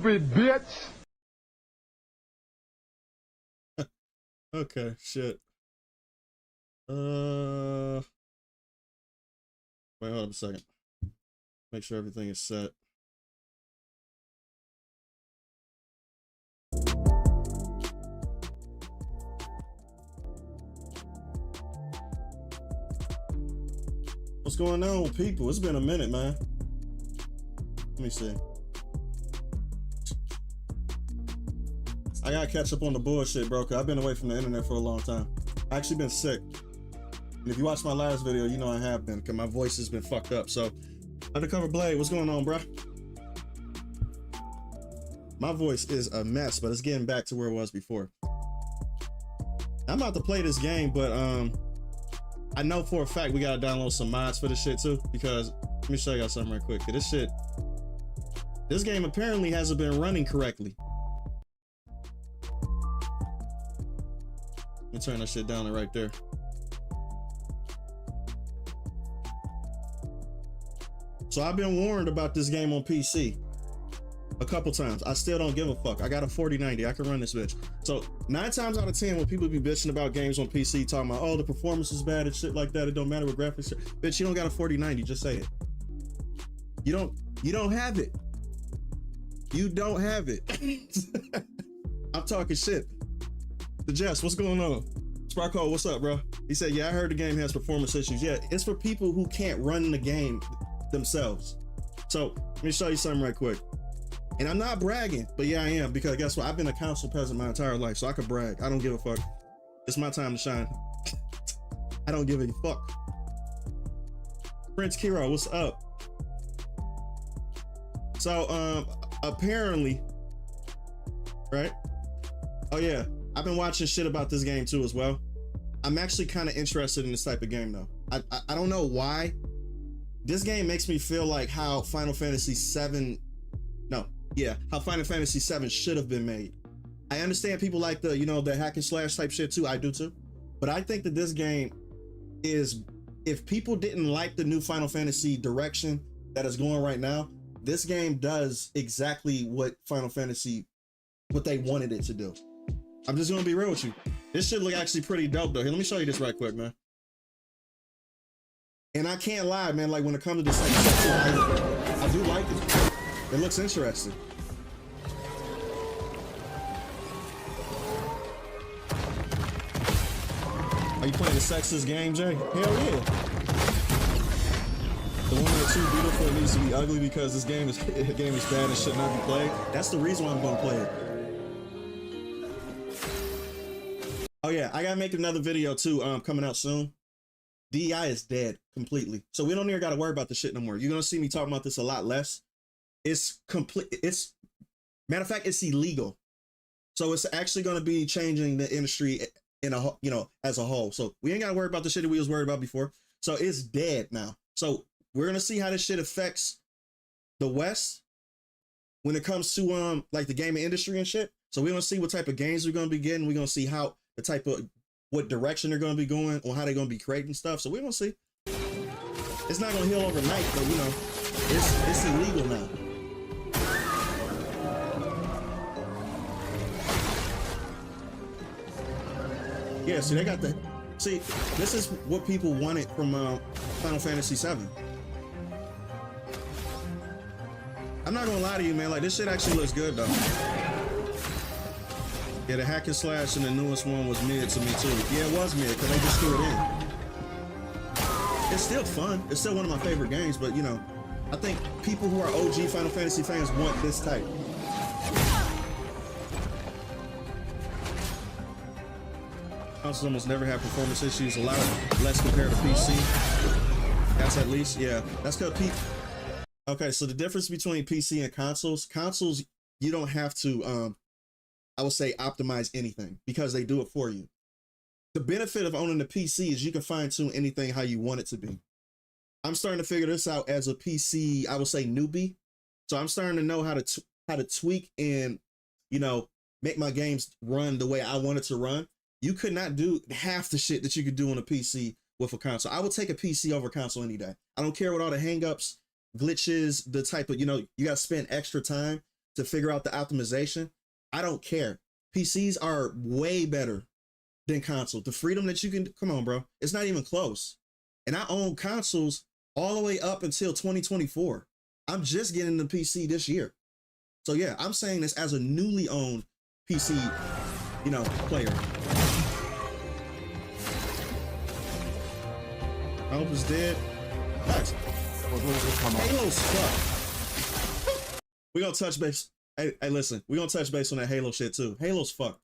stupid bitch. Okay, shit. Wait, hold up a second. Make sure everything is set. What's going on with people? It's been a minute, man. Let me see. I gotta catch up on the bullshit, bro, because I've been away from the internet for a long time. I actually been sick. And if you watched my last video, you know I have been, because my voice has been fucked up. So, Undercover Blade, what's going on, bro? My voice is a mess, but it's getting back to where it was before. I'm about to play this game, but I know for a fact we gotta download some mods for this shit too, because let me show y'all something right quick. This game apparently hasn't been running correctly. Let me turn that shit down right there. So I've been warned about this game on PC a couple times. I still don't give a fuck. I got a 4090. I can run this bitch. So 9 times out of 10, when people be bitching about games on PC, talking about, oh, the performance is bad and shit like that, it don't matter what graphics. Bitch, you don't got a 4090. Just say it. You don't have it. You don't have it. I'm talking shit. The Jess, what's going on? Sparko, what's up, bro? He said, yeah, I heard the game has performance issues. Yeah, it's for people who can't run the game themselves. So let me show you something right quick. And I'm not bragging, but yeah, I am, because guess what? I've been a council peasant my entire life, so I could brag. I don't give a fuck. It's my time to shine. I don't give a fuck. Prince Kiro, what's up? So apparently, right? Oh yeah, I've been watching shit about this game too as well. I'm actually kind of interested in this type of game though. I don't know why. This game makes me feel like how Final Fantasy VII, how Final Fantasy VII should have been made. I understand people like the, the hack and slash type shit too. I do too. But I think that this game is, if people didn't like the new Final Fantasy direction that is going right now, this game does exactly what Final Fantasy, what they wanted it to do. I'm just gonna be real with you. This should look actually pretty dope though. Here, let me show you this right quick, man. And I can't lie, man, like when it comes to this, I do like it. It looks interesting. Are you playing the sexist game, Jay? Hell yeah. The women are too beautiful, it needs to be ugly because this game is bad and should not be played. That's the reason why I'm gonna play it. Oh yeah, I gotta make another video too, coming out soon. DEI is dead completely. So we don't even gotta worry about the shit no more. You're gonna see me talking about this a lot less. It's matter of fact, it's illegal. So it's actually gonna be changing the industry in a, as a whole. So we ain't gotta worry about the shit that we was worried about before. So it's dead now. So we're gonna see how this shit affects the West when it comes to like the gaming industry and shit. So we're gonna see what type of games we're gonna be getting. We're gonna see how the type of what direction they're gonna be going, or how they're gonna be creating stuff. So we're gonna see. It's not gonna heal overnight, but it's illegal now. Yeah, see, they got the. See, this is what people wanted from Final Fantasy VII. I'm not gonna lie to you, man. Like, this shit actually looks good, though. Yeah, the hack and slash in the newest one was mid to me, too. Yeah, it was mid, because they just threw it in. It's still fun. It's still one of my favorite games, but, I think people who are OG Final Fantasy fans want this type. Consoles almost never have performance issues, a lot less compared to PC. That's at least, yeah. That's because okay, so the difference between PC and consoles, you don't have to, I would say, optimize anything because they do it for you. The benefit of owning the PC is you can fine tune anything how you want it to be. I'm starting to figure this out as a PC, I would say, newbie. So I'm starting to know how to tweak and, make my games run the way I want it to run. You could not do half the shit that you could do on a PC with a console. I would take a PC over console any day. I don't care what all the hangups, glitches, the type of, you got to spend extra time. to figure out the optimization, I don't care. PCs are way better than console. The freedom that you can, come on, bro. It's not even close. And I own consoles all the way up until 2024. I'm just getting the PC this year. So yeah, I'm saying this as a newly owned PC, you know, player. I hope it's dead. Nice. Halo's fuck. We gonna touch base. Hey, listen, we gonna touch base on that Halo shit too. Halo's fuck.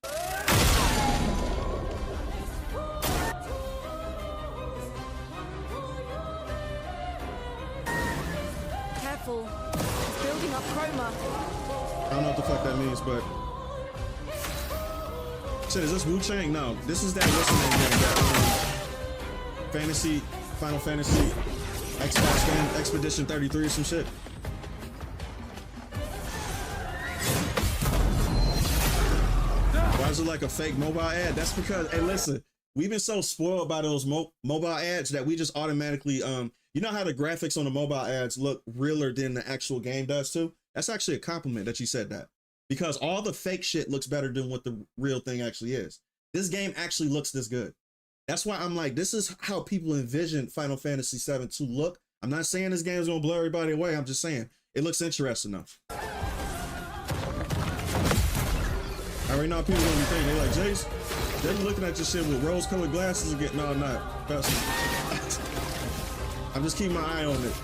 Careful. It's building up chroma. I don't know what the fuck that means, but shit, is this Wu-Chang? No, this is that fantasy, Final Fantasy Xbox game, Expedition 33 or some shit. Why is it like a fake mobile ad? That's because, hey, listen, we've been so spoiled by those mobile ads that we just automatically, you know how the graphics on the mobile ads look realer than the actual game does too? That's actually a compliment that you said that, because all the fake shit looks better than what the real thing actually is. This game actually looks this good. That's why I'm like, this is how people envision Final Fantasy VII to look. I'm not saying this game is gonna blow everybody away. I'm just saying it looks interesting enough. I already know people gonna be thinking, they're like, Jay's looking at your shit with rose-colored glasses and getting, no, I'm not. I'm just keeping my eye on it.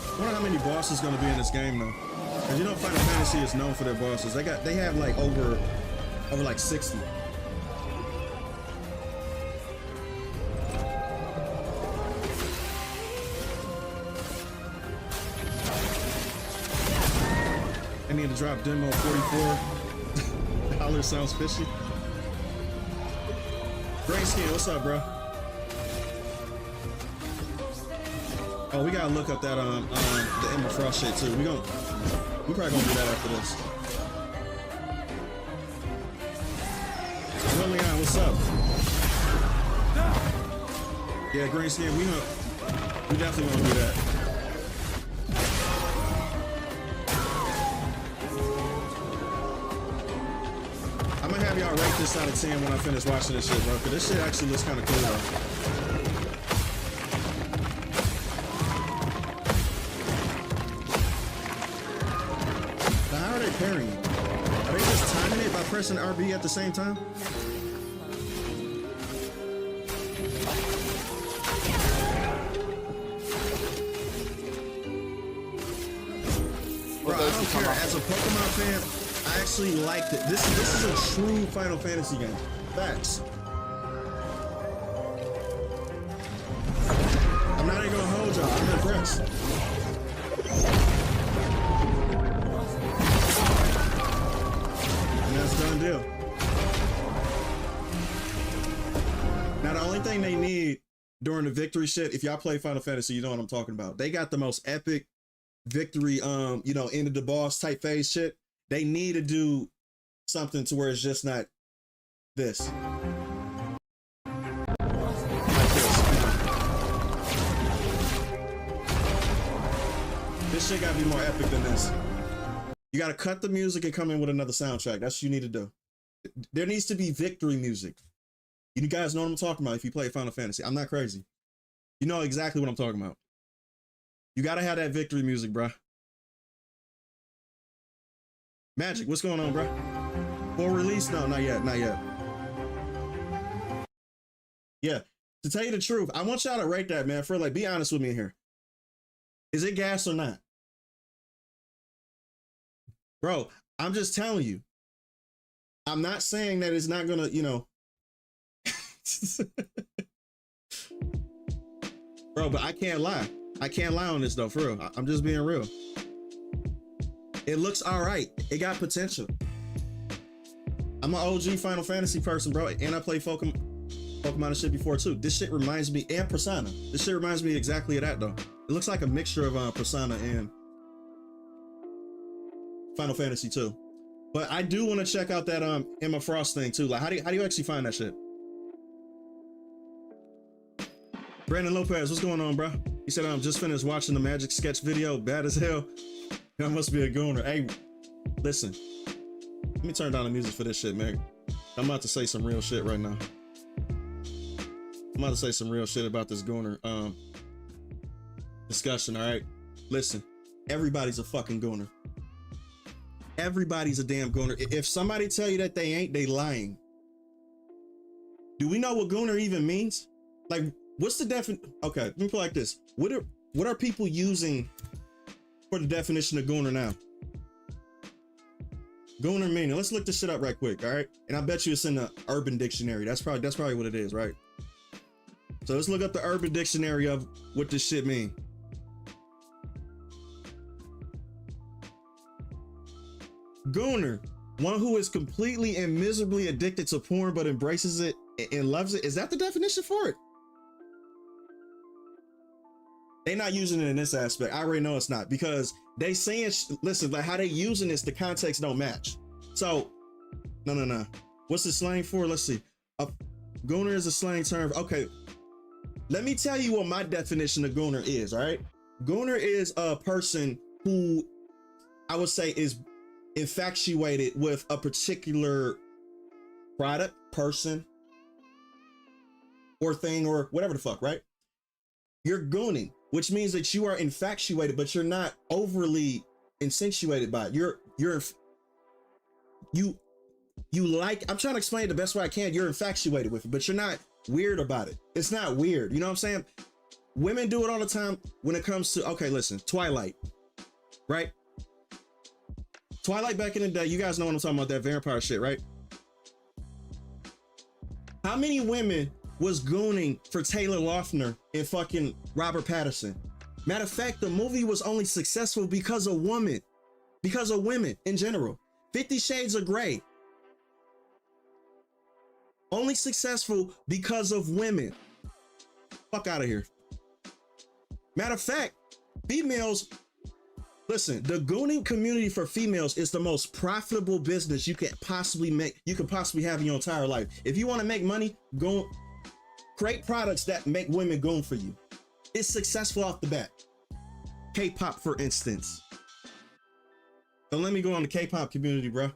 I wonder how many bosses gonna be in this game though. Cause you know Final Fantasy is known for their bosses. They have like over like 60. I need to drop demo $44. Sounds fishy. Great skin, what's up, bro? Oh, we gotta look up that the Emma Frost shit too. We probably gonna do that after this. William, what's up? Yeah, green skin. We definitely gonna do that. I'm gonna have y'all rate this out of 10 when I finish watching this shit, bro. Cause this shit actually looks kind of cool though. Parrying. Are they just timing it by pressing RB at the same time? Bro, I don't care. As a Pokemon fan, I actually liked it. This is a true Final Fantasy game. Facts. I'm not even gonna hold y'all. I'm impressed. Done deal. Now the only thing they need during the victory shit, if y'all play Final Fantasy, you know what I'm talking about. They got the most epic victory, you know, end of the boss type phase shit. They need to do something to where it's just not this. Like this. This shit gotta be more epic than this. You got to cut the music and come in with another soundtrack. That's what you need to do. There needs to be victory music. You guys know what I'm talking about if you play Final Fantasy. I'm not crazy. You know exactly what I'm talking about. You got to have that victory music, bro. Magic, what's going on, bro? For release? No, not yet. Not yet. Yeah. To tell you the truth, I want y'all to rate that, man. For like, be honest with me here. Is it gas or not? Bro, I'm just telling you. I'm not saying that it's not gonna, you know. Bro, but I can't lie. I can't lie on this though, for real. I'm just being real. It looks all right. It got potential. I'm an OG Final Fantasy person, bro, and I played Pokemon and shit before too. This shit reminds me, and Persona. This shit reminds me exactly of that though. It looks like a mixture of Persona and Final Fantasy 2. But I do want to check out that Emma Frost thing too. Like, how do you actually find that shit? Brandon Lopez, what's going on, bro? He said, I'm just finished watching the Magic sketch video. Bad as hell. That must be a gooner. Hey, listen. Let me turn down the music for this shit, man. I'm about to say some real shit right now. I'm about to say some real shit about this gooner discussion, all right? Listen, everybody's a fucking gooner. Everybody's a damn gooner. If somebody tell you that they ain't, they lying. Do we know what gooner even means? Like, what's the definition? Okay, let me put it like this. What are people using for the definition of gooner now? Gooner meaning. Let's look this shit up right quick, all right? And I bet you it's in the Urban Dictionary. That's probably what it is, right? So let's look up the Urban Dictionary of what this shit mean. Gooner, one who is completely and miserably addicted to porn but embraces it and loves it. Is that the definition for it? They not using it in this aspect. I already know it's not, because they saying, listen, like how they using this, the context don't match. So, no. What's the slang for? Let's see. Gooner is a slang term. Okay, let me tell you what my definition of gooner is, all right? Gooner is a person who I would say is infatuated with a particular product, person, or thing, or whatever the fuck, right? You're gooning, which means that you are infatuated, but you're not overly insinuated by it. You like, I'm trying to explain it the best way I can. You're infatuated with it, but you're not weird about it. It's not weird. You know what I'm saying? Women do it all the time when it comes to, okay, listen, Twilight, right? Twilight back in the day, you guys know what I'm talking about, that vampire shit, right? How many women was gooning for Taylor Lautner and fucking Robert Pattinson? Matter of fact, the movie was only successful because of women in general. 50 Shades of Grey. Only successful because of women. Fuck out of here. Matter of fact, females, listen, the gooning community for females is the most profitable business you can possibly have in your entire life. If you want to make money, go create products that make women goon for you. It's successful off the bat. K-pop, for instance. Don't let me go on the K-pop community, bro.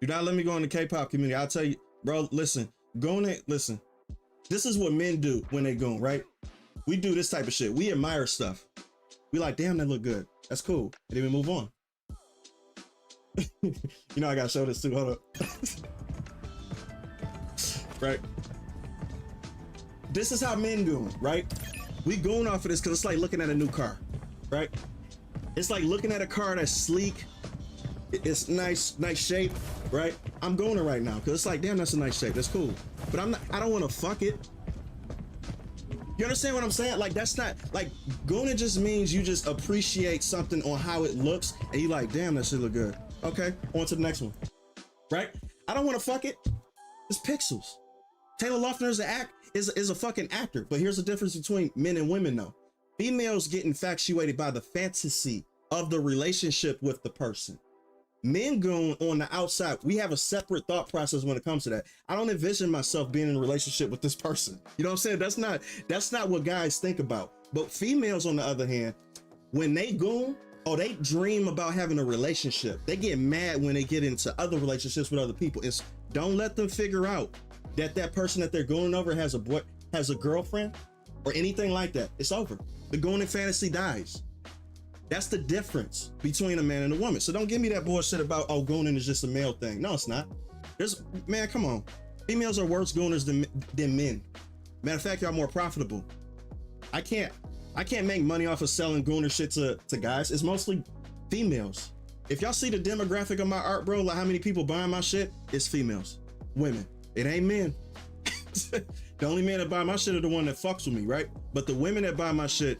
Do not let me go on the K-pop community. I'll tell you, bro, listen, listen. This is what men do when they goon, right? We do this type of shit. We admire stuff. We like, damn, that look good. That's cool. And then we move on. You know, I gotta show this too. Hold up. Right? This is how men goon, right? We goon off of this because it's like looking at a new car, right? It's like looking at a car that's sleek. It's nice shape, right? I'm gooning right now because it's like, damn, that's a nice shape. That's cool. But I don't want to fuck it. You understand what I'm saying? Like, that's not, like, gooning just means you just appreciate something on how it looks and you like, damn, that shit look good. Okay, on to the next one, right? I don't want to fuck it. It's pixels. Taylor Lautner is a fucking actor, but here's the difference between men and women though. Females get infatuated by the fantasy of the relationship with the person. Men goon on the outside. We have a separate thought process when it comes to that. I don't envision myself being in a relationship with this person. You know what I'm saying? That's not what guys think about. But females, on the other hand, when they goon, they dream about having a relationship. They get mad when they get into other relationships with other people. Don't let them figure out that person that they're gooning over has a girlfriend or anything like that. It's over. The gooning fantasy dies. That's the difference between a man and a woman. So don't give me that bullshit about, oh, gooning is just a male thing. No, it's not. Man, come on. Females are worse gooners than men. Matter of fact, y'all more profitable. I can't make money off of selling gooner shit to guys. It's mostly females. If y'all see the demographic of my art, bro, like how many people buying my shit, it's females, women. It ain't men. The only men that buy my shit are the one that fucks with me, right? But the women that buy my shit,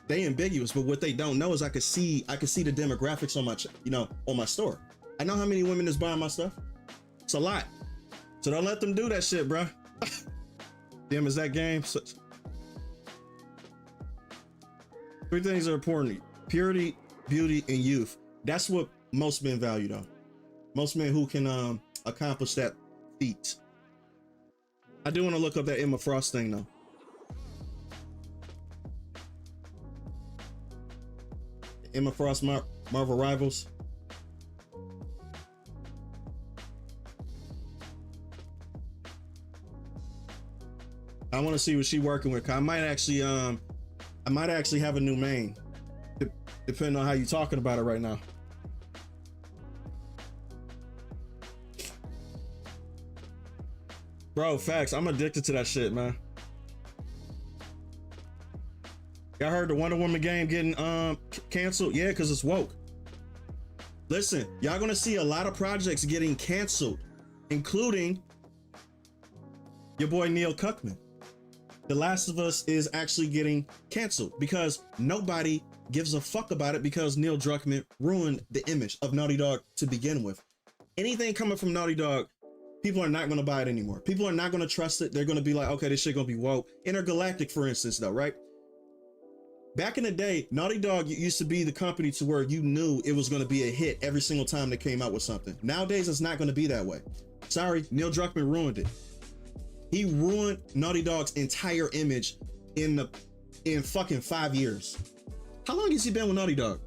they ambiguous. But what they don't know is I could see the demographics on my store. I know how many women is buying my stuff. It's a lot. So don't let them do that shit, bro. Damn, is that game? Three things are important: purity, beauty, and youth. That's what most men value though. Most men who can accomplish that feat. I do want to look up that Emma Frost thing though. Emma Frost Marvel Rivals. I want to see what she working with. I might actually have a new main, depending on how you talking about it right now. Bro, facts. I'm addicted to that shit, man. Y'all heard the Wonder Woman game getting canceled? Yeah, because it's woke. Listen, y'all gonna see a lot of projects getting canceled, including your boy Neil Cuckman. The Last of Us is actually getting canceled because nobody gives a fuck about it because Neil Druckmann ruined the image of Naughty Dog to begin with. Anything coming from Naughty Dog, people are not going to buy it anymore. People are not going to trust it. They're going to be like, okay, this shit going to be woke. Intergalactic, for instance, though, right? Back in the day, Naughty Dog used to be the company to where you knew it was going to be a hit every single time they came out with something. Nowadays, it's not going to be that way. Sorry, Neil Druckmann ruined it. He ruined Naughty Dog's entire image in fucking 5 years. How long has he been with Naughty Dog?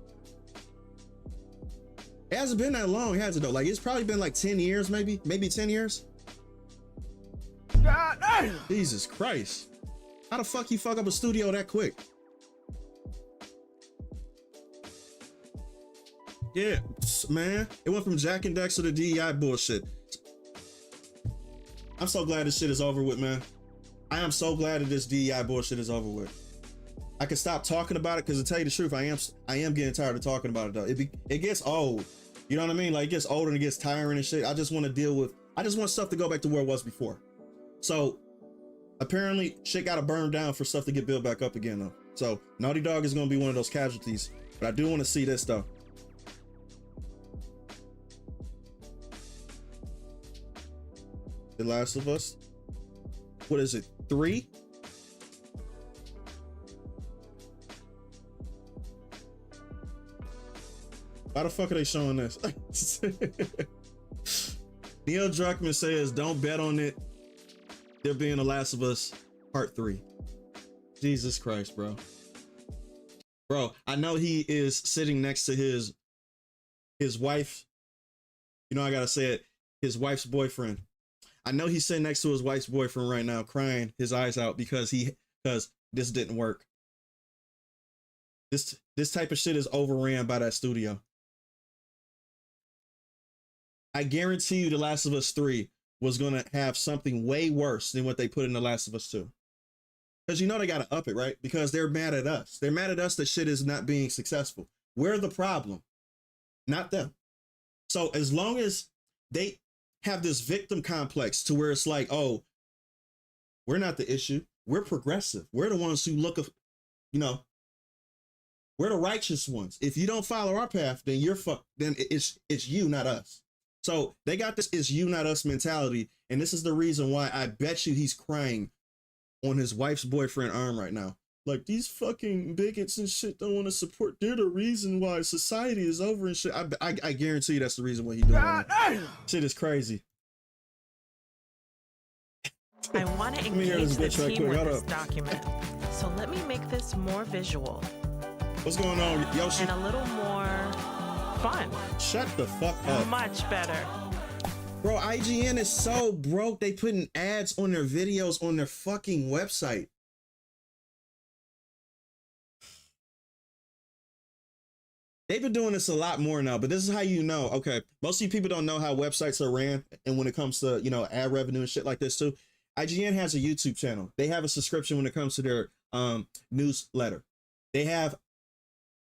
It hasn't been that long, has it though? Like, it's probably been like 10 years, maybe 10 years. God damn. Jesus Christ. How the fuck you fuck up a studio that quick? Yeah, man. It went from Jack and Dexter to DEI bullshit. I'm so glad this shit is over with, man. I am so glad that this DEI bullshit is over with. I can stop talking about it because to tell you the truth, I am getting tired of talking about it though. It gets old. You know what I mean? Like, it gets older and it gets tiring and shit. I just want stuff to go back to where it was before. So apparently shit got to burn down for stuff to get built back up again though. So Naughty Dog is going to be one of those casualties, but I do want to see this though. The Last of Us. What is it? 3? Why the fuck are they showing this? Neil Druckmann says, don't bet on it. There being The Last of Us Part 3. Jesus Christ, bro. Bro, I know he is sitting next to his wife. You know, I gotta say it. His wife's boyfriend. I know he's sitting next to his wife's boyfriend right now, crying his eyes out because this didn't work. This type of shit is overran by that studio. I guarantee you The Last of Us 3 was going to have something way worse than what they put in The Last of Us 2. Because you know they got to up it, right? Because they're mad at us. They're mad at us that shit is not being successful. We're the problem, not them. So as long as they have this victim complex to where it's like, oh, we're not the issue. We're progressive. We're the ones who look, you know, we're the righteous ones. If you don't follow our path, then you're fucked. Then it's you, not us. So they got this "it's you, not us" mentality, and this is the reason why I bet you he's crying on his wife's boyfriend arm right now. Like, these fucking bigots and shit don't want to support. They're the reason why society is over and shit. I guarantee you that's the reason why he's doing it. Shit is crazy. I want to engage the team with this document, so let me make this more visual. What's going on, Yoshi? And a little more fun. Shut the fuck up. Much better. Bro, IGN is so broke. They putting ads on their videos on their fucking website. They've been doing this a lot more now, but this is how you know. Okay, most of you people don't know how websites are ran, and when it comes to, you know, ad revenue and shit like this too. IGN has a YouTube channel. They have a subscription when it comes to their newsletter. They have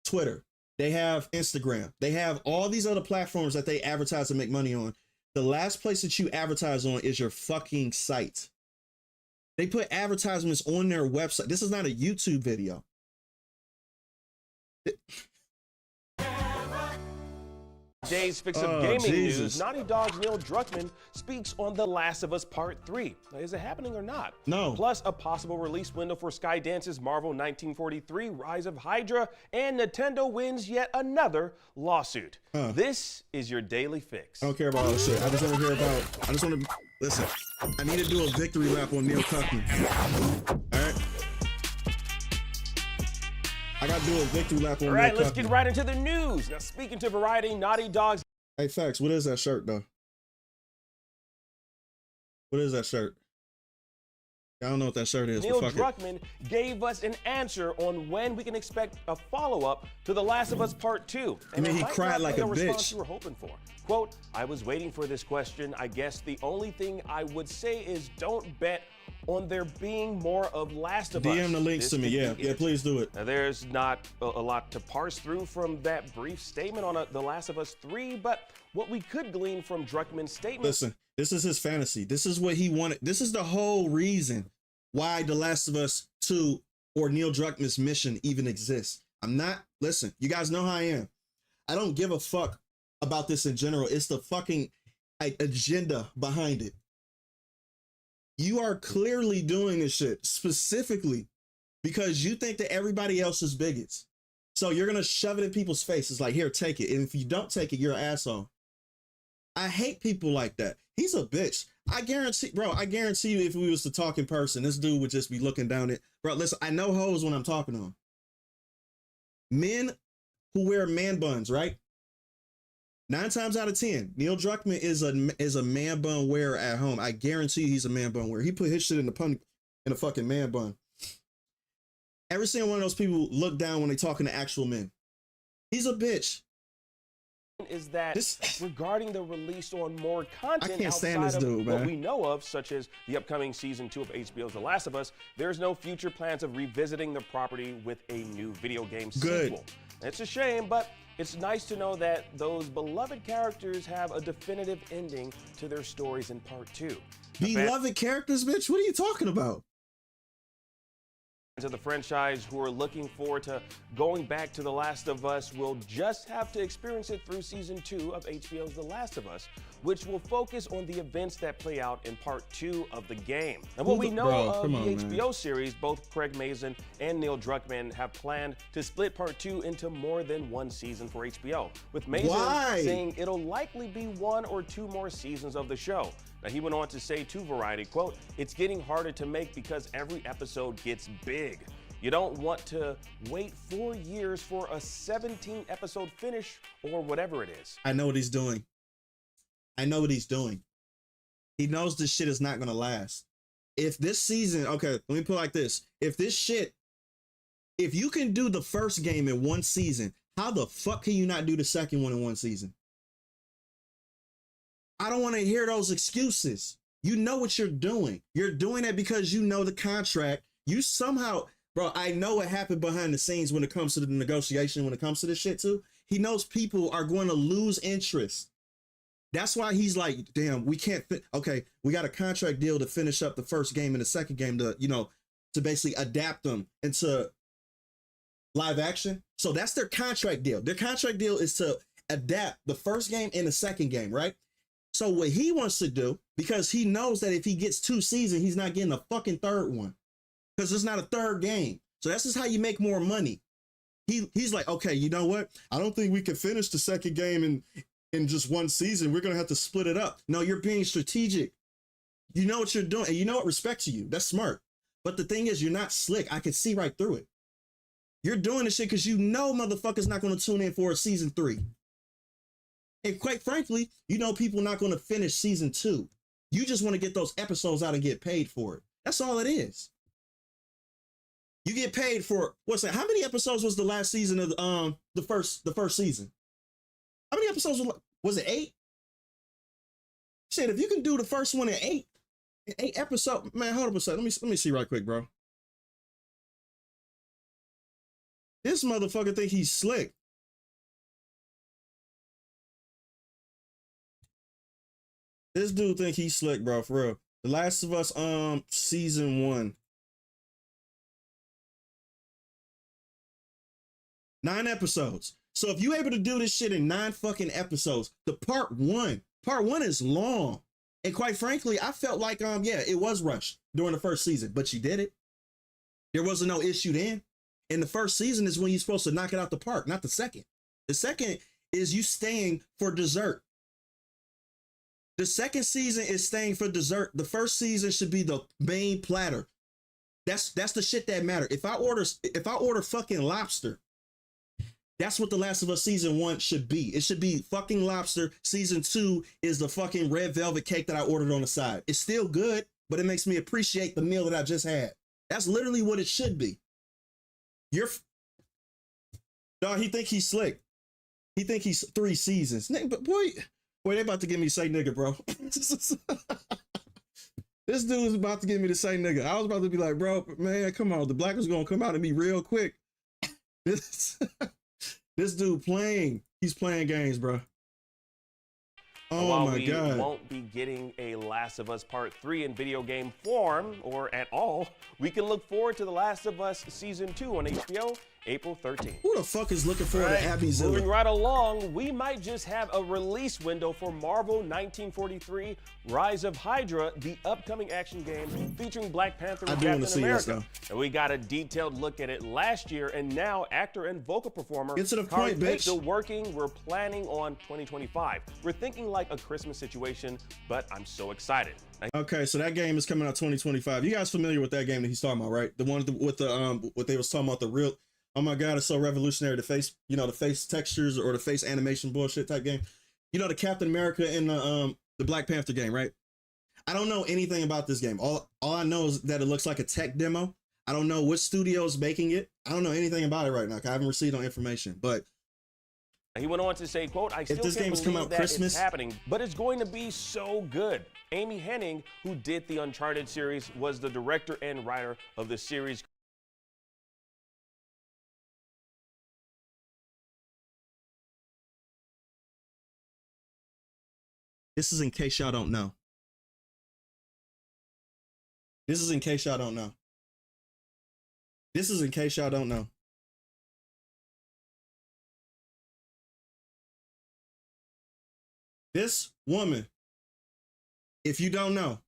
Twitter. They have Instagram. They have all these other platforms that they advertise and make money on. The last place that you advertise on is your fucking site. They put advertisements on their website. This is not a YouTube video. Today's Fix Up Gaming News, Naughty Dog's Neil Druckmann speaks on The Last of Us Part 3. Now, is it happening or not? No. Plus, a possible release window for Skydance's Marvel 1943 Rise of Hydra, and Nintendo wins yet another lawsuit. This is your daily fix. I don't care about all this shit. I just want to hear about, I just want to, listen, I need to do a victory lap on Neil Druckmann. All right? I gotta do a victory lap on. All right, let's get right into the news. Now, speaking to Variety, Naughty Dog's. Hey, Facts, what is that shirt though? What is that shirt? I don't know what that shirt is. Neil Druckmann gave us an answer on when we can expect a follow-up to The Last of Us Part 2. And then he cried like a bitch. You were hoping for. Quote, I was waiting for this question. I guess the only thing I would say is don't bet on there being more of Last of Us. DM the links to me, yeah, please do it. Now, there's not a lot to parse through from that brief statement on The Last of Us 3, but what we could glean from Druckmann's statement. Listen, this is his fantasy. This is what he wanted. This is the whole reason why The Last of Us 2 or Neil Druckmann's mission even exists. Listen, you guys know how I am. I don't give a fuck about this in general. It's the fucking agenda behind it. You are clearly doing this shit specifically because you think that everybody else is bigots. So you're going to shove it in people's faces like, here, take it. And if you don't take it, you're an asshole. I hate people like that. He's a bitch. I guarantee you if we was to talk in person, this dude would just be looking down at, bro, listen, I know hoes when I'm talking to them. Men who wear man buns, right? 9 times out of 10, Neil Druckmann is a man bun wearer at home. I guarantee you he's a man bun wearer. He put his shit in a fucking man bun. Every single one of those people look down when they talking to actual men. He's a bitch. Is that regarding the release on more content I can't stand outside this dude, of man. what we know of, such as the upcoming season 2 of HBO's The Last of Us, there's no future plans of revisiting the property with a new video game sequel. It's a shame, but it's nice to know that those beloved characters have a definitive ending to their stories in Part 2. Beloved characters, bitch? What are you talking about? Of the franchise who are looking forward to going back to The Last of Us will just have to experience it through season 2 of HBO's The Last of Us, which will focus on the events that play out in part 2 of the game. And what we know of the HBO series, both Craig Mazin and Neil Druckmann have planned to split part 2 into more than one season for HBO, with Mazin saying it'll likely be 1 or 2 more seasons of the show. Now, he went on to say to Variety, quote, it's getting harder to make because every episode gets big. You don't want to wait 4 years for a 17-episode finish or whatever it is. I know what he's doing. I know what he's doing. He knows this shit is not going to last. If this season, okay, let me put it like this. If you can do the first game in one season, how the fuck can you not do the second one in one season? I don't want to hear those excuses. You know what you're doing. You're doing it because you know the contract. You somehow, bro, I know what happened behind the scenes when it comes to the negotiation, when it comes to this shit too. He knows people are going to lose interest. That's why he's like, damn, we can't fit. Okay, we got a contract deal to finish up the first game and the second game to, to basically adapt them into live action. So that's their contract deal. Their contract deal is to adapt the first game and the second game, right? So what he wants to do, because he knows that if he gets 2 seasons, he's not getting a fucking third one because there's not a third game. So that's just how you make more money. He's like, okay, you know what? I don't think we can finish the second game in just one season. We're going to have to split it up. No, you're being strategic. You know what you're doing. And you know what? Respect to you. That's smart. But the thing is, you're not slick. I can see right through it. You're doing this shit because you know motherfuckers not going to tune in for a season 3. And quite frankly, you know people not going to finish season 2. You just want to get those episodes out and get paid for it. That's all it is. You get paid for, what's that? How many episodes was the last season of the first season? How many episodes was it? 8? Shit, if you can do the first one in 8 episodes, man, hold up a second. Let me see right quick, bro. This motherfucker think he's slick. This dude think he's slick, bro, for real. The Last of Us, season 1. 9 episodes. So if you able to do this shit in 9 fucking episodes, the part one is long. And quite frankly, I felt like, yeah, it was rushed during the first season, but you did it. There wasn't no issue then. And the first season is when you're supposed to knock it out the park, not the second. The second is you staying for dessert. The second season is staying for dessert. The first season should be the main platter. That's the shit that matter. If I order fucking lobster, that's what The Last of Us season 1 should be. It should be fucking lobster. Season 2 is the fucking red velvet cake that I ordered on the side. It's still good, but it makes me appreciate the meal that I just had. That's literally what it should be. Dog, he think he's slick. He think he's 3 seasons. But boy, they about to get me to say nigga, bro. This dude is about to get me to say nigga. I was about to be like, bro, man, come on. The black was gonna come out at me real quick. This dude playing. He's playing games, bro. Oh While my God. We won't be getting a Last of Us Part 3 in video game form or at all, we can look forward to The Last of Us Season 2 on HBO April 13th. Who the fuck is looking forward to Abby Zilla? Moving right along, we might just have a release window for Marvel 1943 Rise of Hydra, the upcoming action game featuring Black Panther and Captain America. And we got a detailed look at it last year, and now actor and vocal performer Get to the point, bitch. still working. We're planning on 2025. We're thinking like a Christmas situation, but I'm so excited. Okay, so that game is coming out 2025. You guys familiar with that game that he's talking about, right? The one with the what they was talking about, the real, oh my God, it's so revolutionary, the face, you know, the face textures or the face animation bullshit type game. You know, the Captain America and the Black Panther game, right? I don't know anything about this game. All I know is that it looks like a tech demo. I don't know which studio is making it. I don't know anything about it right now. I haven't received no information, but he went on to say, quote, I still if this can't game's believe come out that Christmas, it's happening, but it's going to be so good. Amy Hennig, who did the Uncharted series, was the director and writer of the series. this is in case y'all don't know. This is in case y'all don't know. This is in case y'all don't know. This woman, if you don't know,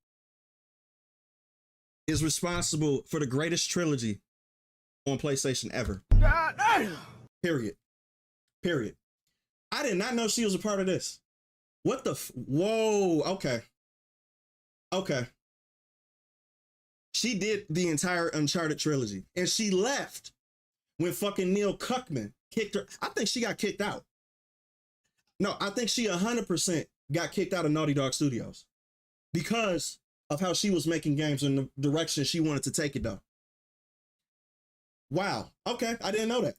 is responsible for the greatest trilogy on PlayStation ever. God damn. Period. Period. I did not know she was a part of this. What the whoa, okay. Okay. She did the entire Uncharted trilogy, and she left when fucking Neil Cuckman kicked her. I think she got kicked out. No, I think she 100% got kicked out of Naughty Dog Studios because of how she was making games and the direction she wanted to take it though. Wow. Okay. I didn't know that.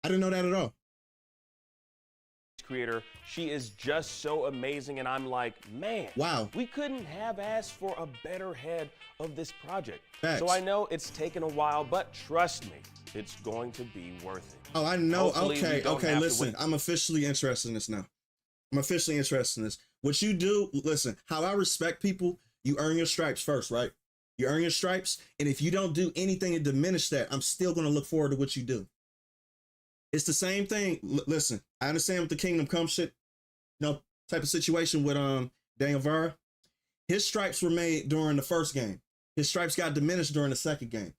I didn't know that at all. Creator, she is just so amazing, and I'm like, man, wow, we couldn't have asked for a better head of this project. Facts. So I know it's taken a while, but trust me, it's going to be worth it. Oh, I know. Hopefully Okay, listen, I'm officially interested in this now. I'm officially interested in this. What you do, listen, how I respect people, you earn your stripes first, right? You earn your stripes, and if you don't do anything to diminish that, I'm still going to look forward to what you do. It's the same thing. Listen, I understand with the Kingdom Come shit, you know, type of situation with Daniel Vara. His stripes were made during the first game. His stripes got diminished during the second game.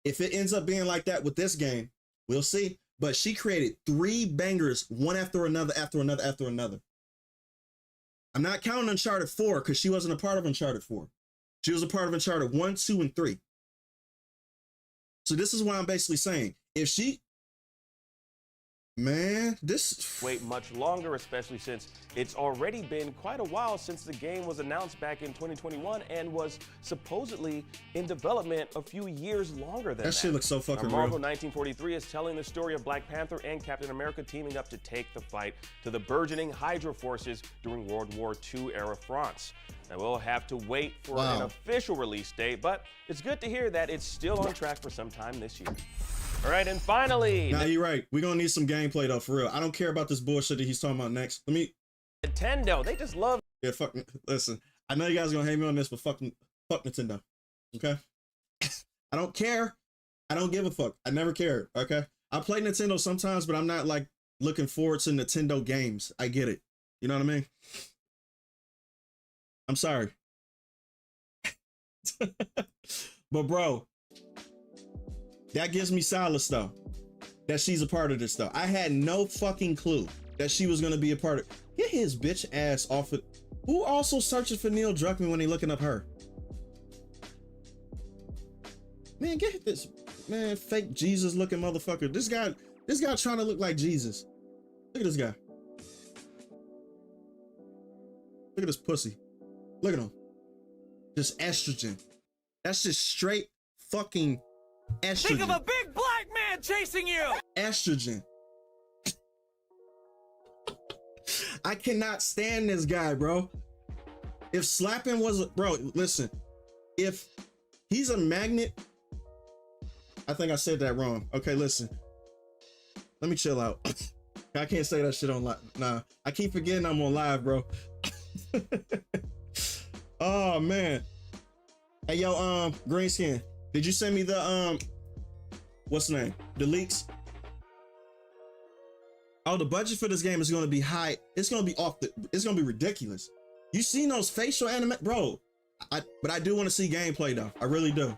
If it ends up being like that with this game, we'll see. But she created 3 bangers, one after another, after another, after another. I'm not counting Uncharted 4 because she wasn't a part of Uncharted 4. She was a part of Uncharted 1, 2, and 3. So this is what I'm basically saying. If she, man, this wait much longer, especially since it's already been quite a while since the game was announced back in 2021 and was supposedly in development a few years longer than that. That shit looks so fucking real. Marvel 1943 is telling the story of Black Panther and Captain America teaming up to take the fight to the burgeoning Hydra forces during World War II era France. Now we'll have to wait for an official release date, but it's good to hear that it's still on track for some time this year. All right, and finally, nah, you're right. We're gonna need some gameplay though, for real. I don't care about this bullshit that he's talking about next. Nintendo, they just love. Yeah, fuck. Listen, I know you guys are gonna hate me on this, but fuck Nintendo. Okay. I don't care. I don't give a fuck. I never cared. Okay. I play Nintendo sometimes, but I'm not like looking forward to Nintendo games. I get it. You know what I mean? I'm sorry. But bro, that gives me solace though, that she's a part of this though. I had no fucking clue that she was gonna be a part of. Get his bitch ass off it. Who also searching for Neil Druckmann when they looking up her? Man, get this, man, fake Jesus looking motherfucker. This guy trying to look like Jesus. Look at this guy. Look at this pussy. Look at him. Just estrogen. That's just straight fucking estrogen. Think of a big black man chasing you! Estrogen. I cannot stand this guy, bro. If slapping was, bro, listen. If he's a magnet, I think I said that wrong. Okay, listen. Let me chill out. I can't say that shit on live. Nah, I keep forgetting I'm on live, bro. Oh man. Hey yo, green skin, did you send me the what's the name? The leaks? Oh, the budget for this game is gonna be high. It's gonna be it's gonna be ridiculous. You seen those facial bro? But I do want to see gameplay though. I really do.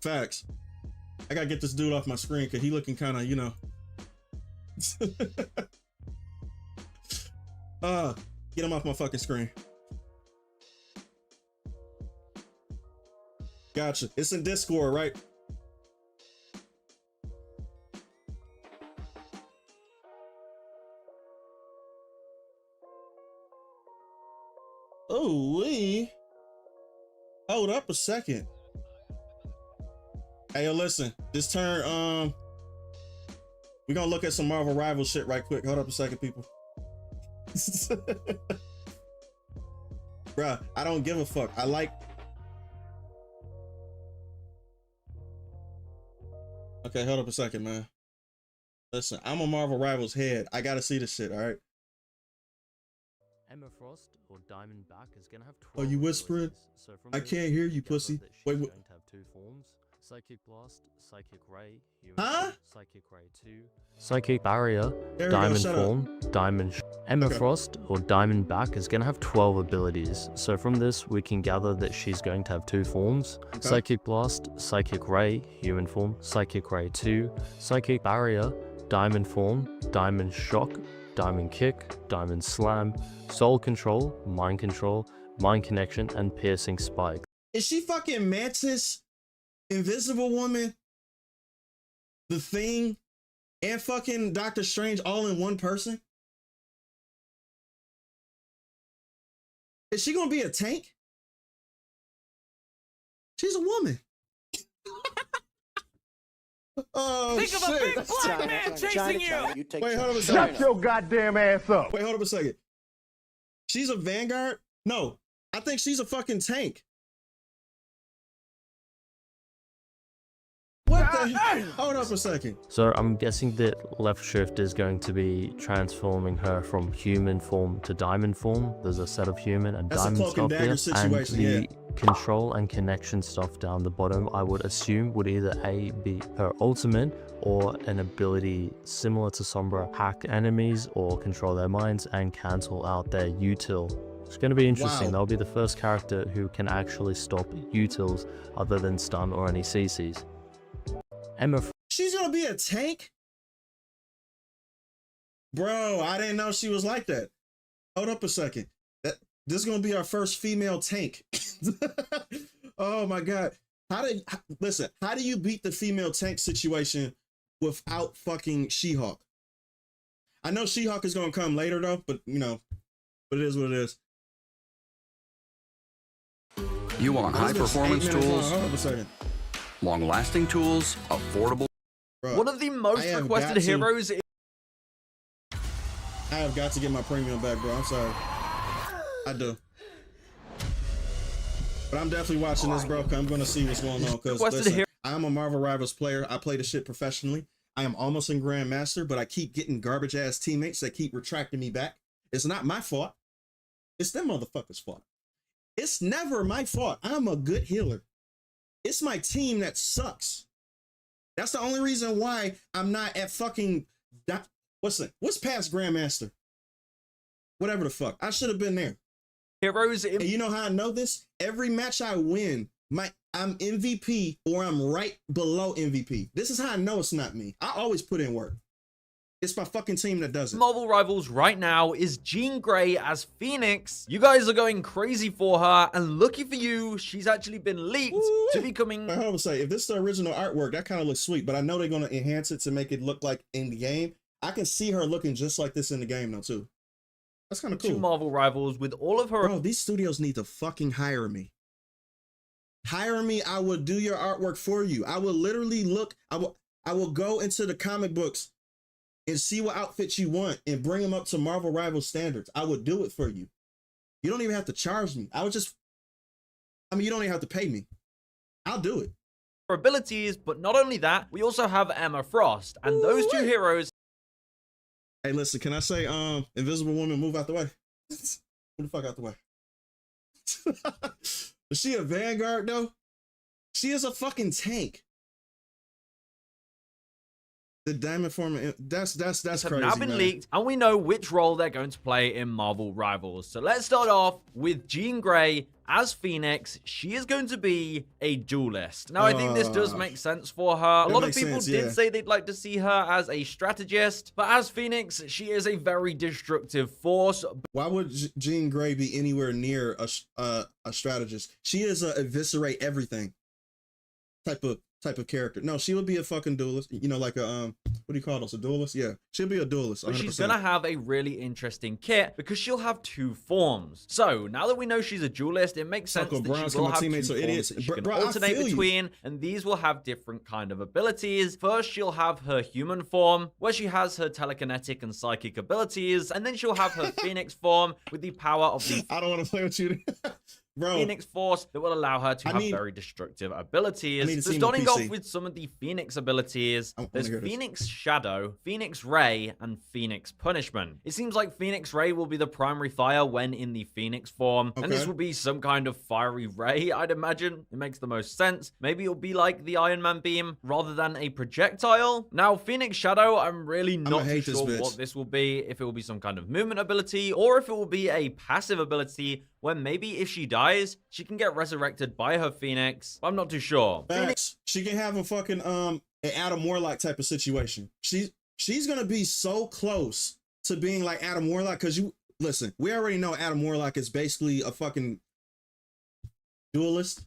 Facts. I gotta get this dude off my screen because he looking kind of, you know. Get him off my fucking screen. Gotcha. It's in Discord, right? Oh, hold up a second. Hey, yo, listen. This turn, we're gonna look at some Marvel Rivals shit right quick. Hold up a second, people. Bruh, I don't give a fuck. I like. Okay, hold up a second, man. Listen, I'm a Marvel Rivals head. I gotta see this shit, all right? Emma Frost or Diamondback is gonna have 12. Oh, you whispering? So I can't hear you, pussy. Wait, going to have two forms: Psychic Blast, Psychic Ray, huh? Psychic Ray 2, Psychic Barrier, There Diamond go, Form, Diamond. Emma Okay. Frost or Diamondback is gonna have 12 abilities. So from this, we can gather that she's going to have two forms: Okay. Psychic Blast, Psychic Ray, Human Form, Psychic Ray 2, Psychic Barrier, Diamond Form, Diamond Shock, Diamond Kick, Diamond Slam, Soul Control, Mind Connection, and Piercing Spike. Is she fucking Mantis, Invisible Woman, The Thing, and fucking Doctor Strange all in one person? Is she gonna be a tank? She's a woman. Oh, Think shit. of a big black man chasing you! Wait, hold up a second. Shut your goddamn ass up. Wait, hold up a second. She's a Vanguard? No, I think she's a fucking tank. What the hell? Hold up a second. So I'm guessing that Left Shift is going to be transforming her from human form to diamond form. There's a set of human and That's a diamond cloak and stuff here, dagger situation, and the yeah. control and connection stuff down the bottom, I would assume would either A, be her ultimate, or an ability similar to Sombra, hack enemies or control their minds and cancel out their util. It's going to be interesting. Wow. That'll be the first character who can actually stop utils other than stun or any CCs. Emma She's gonna be a tank? Bro, I didn't know she was like that. Hold up a second. This is gonna be our first female tank. Oh my god. Listen, how do you beat the female tank situation without fucking She-Hulk? I know She-Hulk is gonna come later though, but you know, but it is what it is. You want high performance 8 minutes long. tools, Hold up a second. long lasting tools, affordable. Bro, One of the most I have requested got to- heroes is I have got to get my premium back, bro. I'm sorry. I do. But I'm definitely watching this, bro. 'Cause I'm going to see what's going on. Because Requested listen, hero- I'm a Marvel Rivals player. I play the shit professionally. I am almost in Grandmaster, but I keep getting garbage ass teammates that keep retracting me back. It's not my fault. It's them motherfuckers' fault. It's never my fault. I'm a good healer. It's my team that sucks. That's the only reason why I'm not at fucking what's past Grandmaster? Whatever the fuck. I should have been there. Heroes in And you know how I know this? Every match I win, I'm MVP or I'm right below MVP. This is how I know it's not me. I always put in work. It's my fucking team that does it. Marvel Rivals right now is Jean Grey as Phoenix. You guys are going crazy for her, and lucky for you, she's actually been leaked to be coming. I would say, if this is the original artwork, that kind of looks sweet, but I know they're going to enhance it to make it look like in the game. I can see her looking just like this in the game, though, too. That's kind of cool. To Marvel Rivals with all of her. Bro, these studios need to fucking hire me. Hire me. I will do your artwork for you. I will literally look. I will go into the comic books and see what outfits you want and bring them up to Marvel Rivals standards. I would do it for you. You don't even have to charge me. You don't even have to pay me. I'll do it. Abilities, but not only that, we also have Emma Frost, and those two heroes. Hey, listen, can I say, Invisible Woman, move out the way? Move the fuck out the way. Is she a Vanguard, though? She is a fucking tank. The diamond form, that's have crazy, now been man. leaked, and we know which role they're going to play in Marvel Rivals. So let's start off with Jean Grey as Phoenix. She is going to be a duelist. Now, I think this does make sense for her. A lot of people did say they'd like to see her as a strategist, but as Phoenix, she is a very destructive force. Why would Jean Grey be anywhere near a strategist? She is a eviscerate everything type of character. No, she would be a fucking duelist. You know, like a what do you call those? A duelist? Yeah, she'll be a duelist. 100%. But she's gonna have a really interesting kit because she'll have two forms. So now that we know she's a duelist, it makes sense that she will have two forms that she can alternate between, and these will have different kind of abilities. First, she'll have her human form, where she has her telekinetic and psychic abilities, and then she'll have her Phoenix form with the power of the I don't want to play with you. Bro, Phoenix Force that will allow her to have very destructive abilities. So starting off with some of the Phoenix abilities, there's Phoenix Shadow, Phoenix Ray, and Phoenix Punishment. It seems like Phoenix Ray will be the primary fire when in the Phoenix form, and this will be some kind of fiery ray, I'd imagine. It makes the most sense. Maybe it'll be like the Iron Man beam rather than a projectile. Now, Phoenix Shadow, I'm really not too sure what this will be, if it will be some kind of movement ability, or if it will be a passive ability where maybe if she dies, she can get resurrected by her Phoenix. I'm not too sure. She can have a fucking an Adam Warlock type of situation. She's gonna be so close to being like Adam Warlock, because listen, we already know Adam Warlock is basically a fucking duelist.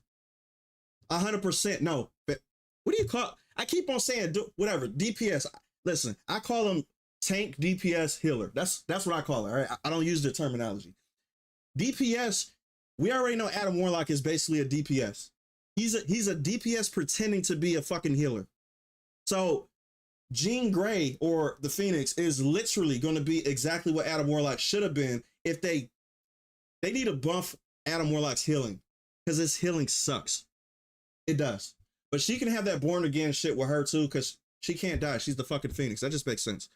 100%. No, but what do you call? I keep on saying whatever DPS. Listen, I call him tank, DPS, healer. That's what I call it. All right, I don't use the terminology. DPS, we already know Adam Warlock is basically a DPS. He's a DPS pretending to be a fucking healer. So Jean Grey or the Phoenix is literally going to be exactly what Adam Warlock should have been. If they need to buff Adam Warlock's healing, because his healing sucks. It does. But she can have that born again shit with her too, because she can't die. She's the fucking Phoenix. That just makes sense.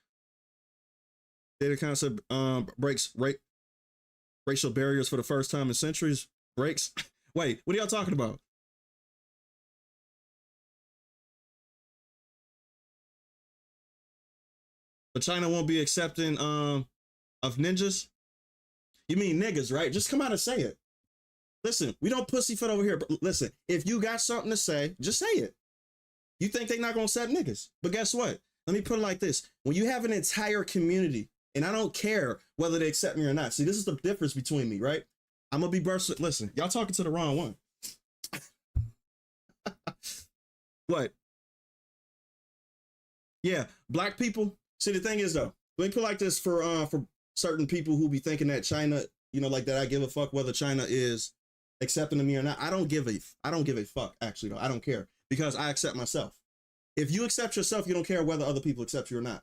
Data concept breaks racial barriers for the first time in centuries. Breaks. Wait, what are y'all talking about? But China won't be accepting of ninjas? You mean niggas, right? Just come out and say it. Listen, we don't pussyfoot over here. But listen, if you got something to say, just say it. You think they're not gonna accept niggas? But guess what? Let me put it like this. When you have an entire community, and I don't care whether they accept me or not. See, this is the difference between me, right? I'm gonna be bursting. Listen, y'all talking to the wrong one. What? Yeah, black people. See, the thing is though, let me put it like this for certain people who be thinking that China, you know, like that I give a fuck whether China is accepting of me or not. I don't give a fuck, actually, though. I don't care, because I accept myself. If you accept yourself, you don't care whether other people accept you or not.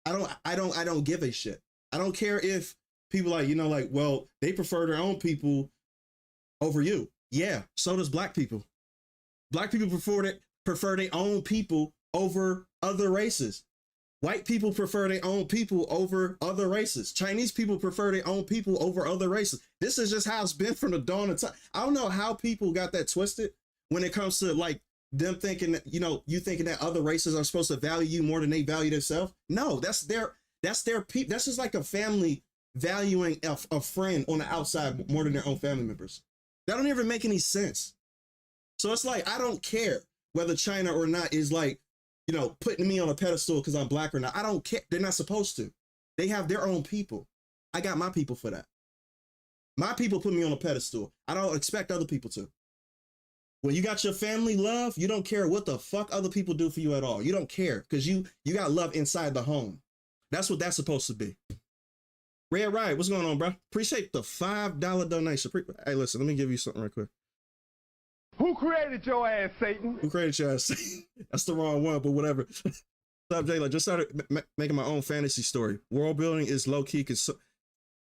I don't give a shit. I don't care if people like, you know, like, well, they prefer their own people over you. Yeah, so does black people. Black people prefer their own people over other races. White people prefer their own people over other races. Chinese people prefer their own people over other races. This is just how it's been from the dawn of time. I don't know how people got that twisted when it comes to like them thinking that, you thinking that other races are supposed to value you more than they value themselves. No, that's their people. That's just like a family valuing a friend on the outside more than their own family members. That don't even make any sense. So it's like, I don't care whether China or not is like, putting me on a pedestal because I'm black or not. I don't care. They're not supposed to. They have their own people. I got my people for that. My people put me on a pedestal. I don't expect other people to. When you got your family love, you don't care what the fuck other people do for you at all. You don't care because you got love inside the home. That's what that's supposed to be. Red Riot, what's going on, bro? Appreciate the $5 donation. Hey, listen, let me give you something real quick. Who created your ass, Satan? Who created your ass, Satan? That's the wrong one, but whatever. What's up, Jayla? Just started making my own fantasy story. World building is low-key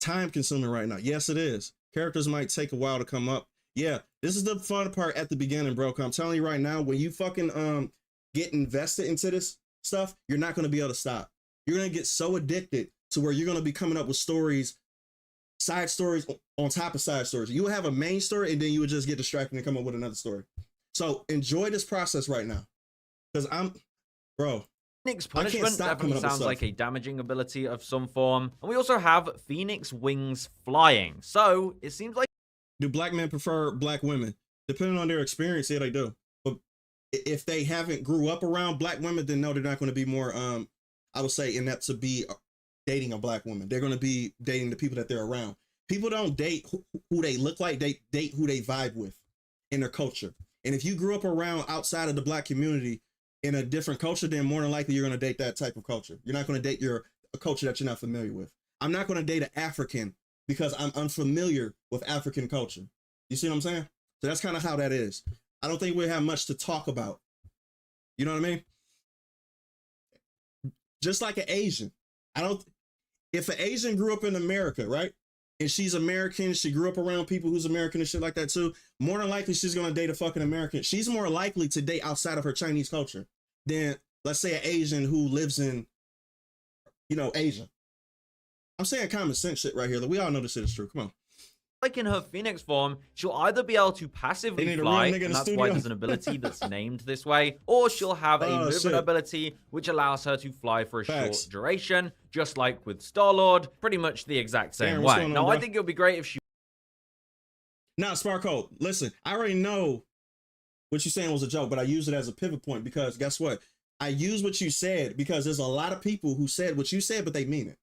time-consuming right now. Yes, it is. Characters might take a while to come up. Yeah, this is the fun part at the beginning, bro. I'm telling you right now, when you fucking get invested into this stuff, you're not going to be able to stop. You're going to get so addicted to where you're going to be coming up with stories, side stories on top of side stories. You will have a main story and then you would just get distracted and come up with another story. So enjoy this process right now. Because Phoenix Punishment definitely sounds like a damaging ability of some form. And we also have Phoenix Wings Flying. So it seems like... Do black men prefer black women? Depending on their experience, yeah, they do. But if they haven't grew up around black women, then no, they're not going to be more, I would say, inept to be dating a black woman. They're going to be dating the people that they're around. People don't date who they look like. They date who they vibe with in their culture. And if you grew up around outside of the black community in a different culture, then more than likely you're going to date that type of culture. You're not going to date a culture that you're not familiar with. I'm not going to date an African because I'm unfamiliar with African culture. You see what I'm saying? So that's kind of how that is. I don't think we have much to talk about. You know what I mean? Just like an Asian. If an Asian grew up in America, right? And she's American, she grew up around people who's American and shit like that too, more than likely she's gonna date a fucking American. She's more likely to date outside of her Chinese culture than, let's say, an Asian who lives in, Asia. I'm saying common sense shit right here. We all know this shit is true. Come on. Like in her Phoenix form, she'll either be able to passively fly, and that's why there's an ability that's named this way, or she'll have a movement ability which allows her to fly for a short duration, just like with Star-Lord, pretty much the exact same way. Now, I think it would be great if she... Now, Sparko, listen, I already know what you're saying was a joke, but I use it as a pivot point because guess what? I use what you said because there's a lot of people who said what you said, but they mean it.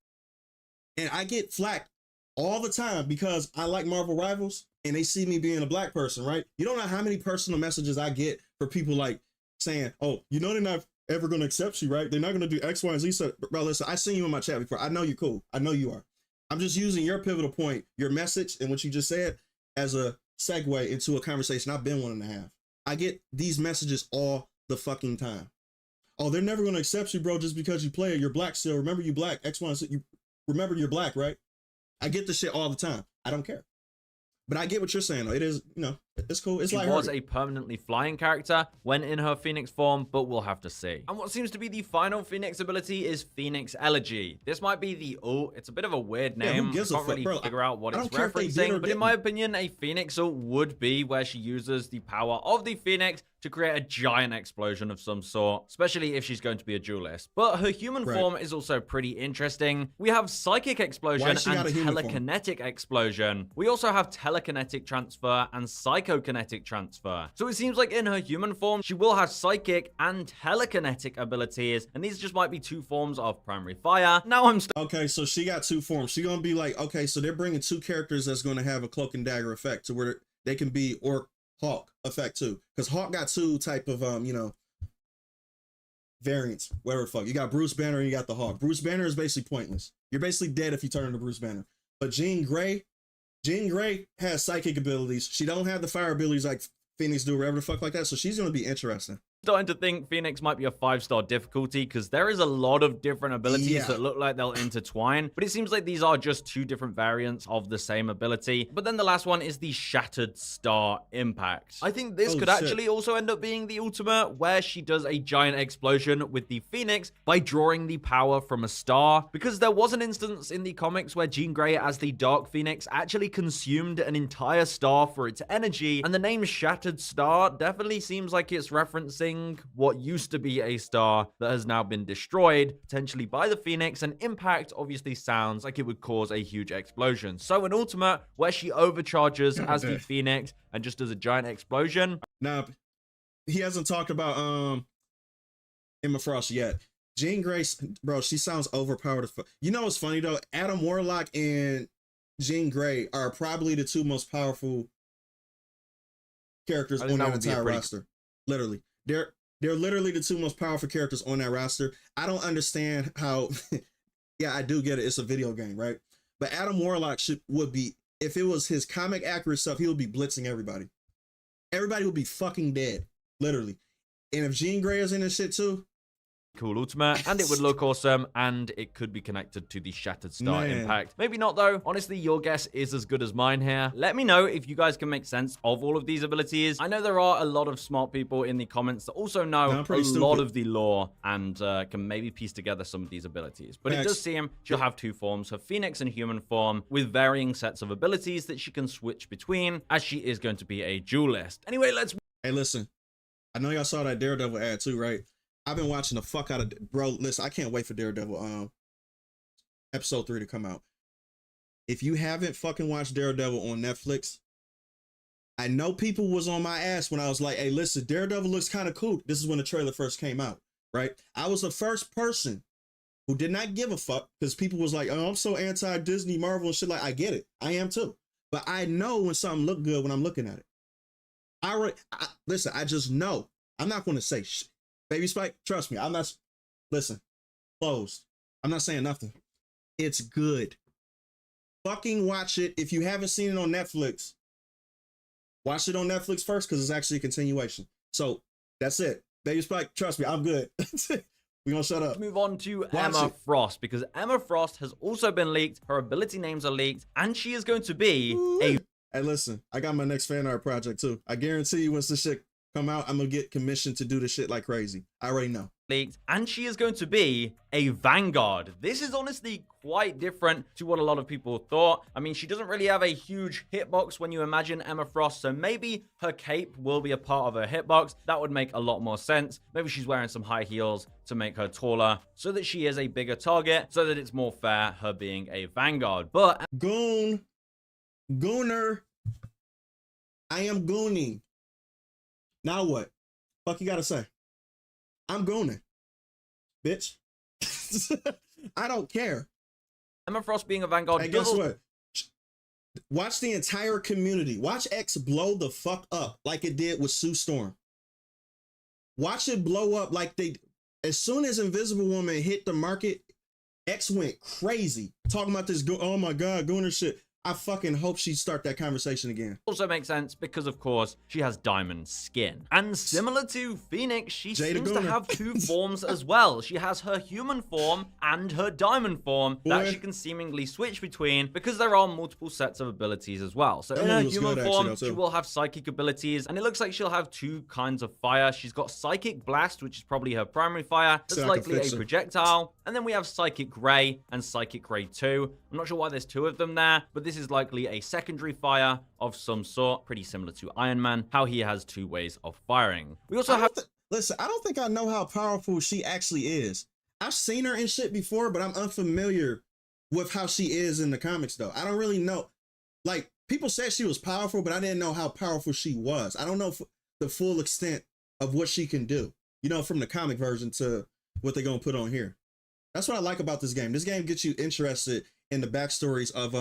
And I get flack all the time because I like Marvel Rivals and they see me being a black person, right? You don't know how many personal messages I get for people like saying, oh, they're not ever going to accept you, right? They're not going to do X, Y, and Z. So, bro, listen, I seen you in my chat before. I know you're cool. I know you are. I'm just using your pivotal point, your message and what you just said as a segue into a conversation I've been wanting to have. I get these messages all the fucking time. Oh, they're never going to accept you, bro, just because you play it. You're black still. Remember you black. X, Y, and Z. You remember you're black, right? I get this shit all the time. I don't care. But I get what you're saying, though. It is, it's cool. It's like she was a permanently flying character when in her Phoenix form, but we'll have to see. And what seems to be the final Phoenix ability is Phoenix Elegy. This might be the it's a bit of a weird name. I can't really figure out what it's referencing, but in my opinion, a Phoenix would be where she uses the power of the Phoenix to create a giant explosion of some sort, especially if she's going to be a duelist. But her human form is also pretty interesting. We have Psychic Explosion and Telekinetic Explosion. We also have Telekinetic Transfer and Psychokinetic Transfer. So it seems like in her human form, she will have Psychic and Telekinetic abilities, and these just might be two forms of primary fire. Now I'm okay, so she got two forms. She's gonna be like, okay, so they're bringing two characters that's gonna have a cloak and dagger effect to where they can be Orc Hawk effect too, because Hawk got two type of variants, whatever the fuck. You got Bruce Banner and you got the Hawk. Bruce Banner is basically pointless. You're basically dead if you turn into Bruce Banner. But Jean Grey has psychic abilities. She don't have the fire abilities like Phoenix do, or whatever the fuck like that. So she's gonna be interesting. Starting to think Phoenix might be a 5-star difficulty because there is a lot of different abilities that look like they'll intertwine, but it seems like these are just 2 different variants of the same ability. But then the last one is the Shattered Star Impact. I think this could actually also end up being the ultimate, where she does a giant explosion with the Phoenix by drawing the power from a star, because there was an instance in the comics where Jean Grey as the Dark Phoenix actually consumed an entire star for its energy, and the name Shattered Star definitely seems like it's referencing what used to be a star that has now been destroyed, potentially by the Phoenix, and Impact obviously sounds like it would cause a huge explosion. So an ultimate where she overcharges as the Phoenix and just does a giant explosion. Now, he hasn't talked about Emma Frost yet. Jean Grey, bro, she sounds overpowered as fuck. You know what's funny though? Adam Warlock and Jean Grey are probably the 2 most powerful characters on that entire roster. Literally. They're literally the 2 most powerful characters on that roster. I don't understand how yeah, I do get it. It's a video game, right? But Adam Warlock would be, if it was his comic accurate stuff, he would be blitzing everybody. Everybody would be fucking dead, literally. And if Jean Grey is in this shit too, cool ultimate, and it would look awesome, and it could be connected to the Shattered Star Impact. Maybe not though. Honestly, your guess is as good as mine here. Let me know if you guys can make sense of all of these abilities. I know there are a lot of smart people in the comments that also know a lot of the lore and can maybe piece together some of these abilities. But it does seem she'll have 2 forms, her Phoenix and human form, with varying sets of abilities that she can switch between, as she is going to be a duelist. Anyway, let's... Hey, listen. I know y'all saw that Daredevil ad too, right? I've been watching the fuck out of, bro. Listen, I can't wait for Daredevil episode 3 to come out. If you haven't fucking watched Daredevil on Netflix, I know people was on my ass when I was like, hey, listen, Daredevil looks kind of cool. This is when the trailer first came out, right? I was the first person who did not give a fuck because people was like, oh, I'm so anti-Disney, Marvel and shit. Like, I get it. I am too. But I know when something look good when I'm looking at it. Listen, I just know. I'm not going to say shit. Baby Spike, trust me, I'm not, listen, closed. I'm not saying nothing. It's good. Fucking watch it. If you haven't seen it on Netflix, watch it on Netflix first because it's actually a continuation. So that's it. Baby Spike, trust me, I'm good. We're gonna shut up. Let's move on to Emma Frost, because Emma Frost has also been leaked. Her ability names are leaked, and she is going to be a... Hey, listen, I got my next fan art project too. I guarantee you once this shit come out, I'm gonna get commissioned to do this shit like crazy. I already know. Leaked, and she is going to be a Vanguard. This is honestly quite different to what a lot of people thought. I mean, she doesn't really have a huge hitbox when you imagine Emma Frost, so maybe her cape will be a part of her hitbox. That would make a lot more sense. Maybe she's wearing some high heels to make her taller so that she is a bigger target, so that it's more fair her being a Vanguard. But gooner, I am gooning. Now what? Fuck you gotta say? I'm gooning, bitch. I don't care. Emma Frost being a Vanguard. And guess what? Watch the entire community. Watch X blow the fuck up like it did with Sue Storm. Watch it blow up like they, as soon as Invisible Woman hit the market, X went crazy talking about this. Oh my God, gooner shit. I fucking hope she start that conversation again. Also makes sense because, of course, she has diamond skin. And similar to Phoenix, she seems to have 2 forms as well. She has her human form and her diamond form that she can seemingly switch between because there are multiple sets of abilities as well. So in her human form, she will have psychic abilities, and it looks like she'll have 2 kinds of fire. She's got Psychic Blast, which is probably her primary fire. That's likely a projectile. And then we have Psychic Ray and Psychic Ray 2. I'm not sure why there's 2 of them there, but this is likely a secondary fire of some sort, pretty similar to Iron Man, how he has 2 ways of firing. We also have... Listen, I don't think I know how powerful she actually is. I've seen her in shit before, but I'm unfamiliar with how she is in the comics, though. I don't really know. Like, people said she was powerful, but I didn't know how powerful she was. I don't know the full extent of what she can do, you know, from the comic version to what they're going to put on here. That's what I like about this game. This game gets you interested in the backstories of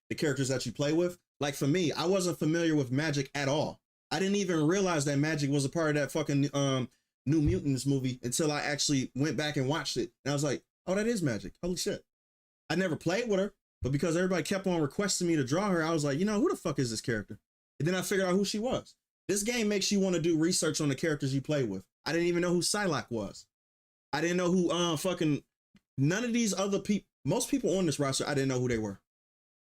the characters that you play with. Like for me, I wasn't familiar with Magic at all. I didn't even realize that Magic was a part of that fucking New Mutants movie until I actually went back and watched it. And I was like, oh, that is Magic. Holy shit. I never played with her, but because everybody kept on requesting me to draw her, I was like, you know, who the fuck is this character? And then I figured out who she was. This game makes you want to do research on the characters you play with. I didn't even know who Psylocke was. I didn't know who fucking none of these other people. Most people on this roster, I didn't know who they were.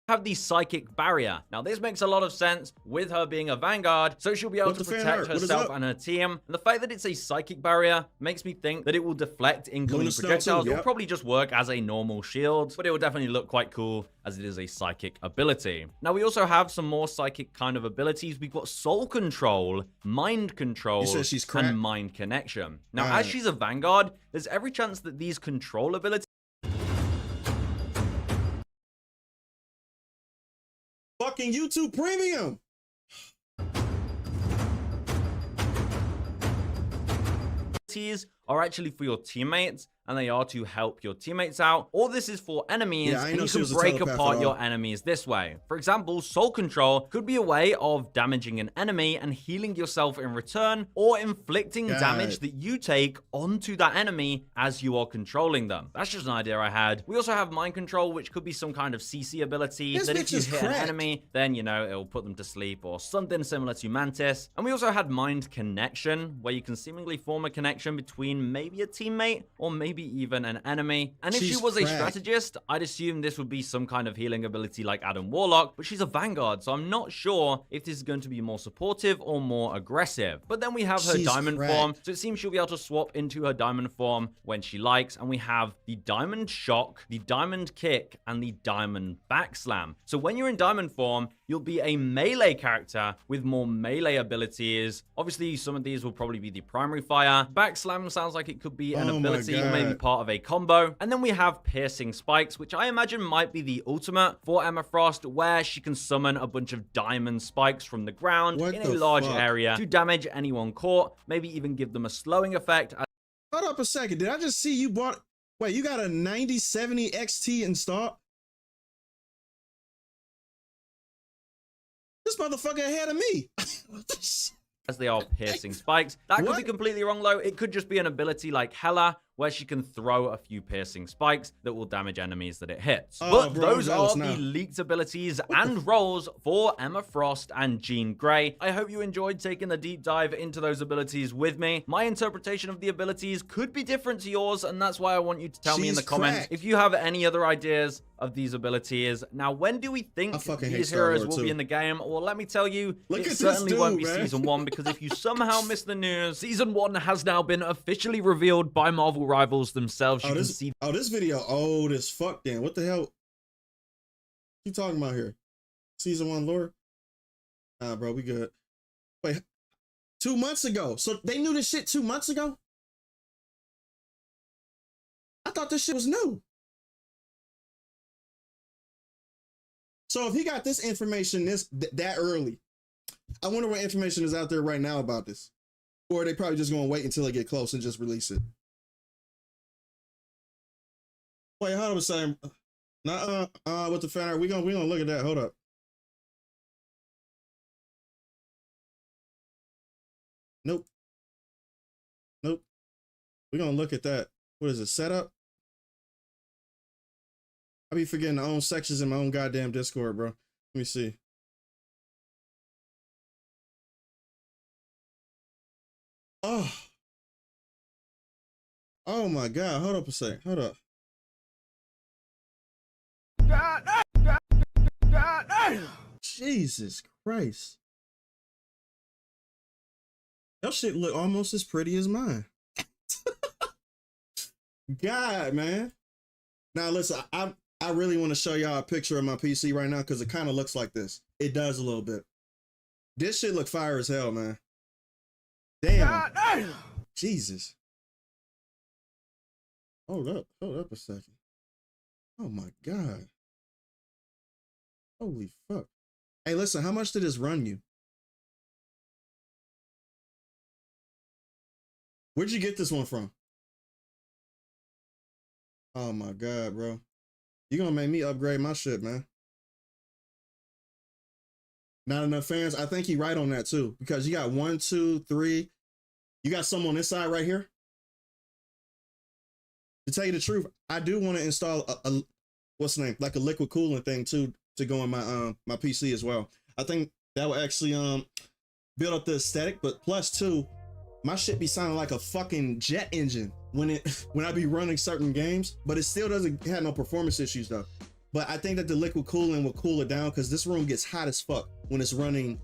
Have the psychic barrier. Now this makes a lot of sense with her being a Vanguard, so she'll be able to protect herself and her team. And the fact that it's a psychic barrier makes me think that it will deflect incoming projectiles. It'll probably just work as a normal shield, but it will definitely look quite cool as it is a psychic ability. Now we also have some more psychic kind of abilities. We've got soul control, mind control, and mind connection. Now as she's a Vanguard, there's every chance that these control abilities fucking YouTube Premium are actually for your teammates, and they are to help your teammates out, or this is for enemies, and you can break apart your enemies this way. For example, soul control could be a way of damaging an enemy and healing yourself in return, or inflicting damage that you take onto that enemy as you are controlling them. That's just an idea I had. We also have mind control, which could be some kind of CC ability that if you hit an enemy, then, you know, it'll put them to sleep, or something similar to Mantis. And we also had mind connection, where you can seemingly form a connection between maybe a teammate, or maybe even an enemy. And if she was a strategist, I'd assume this would be some kind of healing ability like Adam Warlock, but she's a Vanguard, so I'm not sure if this is going to be more supportive or more aggressive. But then we have her diamond form, so it seems she'll be able to swap into her diamond form when she likes, and we have the diamond shock, the diamond kick, and the diamond backslam. So when you're in diamond form, you'll be a melee character with more melee abilities. Obviously, some of these will probably be the primary fire. Backslam sounds like it could be an ability, or maybe part of a combo. And then we have piercing spikes, which I imagine might be the ultimate for Emma Frost, where she can summon a bunch of diamond spikes from the ground in a large area to damage anyone caught, maybe even give them a slowing effect. Hold up a second. Did I just see you bought... Wait, you got a 9070 XT installed? This motherfucker ahead of me. As they are piercing spikes. That could be completely wrong, though. It could just be an ability like Hela, where she can throw a few piercing spikes that will damage enemies that it hits. But those are the leaked abilities and roles for Emma Frost and Jean Grey. I hope you enjoyed taking the deep dive into those abilities with me. My interpretation of the abilities could be different to yours, and that's why I want you to tell me in the comments if you have any other ideas of these abilities. Now, when do we think these heroes will be in the game? Well, let me tell you, it certainly won't be Season 1, because if you somehow missed the news, Season 1 has now been officially revealed by Marvel Rivals themselves. You can see this video old as fuck. Then what the hell you talking about here? Season 1 lore? Nah, bro, we good. Wait, 2 months ago. So they knew this shit 2 months ago? I thought this shit was new. So if he got this information that early, I wonder what information is out there right now about this. Or are they probably just gonna wait until they get close and just release it? Wait, hold up a second. With the fan art, we gonna look at that. Hold up. Nope. Nope. We're gonna look at that. What is it? Setup? I be forgetting my own sections in my own goddamn Discord, bro. Let me see. Oh my God. Hold up a sec. Hold up. Jesus Christ. Your shit look almost as pretty as mine. God, man. Now listen, I really want to show y'all a picture of my PC right now because it kind of looks like this. It does a little bit. This shit look fire as hell, man. Damn. Jesus. Hold up a second. Oh my God. Holy fuck. Hey, listen, how much did this run you? Where'd you get this one from? Oh my God, bro. You're gonna make me upgrade my shit, man. Not enough fans. I think you're right on that too, because you got 1, 2, 3. You got some on this side right here. To tell you the truth, I do want to install a what's the name, like a liquid cooling thing too, to go in my my PC as well. I think that will actually build up the aesthetic, but plus too, my shit be sounding like a fucking jet engine when I be running certain games, but it still doesn't have no performance issues though. But I think that the liquid cooling will cool it down because this room gets hot as fuck when it's running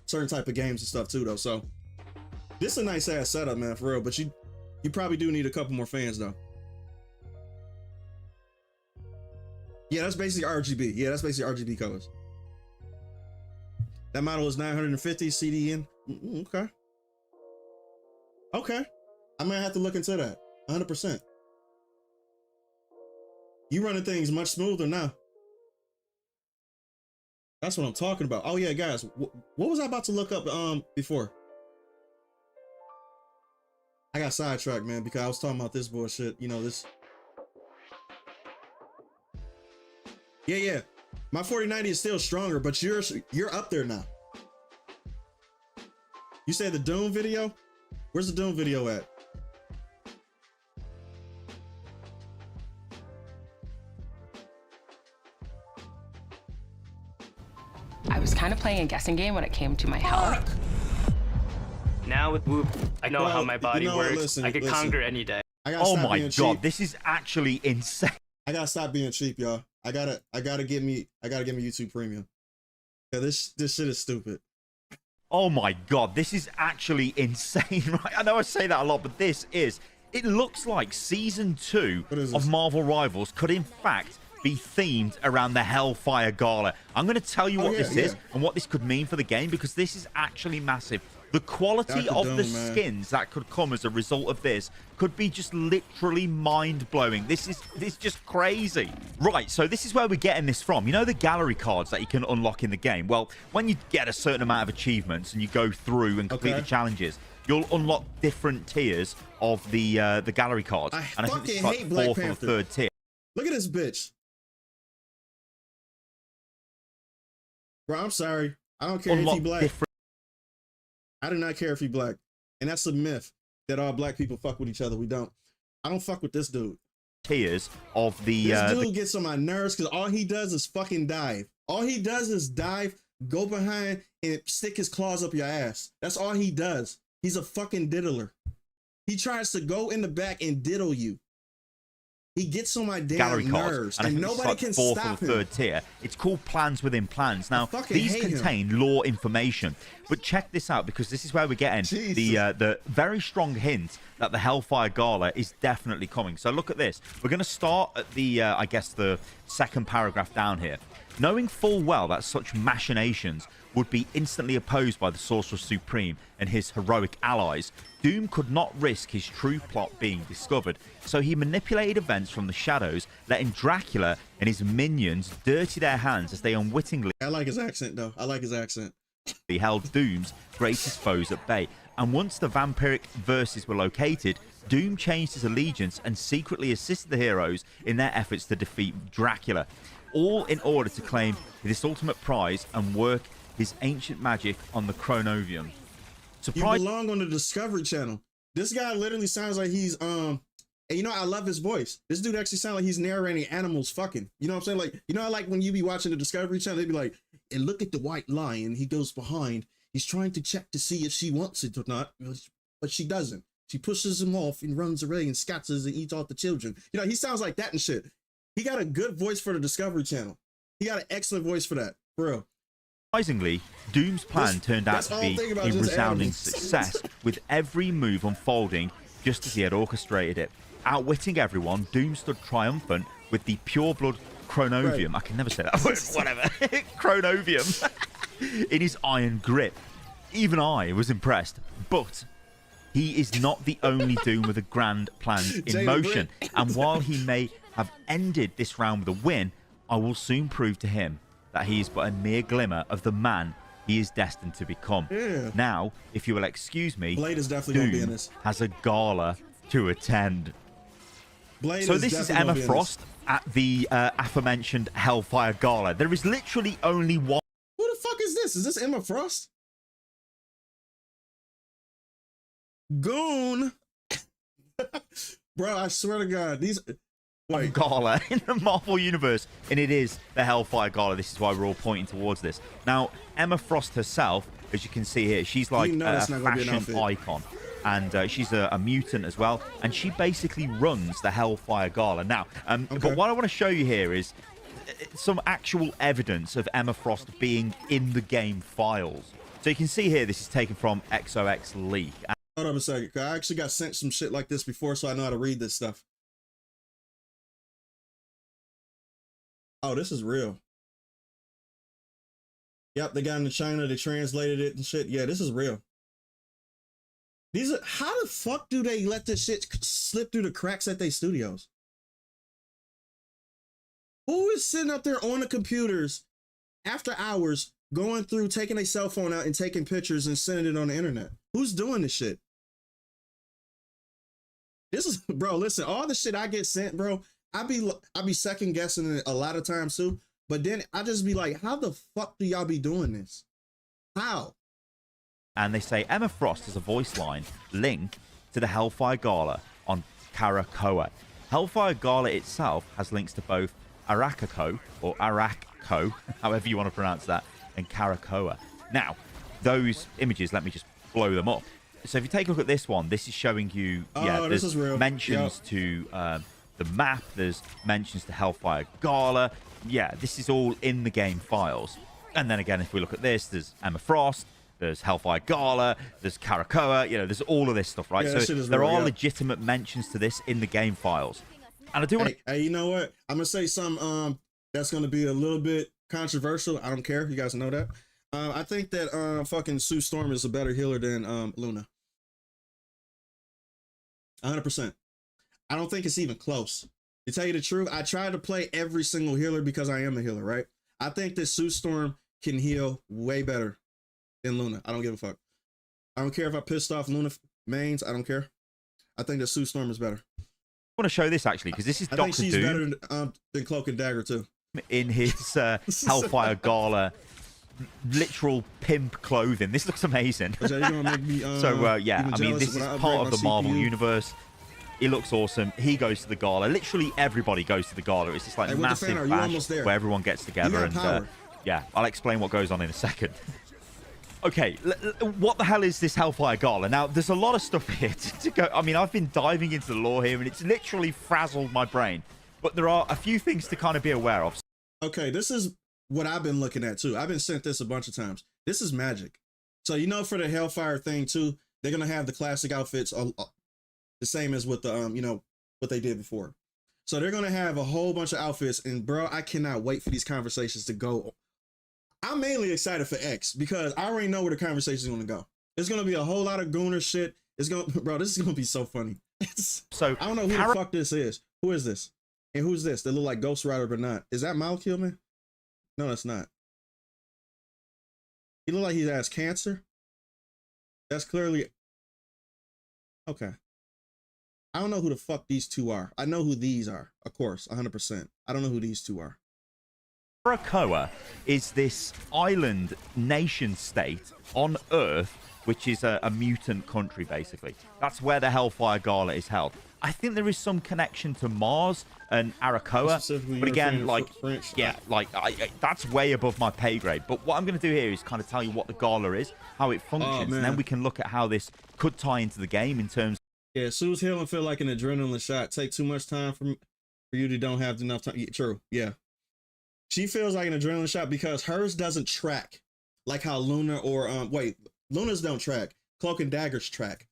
certain type of games and stuff too though. So this is a nice ass setup, man, for real. But you probably do need a couple more fans though. Yeah, that's basically RGB. Yeah, that's basically RGB colors. That model is 950 CDN. Okay. Okay. I might have to look into that. 100%. You running things much smoother now. That's what I'm talking about. Oh yeah, guys. What was I about to look up before? I got sidetracked, man, because I was talking about this bullshit. You know, this. Yeah. My 4090 is still stronger, but you're up there now. You said the Doom video? Where's the Doom video at? I was kind of playing a guessing game when it came to my health. Now with Whoop, I know how my body works. I could conquer any day. Oh my god, this is actually insane. I gotta stop being cheap, y'all. I gotta get me YouTube Premium. Yeah, this shit is stupid. Oh my god, this is actually insane, right? I know I say that a lot, but this is. It looks like Season 2 of Marvel Rivals could in fact be themed around the Hellfire Gala. I'm going to tell you what this is and what this could mean for the game, because this is actually massive. The quality of the skins that could come as a result of this could be just literally mind-blowing. This is just crazy. Right, so this is where we're getting this from. You know the gallery cards that you can unlock in the game? Well, when you get a certain amount of achievements and you go through and complete the challenges, you'll unlock different tiers of the gallery cards. I think this is like the fourth or the third tier. Look at this bitch. Bro, I'm sorry. I don't care if he black. I do not care if he black. And that's a myth that all black people fuck with each other. We don't. I don't fuck with this dude. Tiers of the this dude gets on my nerves because all he does is fucking dive. All he does is dive, go behind, and stick his claws up your ass. That's all he does. He's a fucking diddler. He tries to go in the back and diddle you. He gets on my damn gallery nerves, cards, and nobody like can fourth stop or him. third tier. It's called plans within plans. Now, these contain lore information, but check this out, because this is where we're getting the very strong hint that the Hellfire Gala is definitely coming. So look at this. We're going to start at the, I guess, the second paragraph down here. Knowing full well that such machinations would be instantly opposed by the Sorcerer Supreme and his heroic allies, Doom could not risk his true plot being discovered, so he manipulated events from the shadows, letting Dracula and his minions dirty their hands as they unwittingly... I like his accent, though. I like his accent. He held Doom's greatest foes at bay, and once the vampiric verses were located, Doom changed his allegiance and secretly assisted the heroes in their efforts to defeat Dracula, all in order to claim this ultimate prize and work his ancient magic on the Chronovium. You belong on the Discovery Channel. This guy literally sounds like he's and you know, I love his voice. This dude actually sounds like he's narrating animals fucking. You know what I'm saying? Like, you know, like when you be watching the Discovery Channel, they'd be like, and look at the white lion. He goes behind. He's trying to check to see if she wants it or not, but she doesn't. She pushes him off and runs away and scatters and eats all the children. You know, he sounds like that and shit. He got a good voice for the Discovery Channel. He got an excellent voice for that, for real. Surprisingly, Doom's plan turned out to be a resounding success, with every move unfolding just as he had orchestrated it. Outwitting everyone, Doom stood triumphant with the pure-blood Chronovium. I can never say that word, whatever. Chronovium in his iron grip. Even I was impressed, but he is not the only Doom with a grand plan in motion. And while he may have ended this round with a win, I will soon prove to him that he is but a mere glimmer of the man he is destined to become. Now, if you will excuse me, Blade is definitely gonna be in Doom this. has a gala to attend. Blade So this is Emma Frost at the aforementioned Hellfire Gala. There is literally only one. Who the fuck is this? Is this Emma Frost? Goon. Bro, I swear to God, these... Gala in the Marvel Universe, and it is the Hellfire Gala. This is why we're all pointing towards this. Now, Emma Frost herself as you can see here. She's like a fashion icon. And she's a mutant as well. And she basically runs the Hellfire Gala. Now, but what I want to show you here is some actual evidence of Emma Frost being in the game files. So you can see here, this is taken from XOX Leak. Hold up a second. I actually got sent some shit like this before, so I know how to read this stuff. Oh, this is real. Yep, they got into China, they translated it and shit. Yeah, this is real. These are, how the fuck do they let this shit slip through the cracks at their studios? Who is sitting up there on the computers after hours going through, taking a cell phone out and taking pictures and sending it on the internet? Who's doing this shit? This is, bro, listen, all the shit I get sent, bro, I be second guessing it a lot of times too. But then I just be like, how the fuck do y'all be doing this? How? And they say Emma Frost has a voice line linked to the Hellfire Gala on Caracoa. Hellfire Gala itself has links to both Arakko, or Arakko, however you want to pronounce that, and Caracoa. Now, those images, let me just blow them up. So if you take a look at this one, this is showing you, there's mentions to the map, there's mentions to Hellfire Gala. Yeah, this is all in the game files. And then again, if we look at this, there's Emma Frost, there's Hellfire Gala, there's Caracoa, there's all of this stuff, right? Yeah, so there are legitimate mentions to this in the game files. And I do want to... Hey, you know what? I'm going to say something that's going to be a little bit controversial. I don't care. You guys know that. I think that fucking Sue Storm is a better healer than Luna. 100%. I don't think it's even close. To tell you the truth, I try to play every single healer because I am a healer, right? I think that Sue Storm can heal way better than Luna. I don't give a fuck. I don't care if I pissed off Luna mains. I don't care. I think that Sue Storm is better. I want to show this actually because this is Doctor Doom. I think she's better than Cloak and Dagger too. In his Hellfire Gala literal pimp clothing. This looks amazing. Yeah, I mean, this is part of the Marvel universe. It looks awesome. He goes to the gala. Literally everybody goes to the gala. It's just like massive bash where everyone gets together. And yeah, I'll explain what goes on in a second. Okay, what the hell is this Hellfire Gala? Now, there's a lot of stuff here to go. I mean, I've been diving into the lore here, and it's literally frazzled my brain. But there are a few things to kind of be aware of. Okay, this is what I've been looking at, too. I've been sent this a bunch of times. This is magic. So, for the Hellfire thing, too, they're going to have the classic outfits the same as with the, what they did before. So, they're going to have a whole bunch of outfits. And, bro, I cannot wait for these conversations to go. I'm mainly excited for X because I already know where the conversation is going to go. It's going to be a whole lot of gooner shit. It's going to, bro, this is going to be so funny. So I don't know who the fuck this is. Who is this? And who's this? They look like Ghost Rider, but not. Is that Malkiel, man? No, that's not. He look like he has cancer. That's clearly. Okay. I don't know who the fuck these two are. I know who these are, of course, 100%. I don't know who these two are. Caracoa is this island nation state on Earth, which is a mutant country, basically. That's where the Hellfire Gala is held. I think there is some connection to Mars and Arakoa, but again, that's way above my pay grade. But what I'm going to do here is kind of tell you what the gala is, how it functions, and then we can look at how this could tie into the game in terms. Yeah, Sue's healing feel like an adrenaline shot. Take too much time for you to don't have enough time. Yeah, true, yeah. She feels like an adrenaline shot because hers doesn't track like how Luna or Luna's don't track. Cloak and Dagger's track.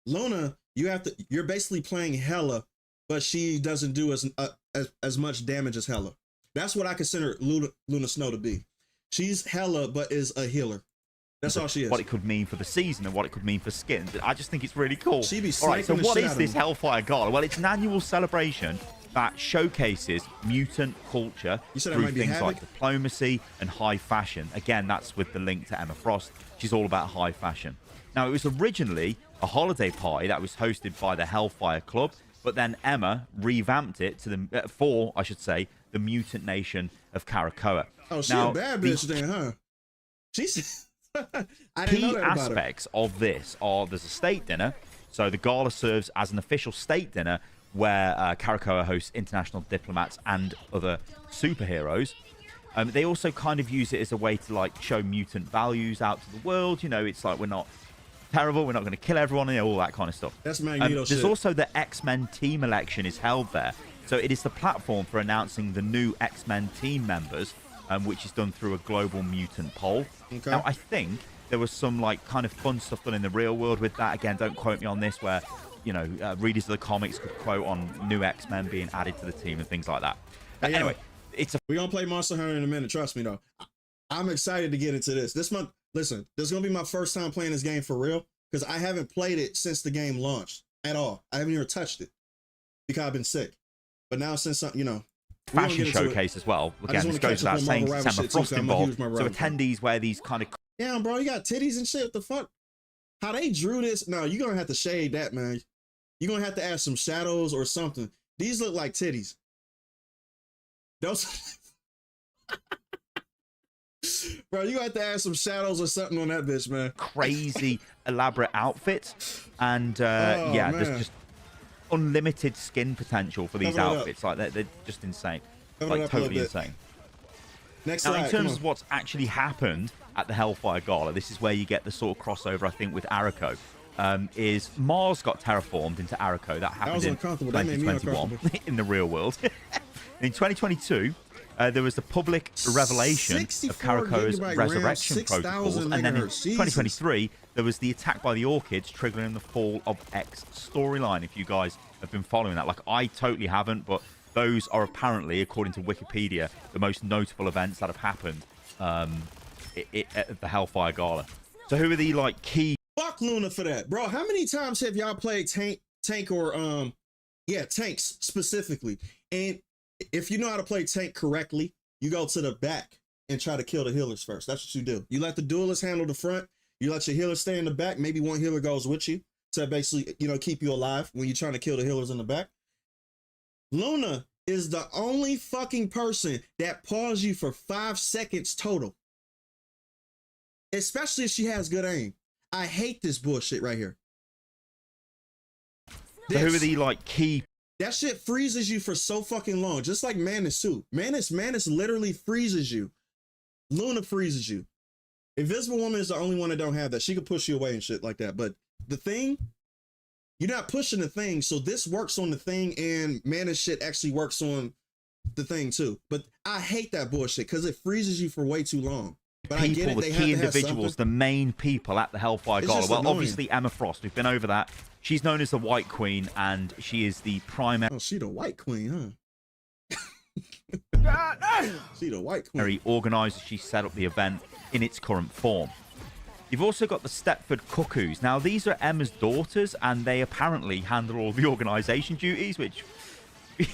Luna, you're basically playing Hela, but she doesn't do as much damage as Hela. That's what I consider Luna Snow to be. She's Hela, but is a healer. That's all she is. What it could mean for the season and what it could mean for skins. I just think it's really cool. She be all right, so what is this Hellfire Gala? Well, it's an annual celebration that showcases mutant culture through things like diplomacy and high fashion. Again, that's with the link to Emma Frost. She's all about high fashion. Now, it was originally a holiday party that was hosted by the Hellfire Club, but then Emma revamped it to the mutant nation of Caracoa. Oh, she's a bad bitch then, huh? She's... Key aspects of this are there's a state dinner. So the gala serves as an official state dinner where Caracoa hosts international diplomats and other superheroes. They also kind of use it as a way to like show mutant values out to the world. You know, it's like we're not terrible, we're not going to kill everyone, you know, all that kind of stuff. That's Magneto shit. There's also the X-Men team election is held there. So it is the platform for announcing the new X-Men team members, which is done through a global mutant poll. Okay. Now, I think there was some like kind of fun stuff done in the real world with that. Again, don't quote me on this, where, you know, readers of the comics could quote on new X-Men being added to the team and things like that. Hey, anyway, we're going to play Monster Hunter in a minute. Trust me, though. I'm excited to get into this. This month, listen, this is going to be my first time playing this game for real, because I haven't played it since the game launched at all. I haven't even touched it because I've been sick. But now since, you know, fashion showcase as well. Again, this goes without saying, December Frost involved. So attendees wear these kind of... Damn, bro, you got titties and shit. What the fuck? How they drew this? No, you're going to have to shade that, man. You're going to have to add some shadows or something. These look like titties. Those... Bro, you have to add some shadows or something on that bitch, man. Crazy elaborate outfit. And yeah, man, there's just unlimited skin potential for these outfits. Like they're just insane. Like totally insane. Next now, slide, in terms of what's actually happened at the Hellfire Gala, this is where you get the sort of crossover, I think, with Arako. Is Mars got terraformed into Arako. That happened in 2021 in the real world. In 2022, there was the public revelation of Karako's resurrection protocols, and then in 2023, there was the attack by the Orchids, triggering the Fall of X storyline. If you guys have been following that, like I totally haven't, but those are apparently, according to Wikipedia, the most notable events that have happened at the Hellfire Gala. So who are the like key? Fuck Luna for that, bro. How many times have y'all played tank or tanks specifically? And if you know how to play tank correctly, you go to the back and try to kill the healers first. That's what you do. You let the duelist handle the front. You let your healer stay in the back. Maybe one healer goes with you to basically, you know, keep you alive when you're trying to kill the healers in the back. Luna is the only fucking person that pauses you for 5 seconds total. Especially if she has good aim. I hate this bullshit right here. So who are the like key? That shit freezes you for so fucking long, just like Manus suit. Manus literally freezes you. Luna freezes you. Invisible Woman is the only one that don't have that. She could push you away and shit like that. But the thing, you're not pushing the thing, so this works on the thing, and Manus shit actually works on the thing too. But I hate that bullshit because it freezes you for way too long. But People, I get it, the key individuals, the main people at the Hellfire Gala. Well, obviously Emma Frost. We've been over that. She's known as the White Queen, and she is the primary. Oh, she the White Queen, huh? She the White Queen. Very organizer. She set up the event in its current form. You've also got the Stepford Cuckoos. Now, these are Emma's daughters, and they apparently handle all the organization duties, which,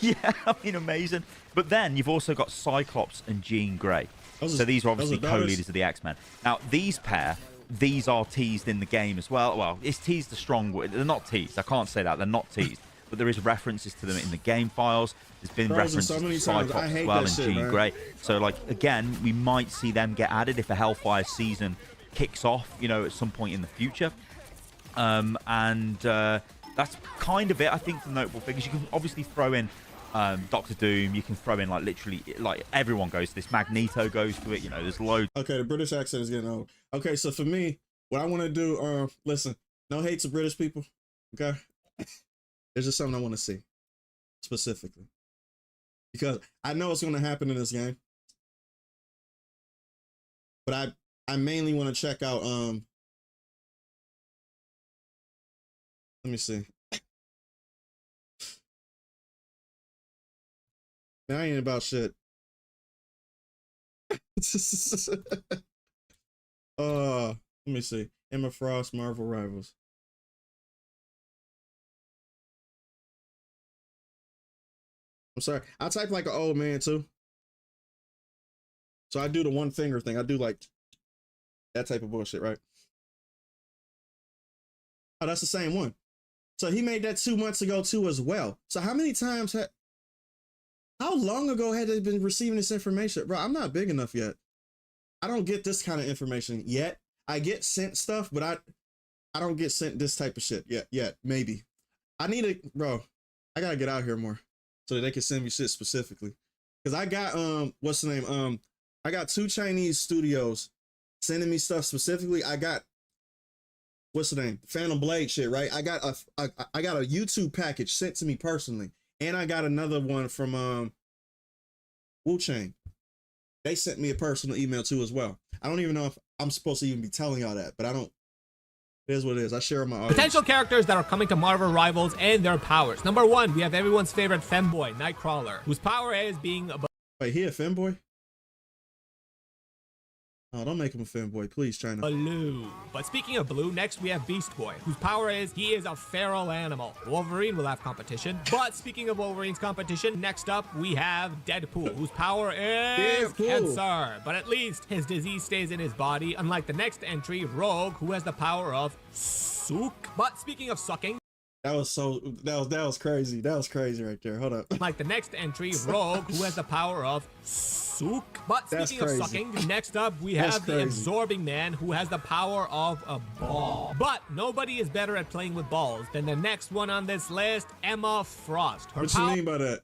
yeah, I mean, amazing. But then you've also got Cyclops and Jean Grey. So these are obviously co-leaders of the X-Men. Now, these pair, these are teased in the game as well. Well, it's teased the strong word. They're not teased. I can't say that. They're not teased. But there is references to them in the game files. There's been references to Cyclops as well and Jean Grey. So, like, again, we might see them get added if a Hellfire season kicks off, you know, at some point in the future. That's kind of it, I think, the notable figures. You can obviously throw in Doctor Doom. You can throw in like literally like everyone goes to this. Magneto goes to it. You know, there's loads. Okay, the British accent is getting old. Okay, so for me, what I want to do, listen, no hate to British people. Okay, there's just something I want to see specifically because I know it's going to happen in this game, but I mainly want to check out. Let me see. Man, I ain't about shit. Let me see. Emma Frost, Marvel Rivals. I'm sorry. I type like an old man too. So I do the one finger thing. I do like that type of bullshit, right? Oh, that's the same one. So he made that 2 months ago too as well. So how many times how long ago had they been receiving this information? Bro, I'm not big enough yet. I don't get this kind of information yet. I get sent stuff, but I don't get sent this type of shit yet. Maybe. I need to, bro, I gotta get out here more so that they can send me shit specifically. Cause I got, what's the name? I got 2 Chinese studios sending me stuff specifically. I got, what's the name? Phantom Blade shit, right? I got a YouTube package sent to me personally. And I got another one from Wu Chang. They sent me a personal email too as well. I don't even know if I'm supposed to even be telling y'all that, but I don't. It is what it is. I share my audience. Potential characters that are coming to Marvel Rivals and their powers. Number 1, we have everyone's favorite femboy, Nightcrawler, whose power is being a... Wait, he a femboy? Oh, don't make him a fanboy, please, China. Blue. But speaking of blue, next we have Beast Boy, whose power is he is a feral animal. Wolverine will have competition. But speaking of Wolverine's competition, next up we have Deadpool, whose power is cancer. But at least his disease stays in his body, unlike the next entry, Rogue, who has the power of suck. But speaking of sucking, that was crazy. That was crazy right there. Hold up. Like the next entry, Rogue, who has the power of suck. But speaking of sucking, next up we have the Absorbing Man, who has the power of a ball. But nobody is better at playing with balls than the next one on this list, Emma Frost. What you mean by that?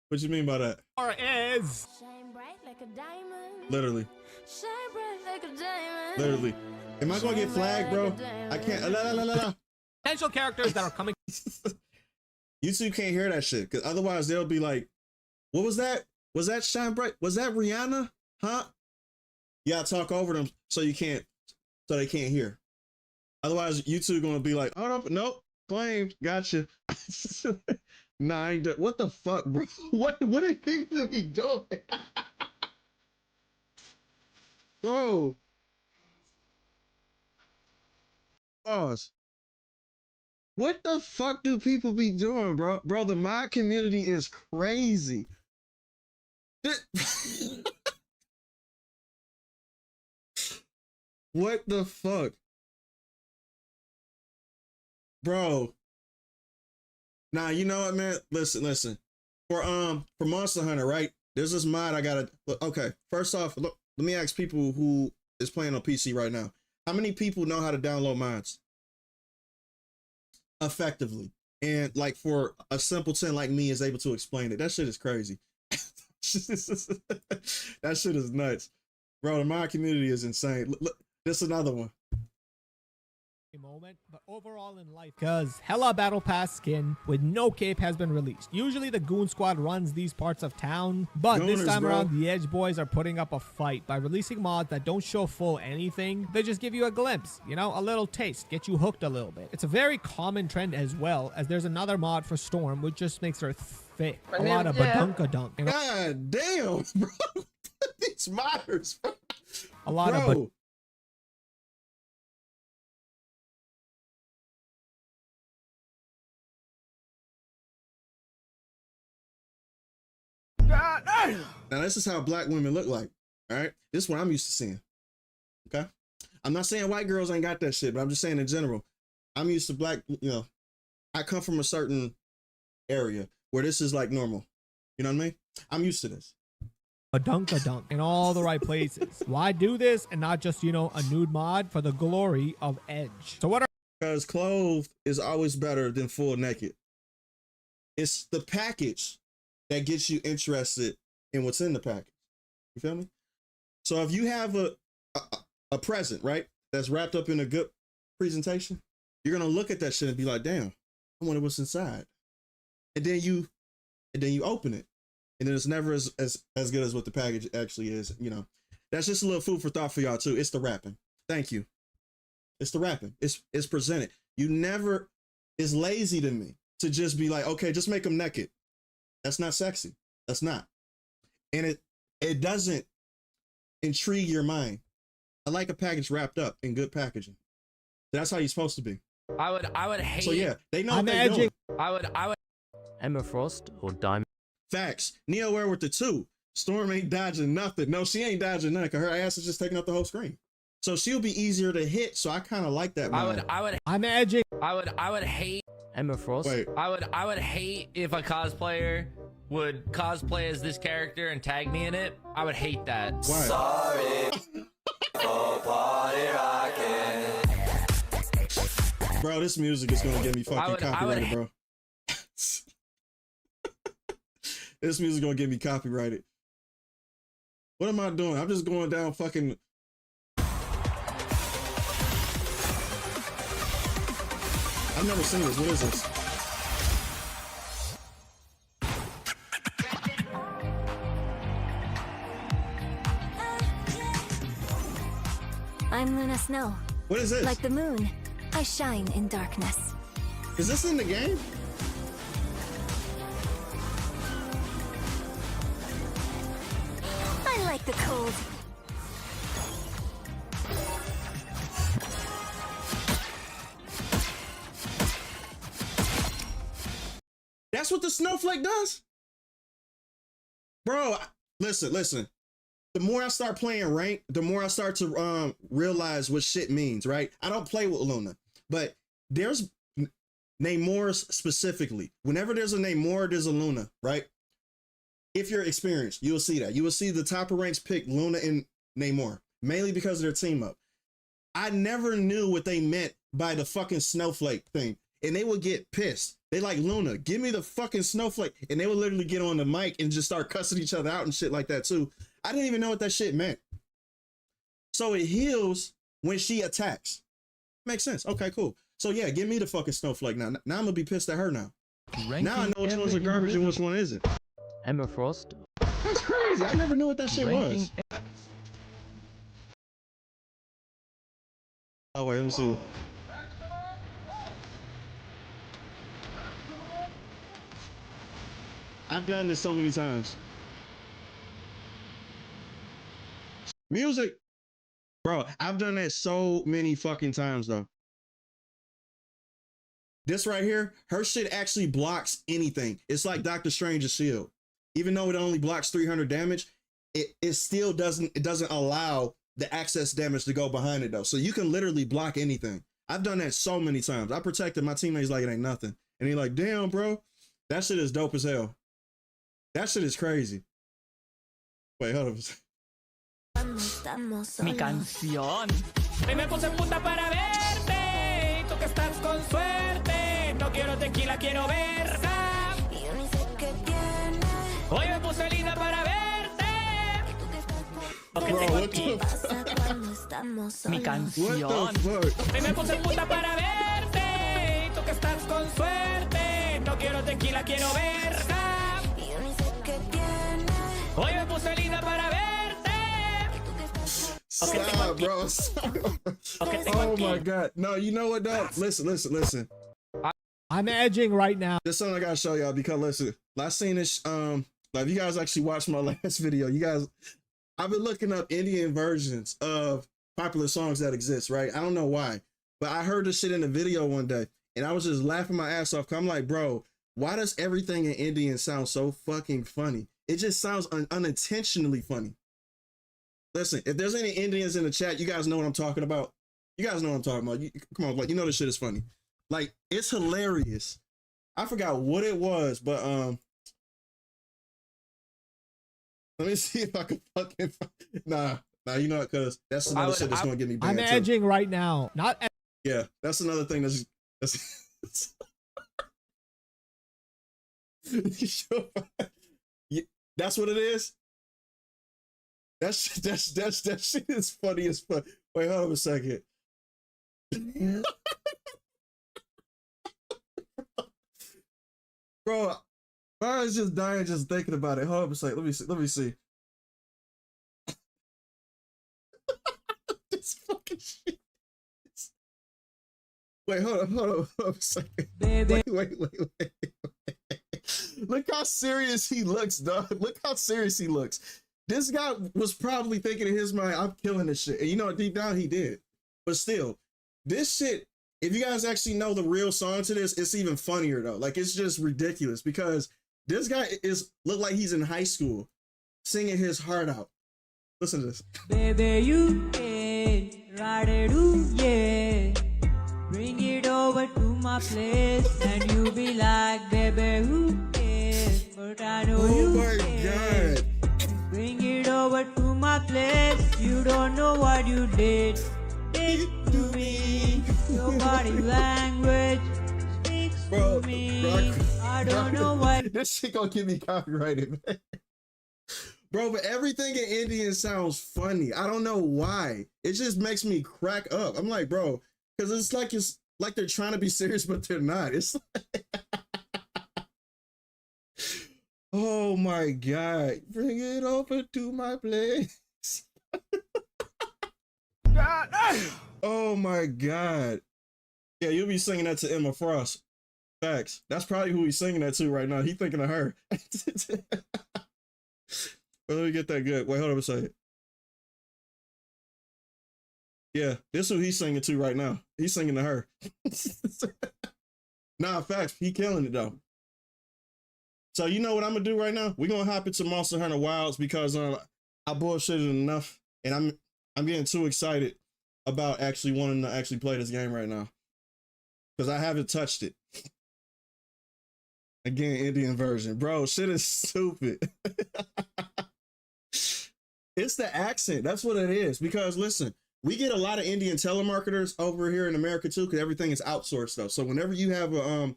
What you mean by that? Power is shine bright like a diamond. Literally. Shine bright like a diamond. Literally. Am I gonna get flagged, bro? I can't. Potential characters that are coming. YouTube can't hear that shit, because otherwise they'll be like, what was that? Was that Shine Bright? Was that Rihanna? Huh? You gotta talk over them so they can't hear. Otherwise, YouTube gonna be like, hold up, nope, claims, gotcha. Nah, what the fuck, bro? What do people be doing? Bro. Pause. What the fuck do people be doing, bro? Bro, the mod community is crazy. What the fuck? Bro. Nah, you know what, man? Listen. For Monster Hunter, right? There's this mod I gotta okay. First off, look, let me ask people who is playing on PC right now. How many people know how to download mods effectively? And like for a simpleton like me is able to explain it. That shit is crazy. That shit is nuts. Bro, the mod community is insane. Look, this is another one. Moment, but overall in life, because Hella Battle Pass skin with no cape has been released. Usually the Goon Squad runs these parts of town, but Gooners, this time around the Edge Boys are putting up a fight by releasing mods that don't show full anything. They just give you a glimpse, you know, a little taste, get you hooked a little bit. It's a very common trend as well, as there's another mod for Storm which just makes her thick. A lot of badunkadunk. God damn, bro. These modders, bro. A lot of Now this is how black women look like. All right, this is what I'm used to seeing. Okay, I'm not saying white girls ain't got that shit, but I'm just saying in general, I'm used to black. You know, I come from a certain area where this is like normal. You know what I mean? I'm used to this. A dunk in all the right places. Why do this and not just, you know, a nude mod for the glory of Edge? So what are... Because clothed is always better than full naked. It's the package that gets you interested in what's in the package. You feel me? So if you have a present, right, that's wrapped up in a good presentation, you're gonna look at that shit and be like, damn, I wonder what's inside. And then you open it. And then it's never as good as what the package actually is. You know, that's just a little food for thought for y'all too. It's the wrapping. Thank you. It's the wrapping. It's presented. You never, it's lazy to me to just be like, okay, just make them naked. That's not sexy. That's not. And it doesn't intrigue your mind. I like a package wrapped up in good packaging. That's how you're supposed to be. I would hate. So yeah, they know what they're doing. I would. Emma Frost or Diamond. Facts. Neo with the 2. Storm ain't dodging nothing. No, she ain't dodging nothing, because her ass is just taking up the whole screen. So she'll be easier to hit. So I kind of like that. I'm edging. I would hate. Emma Frost. Wait. I would hate if a cosplayer would cosplay as this character and tag me in it. I would hate that. Why? Sorry for party rocking. Bro, this music is gonna get me fucking copyrighted, bro. This music gonna get me copyrighted. What am I doing? I'm just going down fucking. I've never seen this. What is this? I'm Luna Snow. What is this? Like the moon, I shine in darkness. Is this in the game? I like the cold. That's what the snowflake does? Bro, listen. The more I start playing rank, the more I start to realize what shit means, right? I don't play with Luna, but there's Namors specifically. Whenever there's a Namor, there's a Luna, right? If you're experienced, you'll see that. You will see the top of ranks pick Luna and Namor, mainly because of their team up. I never knew what they meant by the fucking snowflake thing, and they would get pissed. They like, Luna, give me the fucking snowflake, and they would literally get on the mic and just start cussing each other out and shit like that too. I didn't even know what that shit meant. So it heals when she attacks. Makes sense. Okay, cool. So yeah, give me the fucking snowflake now. Now I'm gonna be pissed at her now. Now I know which ones are garbage and which one isn't. Emma Frost. That's crazy. I never knew what that shit was. Oh wait, let me see. I've done this so many times. Music. Bro, I've done that so many fucking times though. This right here, her shit actually blocks anything. It's like Doctor Strange's shield. Even though it only blocks 300 damage, it still doesn't allow the access damage to go behind it though. So you can literally block anything. I've done that so many times. I protected my teammates like it ain't nothing. And he like, damn, bro, that shit is dope as hell. That shit is crazy. Wait, hold on. Mi canción. Hoy me puse puta para verte. Y tú que estás con suerte. No quiero tequila, quiero versa. Hoy me puse linda para verte. Lo que tengo aquí. Mi canción. Hoy me puse puta para verte. Y tú que estás con suerte. No quiero tequila, quiero versa. Hoy me puse linda para verte. Stop, bro. Oh my god. No, you know what though? Listen. I'm edging right now. This something I gotta show y'all because listen, I seen this like if you guys actually watched my last video, I've been looking up Indian versions of popular songs that exist, right? I don't know why, but I heard this shit in a video one day and I was just laughing my ass off. 'Cause I'm like, bro, why does everything in Indian sound so fucking funny? It just sounds unintentionally funny. Listen, if there's any Indians in the chat, you guys know what I'm talking about. You guys know what I'm talking about. Come on, like, you know this shit is funny. Like, it's hilarious. I forgot what it was, but let me see if I can fucking nah, you know what, cause that's another shit that's gonna get me banned. I'm edging right now. Yeah, that's another thing that's that's what it is. That shit is funny as fuck. Wait, hold on a second. Bro, I was just dying just thinking about it. Hold on a second. Let me see. This fucking shit. Wait, hold on a second. Wait. Look how serious he looks, dog. Look how serious he looks. This guy was probably thinking in his mind, I'm killing this shit. And you know, deep down he did. But still, this shit, if you guys actually know the real song to this, it's even funnier though. Like, it's just ridiculous because this guy look like he's in high school singing his heart out. Listen to this. Baby, you can ride it, yeah. Bring it over to my place and you be like, baby, who cares? But I know you care. God. Bring it over to my place. You don't know what you did to me. Your body language speaks to me. I don't know what. This shit gonna get me copyrighted, man. Bro, but everything in Indian sounds funny. I don't know why. It just makes me crack up. I'm like, bro, because it's like they're trying to be serious, but they're not. It's like, oh my God. Bring it over to my place. Oh my God. Yeah, you'll be singing that to Emma Frost. Facts. That's probably who he's singing that to right now. He thinking of her. Let me get that good. Wait, hold on a second. Yeah, this is who he's singing to right now. He's singing to her. Nah, facts. He killing it though. So you know what I'm gonna do right now? We're gonna hop into Monster Hunter Wilds because I bullshitted enough, and I'm getting too excited about actually wanting to actually play this game right now because I haven't touched it. Again, Indian version, bro. Shit is stupid. It's the accent. That's what it is. Because listen, we get a lot of Indian telemarketers over here in America too, because everything is outsourced though. So whenever you have a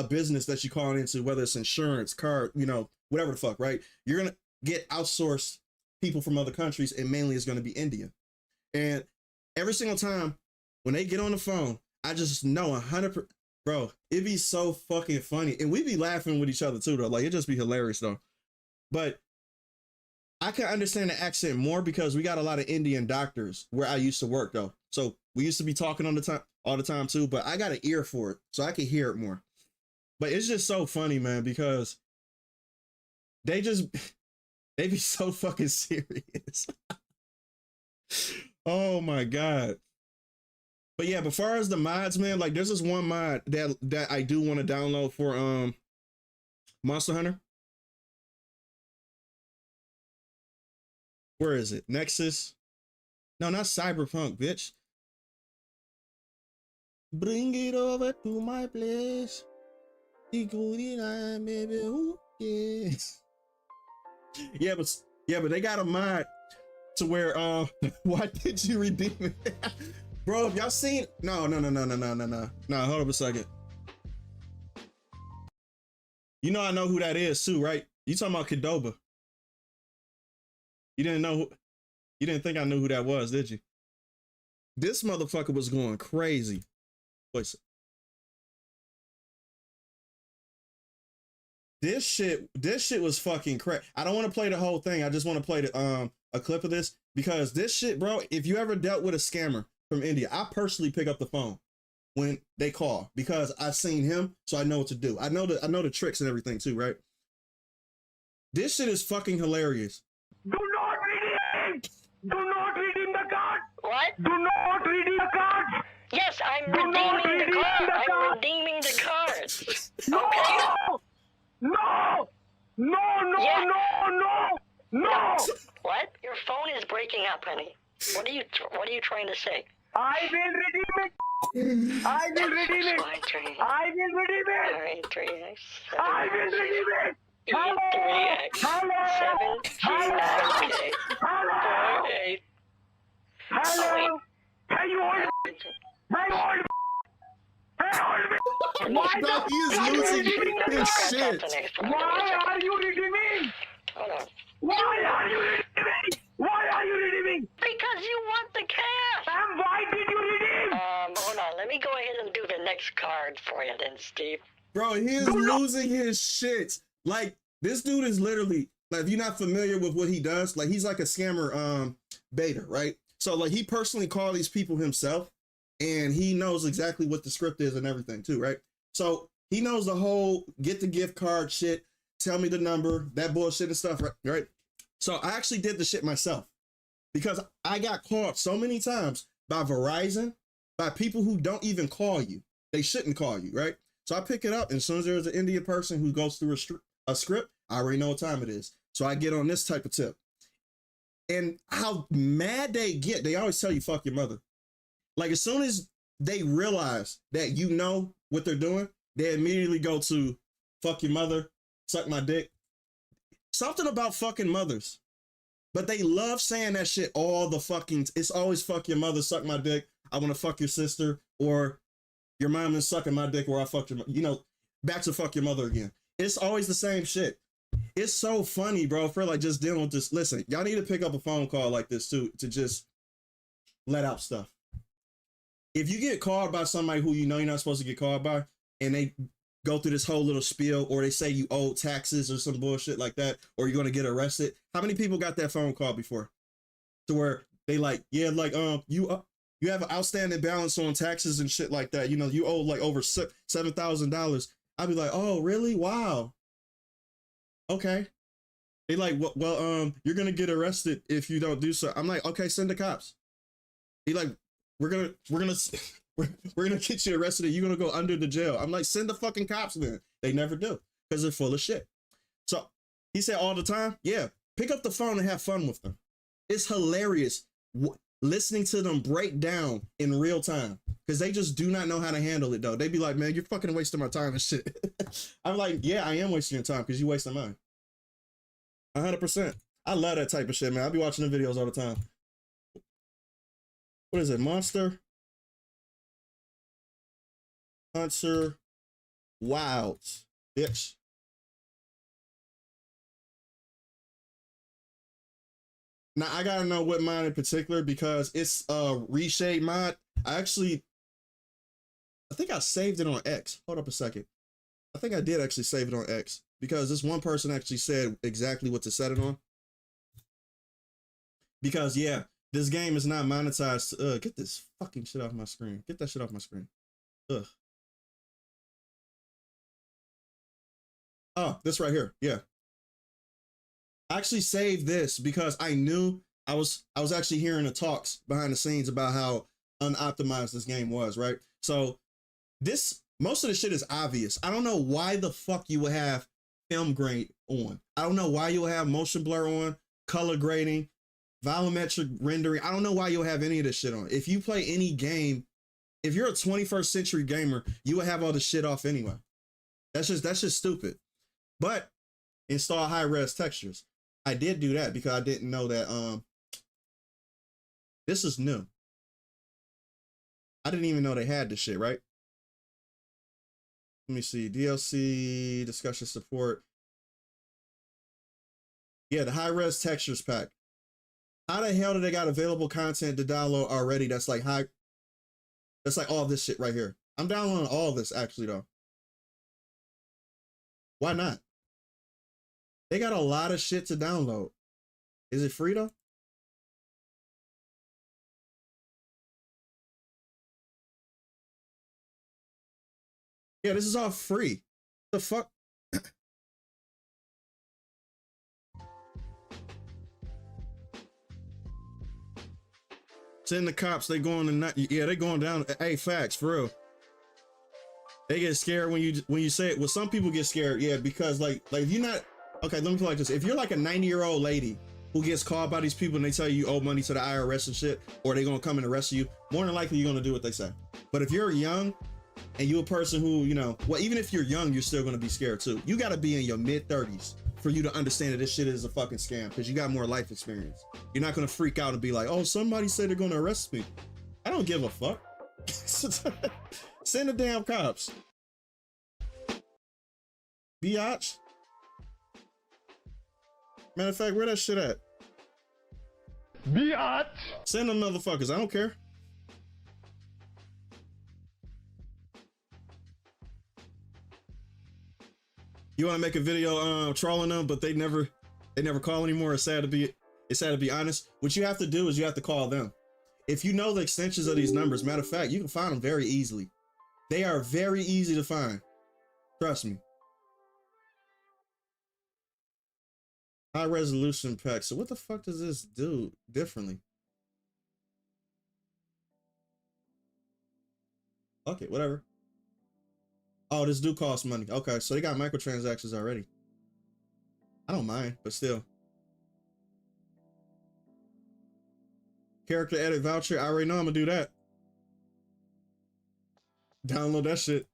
business that you call into, whether it's insurance, car, you know, whatever the fuck, right? You're gonna get outsourced people from other countries, and mainly it's gonna be India. And every single time when they get on the phone, I just know 100%, bro, it'd be so fucking funny. And we be laughing with each other too though. Like it'd just be hilarious though. But I can understand the accent more because we got a lot of Indian doctors where I used to work though. So we used to be talking all the time too, but I got an ear for it. So I can hear it more. But it's just so funny, man, because they be so fucking serious. Oh my God. But yeah, but far as the mods, man, like there's this one mod that I do want to download for Monster Hunter. Where is it? Nexus? No, not Cyberpunk, bitch. Bring it over to my place. Baby, who cares? Yeah, but they got a mod to where why did you redeem it? Bro, have y'all seen? No, hold up a second. You know I know who that is too, right? You talking about Kidoba. You didn't think I knew who that was, did you? This motherfucker was going crazy. Wait. This shit was fucking crazy. I don't want to play the whole thing. I just want to play a clip of this because this shit, bro, if you ever dealt with a scammer from India, I personally pick up the phone when they call because I've seen him, so I know what to do. I know the tricks and everything too, right? This shit is fucking hilarious. Do not redeem! Do not redeem the card! What? Do not redeem the card! Yes, I'm redeeming the card. I'm redeeming the card. Okay? No! No! Yeah. No! What? Your phone is breaking up, honey. What are you trying to say? I will redeem it! I will redeem it! I will redeem it! Alright, 3x. I will redeem it! Hello! 3x. 7G9K. 4-8. Hello! Hey, you old bitch! Hey, old Why not? He is losing his shit. Why are you redeeming? Hold on. Why are you redeeming? Why are you redeeming? Because you want the cash! And why did you redeem? Hold on. Let me go ahead and do the next card for you then, Steve. Bro, he is losing his shit. Like, this dude is literally, like, if you're not familiar with what he does, like, he's like a scammer beta, right? So, like, he personally called these people himself, and he knows exactly what the script is and everything, too, right? So, he knows the whole get the gift card shit, tell me the number, that bullshit and stuff, right? So, I actually did the shit myself because I got called so many times by Verizon, by people who don't even call you. They shouldn't call you, right? So, I pick it up, and as soon as there's an Indian person who goes through a script, I already know what time it is. So I get on this type of tip. And how mad they get, they always tell you, fuck your mother. Like as soon as they realize that you know what they're doing, they immediately go to fuck your mother, suck my dick. Something about fucking mothers. But they love saying that shit all the fucking, it's always fuck your mother, suck my dick. I want to fuck your sister, or your mom is sucking my dick, or I fucked your, you know, back to fuck your mother again. It's always the same shit. it's so funny, bro, for like just dealing with this. Listen, y'all need to pick up a phone call like this too, to just let out stuff. If you get called by somebody who you know you're not supposed to get called by, and they go through this whole little spiel, or they say you owe taxes or some bullshit like that, or you're going to get arrested. How many people got that phone call before? To where they like, yeah, like, you have an outstanding balance on taxes and shit like that. You know, you owe like over $7,000. I'd be like, oh, really? Wow. Okay. They like, well, you're going to get arrested if you don't do so. I'm like, okay, send the cops. He like, we're gonna get you arrested and you're gonna go under the jail. I'm like, send the fucking cops then. They never do, because they're full of shit. So he said all the time, yeah, pick up the phone and have fun with them. It's hilarious listening to them break down in real time, because they just do not know how to handle it though. They be like, man, you're fucking wasting my time and shit. I'm like, yeah, I am wasting your time because you wasting mine. 100%. I love that type of shit, man. I be watching the videos all the time. What is it? Monster Hunter Wilds, bitch. Now I gotta know what mod in particular, because it's a reshade mod. I think I saved it on X. Hold up a second. I think I did actually save it on X, because this one person actually said exactly what to set it on. Because yeah, this game is not monetized. Get this fucking shit off my screen. Get that shit off my screen. Ugh. Oh, this right here. Yeah. I actually saved this because I knew I was actually hearing the talks behind the scenes about how unoptimized this game was, right? So most of the shit is obvious. I don't know why the fuck you would have film grade on. I don't know why you would have motion blur on, color grading, volumetric rendering. I don't know why you'll have any of this shit on. If you play any game, if you're a 21st century gamer, you would have all this shit off anyway. That's just stupid. But install high res textures. I did do that because I didn't know that this is new. I didn't even know they had this shit, right? Let me see. DLC discussion support. Yeah, the high res textures pack. How the hell do they got available content to download already? That's like all this shit right here. I'm downloading all this actually though. Why not? They got a lot of shit to download. Is it free though? Yeah, this is all free. The fuck? Send the cops. They going to not. Yeah, they going down. Hey, facts for real. They get scared when you say it. Well, some people get scared. Yeah, because like if you're not. Okay, let me put it like this. If you're like a 90-year-old lady who gets called by these people and they tell you owe money to the IRS and shit, or they're gonna come and arrest you, more than likely you're gonna do what they say. But if you're young and you're a person who, you know, well, even if you're young, you're still gonna be scared too. You gotta be in your mid-30s for you to understand that this shit is a fucking scam, because you got more life experience. You're not gonna freak out and be like, oh, somebody said they're gonna arrest me. I don't give a fuck. Send the damn cops. Biatch. Matter of fact, where that shit at? Biatch. Send them motherfuckers. I don't care. You want to make a video trolling them, but they never call anymore. It's sad to be honest. What you have to do is you have to call them. If you know the extensions of these numbers, matter of fact, you can find them very easily. They are very easy to find. Trust me. High resolution pack. So what the fuck does this do differently? Okay, whatever. Oh, this do cost money. Okay, so they got microtransactions already. I don't mind, but still. Character edit voucher. I already know I'm gonna do that. Download that shit.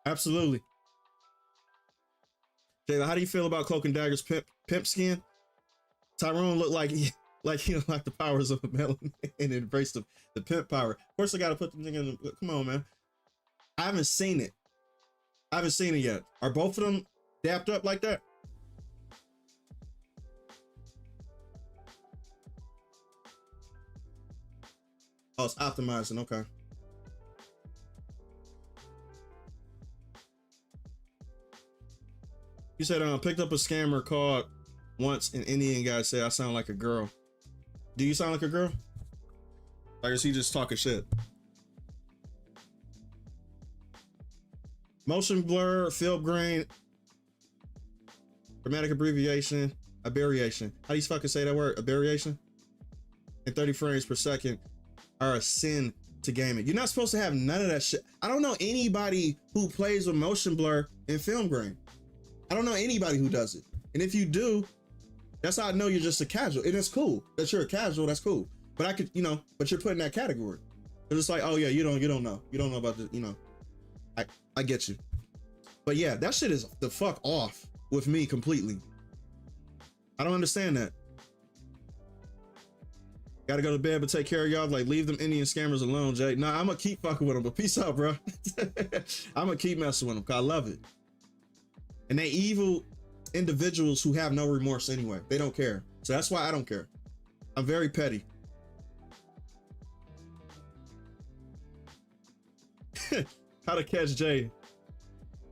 Absolutely. Jayla, how do you feel about Cloak and Dagger's pimp skin? Tyrone looked like he unlocked the powers of a melon and embraced the pimp power. Of course, I gotta put them in the, come on, man. I haven't seen it. I haven't seen it yet. Are both of them dapped up like that? Oh, it's optimizing. Okay. You said picked up a scammer called once, an Indian guy said I sound like a girl. Do you sound like a girl? Or is he just talking shit? Motion blur, field grain, grammatic abbreviation, aberration. How do you fucking say that word? Aberration? And 30 frames per second are a sin to gaming. You're not supposed to have none of that shit. I don't know anybody who plays with motion blur and film grain. I don't know anybody who does it. And if you do, that's how I know you're just a casual. And it's cool that you're a casual. That's cool. But I could, you know, but you're put in that category. It's just like, oh yeah, you don't know. You don't know about the, you know. I get you. But yeah, that shit is the fuck off with me completely. I don't understand that. Gotta go to bed, but take care of y'all. Like, leave them Indian scammers alone, Jay. Nah, I'm gonna keep fucking with them, but peace out, bro. I'm gonna keep messing with them because I love it. And they evil individuals who have no remorse anyway. They don't care. So that's why I don't care. I'm very petty. How to catch Jay.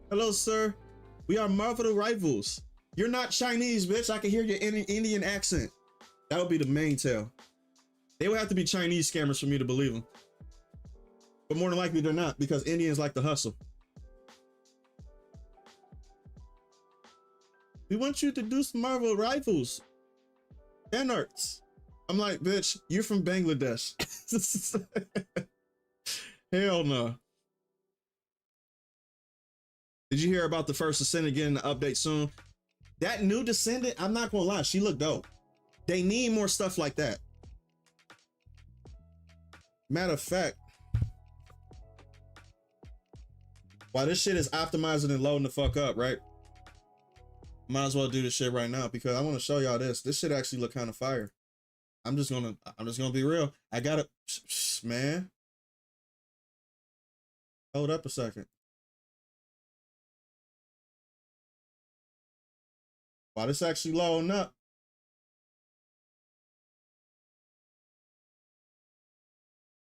Hello, sir. We are Marvel rivals. You're not Chinese, bitch. I can hear your Indian accent. That would be the main tell. They would have to be Chinese scammers for me to believe them. But more than likely they're not, because Indians like to hustle. We want you to do some Marvel rivals. Fan arts. I'm like, bitch, you're from Bangladesh. Hell no. Did you hear about the first Descendant getting an update soon? That new Descendant, I'm not gonna lie, she looked dope. They need more stuff like that. Matter of fact, while this shit is optimizing and loading the fuck up, right? Might as well do this shit right now because I want to show y'all this. This shit actually look kind of fire. I'm just gonna be real. I gotta, man. Hold up a second. While this actually loading up.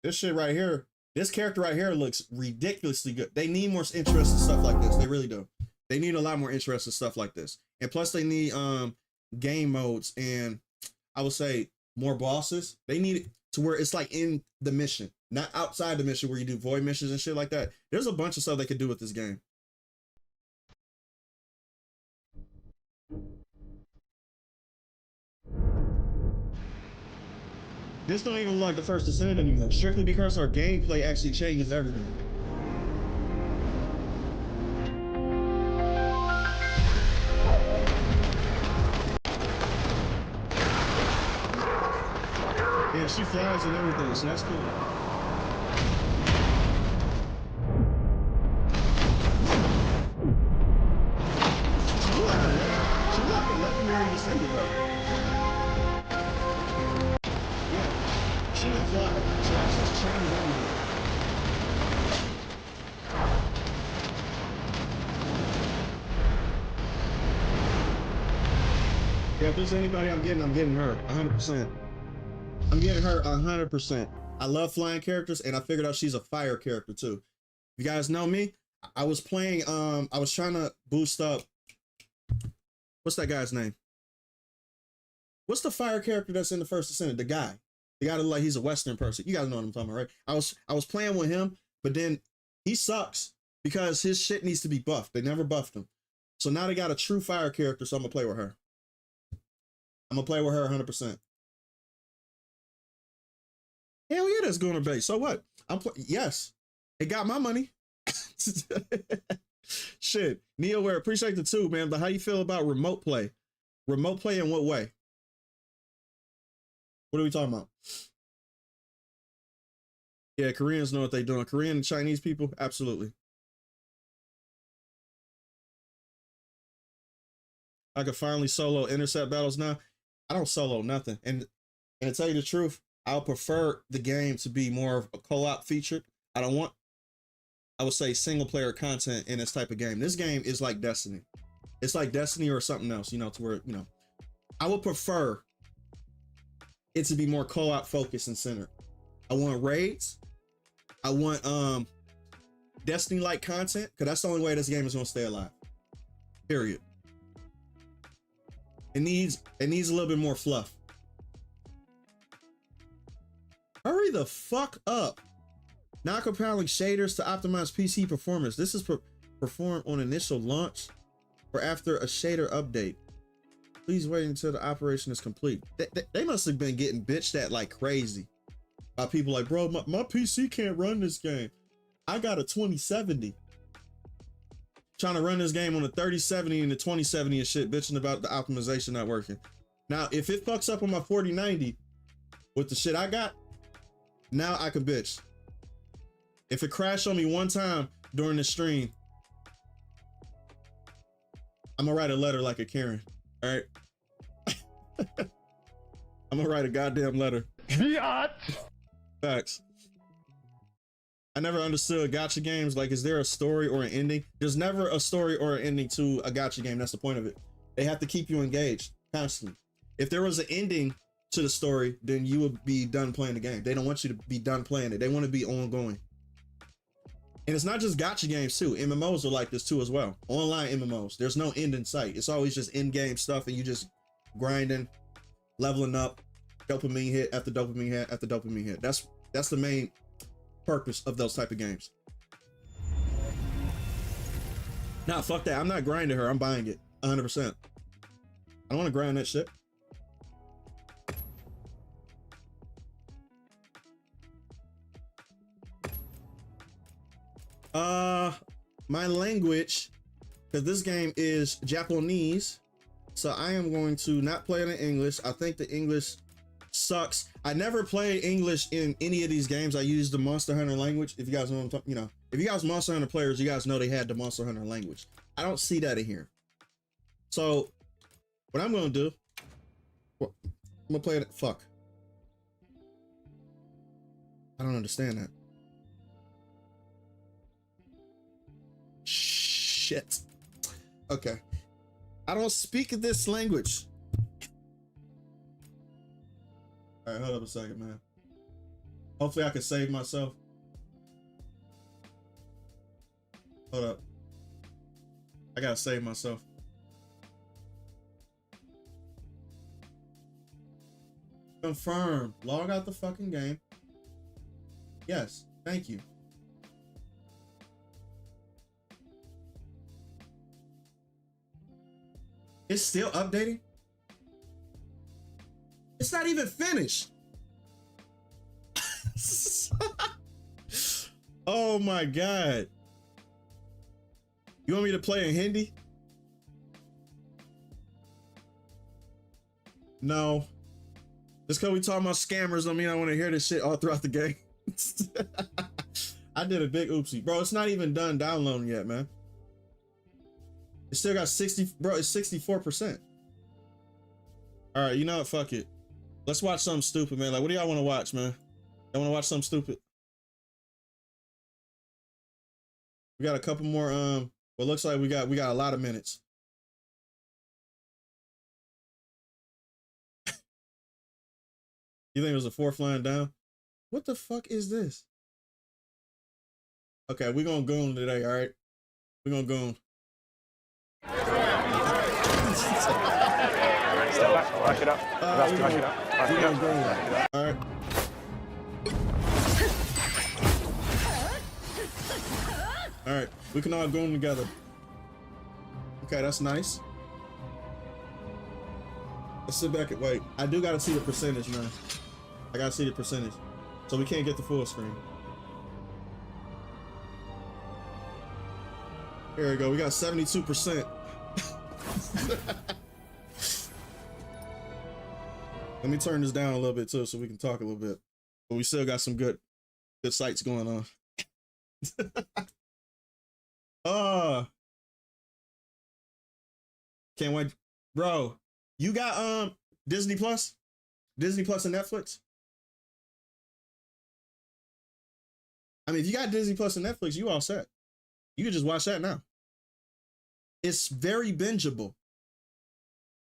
This shit right here, this character right here looks ridiculously good. They need more interesting stuff like this. They really do. They need a lot more interesting stuff like this. And plus they need game modes and I would say more bosses. They need it to where it's like in the mission, not outside the mission where you do void missions and shit like that. There's a bunch of stuff they could do with this game. This don't even look like the first Descendant anymore, strictly because our gameplay actually changes everything. Yeah, she flies and everything, so that's cool. She like a legendary Descendant though. She can fly. She actually trained everything. Yeah, if there's anybody I'm getting her 100%. I'm getting her 100%. I love flying characters, and I figured out she's a fire character too. You guys know me. I was playing. I was trying to boost up. What's that guy's name? What's the fire character that's in the first Descendant? The guy look like he's a Western person. You guys know what I'm talking about, right? I was playing with him, but then he sucks because his shit needs to be buffed. They never buffed him. So now they got a true fire character, so I'm gonna play with her. I'm gonna play with her 100%. Hell yeah, that's Gooner base. So what? Yes, it got my money. Shit, NeoWare, appreciate the tube, man. But how you feel about remote play? Remote play in what way? What are we talking about? Yeah, Koreans know what they're doing. Korean and Chinese people, absolutely. I could finally solo intercept battles now. I don't solo nothing. And to tell you the truth, I'll prefer the game to be more of a co-op feature. I don't want, I would say, single player content in this type of game. This game is like Destiny. It's like Destiny or something else, you know, to where, you know, I would prefer it to be more co-op focused and centered. I want raids. I want Destiny-like content, because that's the only way this game is gonna stay alive. Period. It needs a little bit more fluff. Hurry the fuck up. Not compiling shaders to optimize PC performance. This is performed on initial launch or after a shader update. Please wait until the operation is complete. They must have been getting bitched at like crazy by people like, bro, my PC can't run this game. I got a 2070. Trying to run this game on a 3070 and the 2070 and shit, bitching about the optimization not working. Now, if it fucks up on my 4090 with the shit I got, now I can bitch. If it crashed on me one time during the stream, I'm gonna write a letter like a Karen, all right? I'm gonna write a goddamn letter. Facts. I never understood gacha games. Like, is there a story or an ending? There's never a story or an ending to a gacha game. That's the point of it. They have to keep you engaged constantly. If there was an ending to the story, then you would be done playing the game. They don't want you to be done playing it. They want to be ongoing. And it's not just gacha games too. MMOs are like this too as well. Online MMOs. There's no end in sight. It's always just in-game stuff and you just grinding, leveling up, dopamine hit after dopamine hit after dopamine hit. That's the main purpose of those type of games. Nah, fuck that. I'm not grinding her. I'm buying it 100%. I don't want to grind that shit. My language, because this game is Japanese, so I am going to not play it in English. I think the English sucks. I never played English in any of these games. I use the Monster Hunter language. If you guys know what I'm talking, you know, if you guys Monster Hunter players, you guys know they had the Monster Hunter language. I don't see that in here. So what I'm gonna do, I'm gonna play it. Fuck. I don't understand that. Shit. Okay. I don't speak this language. All right, hold up a second, man. Hopefully I can save myself. Hold up. I gotta save myself. Confirm. Log out the fucking game. Yes, thank you. It's still updating? It's not even finished. Oh my God. You want me to play in Hindi? No. Just because we talking about scammers don't mean I want to hear this shit all throughout the game. I did a big oopsie. Bro, it's not even done downloading yet, man. It still got 60, bro, it's 64%. All right, you know what? Fuck it. Let's watch something stupid, man. Like, what do y'all want to watch, man? Y'all want to watch something stupid? We got a couple more, well, looks like we got a lot of minutes. You think it was a fourth line down? What the fuck is this? Okay, we're gonna goon today, all right? We're gonna goon. Step back it up. Back it up. All right. All right, we can all goon together. Okay, that's nice. Let's sit back and wait. I do gotta see the percentage, man. I gotta see the percentage. So we can't get the full screen. Here we go. We got 72%. Let me turn this down a little bit too so we can talk a little bit. But we still got some good sites going on. Can't wait. Bro, you got Disney Plus? Disney Plus and Netflix? I mean, if you got Disney Plus and Netflix, you all set. You can just watch that now. It's very bingeable.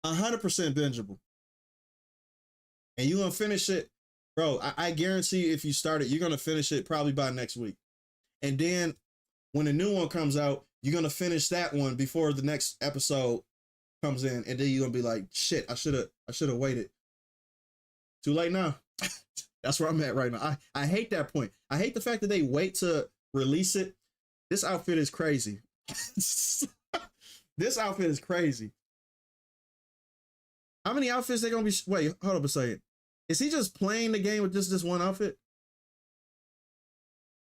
100% bingeable. And you're going to finish it. Bro, I guarantee if you start it, you're going to finish it probably by next week. And then when the new one comes out, you're going to finish that one before the next episode comes in. And then you're going to be like, shit, I should have waited. Too late now. That's where I'm at right now. I hate that point. I hate the fact that they wait to release it. This outfit is crazy. This outfit is crazy. How many outfits they gonna be? Wait, hold up a second. Is he just playing the game with just this one outfit?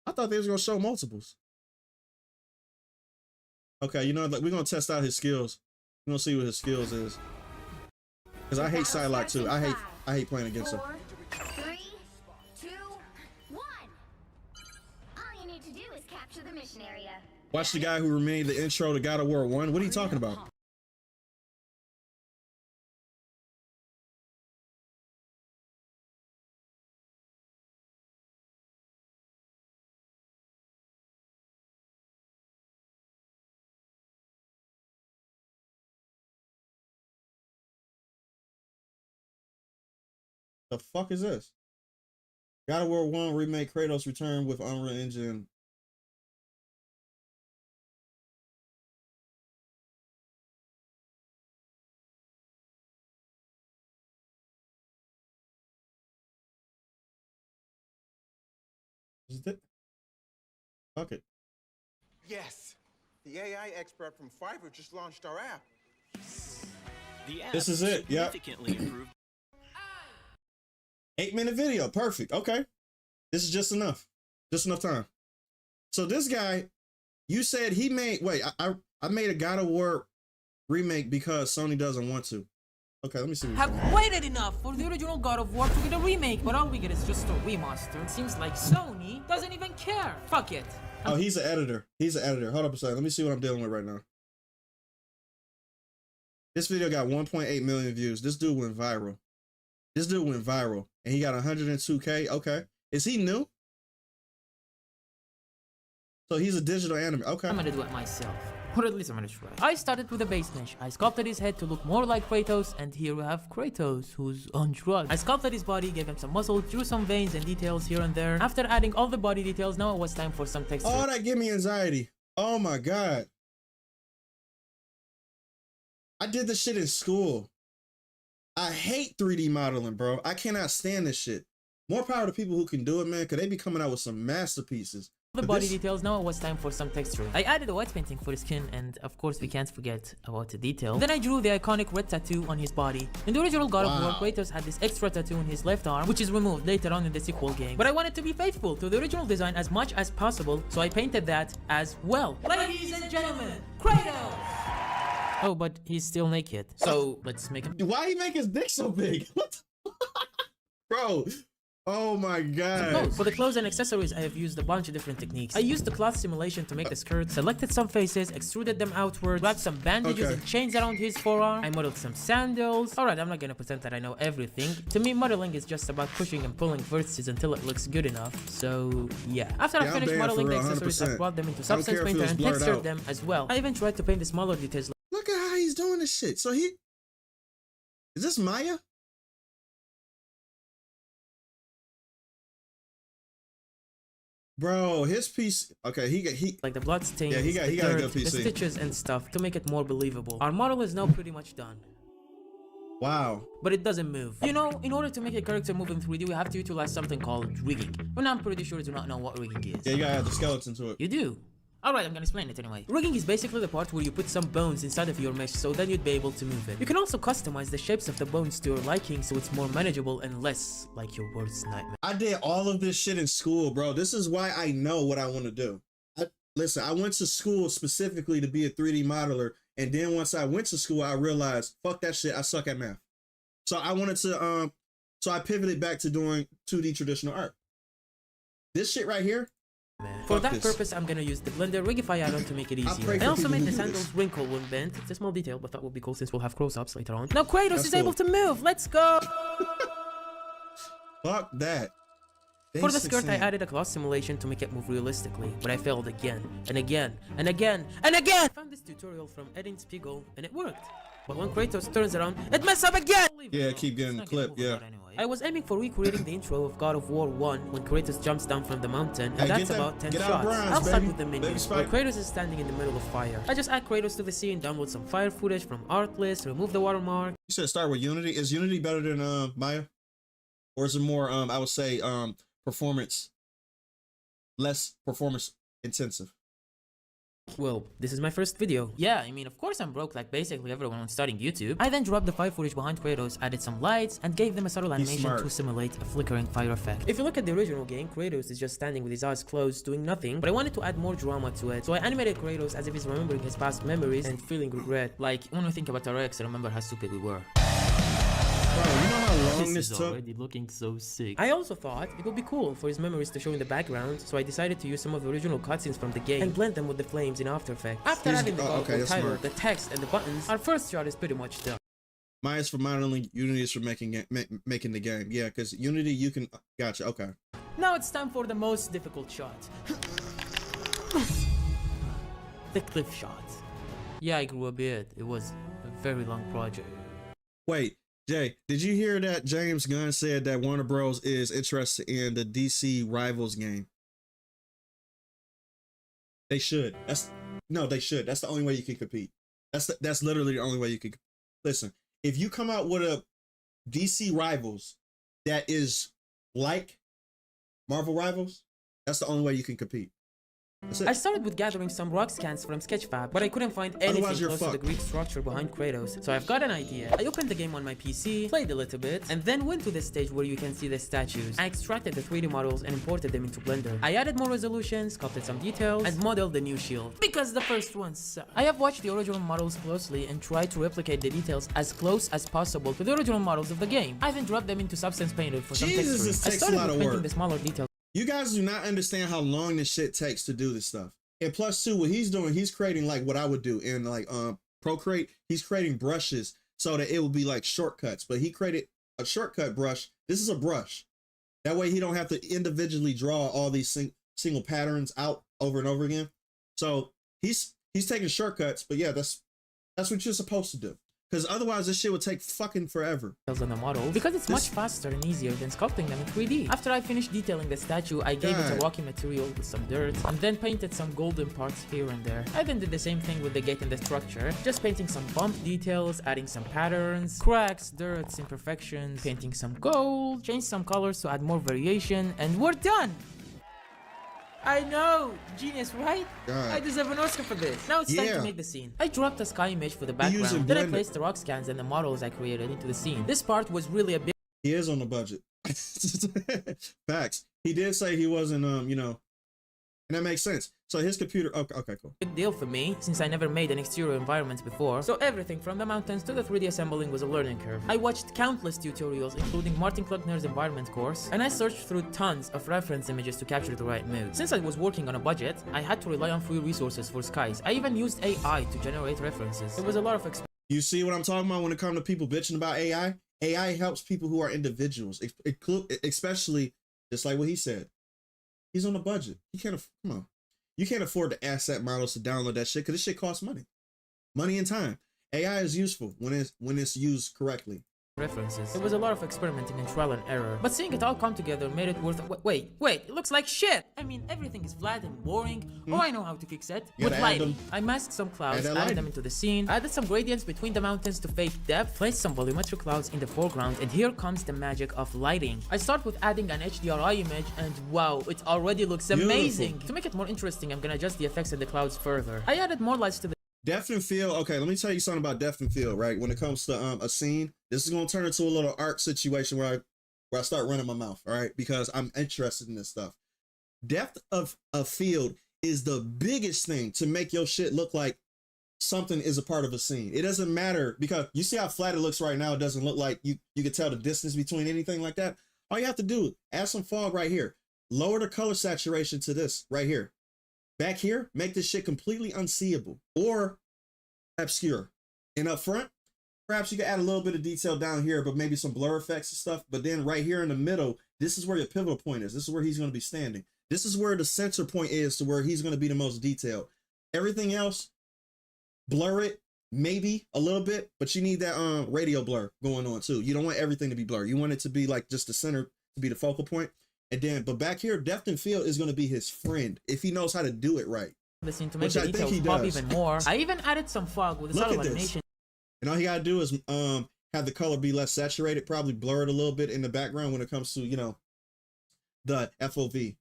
I thought they was gonna show multiples. Okay, you know, like, we're gonna test out his skills. We're gonna see what his skills is. Cause I hate Psylocke too. I hate playing against her. 3, 2, 1. All you need to do is capture the mission area. Watch the guy who remade the intro to God of War 1. What are you talking about? The fuck is this? God of War 1 remake Kratos return with Unreal Engine. Is it? Fuck it. Yes, the AI expert from Fiverr just launched our app. The app This is it. Yep. significantly improved. 8-minute video. Perfect. Okay. This is just enough. Just enough time. So this guy, you said he made, wait, I made a God of War remake because Sony doesn't want to. Okay, let me see. Have waited enough for the original God of War to get a remake, but all we get is just a remaster. It seems like Sony doesn't even care. Fuck it. Oh, he's an editor. He's an editor. Hold up a second. Let me see what I'm dealing with right now. This video got 1.8 million views. This dude went viral. This dude went viral. And he got 102K. Okay. Is he new? So he's a digital anime. Okay. I'm gonna do it myself. Or at least I'm gonna try. I started with a base mesh. I sculpted his head to look more like Kratos, and here we have Kratos, who's on drugs. I sculpted his body, gave him some muscle, drew some veins and details here and there. After adding all the body details, now it was time for some texture. Oh, that gave me anxiety. Oh my God. I did this shit in school. I hate 3D modeling, bro. I cannot stand this shit. More power to people who can do it, man, because they be coming out with some masterpieces. The body details, now it was time for some texture. I added a white painting for his skin, and of course we can't forget about the detail. Then I drew the iconic red tattoo on his body. In the original God of War, Kratos had this extra tattoo on his left arm, which is removed later on in the sequel game. But I wanted to be faithful to the original design as much as possible, so I painted that as well. Ladies and gentlemen, Kratos! Oh, but he's still naked. So let's make him. Why he make his dick so big? What the bro? Oh my God. For the clothes and accessories, I have used a bunch of different techniques. I used the cloth simulation to make the skirt, selected some faces, extruded them outward, wrapped some bandages and chains around his forearm. I modeled some sandals. Alright, I'm not gonna pretend that I know everything. To me, modeling is just about pushing and pulling vertices until it looks good enough. So yeah. After I finished modeling the accessories, I brought them into Substance Painter and textured them as well. I even tried to paint the smaller details. Look at how he's doing this shit. So is this Maya? Bro, his piece. Okay, he like the blood stains, yeah, he got a good PC. The stitches and stuff to make it more believable. Our model is now pretty much done. Wow. But it doesn't move. You know, in order to make a character move in 3D, we have to utilize something called rigging. But I'm pretty sure you do not know what rigging is. Yeah, you gotta add the skeleton to it. You do? Alright, I'm gonna explain it anyway. Rigging is basically the part where you put some bones inside of your mesh so then you'd be able to move it. You can also customize the shapes of the bones to your liking so it's more manageable and less like your worst nightmare. I did all of this shit in school, bro. This is why I know what I want to do. Listen, I went to school specifically to be a 3D modeler, and then once I went to school, I realized, fuck that shit, I suck at math. So I wanted to, so I pivoted back to doing 2D traditional art. This shit right here, for that purpose, I'm gonna use the Blender Rigify add-on to make it easier. I also made the sandals wrinkle when bent. It's a small detail, but that would be cool since we'll have close-ups later on. Now Kratos is able to move. Let's go! Fuck that. For the skirt, I added a claw simulation to make it move realistically, but I failed again, and again, and again, and again! I found this tutorial from Edin Spiegel, and it worked. But when Kratos turns around, it messes up again! Yeah, keep getting the clip, yeah. I was aiming for recreating the intro of God of War 1 when Kratos jumps down from the mountain, and that's about 10 shots. I'll start with the menu, where Kratos is standing in the middle of fire. I just add Kratos to the scene, download some fire footage from Artlist, remove the watermark. You said start with Unity. Is Unity better than Maya? Or is it more, I would say, less performance intensive? Well, this is my first video. Yeah, I mean, of course I'm broke like basically everyone when starting YouTube. I then dropped the fire footage behind Kratos, added some lights, and gave them a subtle animation to simulate a flickering fire effect. If you look at the original game, Kratos is just standing with his eyes closed doing nothing, but I wanted to add more drama to it, so I animated Kratos as if he's remembering his past memories and feeling regret. Like, when we think about our ex, I remember how stupid we were. Bro, you know how long this took? Already looking so sick. I also thought it would be cool for his memories to show in the background, so I decided to use some of the original cutscenes from the game and blend them with the flames in After Effects. After adding the title, the text, and the buttons, our first shot is pretty much done. Maya's for modeling, Unity is for making the game. Yeah, because Unity you can... Gotcha, okay. Now it's time for the most difficult shot. The cliff shot. Yeah, I grew a bit. It was a very long project. Wait. Jay, did you hear that James Gunn said that Warner Bros. Is interested in the DC Rivals game? They should. They should. That's the only way you can compete. That's literally the only way you can. Listen, if you come out with a DC Rivals that is like Marvel Rivals, that's the only way you can compete. I started with gathering some rock scans from Sketchfab, but I couldn't find anything close to the Greek structure behind Kratos, so I've got an idea. I opened the game on my PC, played a little bit, and then went to the stage where you can see the statues. I extracted the 3D models and imported them into Blender. I added more resolution, sculpted some details, and modeled the new shield, because the first one sucked. I have watched the original models closely and tried to replicate the details as close as possible to the original models of the game. I then dropped them into Substance Painter for some texturing. I started with painting the smaller details. You guys do not understand how long this shit takes to do this stuff. And plus too, what he's doing, he's creating like what I would do in like Procreate. He's creating brushes so that it will be like shortcuts. But he created a shortcut brush. This is a brush. That way he don't have to individually draw all these single patterns out over and over again. So he's taking shortcuts. But yeah, that's what you're supposed to do. Because otherwise this shit would take fucking forever. On the model, because it's much faster and easier than sculpting them in 3D. After I finished detailing the statue, I gave it a rocky material with some dirt, and then painted some golden parts here and there. I then did the same thing with the gate and the structure, just painting some bump details, adding some patterns, cracks, dirt, imperfections, painting some gold, changed some colors to add more variation, and we're done! I know! Genius, right? God. I deserve an Oscar for this. Now it's time to make the scene. I dropped a sky image for the background, then I placed the rock scans and the models I created into the scene. This part was really a big... He is on the budget. Facts. He did say he wasn't, you know, and that makes sense. So his computer, okay, cool. Big deal for me, since I never made an exterior environment before, so everything from the mountains to the 3D assembling was a learning curve. I watched countless tutorials, including Martin Kluckner's environment course, and I searched through tons of reference images to capture the right mood. Since I was working on a budget, I had to rely on free resources for skies. I even used AI to generate references. It was a lot of experience. You see what I'm talking about when it comes to people bitching about AI? AI helps people who are individuals, especially just like what he said. He's on a budget. He can't, come on. You can't afford the asset models to download that shit because this shit costs money and time. AI is useful when it's used correctly. References. It was a lot of experimenting and trial and error, but seeing it all come together made it worth it. Wait, it looks like shit! I mean, everything is flat and boring. Oh, I know how to fix it. With lighting. I masked some clouds, added them into the scene, added some gradients between the mountains to fake depth, placed some volumetric clouds in the foreground, and here comes the magic of lighting. I start with adding an HDRI image, and wow, it already looks amazing! To make it more interesting, I'm gonna adjust the effects in the clouds further. I added more lights to the depth and field. Okay, let me tell you something about depth and field, right? When it comes to a scene, this is going to turn into a little art situation where I start running my mouth, all right? Because I'm interested in this stuff. Depth of field is the biggest thing to make your shit look like something is a part of a scene. It doesn't matter, because you see how flat it looks right now. It doesn't look like you can tell the distance between anything like that. All you have to do, add some fog right here. Lower the color saturation to this right here. Back here, make this shit completely unseeable or obscure. And up front, perhaps you can add a little bit of detail down here, but maybe some blur effects and stuff. But then right here in the middle, This is where your pivotal point is. This is where he's going to be standing. This is where the center point is to where he's going to be the most detailed. Everything else, blur it, maybe a little bit, but you need that radio blur going on too. You don't want everything to be blurred. You want it to be like just the center to be the focal point. And then, but back here, depth and field is going to be his friend if he knows how to do it right. Listening to make the details pop even more. I even added some fog with the subtle animation. And all you gotta do is have the color be less saturated, probably blur it a little bit in the background when it comes to, you know, the FOV.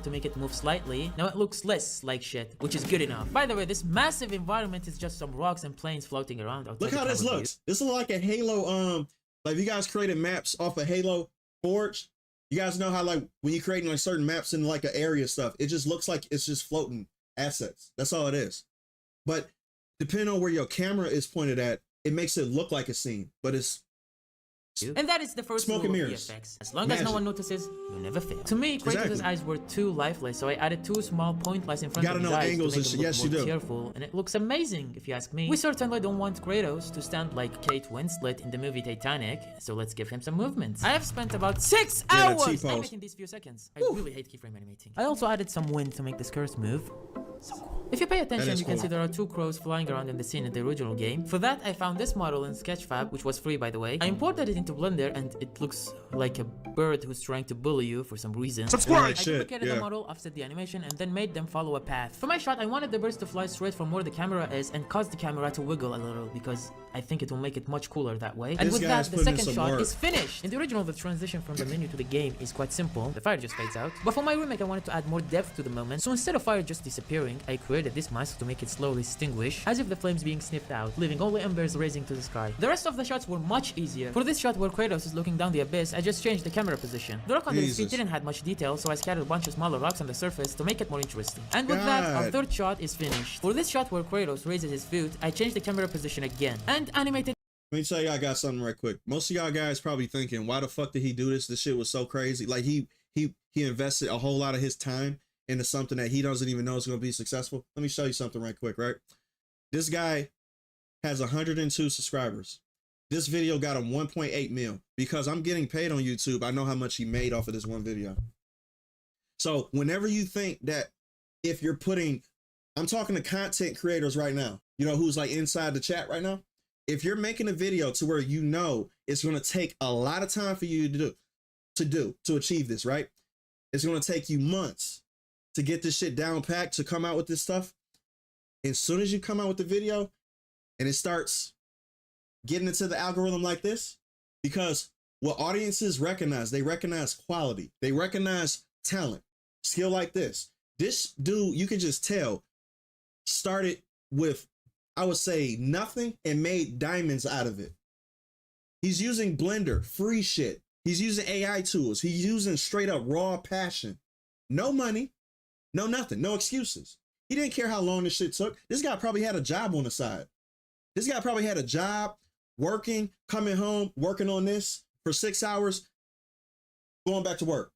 To make it move slightly. Now it looks less like shit, which is good enough. By the way, this massive environment is just some rocks and planes floating around. Look how this looks. This looks like a Halo, like if you guys created maps off of Halo Forge, you guys know how like when you're creating like certain maps in like an area stuff, it just looks like it's just floating assets. That's all it is. But depending on where your camera is pointed at, it makes it look like a scene, but it's and that is the first rule of VFX. As long as no one notices, you never fail. To me, Kratos' eyes were too lifeless, so I added 2 small point lights in front of his eyes angles to make him look more cheerful, and it looks amazing, if you ask me. We certainly don't want Kratos to stand like Kate Winslet in the movie Titanic, so let's give him some movements. I have spent about 6 hours animating these few seconds. I really hate keyframe animating. I also added some wind to make the curse move. So cool. If you pay attention, you can see there are 2 crows flying around in the scene in the original game. For that, I found this model in Sketchfab, which was free by the way. I imported it into Blender, and it looks like a bird who's trying to bully you for some reason. Subscribe! I duplicated the model, offset the animation, and then made them follow a path. For my shot, I wanted the birds to fly straight from where the camera is and cause the camera to wiggle a little, because I think it will make it much cooler that way. And with that, the second shot is finished. In the original, the transition from the menu to the game is quite simple. The fire just fades out. But for my remake, I wanted to add more depth to the moment, so instead of fire just disappearing, I created this mask to make it slowly extinguish, as if the flames being sniffed out, leaving only embers raising to the sky. The rest of the shots were much easier. For this shot where Kratos is looking down the abyss, I just changed the camera position. The rock under his feet didn't have much detail, so I scattered a bunch of smaller rocks on the surface to make it more interesting. And with that, our third shot is finished. For this shot where Kratos raises his foot, I changed the camera position again, and animated. Let me tell y'all guys something right quick. Most of y'all guys probably thinking, why the fuck did he do this? This shit was so crazy. Like he invested a whole lot of his time into something that he doesn't even know is going to be successful. Let me show you something right quick, right? This guy has 102 subscribers. This video got him 1.8 mil. Because I'm getting paid on YouTube, I know how much he made off of this one video. So whenever you think that if you're putting, I'm talking to content creators right now, you know, who's like inside the chat right now. If you're making a video to where you know it's going to take a lot of time for you to achieve this, right? It's going to take you months to get this shit down packed, to come out with this stuff. As soon as you come out with the video and it starts getting into the algorithm like this, because what audiences recognize, they recognize quality, they recognize talent, skill like this. This dude, you can just tell, started with, I would say, nothing and made diamonds out of it. He's using Blender, free shit. He's using AI tools. He's using straight up raw passion. No money, no nothing, no excuses. He didn't care how long this shit took. This guy probably had a job on the side. This guy probably had a job, working, coming home, working on this for 6 hours, going back to work.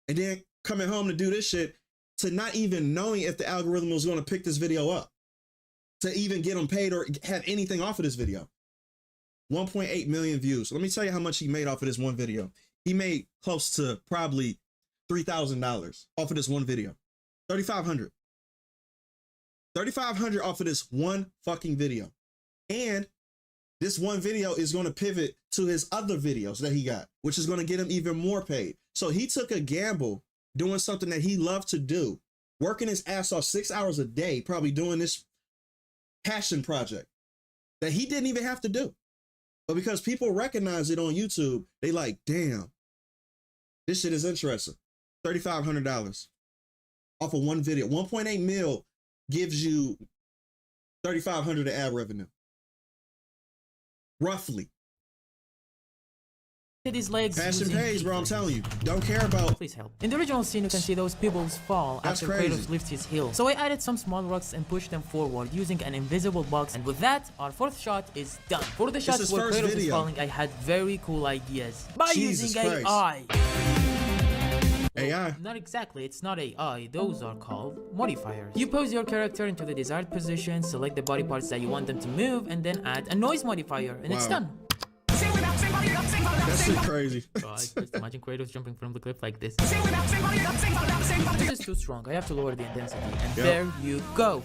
And then coming home to do this shit, to not even knowing if the algorithm was going to pick this video up, to even get him paid or have anything off of this video. 1.8 million views. Let me tell you how much he made off of this one video. He made close to probably $3,000 off of this one video. $3,500. $3,500 off of this one fucking video. And this one video is going to pivot to his other videos that he got, which is going to get him even more paid. So he took a gamble doing something that he loved to do, working his ass off 6 hours a day, probably doing this passion project that he didn't even have to do. But because people recognize it on YouTube, they like, damn, this shit is interesting. $3,500 off of one video. 1.8 mil gives you $3,500 in ad revenue. Roughly. His legs. Passion pays, bro. I'm telling you. Don't care about. Please help. In the original scene, you can see those pebbles fall after Kratos lifts his heel. So I added some small rocks and pushed them forward using an invisible box. And with that, our fourth shot is done. For the shots where Kratos is falling, I had very cool ideas by using AI. AI? Not exactly, it's not AI, those are called modifiers. You pose your character into the desired position, select the body parts that you want them to move, and then add a noise modifier, and it's done. That's shit crazy. God, just imagine Kratos jumping from the cliff like this. This is too strong. I have to lower the intensity. And there you go.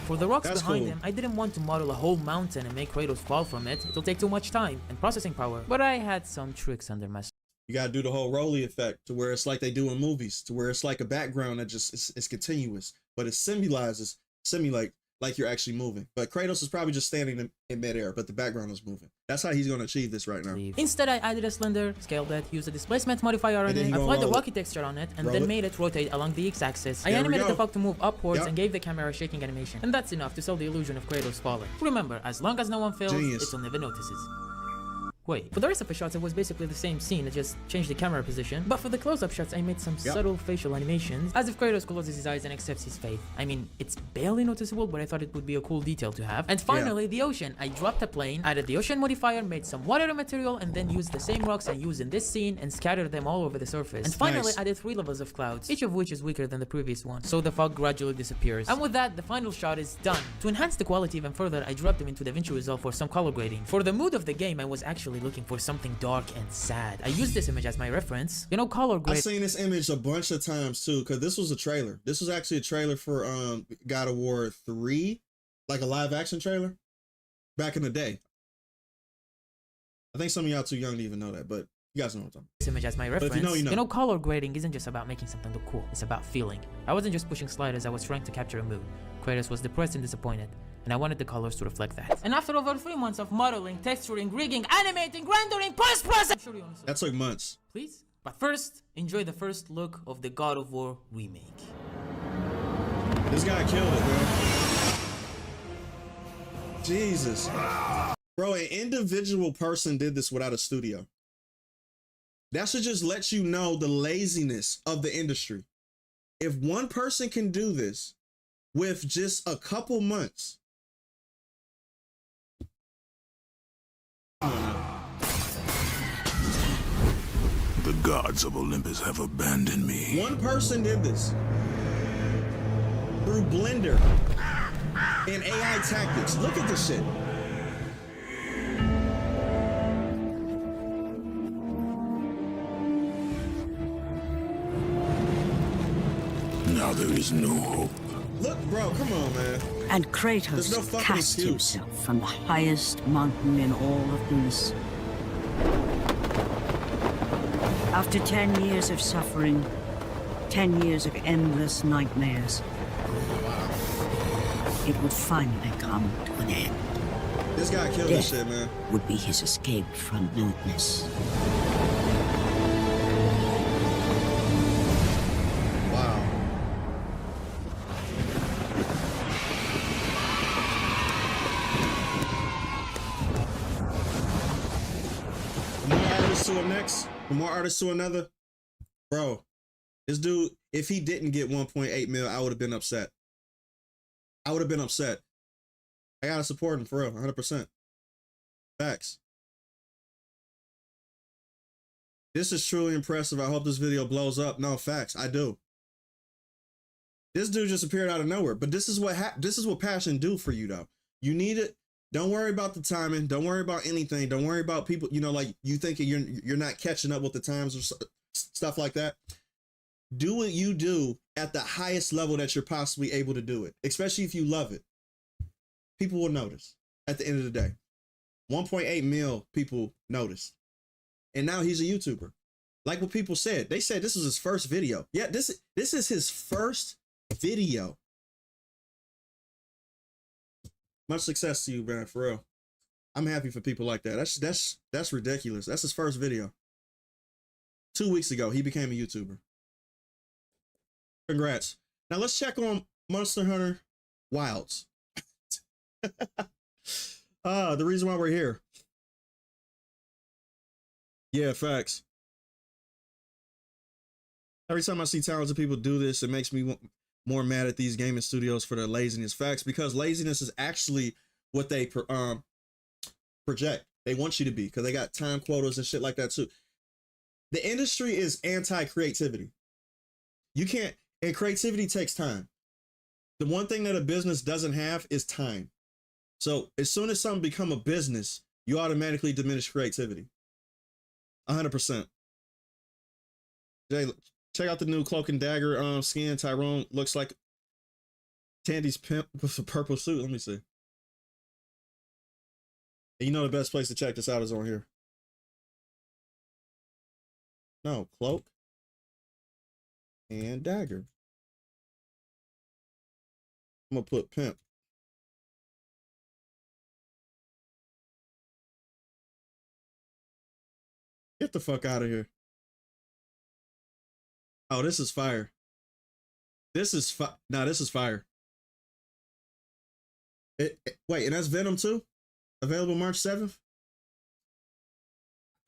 For the rocks behind him, I didn't want to model a whole mountain and make Kratos fall from it. It'll take too much time and processing power. But I had some tricks under my... You gotta do the whole Rolly effect to where it's like they do in movies, to where it's like a background that just it's continuous, but it simulate like you're actually moving. But Kratos is probably just standing in midair, but the background is moving. That's how he's going to achieve this right now. Instead, I added a slender, scaled it, used a displacement modifier on it, applied the rocky texture on it, and then made it rotate along the x-axis. I animated the fog to move upwards and gave the camera a shaking animation. And that's enough to sell the illusion of Kratos falling. Remember, as long as no one fails, it'll never notices. Wait, for the rest of the shots, it was basically the same scene, I just changed the camera position. But for the close-up shots, I made some subtle facial animations, as if Kratos closes his eyes and accepts his fate. I mean, it's barely noticeable, but I thought it would be a cool detail to have. And finally, the ocean. I dropped a plane, added the ocean modifier, made some water material, and then used the same rocks I used in this scene and scattered them all over the surface. And finally, added 3 levels of clouds, each of which is weaker than the previous one, so the fog gradually disappears. And with that, the final shot is done. To enhance the quality even further, I dropped them into DaVinci Resolve for some color grading. For the mood of the game, I was actually looking for something dark and sad. I used this image as my reference. You know, color grade. I've seen this image a bunch of times too, because this was a trailer. This was actually a trailer for God of War 3, like a live action trailer back in the day. I think some of y'all too young to even know that, but you guys know what I'm talking about. This image as my reference. If you know, color grading isn't just about making something look cool. It's about feeling. I wasn't just pushing sliders, I was trying to capture a mood. Kratos was depressed and disappointed, and I wanted the colors to reflect that. And after over 3 months of modeling, texturing, rigging, animating, rendering, post-processing... That took months. Please? But first, enjoy the first look of the God of War remake. This guy killed it, bro. Jesus. Bro, an individual person did this without a studio. That should just let you know the laziness of the industry. If one person can do this with just a couple months. The gods of Olympus have abandoned me. One person did this through Blender and AI tactics. Look at this shit. Now there is no hope. Look, bro, come on, man. And Kratos cast himself from the highest mountain in all of Greece. After 10 years of suffering, 10 years of endless nightmares, it would finally come to an end. This guy killed this shit, man. Would be his escape from lewdness. From one artist to another, bro, this dude, if he didn't get 1.8 mil, I would have been upset. I would have been upset. I gotta support him for real, 100%. Facts. This is truly impressive. I hope this video blows up. No, facts, I do. This dude just appeared out of nowhere, but this is what passion do for you though. You need it. Don't worry about the timing. Don't worry about anything. Don't worry about people, you know, like you thinking you're not catching up with the times or stuff like that. Do what you do at the highest level that you're possibly able to do it, especially if you love it. People will notice at the end of the day. 1.8 mil people noticed. And now he's a YouTuber. Like what people said. They said this was his first video. Yeah, this is his first video. Much success to you, man, for real. I'm happy for people like that. That's ridiculous. That's his first video. 2 weeks ago, he became a YouTuber. Congrats. Now let's check on Monster Hunter Wilds. The reason why we're here. Yeah, facts. Every time I see talented people do this, it makes me more mad at these gaming studios for their laziness. Facts, because laziness is actually what they project. They want you to be, because they got time quotas and shit like that too. The industry is anti-creativity. You can't, and creativity takes time. The one thing that a business doesn't have is time. So as soon as something become a business, you automatically diminish creativity. 100%. Jay, check out the new Cloak and Dagger skin. Tyrone looks like Tandy's pimp with a purple suit. Let me see. And you know the best place to check this out is on here. No, Cloak and Dagger. I'm gonna put pimp. Get the fuck out of here. Oh, this is fire. This is this is fire. Wait, and that's Venom too? Available March 7th?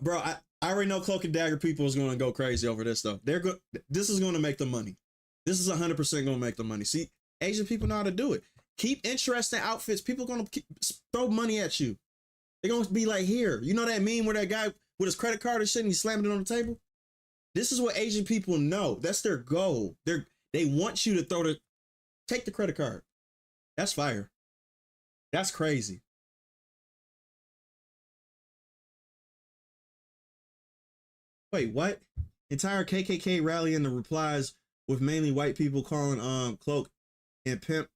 Bro, I already know Cloak and Dagger people is going to go crazy over this though. This is going to make them money. This is 100% going to make them money. See, Asian people know how to do it. Keep interesting outfits. People going to throw money at you. They're going to be like, here. You know that meme where that guy with his credit card and shit and he's slamming it on the table? This is what Asian people know. That's their goal. They want you to take the credit card. That's fire. That's crazy. Wait, what? Entire KKK rally in the replies with mainly white people calling Cloak and pimp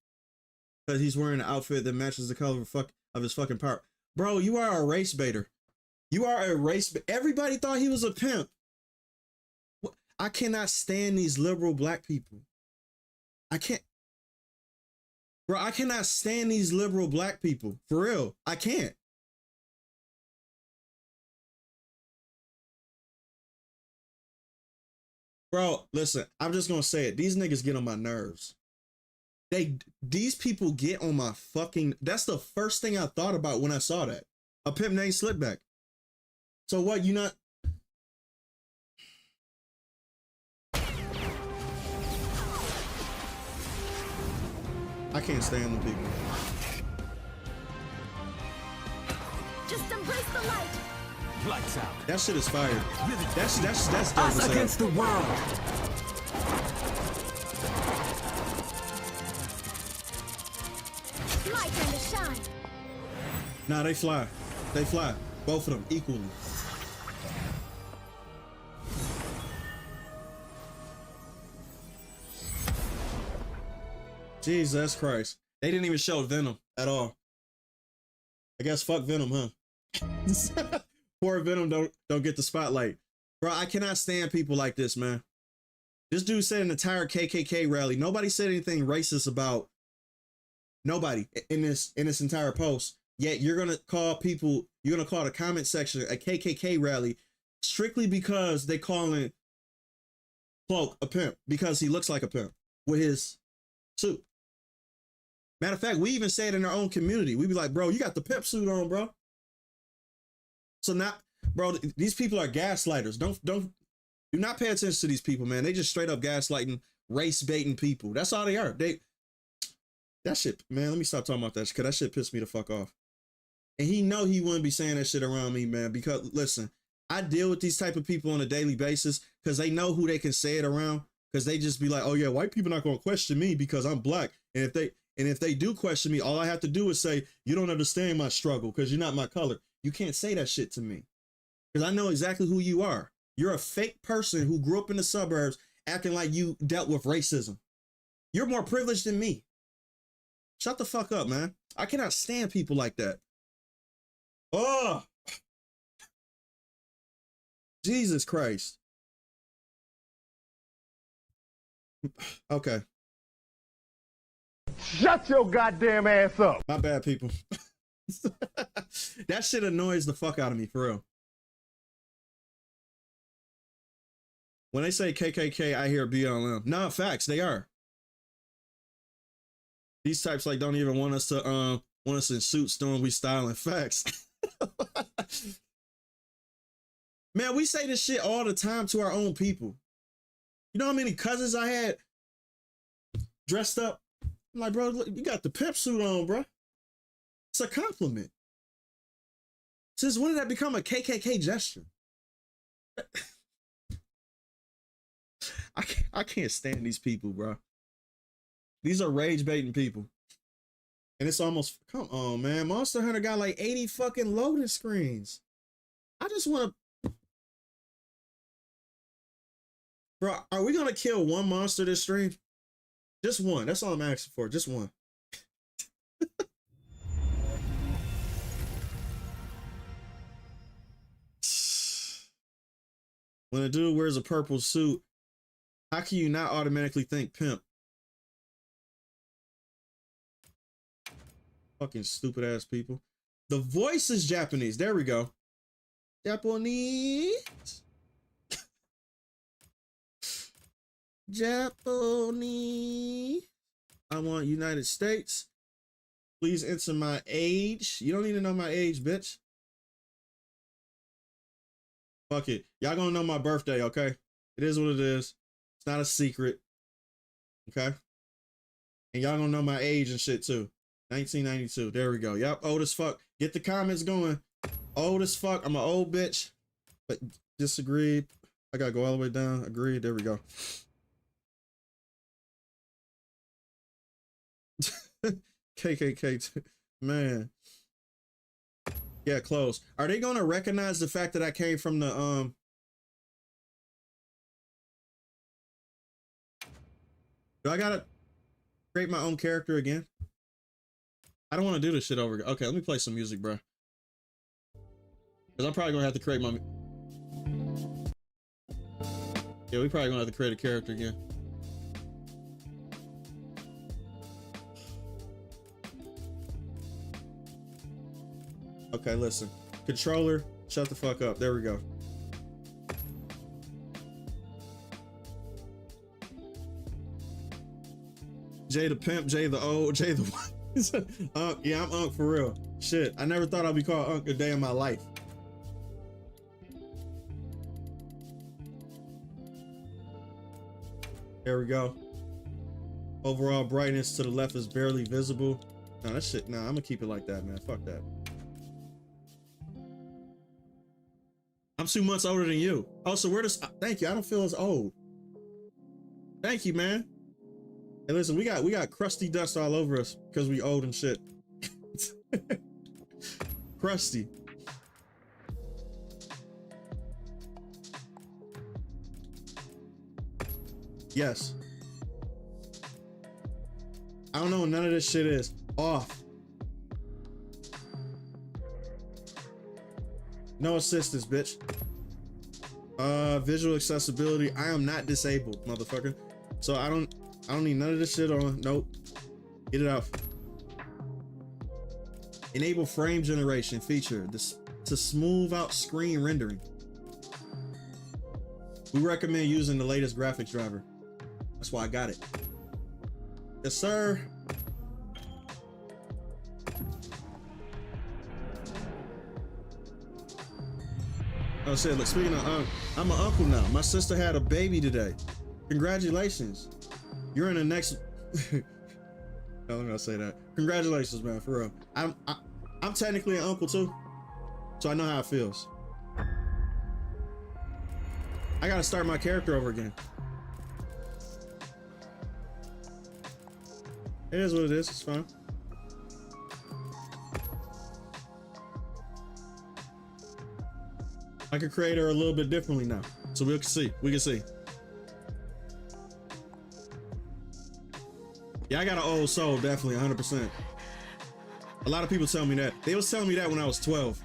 because he's wearing an outfit that matches the color of his fucking power. Bro, you are a race baiter. You are a race. Everybody thought he was a pimp. I cannot stand these liberal black people. I can't. Bro, I cannot stand these liberal black people. For real. I can't. Bro, listen, I'm just gonna say it. These niggas get on my nerves. These people get on my fucking. That's the first thing I thought about when I saw that. A pimp named Slipback. So what, you not? I can't stand them people. Just embrace the light. Lights out. That shit is fire. That's dope Us against the world. My turn to shine. Nah, they fly. They fly. Both of them equally. Jesus Christ. They didn't even show Venom at all. I guess fuck Venom, huh? Poor Venom don't get the spotlight. Bro, I cannot stand people like this, man. This dude said an entire KKK rally. Nobody said anything racist about nobody in this entire post. Yet you're gonna call the comment section a KKK rally strictly because they calling Cloak a pimp because he looks like a pimp with his suit. Matter of fact, we even say it in our own community. We be like, bro, you got the pimp suit on, bro. So now, bro, these people are gaslighters. Do not pay attention to these people, man. They just straight up gaslighting, race baiting people. That's all they are. That shit, man, let me stop talking about that because that shit pissed me the fuck off. And he know he wouldn't be saying that shit around me, man, because listen, I deal with these type of people on a daily basis because they know who they can say it around because they just be like, oh yeah, white people not going to question me because I'm black. And if they do question me, all I have to do is say, you don't understand my struggle because you're not my color. You can't say that shit to me because I know exactly who you are. You're a fake person who grew up in the suburbs acting like you dealt with racism. You're more privileged than me. Shut the fuck up, man. I cannot stand people like that. Oh, Jesus Christ. Okay. Shut your goddamn ass up. My bad, people. That shit annoys the fuck out of me, for real. When they say KKK, I hear BLM. Nah, facts, they are. These types like don't even want us in suits doing we styling. Facts. Man, we say this shit all the time to our own people. You know how many cousins I had dressed up? I'm like, bro, look, you got the pimp suit on, bro. It's a compliment. Since when did that become a KKK gesture? I can't stand these people, bro. These are rage baiting people. And it's almost, come on, man. Monster Hunter got like 80 fucking loading screens. I just want to, bro, are we going to kill one monster this stream? Just one. That's all I'm asking for. Just one. When a dude wears a purple suit, how can you not automatically think pimp? Fucking stupid ass people. The voice is Japanese. There we go. Japanese. Japanese. I want United States. Please enter my age. You don't need to know my age, bitch. Fuck it. Y'all gonna know my birthday, okay? It is what it is. It's not a secret. Okay? And y'all gonna know my age and shit too. 1992. There we go. Yep, old as fuck. Get the comments going. Old as fuck. I'm an old bitch. But disagreed. I gotta go all the way down. Agreed. There we go. KKK. Man. Yeah, close. Are they gonna recognize the fact that I came from the Do I gotta create my own character again? I don't want to do this shit over again. Okay, let me play some music, bro. Because I'm probably gonna have to create my... Yeah, we probably gonna have to create a character again. Okay, listen. Controller, shut the fuck up. There we go. Jay the pimp, Jay the old, Jay the Unc. Yeah, I'm Unc for real. Shit, I never thought I'd be called Unc a day in my life. There we go. Overall brightness to the left is barely visible. No, that shit, nah, I'm gonna keep it like that, man. Fuck that. I'm 2 months older than you. Oh, so we're just, thank you. I don't feel as old. Thank you, man. Hey, listen, we got crusty dust all over us because we old and shit. Crusty. Yes. I don't know what none of this shit is. Off. No assistance, bitch. Visual accessibility. I am not disabled, motherfucker. So I don't need none of this shit on. Nope. Get it off. Enable frame generation feature this to smooth out screen rendering. We recommend using the latest graphics driver. That's why I got it. Yes, sir. Oh shit, look, speaking of I'm an uncle now. My sister had a baby today. Congratulations. You're in the next no, let me not say that. Congratulations, man, for real. I'm technically an uncle too. So I know how it feels. I gotta start my character over again. It is what it is, it's fine. I can create her a little bit differently now. So we can see. Yeah, I got an old soul, definitely, 100%. A lot of people tell me that. They was telling me that when I was 12.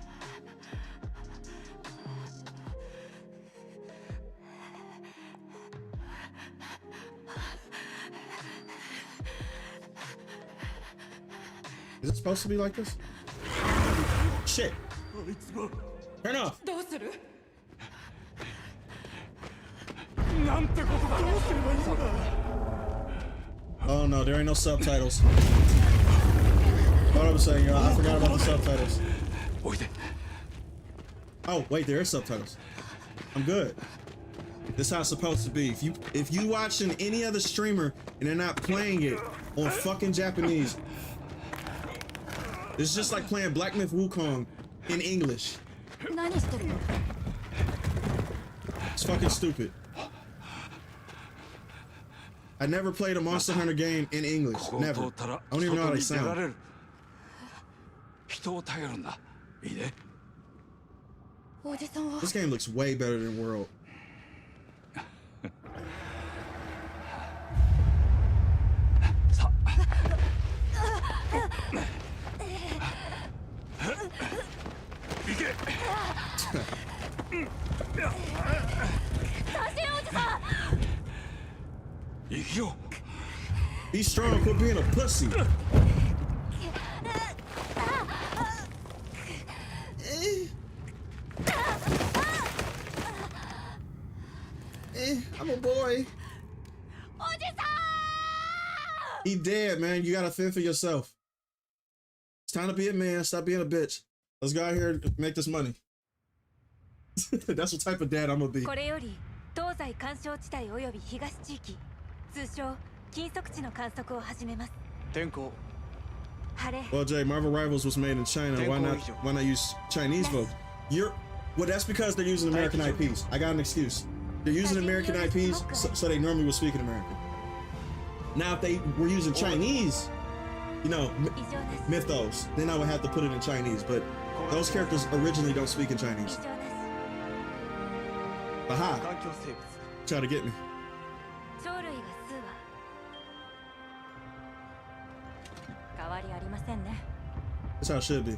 Is it supposed to be like this? Shit. Turn off. Oh no, there ain't no subtitles. Hold on a second, y'all. I forgot about the subtitles. Oh, wait, there is subtitles. I'm good. This is how it's supposed to be. If you watching any other streamer and they're not playing it on fucking Japanese, it's just like playing Black Myth Wukong in English. It's fucking stupid. I never played a Monster Hunter game in English. Never. I don't even know how they sound. This game looks way better than World. Be strong, quit being a pussy. I'm a boy. He dead, man. You gotta fend for yourself. It's time to be a man. Stop being a bitch. Let's go out here and make this money. That's what type of dad I'm gonna be. Well, Jay, Marvel Rivals was made in China. Why not use Chinese folks? Well, that's because they're using American IPs. I got an excuse. They're using American IPs, so they normally would speak in American. Now, if they were using Chinese, you know, mythos, then I would have to put it in Chinese. But those characters originally don't speak in Chinese. Aha! Try to get me. That's how it should be.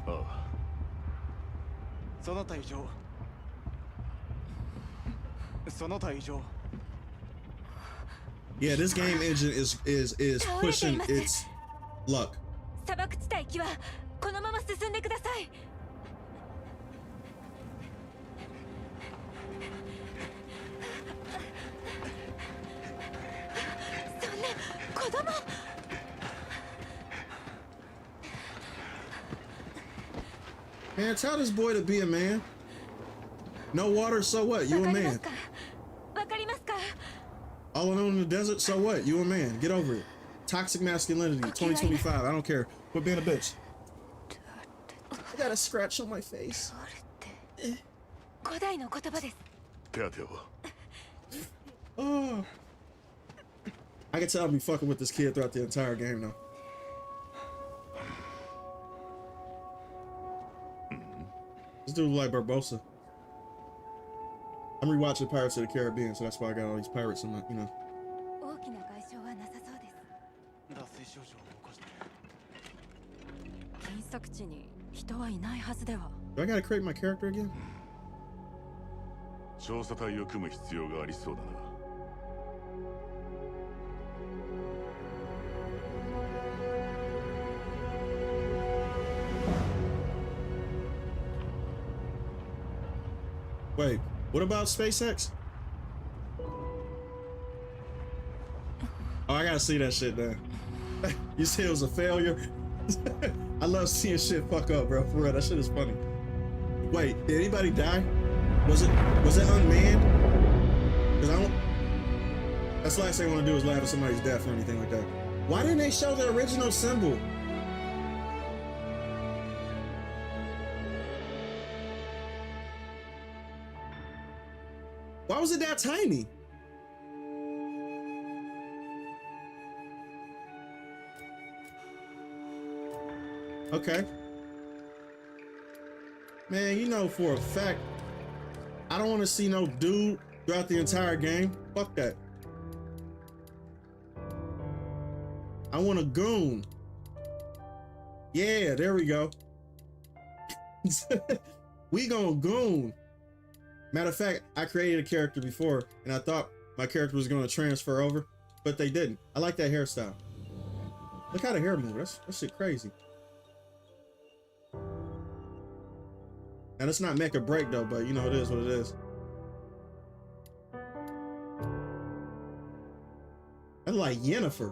Yeah, this game engine is pushing its luck. Man, tell this boy to be a man. No water, so what? You a man. All alone in the desert, so what? You a man. Get over it. Toxic masculinity, 2025. I don't care. Quit being a bitch. I got a scratch on my face. Oh. I can tell I'll be fucking with this kid throughout the entire game though. This dude like Barbosa. I'm rewatching Pirates of the Caribbean, so that's why I got all these pirates in my, you know. Do I gotta create my character again? Wait, what about SpaceX? Oh, I gotta see that shit then. You say it was a failure? I love seeing shit fuck up, bro. For real, that shit is funny. Wait, did anybody die? Was it unmanned? Cause I don't. That's the last thing I want to do is laugh at somebody's death or anything like that. Why didn't they show the original symbol? Why was it that tiny? Okay. Man, you know for a fact, I don't want to see no dude throughout the entire game. Fuck that. I want a goon. Yeah, there we go. We gonna goon. Matter of fact, I created a character before, and I thought my character was going to transfer over, but they didn't. I like that hairstyle. Look how the hair moves. That shit crazy. And it's not make or break though, but you know it is what it is. That's like Yennefer.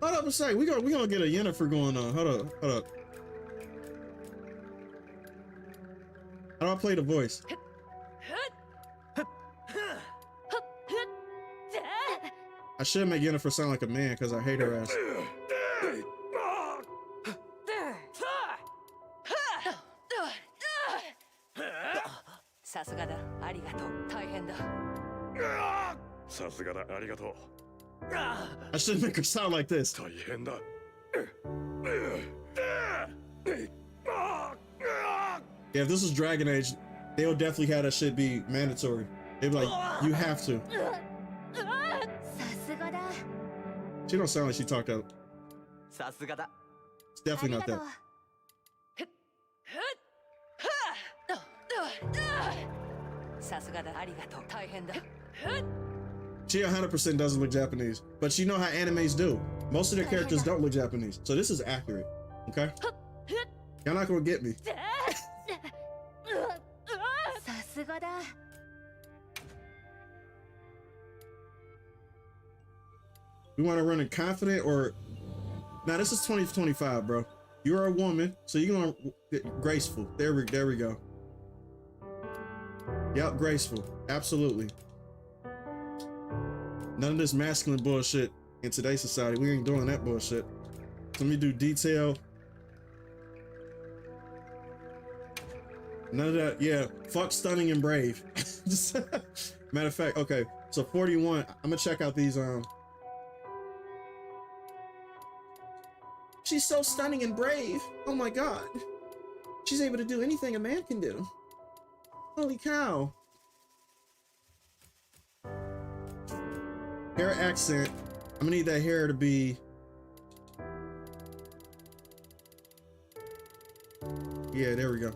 Hold up a sec. We gonna get a Yennefer going on. Hold up. How do I play the voice? I should make Yennefer sound like a man because I hate her ass. I should make her sound like this. Yeah, if this was Dragon Age, they would definitely have that shit be mandatory. They'd be like, you have to. She don't sound like she talked out. It's definitely not that. She 100% doesn't look Japanese, but you know how animes do. Most of their characters don't look Japanese, so this is accurate. Okay? Y'all not gonna get me. We want to run in confident or... Now this is 2025, bro. You're a woman, so you're gonna get graceful. There we go. Yep, graceful. Absolutely. None of this masculine bullshit in today's society. We ain't doing that bullshit. Let me do detail. None of that. Yeah, fuck stunning and brave. Matter of fact, okay. So 41. I'm gonna check out these. She's so stunning and brave. Oh my god. She's able to do anything a man can do. Holy cow. Hair accent. I'm gonna need that hair to be... Yeah, there we go.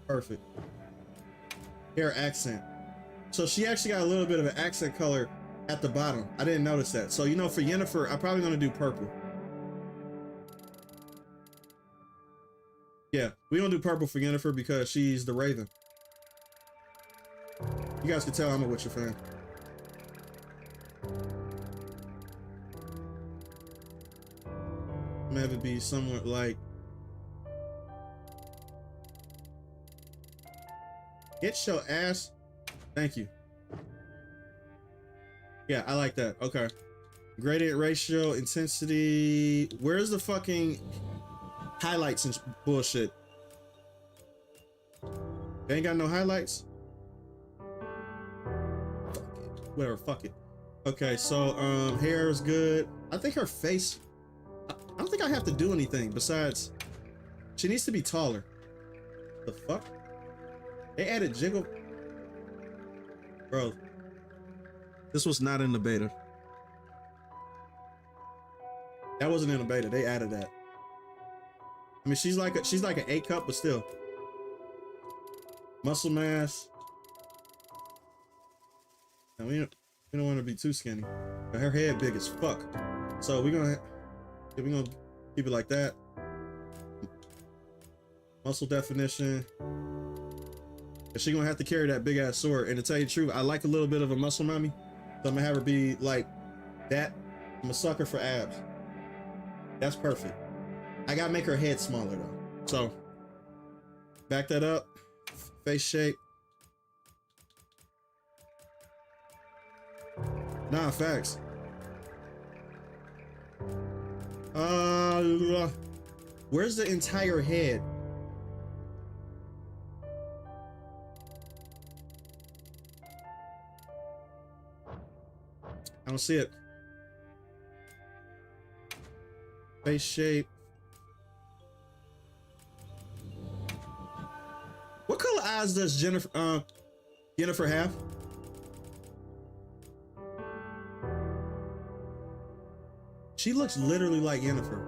Perfect. Hair accent. So she actually got a little bit of an accent color at the bottom. I didn't notice that. So, you know, for Yennefer, I'm probably gonna do purple. Yeah, we don't do purple for Yennefer because she's the Raven. You guys can tell I'm a Witcher fan. I'm gonna have it be somewhat like... Get your ass. Thank you. Yeah, I like that. Okay. Gradient ratio, intensity. Where's the fucking highlights and bullshit? They ain't got no highlights? Fuck it. Whatever, fuck it. Okay, so hair is good. I think her face, I don't think I have to do anything besides she needs to be taller. The fuck? They added jiggle. Bro, this was not in the beta. That wasn't in the beta. They added that. I mean, she's like an A cup, but still. Muscle mass. Now we don't want to be too skinny. But her head big as fuck. So we're gonna keep it like that. Muscle definition. And she gonna have to carry that big ass sword. And to tell you the truth, I like a little bit of a muscle mommy. So I'm gonna have her be like that. I'm a sucker for abs. That's perfect. I gotta make her head smaller though. So back that up. Face shape. Nah, facts. Where's the entire head? I don't see it. Face shape. What color eyes does Yennefer have? She looks literally like Yennefer.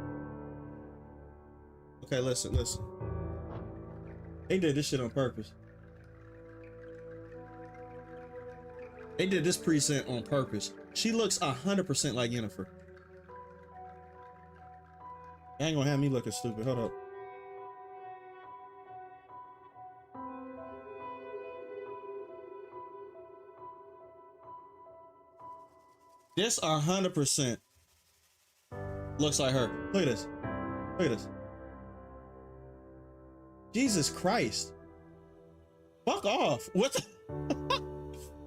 Okay, listen. They did this shit on purpose. They did this preset on purpose. She looks 100% like Yennefer. They ain't gonna have me looking stupid. Hold up. This 100% looks like her. Look at this. Look at this. Jesus Christ. Fuck off. What the?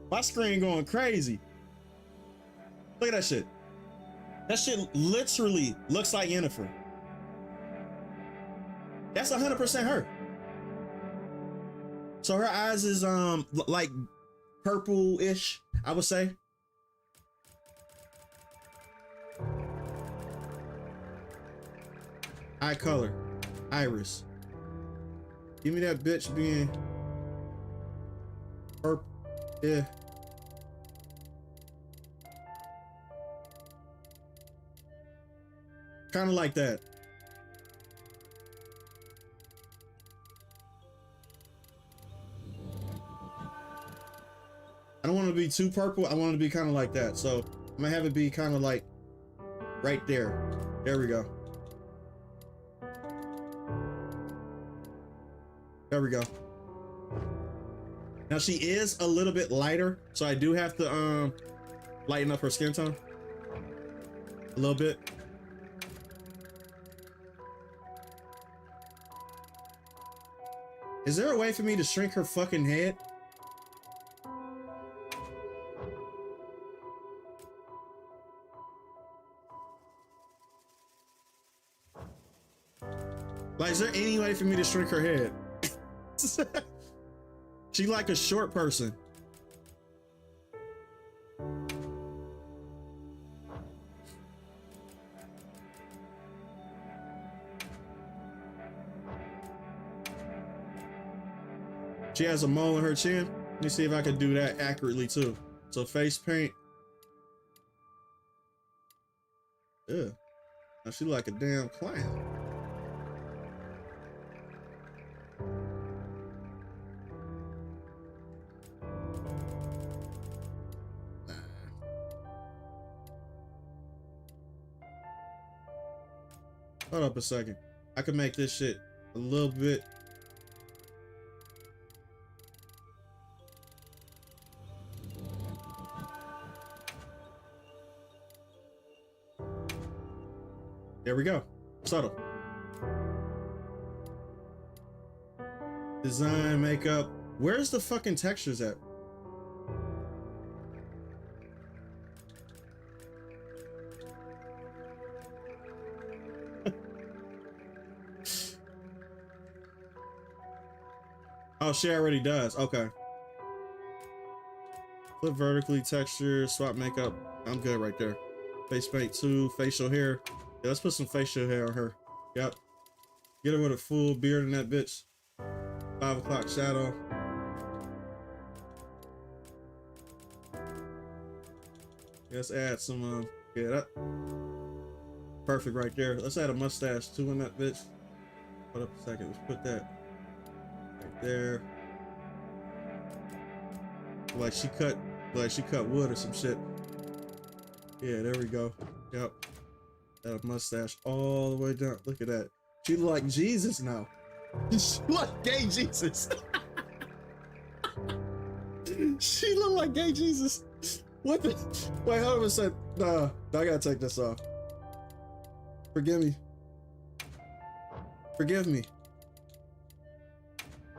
My screen going crazy. Look at that shit. That shit literally looks like Yennefer. That's 100% her. So her eyes is like purple-ish, I would say. Eye color. Iris. Give me that bitch being purple. Yeah. Kind of like that. I don't want to be too purple. I want it to be kind of like that. So I'm gonna have it be kind of like right there. There we go. There we go. Now she is a little bit lighter, so I do have to lighten up her skin tone a little bit. Is there a way for me to shrink her fucking head? Like, is there any way for me to shrink her head? She like a short person. She has a mole in her chin. Let me see if I can do that accurately too. So face paint. Yeah. Now she like a damn clown. Hold up a second. I can make this shit a little bit. There we go. Subtle. Design, makeup. Where's the fucking textures at? Oh, she already does. Okay. Flip vertically, texture, swap makeup. I'm good right there. Face paint 2, facial hair. Yeah, let's put some facial hair on her. Yep. Get her with a full beard in that bitch. 5 o'clock shadow. Let's add some, yeah, that. Perfect right there. Let's add a mustache too in that bitch. Hold up a second. Let's put that right there. Like she cut wood or some shit. Yeah, there we go. Yep. That mustache all the way down. Look at that. She look like Jesus now. She look like gay Jesus. She look like gay Jesus. What the? Wait, hold on a second. Nah, I gotta take this off. Forgive me. Forgive me.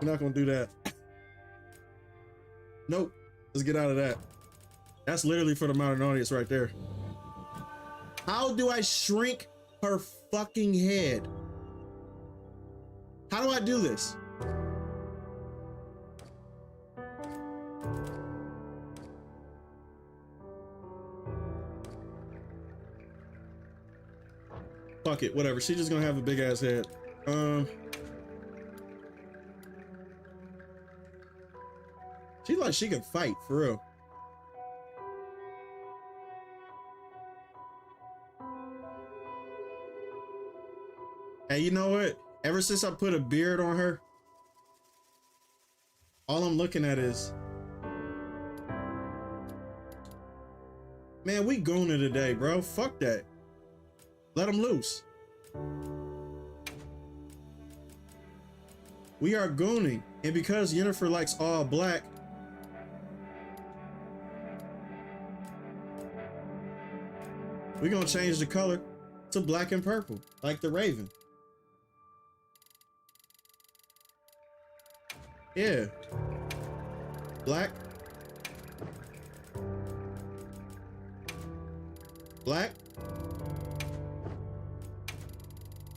We're not gonna do that. Nope. Let's get out of that. That's literally for the modern audience right there. How do I shrink her fucking head? How do I do this? Fuck it, whatever. She's just gonna have a big ass head. She like she can fight for real. Hey, you know what? Ever since I put a beard on her, all I'm looking at is, man, we gooner today, bro. Fuck that. Let them loose. We are gooning, and because Yennefer likes all black, we're gonna change the color to black and purple, like the Raven. Yeah. Black. Black.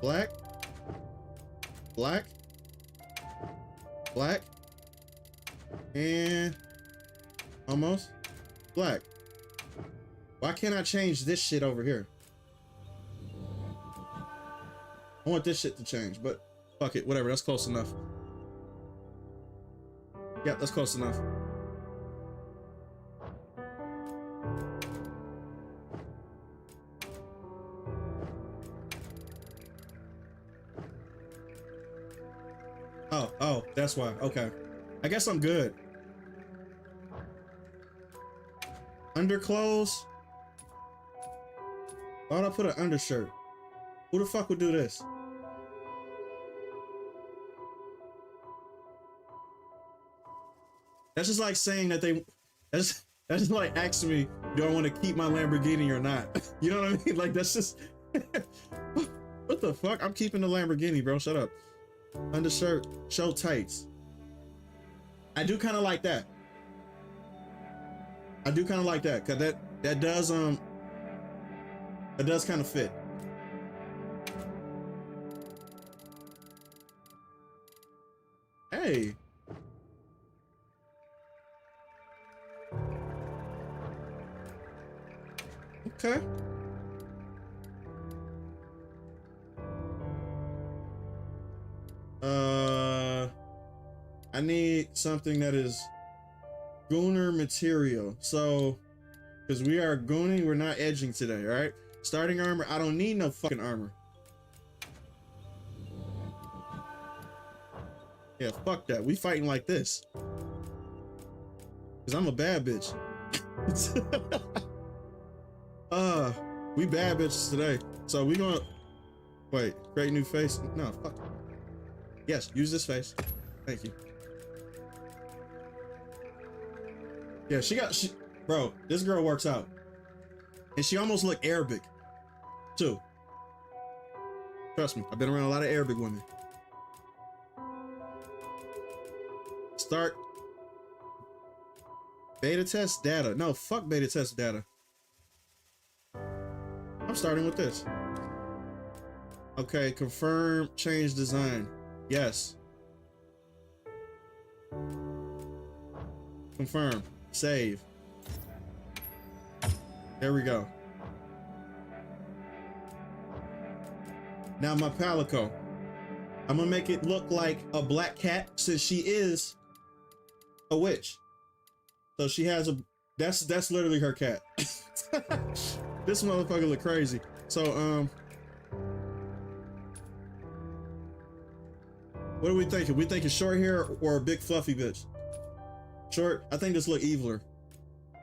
Black. Black. Black. And almost black. Why can't I change this shit over here? I want this shit to change, but fuck it, whatever. That's close enough. Yeah, that's close enough. Oh, that's why. Okay. I guess I'm good. Underclothes? Why would I put an undershirt? Who the fuck would do this? That's just like saying that they, that's just like asking me, do I want to keep my Lamborghini or not? You know what I mean? Like, that's just, what the fuck? I'm keeping the Lamborghini, bro. Shut up. Undershirt, show tights. I do kind of like that. I do kind of like that, cause that does kind of fit. Hey. Okay. I need something that is gooner material. So, because we are gooning, we're not edging today, right? Starting armor, I don't need no fucking armor. Yeah, fuck that. We fighting like this. Because I'm a bad bitch. We bad bitches today. So we gonna, wait, create new face? No, fuck. Yes, use this face. Thank you. Yeah, bro, this girl works out. And she almost looked Arabic, too. Trust me, I've been around a lot of Arabic women. Start. Beta test data. No, fuck beta test data. I'm starting with this. Okay, confirm, change design. Yes. Confirm, save. There we go. Now my Palico. I'm gonna make it look like a black cat since she is a witch. So she has a, that's literally her cat. This motherfucker look crazy. So, what are we thinking? We thinking short hair or a big fluffy bitch? Short, I think this look eviler.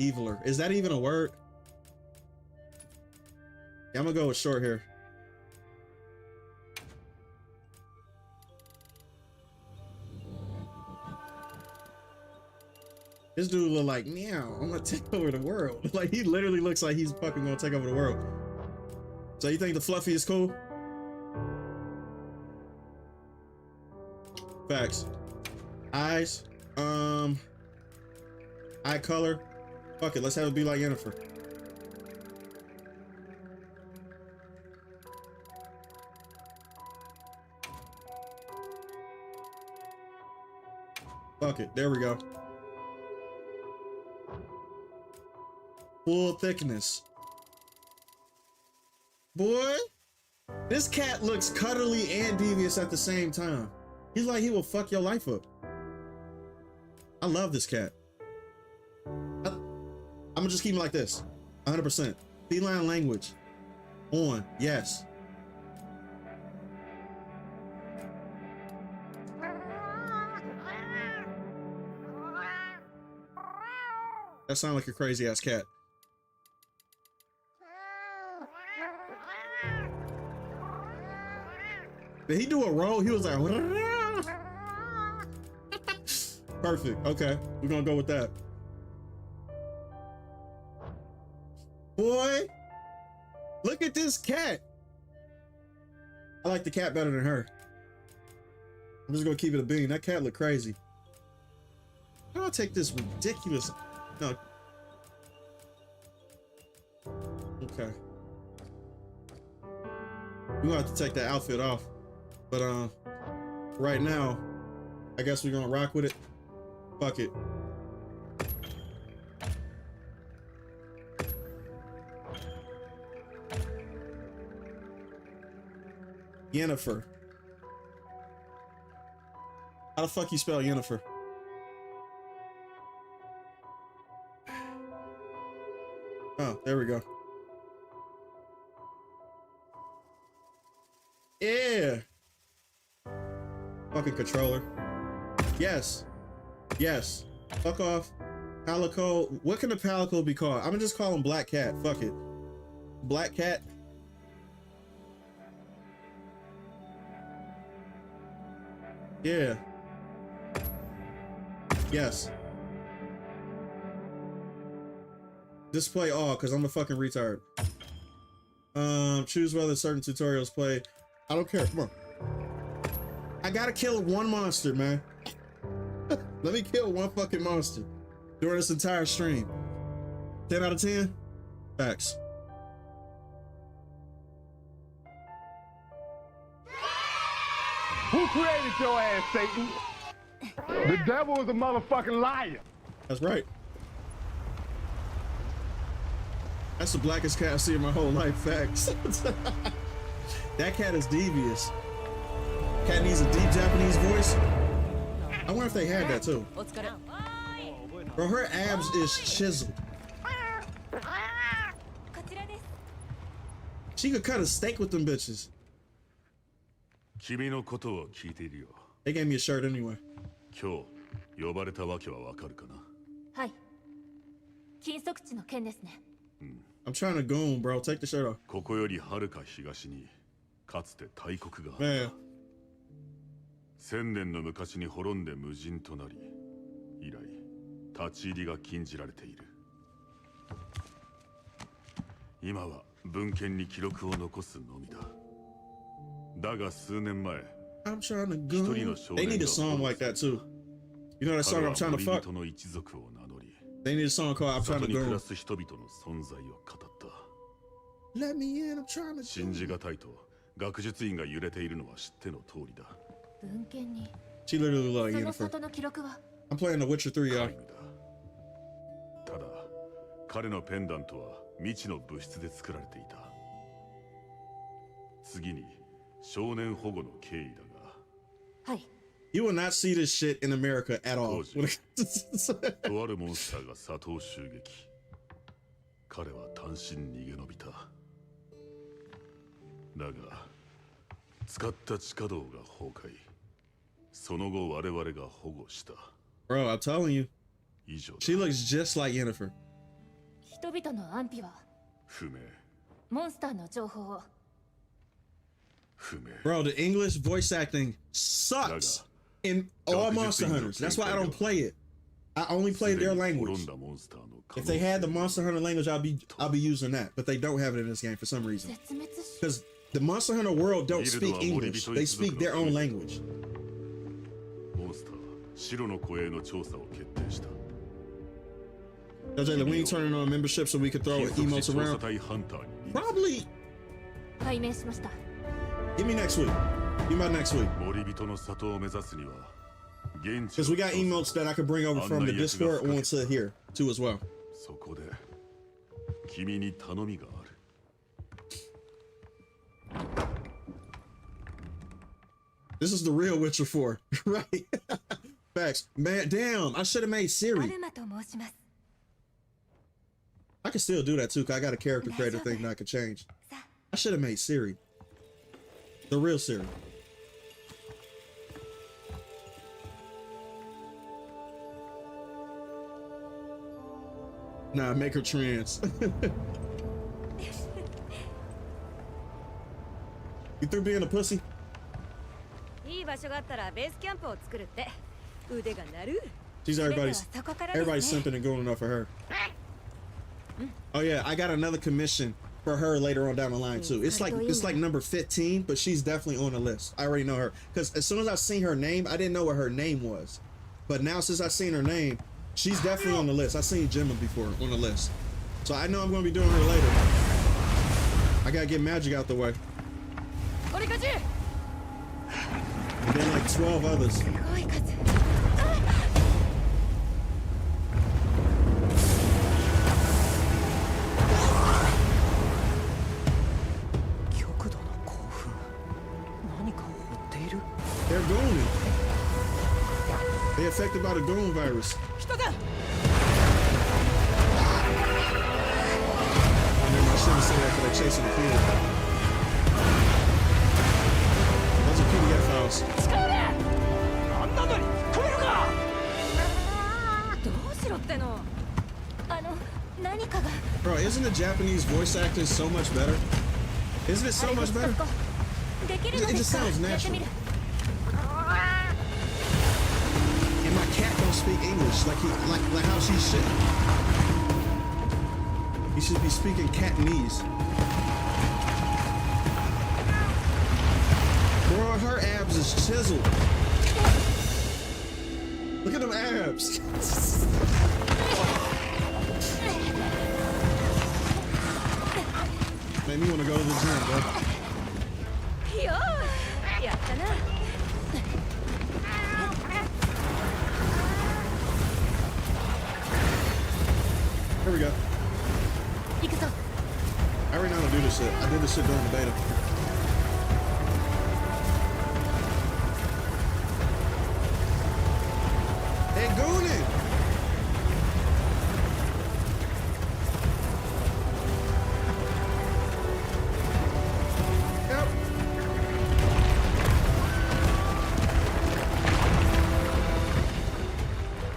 Eviler, is that even a word? Yeah, I'm gonna go with short hair. This dude look like, meow, I'm gonna take over the world. Like, he literally looks like he's fucking gonna take over the world. So you think the fluffy is cool? Facts. Eyes, eye color. Fuck it, let's have it be like Yennefer. Fuck it, there we go. Full thickness. Boy, this cat looks cuddly and devious at the same time. He's like he will fuck your life up. I love this cat. I'm gonna just keep him like this. 100%. Feline language. On. Yes. That sounds like a crazy ass cat. Did he do a roll? He was like, perfect. Okay, we're gonna go with that. Boy, look at this cat. I like the cat better than her. I'm just gonna keep it a bean. That cat look crazy. How do I take this ridiculous? No. Okay. We're gonna have to take that outfit off. But right now, I guess we're gonna rock with it. Fuck it. Yennefer. How the fuck you spell Yennefer? Oh, there we go. Yeah. Fucking controller. Yes. Yes. Fuck off. Palico. What can the Palico be called? I'm gonna just call him Black Cat. Fuck it. Black Cat. Yeah. Yes. Display all, because I'm a fucking retard. Choose whether certain tutorials play. I don't care. Come on. I gotta kill one monster, man. Let me kill one fucking monster during this entire stream. 10 out of 10? Facts. Who created your ass, Satan? The devil is a motherfucking liar. That's right. That's the blackest cat I've seen in my whole life. Facts. That cat is devious. Cat needs a deep Japanese voice. I wonder if they had that too. Bro, her abs is chiseled. She could cut a steak with them bitches. They gave me a shirt anyway. I'm trying to goon, bro. Take the shirt off. Man. 1000年の昔に滅んで無人となり、以来立ち入りが禁じられている。今は文献に記録を残すのみだ。だが数年前、 I'm trying to go. They need a song like that too. You know that song I'm trying to fuck? They need a song called I'm trying to go. Let me in, I'm trying to go. 信じがたいと学術院が揺れているのは知っての通りだ。 She literally like Yennefer. I'm playing The Witcher 3, y'all. ただ、彼のペンダントは未知の物質で作られていた。次に少年保護の経緯だが。 You will not see this shit in America at all. とあるモンスターが里を襲撃。彼は単身逃げ延びた。だが、使った地下道が崩壊。その後我々が保護した。 Bro, I'm telling you. She looks just like Yennefer. 人々の安否は不明。モンスターの情報を Bro, the English voice acting sucks in all Monster Hunters. That's why I don't play it. I only play their language. If they had the Monster Hunter language, I'll be using that. But they don't have it in this game for some reason. Because the Monster Hunter world don't speak English. They speak their own language. LJ, when you turning on membership so we could throw emotes around? Probably. Give me next week. Give me next week. Because we got emotes that I could bring over from the Discord onto here too as well. This is the real Witcher 4, right? Facts. Man, damn, I should have made Siri. I can still do that too, because I got a character creator thing that I could change. I should have made Siri. The real Siri. Nah, make her trans. You through being a pussy? She's everybody's simping and going off for her. Oh yeah, I got another commission for her later on down the line too. It's like number 15, but she's definitely on the list. I already know her because as soon as I seen her name, I didn't know what her name was, but now since I seen her name, she's definitely on the list. I seen Gemma before on the list, so I know I'm gonna be doing her later. I gotta get Magic out the way. And then like 12 others. they're gooning. They're affected by the goon virus. I shouldn't say that because they're chasing the kid. Those are PDF files. Bro, isn't the Japanese voice acting so much better? Isn't it so much better? It just sounds natural. And my cat don't speak English like how she should. He should be speaking Catanese. Bro, her abs is chiseled. Look at them abs. Made me want to go to the gym, bro. Here we go. I already know how to do this shit. I did this shit during the beta. Hey, gooning! Yep.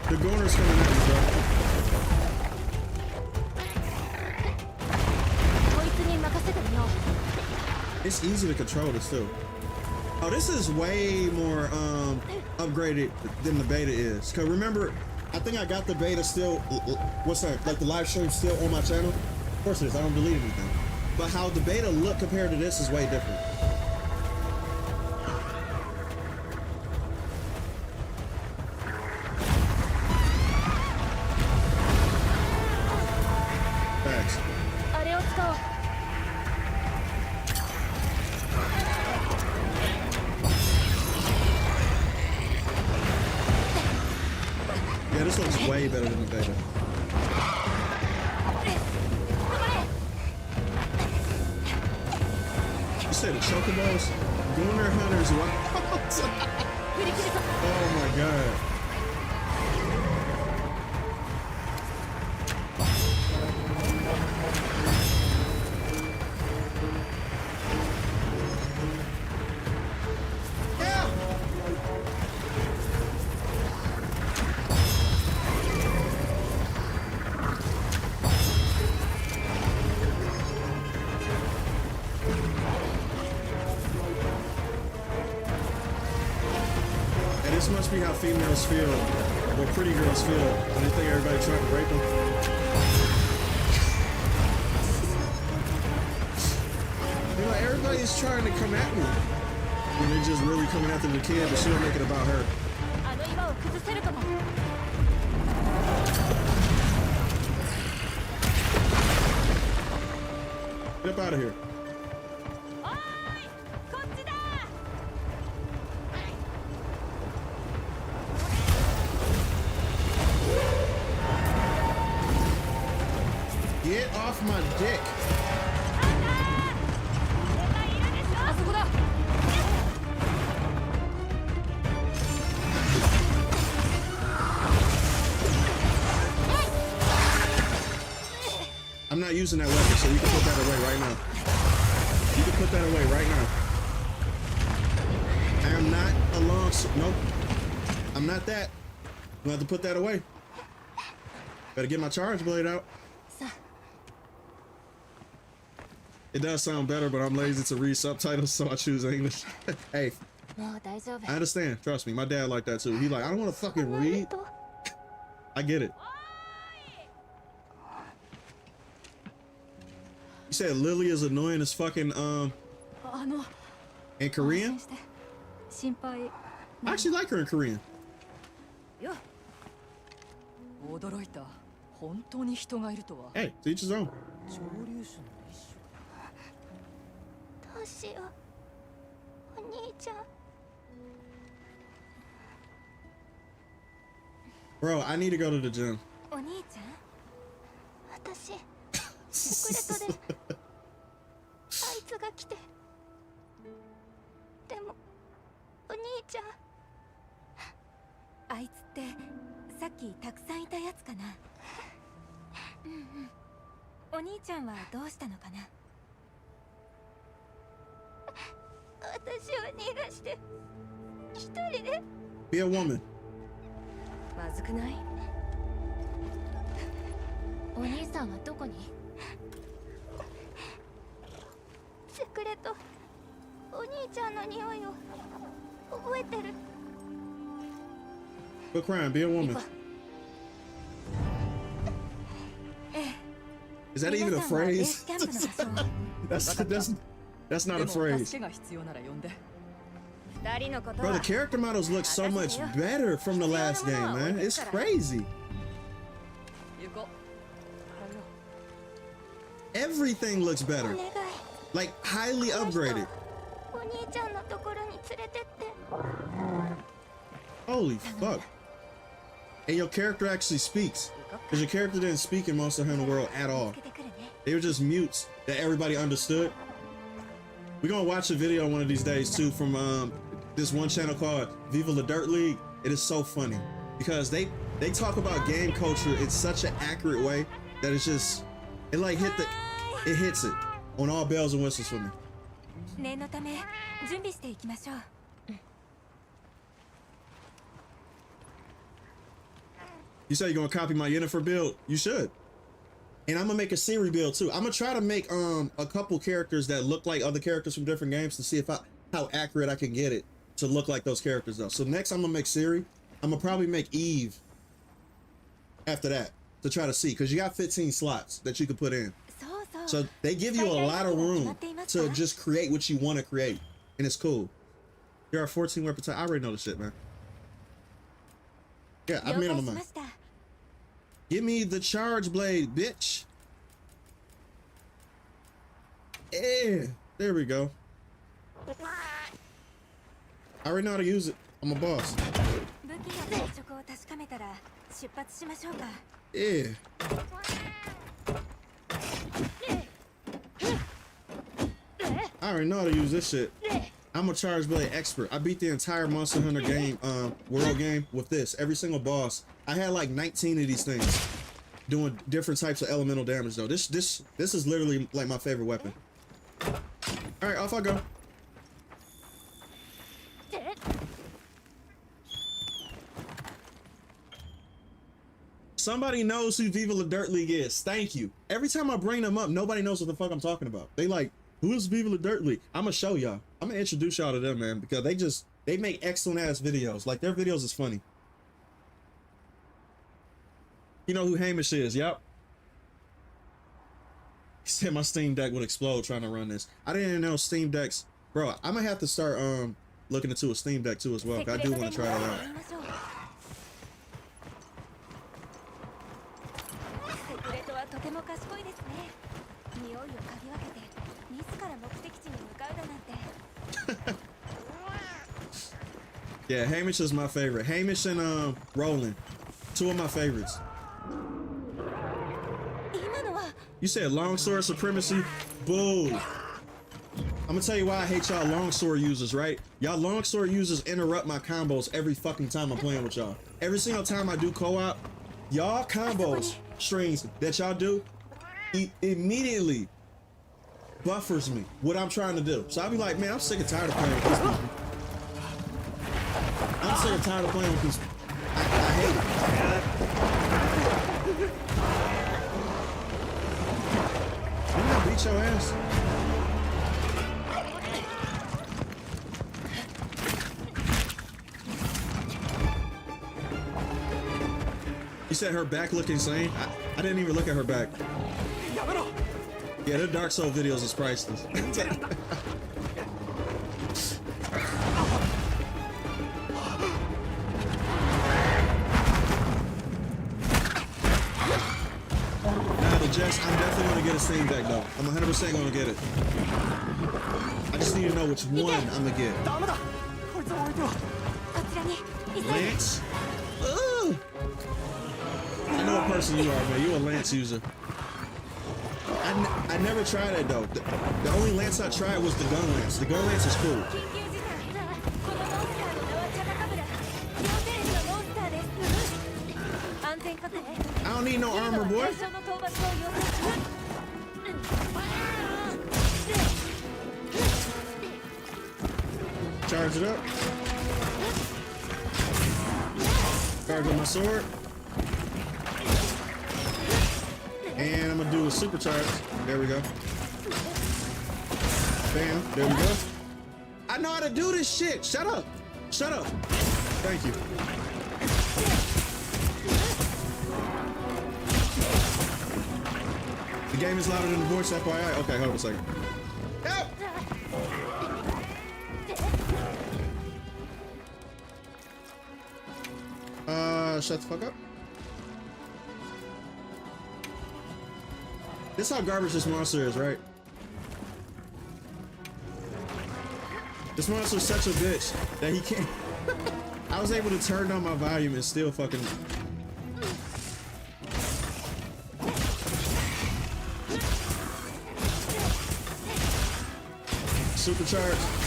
The gooner's coming at me, bro. It's easy to control this too. Oh, this is way more upgraded than the beta is. Cause remember, I think I got the beta still. What's that? Like the live stream still on my channel. Of course it is. I don't delete anything. But how the beta look compared to this is way different. Facts. Yeah, this looks way better than the beta. You said the chocobos? Gooner Hunters, what? Oh my god. This must be how females feel, or pretty girls feel, when they think everybody's trying to rape them. They're like, everybody's trying to come at me. And they're just really coming after the kid, but she don't make it about her. Get up out of here. Get off my dick. I'm not using that weapon, so you can put that away right now. You can put that away right now. I am not a long... Nope. I'm not that. I'm gonna have to put that away. Better get my charge blade out. It does sound better, but I'm lazy to read subtitles, so I choose English. Hey, I understand. Trust me, my dad like that too. He like, I don't want to fucking read. I get it. You said Lily is annoying as fucking in Korean? I actually like her in Korean. Hey, to each his own. Bro, I need to go to the gym. お兄ちゃん。あいつってさっきたくさんいたやつかな。うんうん。お兄ちゃんはどうしたのかな。私を逃がして一人で。Be a woman. まずくない？お兄さんはどこに？セクレット、お兄ちゃんの匂いを覚えてる。Quit crying, be a woman. Is that even a phrase? That's not a phrase. Bro, the character models look so much better from the last game, man. It's crazy. Everything looks better. Like, highly upgraded. Holy fuck. And your character actually speaks. Because your character didn't speak in Monster Hunter World at all. They were just mutes that everybody understood. We're gonna watch a video one of these days too from this one channel called Viva La Dirt League. It is so funny because they talk about game culture in such an accurate way that it's just, it like it hits it on all bells and whistles for me. You say you're gonna copy my Yennefer build? You should. And I'm gonna make a Siri build too. I'm gonna try to make a couple characters that look like other characters from different games to see if how accurate I can get it to look like those characters though. So next I'm gonna make Siri. I'm gonna probably make Eve after that to try to see, because you got 15 slots that you can put in. So they give you a lot of room to just create what you want to create, and it's cool. There are 14 weapon types. I already know the shit, man. Yeah, I made them on mine. Give me the charge blade, bitch. Yeah, there we go. I already know how to use it. I'm a boss. Yeah. I already know how to use this shit. I'm a charge blade expert. I beat the entire Monster Hunter game, world game with this. Every single boss. I had like 19 of these things doing different types of elemental damage though. This is literally like my favorite weapon. All right, off I go. Somebody knows who Viva La Dirt League is. Thank you. Every time I bring them up, nobody knows what the fuck I'm talking about. They like, who is Viva La Dirt League? I'm gonna show y'all. I'm gonna introduce y'all to them, man, because they make excellent ass videos. Like, their videos is funny. You know who Hamish is? Yep. He said my Steam Deck would explode trying to run this. I didn't even know Steam Decks. Bro, I'm gonna have to start looking into a Steam Deck too as well, because I do want to try that out. Yeah, Hamish is my favorite. Hamish and Roland, two of my favorites. You said longsword supremacy? Boo. I'm gonna tell you why I hate y'all longsword users, right? Y'all longsword users interrupt my combos every fucking time I'm playing with y'all. Every single time I do co-op, y'all combos strings that y'all do immediately buffers me what I'm trying to do. So I'll be like, man, I'm sick and tired of playing with these people. I'm sick and tired of playing with these people. I hate it. Didn't I beat your ass? You said her back looked insane? I didn't even look at her back. Yeah, their Dark Souls videos is priceless. Jess, I'm definitely gonna get a Steam Deck though. I'm 100% gonna get it. I just need to know which one I'm gonna get. Lance? Ugh. I know what person you are, man. You're a Lance user. I never tried that though. The only Lance I tried was the Gun Lance. The Gun Lance is cool. I don't need no armor, boy. Charge it up. Charge up my sword. And I'm gonna do a supercharge. There we go. Bam. There we go. I know how to do this shit. Shut up. Shut up. Thank you. The game is louder than the voice, FYI. Okay, hold on a second. Help! Shut the fuck up. This is how garbage this monster is, right? This monster is such a bitch that he can't. I was able to turn down my volume and still fucking. Supercharge.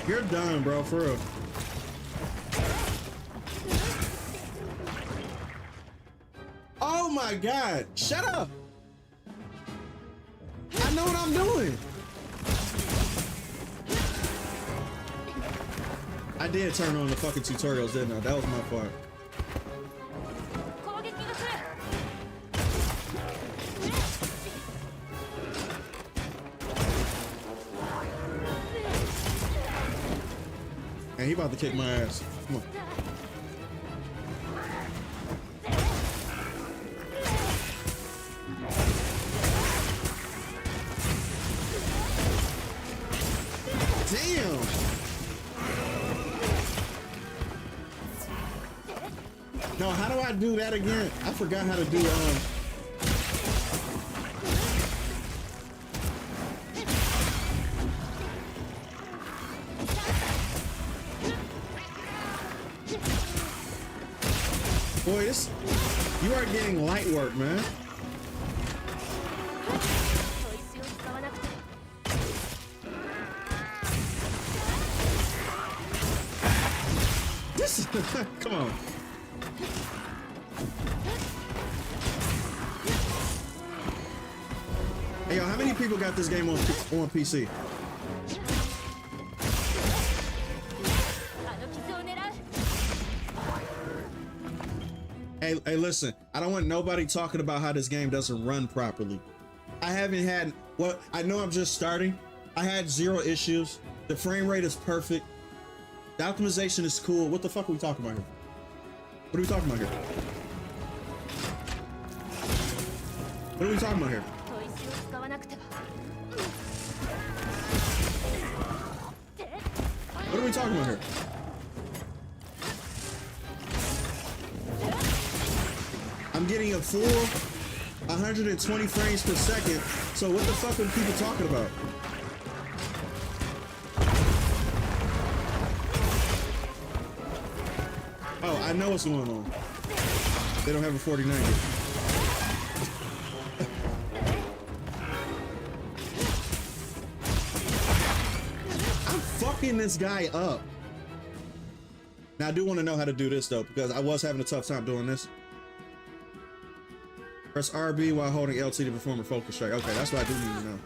You're done, bro, for real. Oh my God, shut up. I know what I'm doing. I did turn on the fucking tutorials, didn't I? That was my fault. And he about to kick my ass. Come on. Damn. No, how do I do that again? I forgot how to do Boy, this, you are getting light work, man. This is, come on. Hey, yo, how many people got this game on PC? Hey, listen, I don't want nobody talking about how this game doesn't run properly. I haven't had, well, I know I'm just starting. I had 0 issues. The frame rate is perfect. The optimization is cool. What the fuck are we talking about here? What are we talking about here? What are we talking about here? What are we talking about here? I'm getting a full 120 frames per second. So what the fuck are people talking about? Oh, I know what's going on. They don't have a 4090. I'm fucking this guy up. Now I do want to know how to do this though, because I was having a tough time doing this. Press RB while holding LT to perform a focus strike. Okay, that's what I do need to know.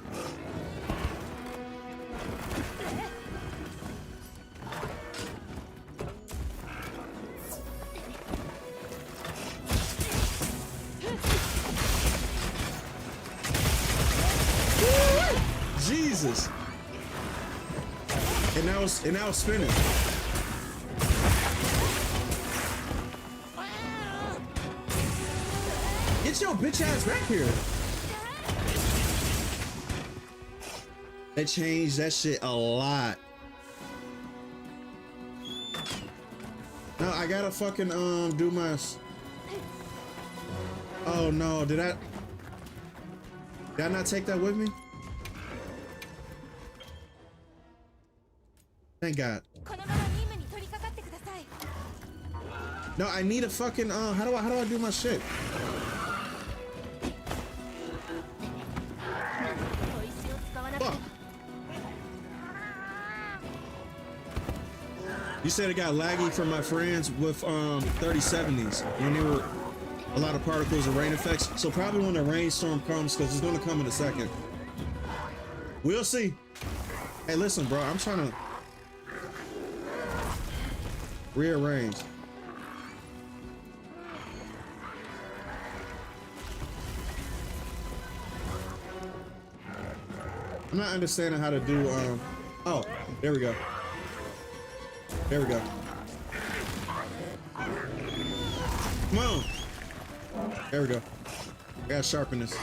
Jesus. And now it's spinning. Get your bitch ass back here. They changed that shit a lot. No, I gotta fucking do my. Oh no, did I not take that with me? Thank God. No, I need a fucking how do I do my shit? said it got laggy for my friends with 3070s when there were a lot of particles and rain effects. So probably when the rainstorm comes, because it's going to come in a second. We'll see. Hey, listen, bro. I'm trying to rearrange. I'm not understanding how to do, oh, there we go. There we go. Come on. There we go. I gotta sharpen this.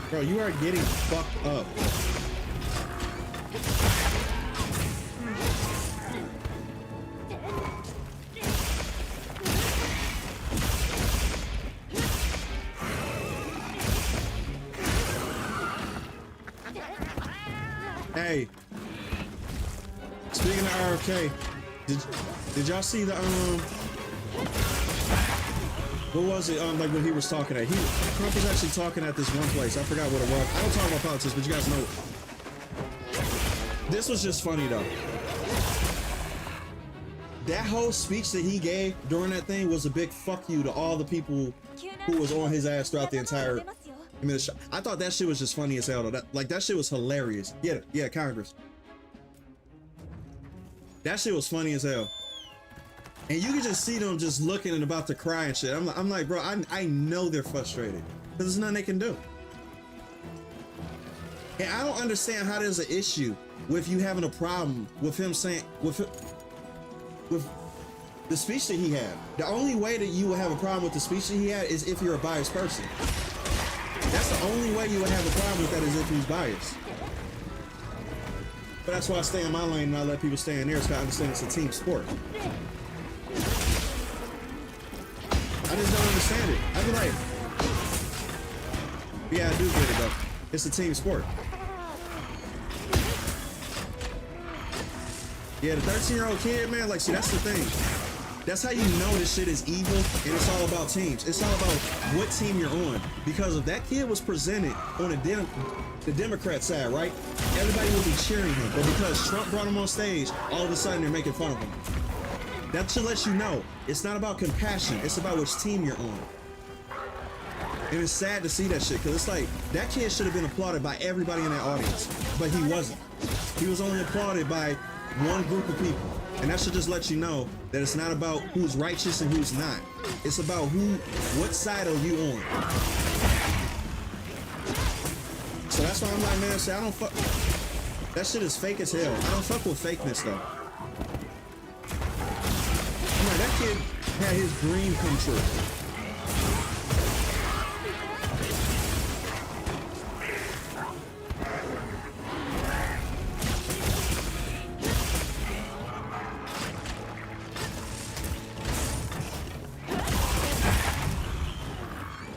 Bro, you are getting fucked up. Hey, speaking of RFK, did y'all see the what was it like when he was talking at Trump was actually talking at this one place. I forgot what it was. I don't talk about politics, but you guys know this was just funny though. That whole speech that he gave during that thing was a big fuck you to all the people who was on his ass throughout the entire I thought that shit was just funny as hell though. That shit was hilarious. Yeah, Congress. That shit was funny as hell. And you can just see them just looking and about to cry and shit. I'm like, bro, I know they're frustrated because there's nothing they can do. And I don't understand how there's an issue with you having a problem with him saying with the speech that he had. The only way that you will have a problem with the speech that he had is if you're a biased person. That's the only way you would have a problem with that is if he's biased. But that's why I stay in my lane and I let people stay in theirs because I understand it's a team sport. I just don't understand it. I'd be like, yeah, I do get it though. It's a team sport. Yeah, the 13-year-old kid, man, like, see, that's the thing. That's how you know this shit is evil, and it's all about teams. It's all about what team you're on. Because if that kid was presented on the Democrat side, right? Everybody would be cheering him. But because Trump brought him on stage, all of a sudden they're making fun of him. That should let you know it's not about compassion. It's about which team you're on. And it's sad to see that shit, because it's like, that kid should have been applauded by everybody in that audience. But he wasn't. He was only applauded by one group of people. And that should just let you know that it's not about who's righteous and who's not. It's about what side are you on. So that's why I'm like, man, see, I don't fuck. That shit is fake as hell. I don't fuck with fakeness though. I'm like, that kid had his dream come true.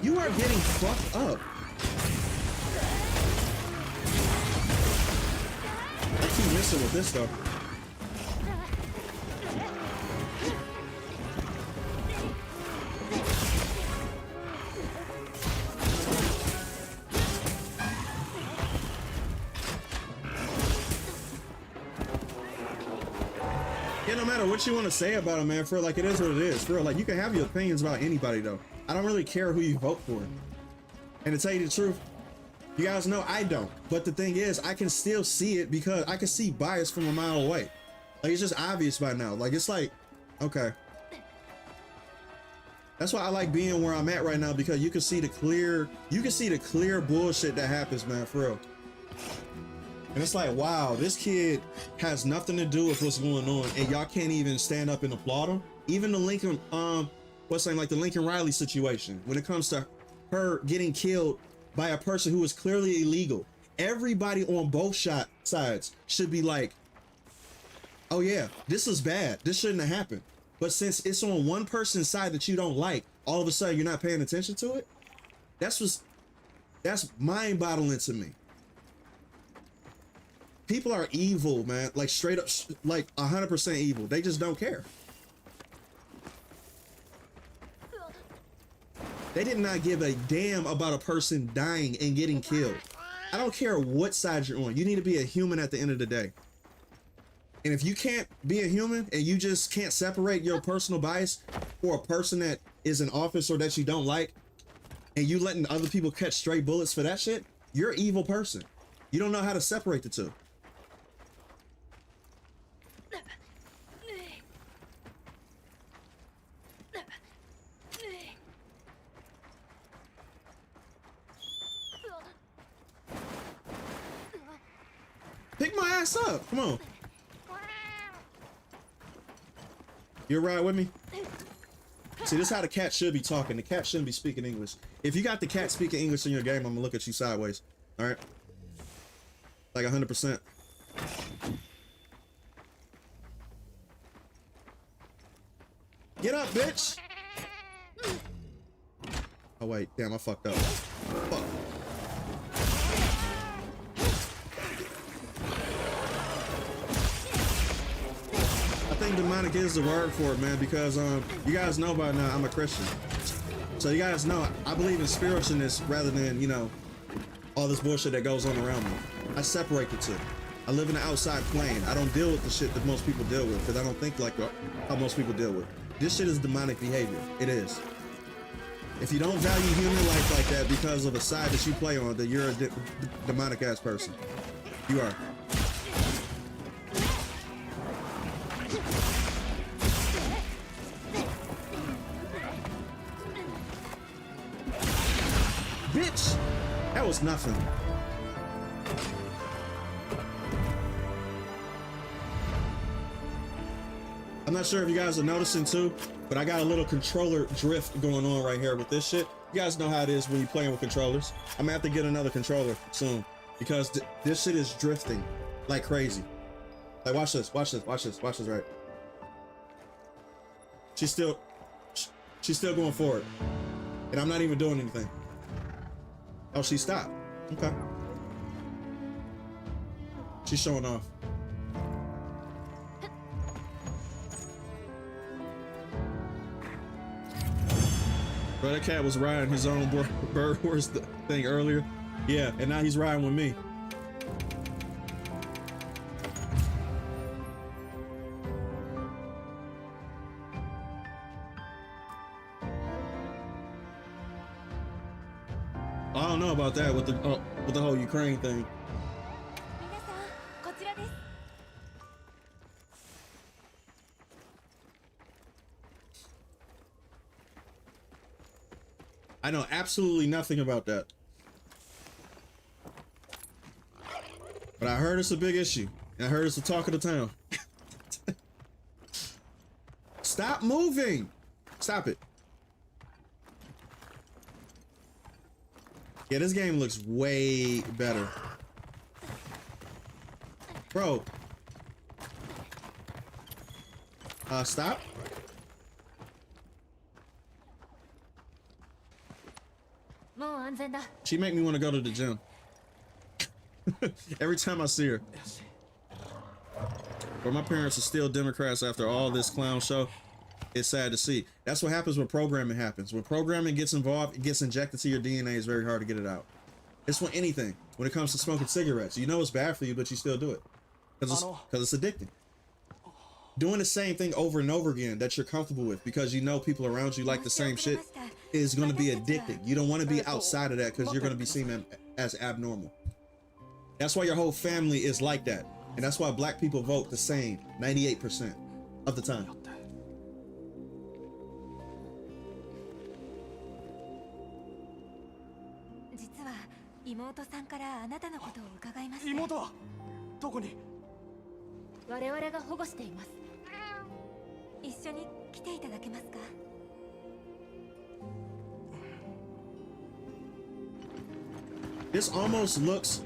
You are getting fucked up. I keep missing with this though. Yeah, no matter what you want to say about him, man, for like, it is what it is. For real, like, you can have your opinions about anybody though. I don't really care who you vote for. And to tell you the truth, you guys know I don't. But the thing is, I can still see it because I can see bias from a mile away. Like, it's just obvious by now. Like, it's like, okay. That's why I like being where I'm at right now, because you can see the clear bullshit that happens, man, for real. And it's like, wow, this kid has nothing to do with what's going on, and y'all can't even stand up and applaud him. Even the Lincoln, like the Lincoln Riley situation, when it comes to her getting killed by a person who is clearly illegal, everybody on both sides should be like, oh yeah, this is bad. This shouldn't have happened. But since it's on one person's side that you don't like, all of a sudden you're not paying attention to it. That's mind-boggling to me. People are evil, man. Like, straight up, like 100% evil. They just don't care. They did not give a damn about a person dying and getting killed. I don't care what side you're on. You need to be a human at the end of the day. And if you can't be a human and you just can't separate your personal bias for a person that is in office or that you don't like, and you letting other people catch stray bullets for that shit, you're an evil person. You don't know how to separate the two. Pick my ass up. Come on. You ride with me? See, this is how the cat should be talking. The cat shouldn't be speaking English. If you got the cat speaking English in your game, I'm gonna look at you sideways. All right? Like 100%. Get up, bitch! Oh, wait. Damn, I fucked up. Fuck. I think demonic is the word for it, man, because you guys know by now I'm a Christian. So you guys know I believe in spiritualness rather than, you know, all this bullshit that goes on around me. I separate the two. I live in the outside plane. I don't deal with the shit that most people deal with because I don't think like how most people deal with. This shit is demonic behavior. It is. If you don't value human life like that because of a side that you play on, then you're a demonic ass person. You are. Bitch! That was nothing. I'm not sure if you guys are noticing too, but I got a little controller drift going on right here with this shit. You guys know how it is when you're playing with controllers. I'm gonna have to get another controller soon because this shit is drifting like crazy. Like watch this, watch this, watch this, watch this right. She's still going forward. And I'm not even doing anything. Oh, she stopped. Okay. She's showing off. Bro, that cat was riding his own bird horse thing earlier. Yeah, and now he's riding with me. I don't know about that with the whole Ukraine thing. I know absolutely nothing about that. But I heard it's a big issue. And I heard it's the talk of the town. Stop moving! Stop it. Yeah, this game looks way better. Bro. Stop. She make me want to go to the gym. Every time I see her. But my parents are still Democrats after all this clown show. It's sad to see. That's what happens when programming happens. When programming gets involved, it gets injected to your DNA. It's very hard to get it out. It's when anything. When it comes to smoking cigarettes, you know it's bad for you, but you still do it because it's addicting. Doing the same thing over and over again that you're comfortable with because you know people around you like the same shit is going to be addicting. You don't want to be outside of that because you're going to be seen as abnormal. That's why your whole family is like that. And that's why black people vote the same 98% of the time. This almost looks,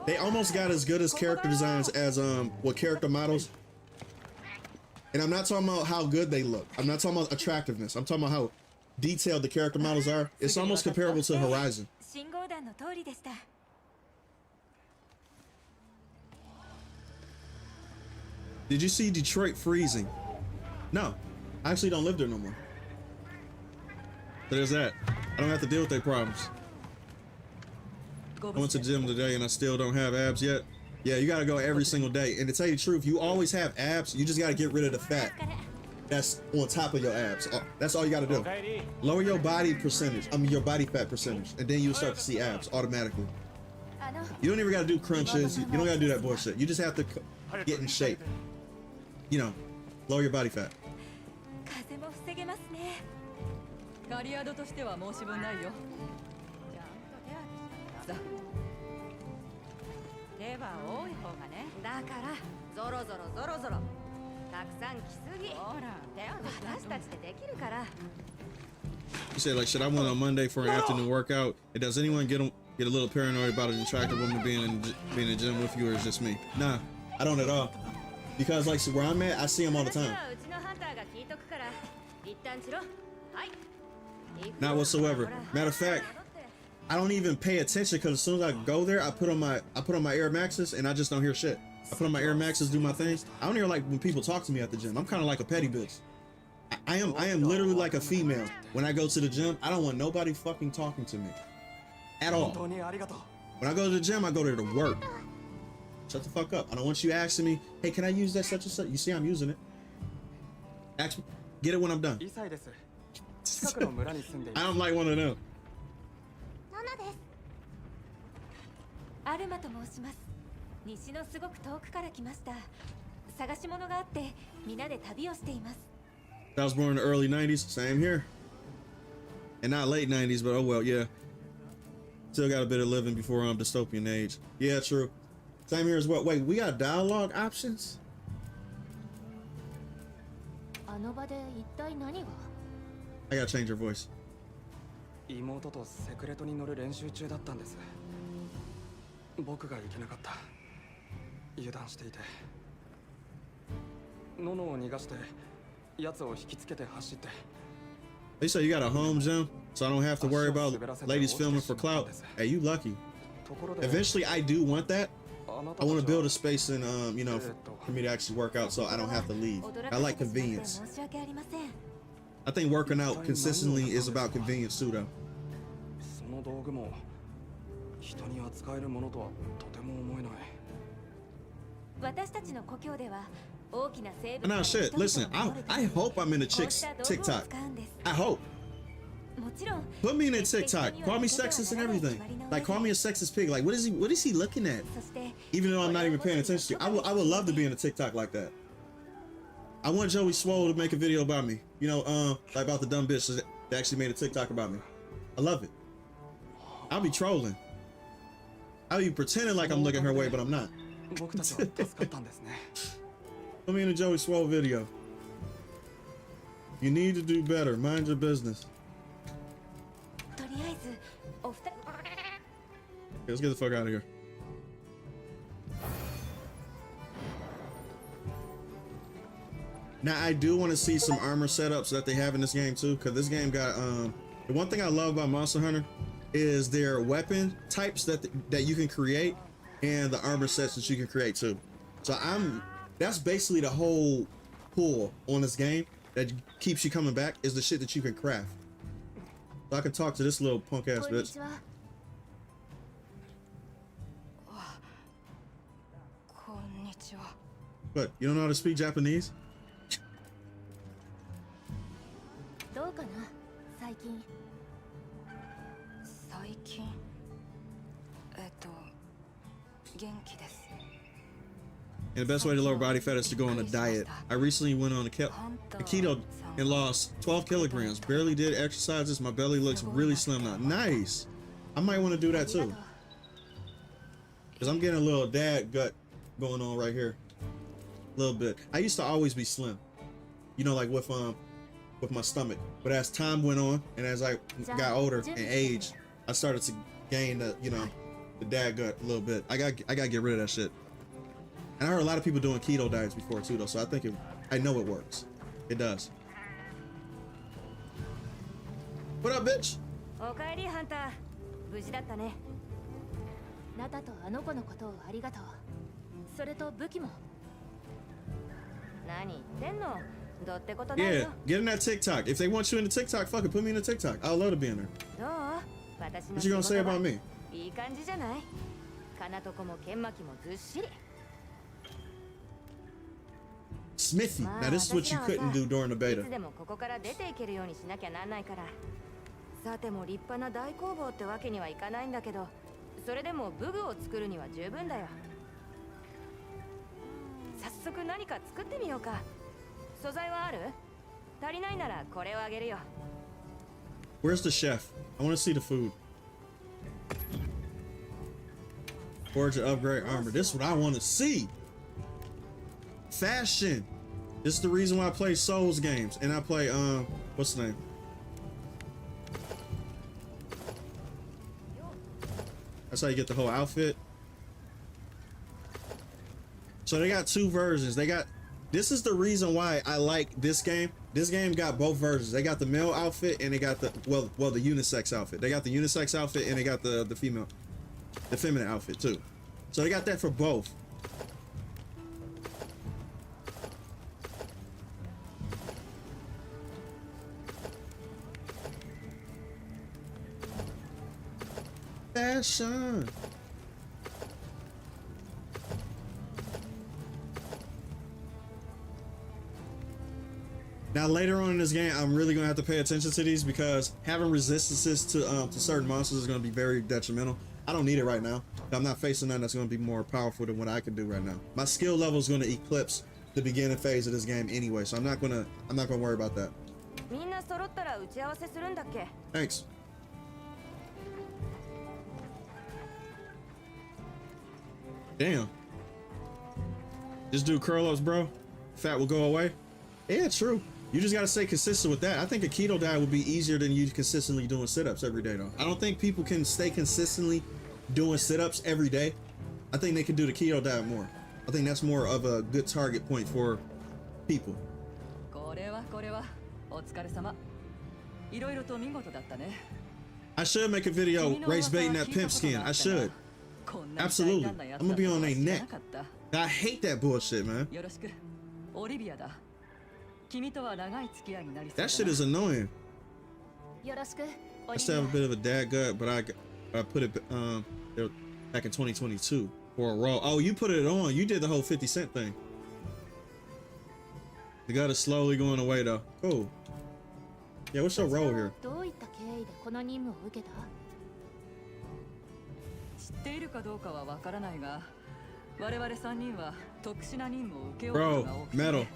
they almost got as good as character designs as what character models. And I'm not talking about how good they look. I'm not talking about attractiveness. I'm talking about how detailed the character models are. It's almost comparable to Horizon. Did you see Detroit freezing? No, I actually don't live there no more. So there's that. I don't have to deal with their problems. I went to the gym today and I still don't have abs yet. Yeah, you gotta go every single day. And to tell you the truth, you always have abs. You just gotta get rid of the fat that's on top of your abs. That's all you gotta do. Lower your body percentage. I mean, your body fat percentage, and then you'll start to see abs automatically. You don't even gotta do crunches. You don't gotta do that bullshit. You just have to get in shape. You know, lower your body fat. ガリアードとしては申し分ないよ。手は多い方がね。だからゾロゾロゾロゾロたくさん来すぎ。ほら、私たちでできるから。You said like, should I went on Monday for an afternoon workout? And does anyone get a little paranoid about an attractive woman being in the gym with you, or is just me? Nah, I don't at all. Because like where I'm at, I see them all the time. Not whatsoever. Matter of fact, I don't even pay attention because as soon as I go there, I put on my Air Maxes and I just don't hear shit. I put on my Air Maxes, do my things. I don't hear like when people talk to me at the gym. I'm kind of like a petty bitch. I am literally like a female. When I go to the gym, I don't want nobody fucking talking to me at all. When I go to the gym, I go there to work. Shut the fuck up. I don't want you asking me, hey, can I use that such and such? You see I'm using it. Ask me, get it when I'm done. I'm like one of them. アルマと申します。西のすごく遠くから来ました。探し物があって皆で旅をしています。I was born in the early 90s, same here. And not late 90s, but oh well, yeah. Still got a bit of living before dystopian age. Yeah, true. Same here as well. Wait, we got dialogue options? あの場で一体何が? I gotta change your voice. 妹とセクレトに乗る練習中だったんです。僕が行けなかった。油断していて。ノノを逃がして奴を引きつけて走って。They say you got a home gym, so I don't have to worry about ladies filming for clout. Hey, you lucky. Eventually, I do want that. I want to build a space in, you know, for me to actually work out, so I don't have to leave. I like convenience. I think working out consistently is about convenience too, though. その道具も人に扱えるものとはとても思えない。私たちの故郷では大きな生物。Nah, shit. Listen, I hope I'm in a chick's TikTok. I hope. Put me in a TikTok. Call me sexist and everything. Like, call me a sexist pig. Like, what is he looking at? Even though I'm not even paying attention to you, I would love to be in a TikTok like that. I want Joey Swole to make a video about me. You know, like about the dumb bitch that actually made a TikTok about me. I love it. I'll be trolling. I'll be pretending like I'm looking her way, but I'm not. Put me in a Joey Swole video. You need to do better. Mind your business. Okay, let's get the fuck out of here. Now I do want to see some armor setups that they have in this game too, because this game got the one thing I love about Monster Hunter is their weapon types that you can create and the armor sets that you can create too. So that's basically the whole pull on this game that keeps you coming back is the shit that you can craft. So I can talk to this little punk ass bitch. What, you don't know how to speak Japanese? どうかな最近。最近。元気です。 And the best way to lower body fat is to go on a diet. I recently went on a keto and lost 12 kilograms. Barely did exercises. My belly looks really slim now. Nice. I might want to do that too. Because I'm getting a little dad gut going on right here. A little bit. I used to always be slim. You know, like with my stomach. But as time went on and as I got older and aged, I started to gain the, you know, the dad gut a little bit. I got to get rid of that shit. And I heard a lot of people doing keto diets before too, though, so I think I know it works. It does. What up, bitch? おかえりハンター。無事だったね。ナタとあの子のことをありがとう。それと武器も。何言ってんの？ Yeah, get in that TikTok. If they want you in the TikTok, fuck it, put me in the TikTok. I'd love to be in there. What you gonna say about me? Smithy. Now this is what you couldn't do during the beta. さても立派な大工房ってわけにはいかないんだけど、それでも武具を作るには十分だよ。早速何か作ってみようか。素材はある？足りないならこれをあげるよ。Where's the chef? I want to see the food. Forge to upgrade armor. This is what I want to see. Fashion. This is the reason why I play Souls games and I play what's the name? That's how you get the whole outfit. So they got two versions. They got, this is the reason why I like this game. This game got both versions. They got the male outfit and they got the, well, the unisex outfit. They got the unisex outfit and they got the feminine outfit too. So they got that for both. Fashion. Now later on in this game, I'm really gonna have to pay attention to these because having resistances to certain monsters is gonna be very detrimental. I don't need it right now. I'm not facing nothing that's gonna be more powerful than what I can do right now. My skill level is gonna eclipse the beginning phase of this game anyway, so I'm not gonna worry about that. Thanks. Damn. Just do curl ups, bro. Fat will go away. Yeah, true. You just gotta stay consistent with that. I think a keto diet would be easier than you consistently doing sit-ups every day though. I don't think people can stay consistently doing sit-ups every day. I think they can do the keto diet more. I think that's more of a good target point for people. I should make a video race baiting that pimp skin. I should. Absolutely. I'm gonna be on their neck. I hate that bullshit, man. That shit is annoying. I still have a bit of a dad gut, but I put it back in 2022 for a roll. Oh, you put it on. You did the whole 50 Cent thing. The gut is slowly going away though. Cool. Yeah, what's your role here? Bro, metal.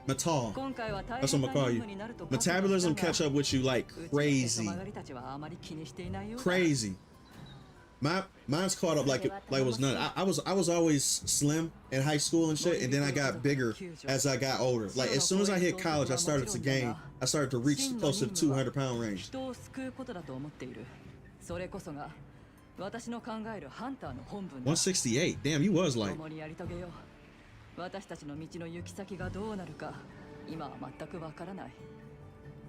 Metal. That's what I'm gonna call you. Metabolism catch up with you like crazy. Crazy. Mine's caught up like it was nothing. I was always slim in high school and shit, and then I got bigger as I got older. Like as soon as I hit college, I started to gain. I started to reach close to the 200-pound range. 168. Damn, you was light. 私たちの道の行き先がどうなるか今は全くわからない。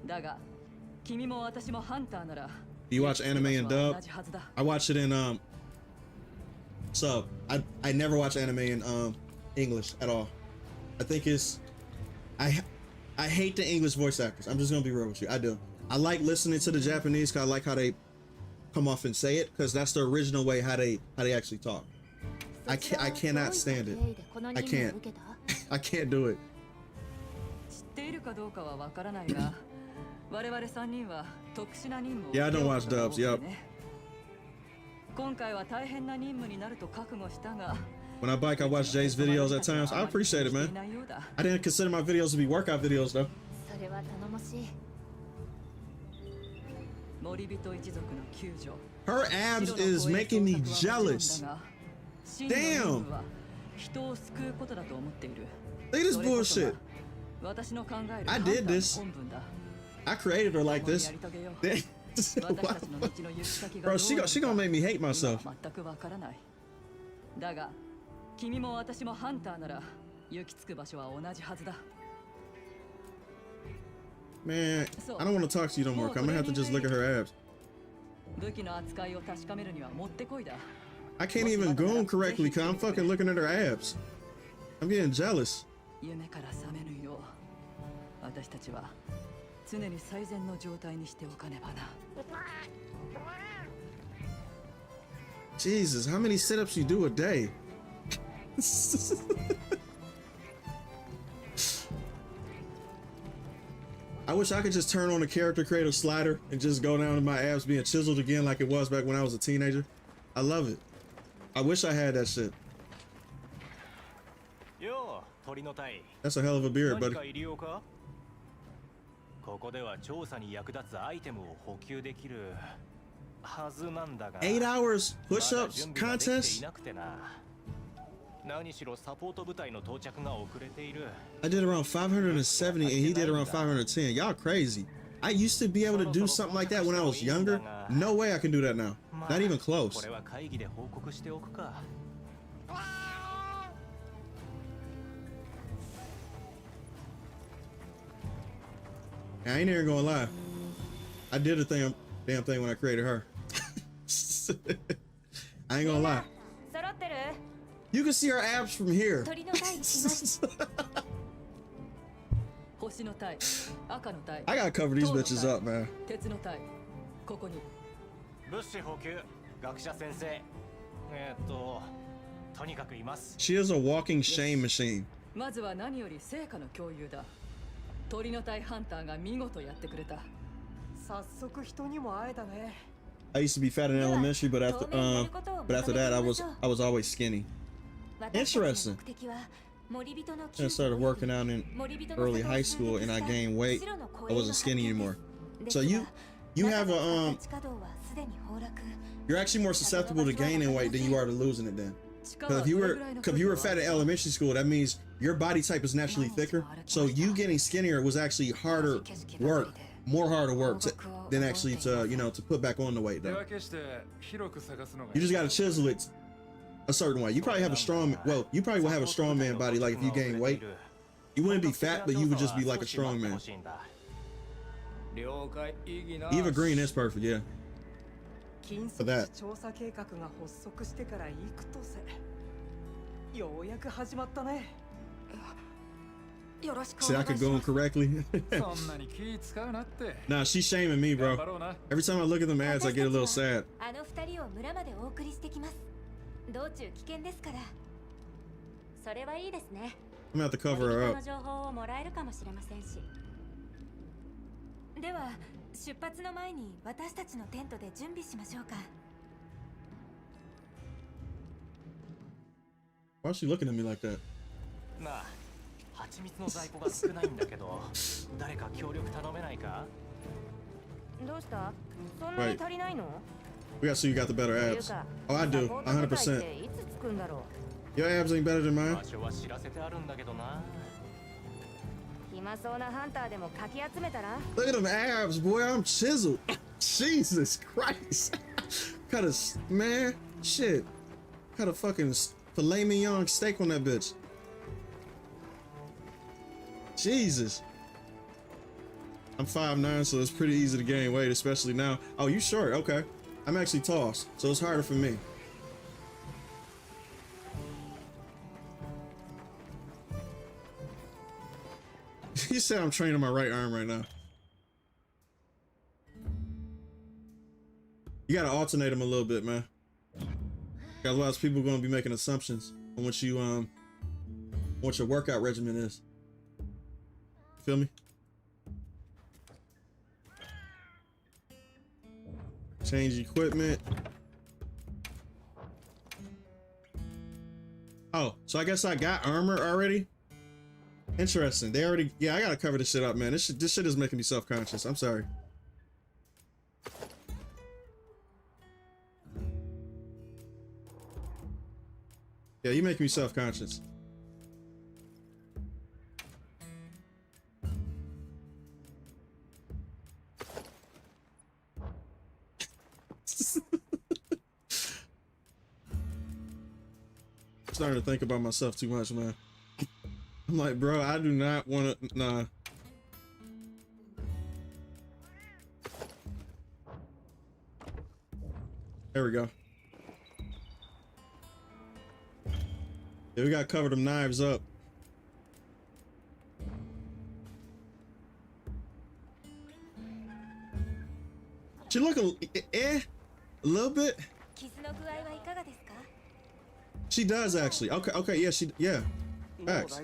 だが君も私もハンターなら Do you watch anime in dub? I watch it in sub. I never watch anime in English at all. I think it's I hate the English voice actors. I'm just gonna be real with you. I do. I like listening to the Japanese because I like how they come off and say it because that's the original way how they actually talk. I cannot stand it. I can't. I can't do it. Yeah, I don't watch dubs. Yep. When I bike, I watch Jay's videos at times. I appreciate it, man. I didn't consider my videos to be workout videos, though. Her abs is making me jealous. Damn. Look at this bullshit. I did this. I created her like this. Bro, she gonna make me hate myself. Man, I don't want to talk to you no more. I'm gonna have to just look at her abs. I can't even goon correctly because I'm fucking looking at her abs. I'm getting jealous. 私たちは常に最善の状態にしておかねばな。Jesus, how many sit-ups you do a day? I wish I could just turn on the character creator slider and just go down to my abs being chiseled again like it was back when I was a teenager. I love it. I wish I had that shit. That's a hell of a beard, buddy. ここでは調査に役立つアイテムを補給できるはずなんだが 8 hours push-ups contest? 何しろサポート部隊の到着が遅れている I did around 570 and he did around 510. Y'all crazy. I used to be able to do something like that when I was younger. No way I can do that now. Not even close. これは会議で報告しておくか I ain't even gonna lie. I did a damn thing when I created her. I ain't gonna lie. You can see her abs from here. I gotta cover these bitches up, man. She is a walking shame machine. まずは何より成果の共有だ。鳥の体ハンターが見事やってくれた。早速人にも会えたね。I used to be fat in elementary, but after that, I was always skinny. Interesting. I started working out in early high school, and I gained weight. I wasn't skinny anymore. So you have a you're actually more susceptible to gaining weight than you are to losing it. Then, because if you were fat in elementary school, that means your body type is naturally thicker. So you getting skinnier was actually harder work. More harder work than actually to put back on the weight though. You just gotta chisel it a certain way. You probably have you probably will have a strong man body. Like if you gain weight, you wouldn't be fat, but you would just be like a strong man. Eva Green is perfect, yeah. For that. See, I could go in correctly. Nah, she's shaming me, bro. Every time I look at them ads, I get a little sad. I'm gonna have to cover her up. では出発の前に私たちのテントで準備しましょうか。 Why is she looking at me like that? なあ、蜂蜜の在庫が少ないんだけど、誰か協力頼めないか？どうした？そんなに足りないの？ We gotta see you got the better abs. Oh, I do, 100%. Your abs ain't better than mine. 場所は知らせてあるんだけどな。 Look at them abs, boy. I'm chiseled. Jesus Christ. Cut a man. Shit. Cut a fucking filet mignon steak on that bitch. Jesus. I'm 5'9", so it's pretty easy to gain weight, especially now. Oh, you short? Okay. I'm actually tall, so it's harder for me. You said I'm training my right arm right now. You gotta alternate them a little bit, man. Otherwise, people are gonna be making assumptions on what you what your workout regimen is. You feel me? Change equipment. Oh, so I guess I got armor already. Interesting. They already, yeah, I gotta cover this shit up, man. This shit is making me self-conscious. I'm sorry. Yeah, you make me self-conscious. I'm starting to think about myself too much, man. I'm like, bro, I do not want to, nah. There we go. Yeah, we got to cover them knives up. She look a little bit. She does actually. Okay, yeah, yeah. Facts.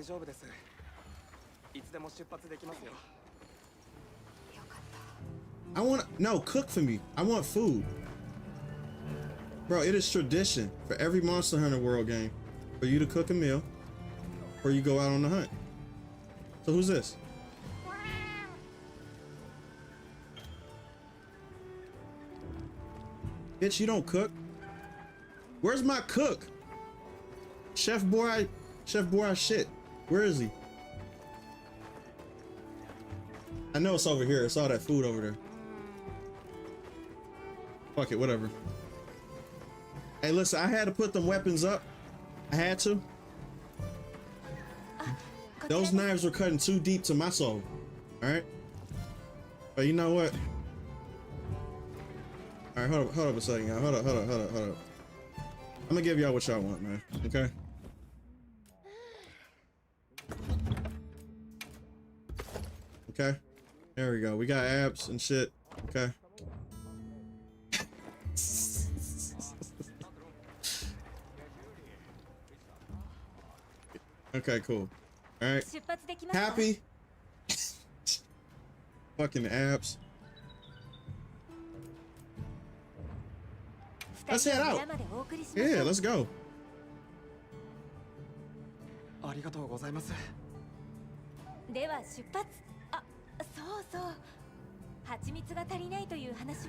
No, cook for me. I want food. Bro, it is tradition for every Monster Hunter World game for you to cook a meal before you go out on the hunt. So who's this? Bitch, you don't cook? Where's my cook? Chef boy shit. Where is he? I know it's over here. It's all that food over there. Fuck it, whatever. Hey, listen, I had to put them weapons up. I had to. Those knives were cutting too deep to my soul. All right. But you know what? All right, hold up a second, y'all. Hold up. I'm gonna give y'all what y'all want, man. Okay. Okay. There we go. We got abs and shit. Okay. Okay, cool. All right. Happy. Fucking abs. Let's head out. Yeah, let's go.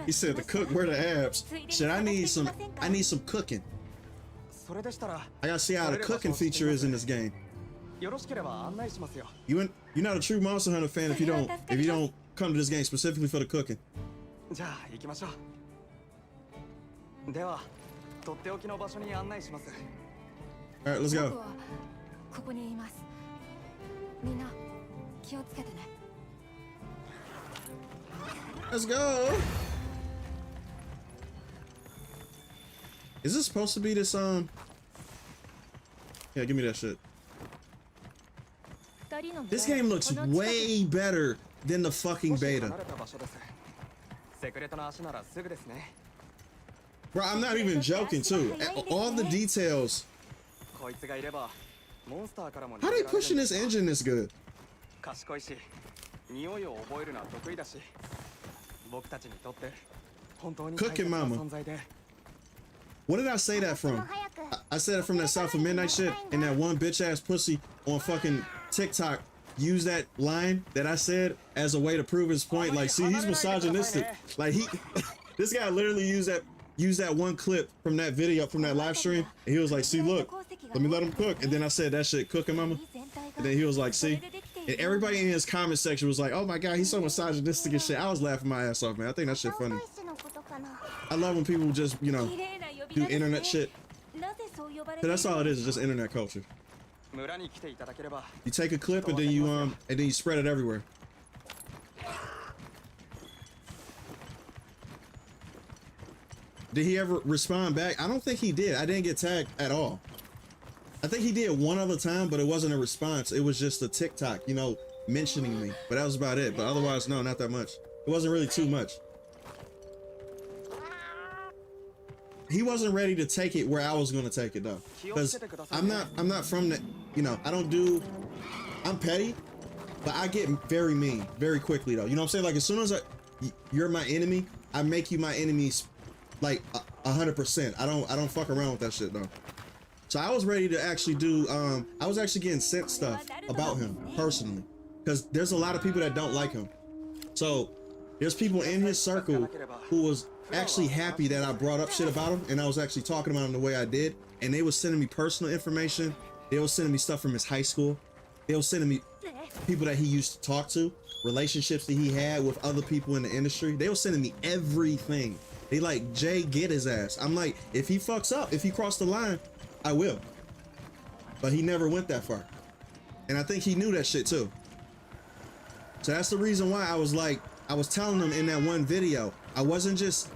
He said the cook, where the abs? Shit, I need some cooking. I gotta see how the cooking feature is in this game. You're not a true Monster Hunter fan if you don't come to this game specifically for the cooking. Alright, let's go. Let's go. Is this supposed to be this yeah, give me that shit. This game looks way better than the fucking beta. Bro, I'm not even joking too. All the details. How they pushing this engine this good? Cooking mama. What did I say that from? I said it from that South of Midnight shit, and that one bitch ass pussy on fucking TikTok used that line that I said as a way to prove his point. Like, see, he's misogynistic. Like this guy literally used that one clip from that video, from that live stream, and he was like, see, look, let me let him cook. And then I said that shit, cooking mama. And then he was like, see, and everybody in his comment section was like, oh my God, he's so misogynistic and shit. I was laughing my ass off, man. I think that shit funny. I love when people just, you know, do internet shit. So that's all it is just internet culture. You take a clip and then you spread it everywhere. Did he ever respond back? I don't think he did. I didn't get tagged at all. I think he did one other time, but it wasn't a response. It was just a TikTok, you know, mentioning me. But that was about it. But otherwise, no, not that much. It wasn't really too much. He wasn't ready to take it where I was gonna take it though. Because I'm not from that, you know, I'm petty, but I get very mean very quickly though. You know what I'm saying? Like as soon as you're my enemy, I make you my enemies like 100%. I don't fuck around with that shit though. So I was ready to actually do I was actually getting sent stuff about him personally, because there's a lot of people that don't like him. So there's people in his circle who was actually happy that I brought up shit about him and I was actually talking about him the way I did, and they was sending me personal information. They was sending me stuff from his high school. They was sending me people that he used to talk to, relationships that he had with other people in the industry. They was sending me everything. They like, Jay, get his ass. I'm like, if he fucks up, if he crossed the line, I will. But he never went that far. And I think he knew that shit too. So that's the reason why I was like, I was telling him in that one video, I wasn't just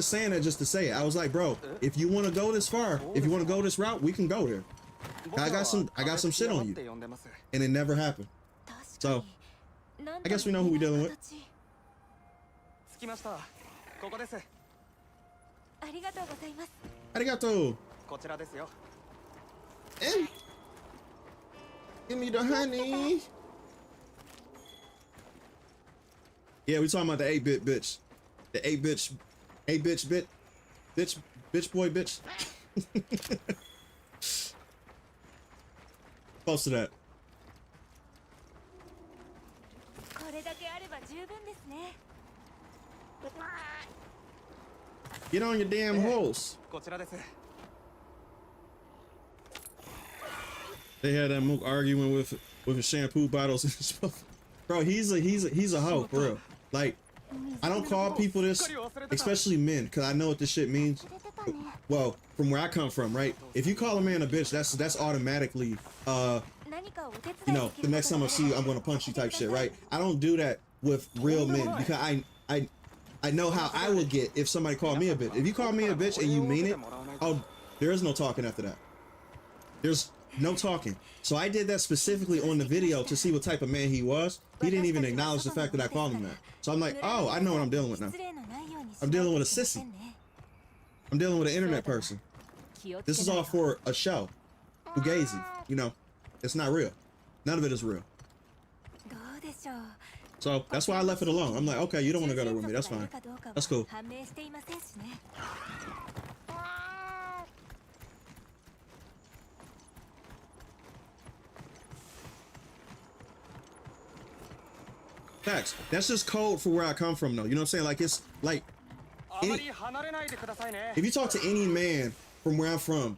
saying that just to say it. I was like, bro, if you want to go this far, if you want to go this route, we can go there. I got some shit on you. And it never happened. So I guess we know who we're dealing with. ここです。ありがとうございます。Arigato. こちらですよ。Hey, give me the honey. Yeah, we talking about the 8-bit bitch. The 8-bit bitch boy bitch. Close to that. これだけあれば十分ですね。 Get on your damn horse. こちらです。 They had that mook arguing with his shampoo bottles and stuff. Bro, he's a hoe for real. Like, I don't call people this, especially men, because I know what this shit means. Well, from where I come from, right? If you call a man a bitch, that's automatically you know, the next time I see you, I'm gonna punch you type shit, right? I don't do that with real men because I know how I would get if somebody called me a bitch. If you call me a bitch and you mean it, oh, there is no talking after that. There's no talking. So I did that specifically on the video to see what type of man he was. He didn't even acknowledge the fact that I called him that. So I'm like, oh, I know what I'm dealing with now. I'm dealing with a sissy. I'm dealing with an internet person. This is all for a show. Fugazi, you know, it's not real. None of it is real. So that's why I left it alone. I'm like, okay, you don't want to go there with me. That's fine. That's cool. Facts. That's just code for where I come from, though. You know what I'm saying? Like, it's like, if you talk to any man from where I'm from,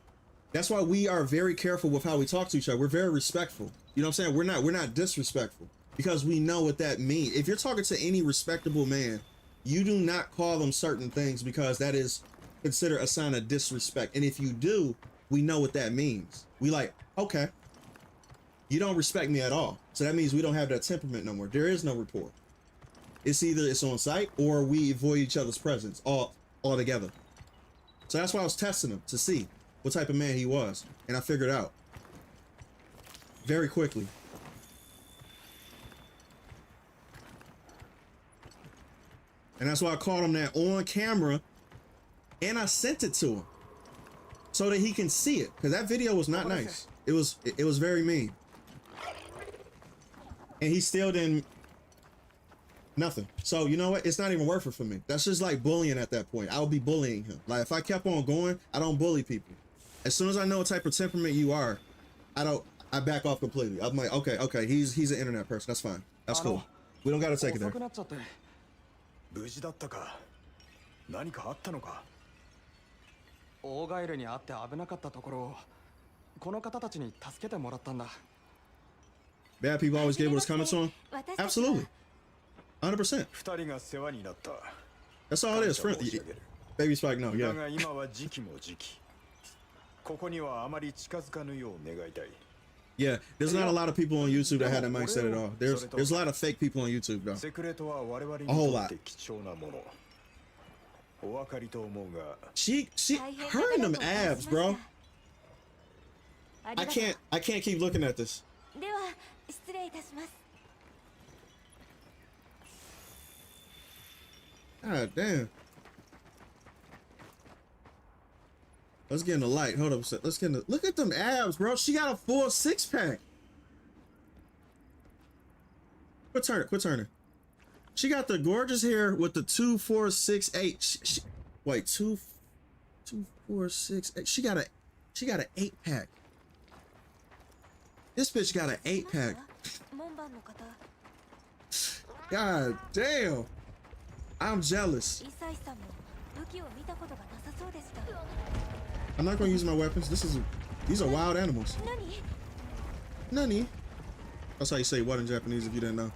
that's why we are very careful with how we talk to each other. We're very respectful. You know what I'm saying? We're not disrespectful because we know what that means. If you're talking to any respectable man, you do not call them certain things because that is considered a sign of disrespect. And if you do, we know what that means. We like, okay, you don't respect me at all. So that means we don't have that temperament no more. There is no rapport. It's either it's on site or we avoid each other's presence all together. So that's why I was testing him to see what type of man he was. And I figured out very quickly. And that's why I caught him that on camera and I sent it to him so that he can see it. Because that video was not nice. It was very mean. And he still didn't, nothing. So you know what? It's not even worth it for me. That's just like bullying at that point. I would be bullying him. Like if I kept on going, I don't bully people. As soon as I know what type of temperament you are, I back off completely. I'm like, okay, he's an internet person. That's fine. That's cool. We don't gotta take it there. 無事だったか。何かあったのか。大ガエルに会って危なかったところをこの方たちに助けてもらったんだ。Bad people always get what's coming to them? Absolutely. 100%. That's all it is. Baby Spike, no, yeah. Yeah, there's not a lot of people on YouTube that had that mindset at all. There's a lot of fake people on YouTube, though. A whole lot. Her and them abs, bro. I can't keep looking at this. God damn. Let's get in the light. Hold up a sec. Let's get in the, look at them abs, bro. She got a full 6-pack. Quit turning. She got the gorgeous hair with the 2, 4, 6, 8. Wait, 2, 4, 6, 8. She got an 8-pack. This bitch got an 8-pack. God damn. I'm jealous. I'm not gonna use my weapons. These are wild animals. Nani? That's how you say what in Japanese if you didn't know.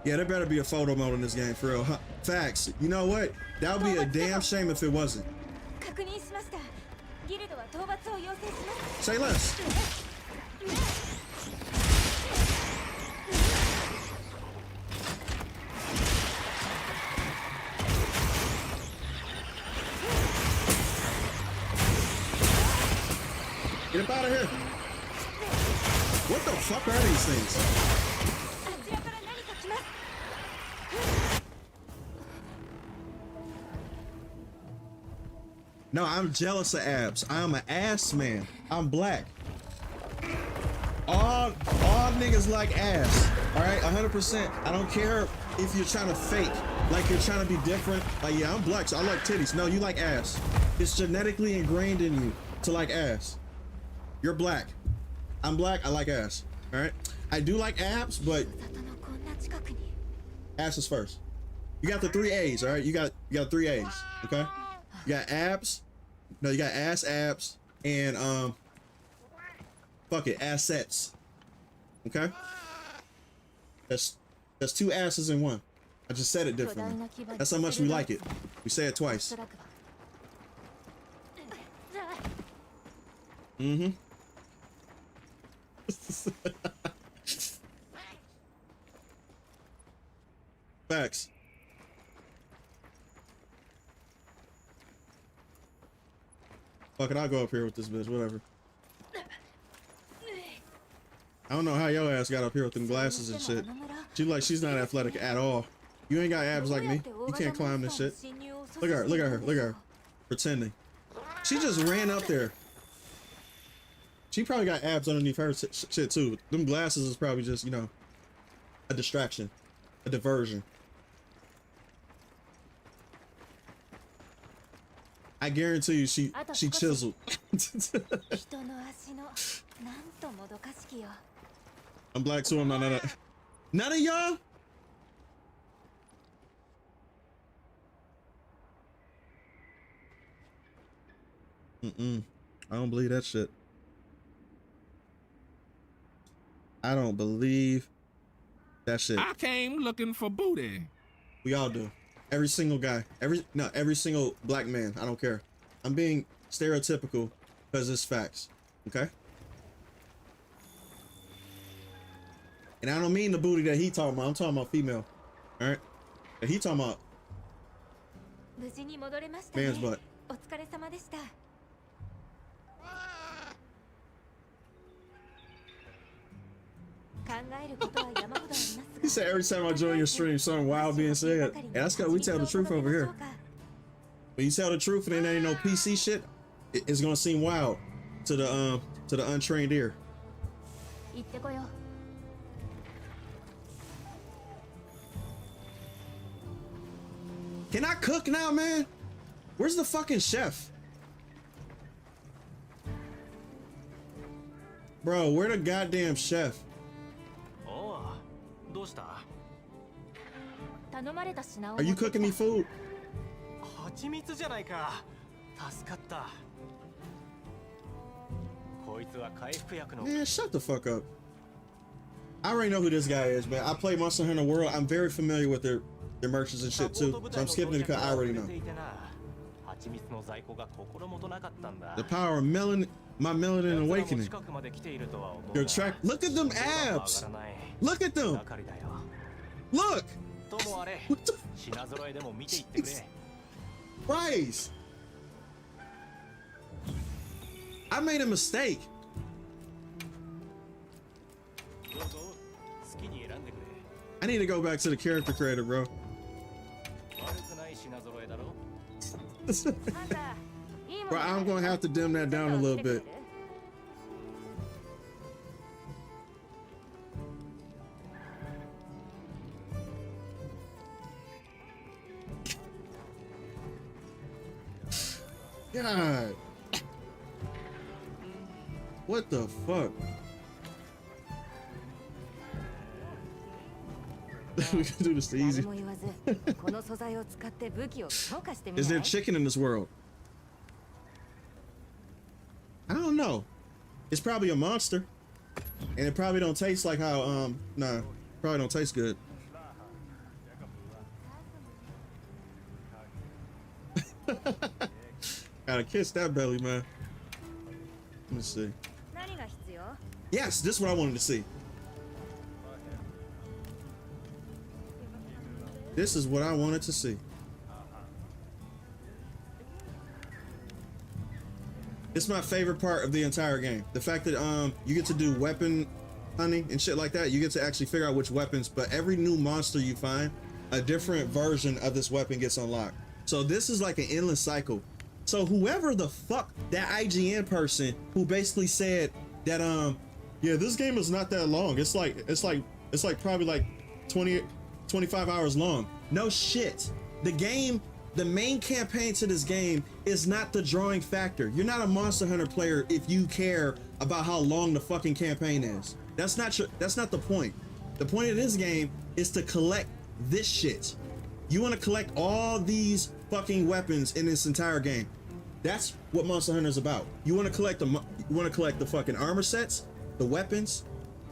Yeah, there better be a photo mode in this game for real. Facts. You know what? That would be a damn shame if it wasn't. Say less. Get up out of here. What the fuck are these things? No, I'm jealous of abs. I'm an ass man. I'm black. All niggas like ass. All right, 100%. I don't care if you're trying to fake, like you're trying to be different. Like, yeah, I'm black, so I like titties. No, you like ass. It's genetically ingrained in you to like ass. You're black. I'm black. I like ass. All right. I do like abs, but ass is first. You got the 3 A's. All right. You got 3 A's. Okay. You got abs. No, you got ass, abs, and fuck it, assets. Okay. That's 2 asses in one. I just said it differently. That's how much we like it. We say it twice. Mm-hmm. Facts. Fuck it, I'll go up here with this bitch, whatever. I don't know how your ass got up here with them glasses and shit. She's not athletic at all. You ain't got abs like me. You can't climb this shit. Look at her, look at her, look at her. Pretending. She just ran up there. She probably got abs underneath her shit too. Them glasses is probably just, you know, a distraction, a diversion. I guarantee you she chiseled. I'm black too, I'm not none of y'all? I don't believe that shit. I don't believe that shit. I came looking for booty. We all do. Every single guy. Every single black man. I don't care. I'm being stereotypical because it's facts. Okay? And I don't mean the booty that he talking about. I'm talking about female. Alright? That he talking about man's butt. He said every time I join your stream, something wild being said. And that's because we tell the truth over here. When you tell the truth and there ain't no PC shit, it's gonna seem wild to the untrained ear. Can I cook now, man? Where's the fucking chef? Bro, where the goddamn chef? Are you cooking me food? Man, shut the fuck up. I already know who this guy is, man. I play Monster Hunter World. I'm very familiar with their merchants and shit too. So I'm skipping it because I already know. The power of melanin, my melanin awakening. Your track. Look at them abs. Look at them. Look. What the Christ. I made a mistake. I need to go back to the character creator, bro. Bro, I'm gonna have to dim that down a little bit. God. What the fuck? We can do this the easy. Is there chicken in this world? I don't know. It's probably a monster. And it probably don't taste like how, nah, probably don't taste good. Gotta kiss that belly, man. Let me see. Yes, this is what I wanted to see. This is what I wanted to see. It's my favorite part of the entire game. The fact that you get to do weapon hunting and shit like that, you get to actually figure out which weapons, but every new monster you find, a different version of this weapon gets unlocked. So this is like an endless cycle. So whoever the fuck that IGN person who basically said that yeah, this game is not that long. It's like probably like 25 hours long. No shit. The main campaign to this game is not the drawing factor. You're not a Monster Hunter player if you care about how long the fucking campaign is. That's not the point. The point of this game is to collect this shit. You want to collect all these fucking weapons in this entire game. That's what Monster Hunter is about. You want to collect the fucking armor sets, the weapons,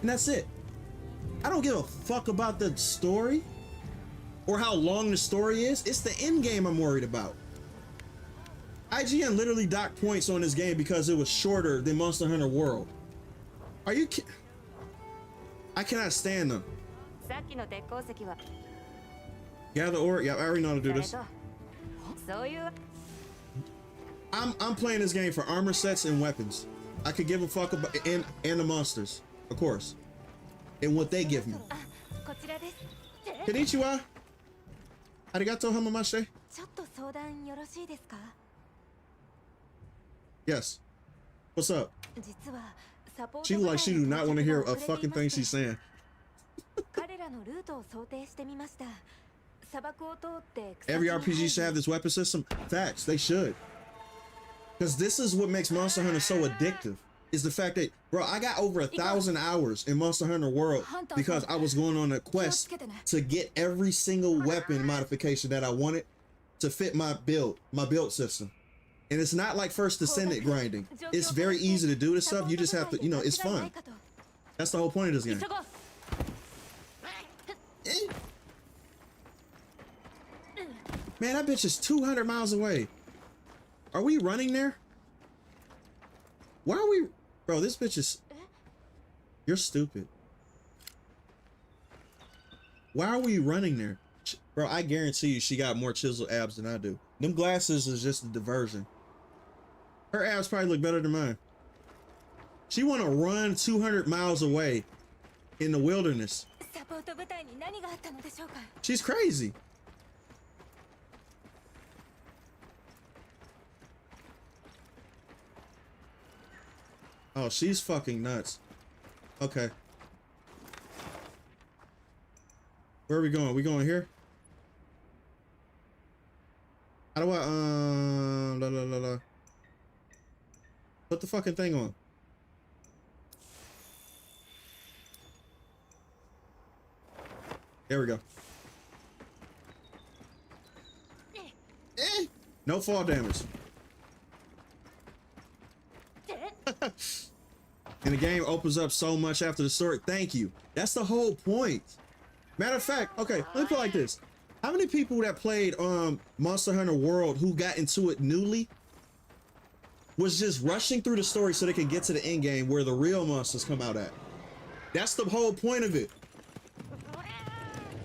and that's it. I don't give a fuck about the story or how long the story is. It's the end game I'm worried about. IGN literally docked points on this game because it was shorter than Monster Hunter World. Are you kidding? I cannot stand them. Gather ore. Yeah, I already know how to do this. I'm playing this game for armor sets and weapons. I could give a fuck about and the monsters, of course, and what they give me. Konnichiwa. Arigato hamamashi. Yes. What's up? She like she do not want to hear a fucking thing she's saying. Every RPG should have this weapon system. Facts, they should. Because this is what makes Monster Hunter so addictive. Is the fact that, bro, I got over 1,000 hours in Monster Hunter World because I was going on a quest to get every single weapon modification that I wanted to fit my build system. And it's not like First Descendant grinding. It's very easy to do this stuff. You just have to, you know, it's fun. That's the whole point of this game. Man, that bitch is 200 miles away. Are we running there? Why are we? Bro, this bitch is... You're stupid. Why are we running there? Bro, I guarantee you she got more chiseled abs than I do. Them glasses is just a diversion. Her abs probably look better than mine. She want to run 200 miles away in the wilderness. She's crazy. Oh, she's fucking nuts. Okay. Where are we going? We going here? How do I, put the fucking thing on. There we go. No fall damage. And the game opens up so much after the story. Thank you. That's the whole point. Matter of fact, okay, let me put it like this. How many people that played Monster Hunter World who got into it newly was just rushing through the story so they could get to the end game where the real monsters come out at? That's the whole point of it.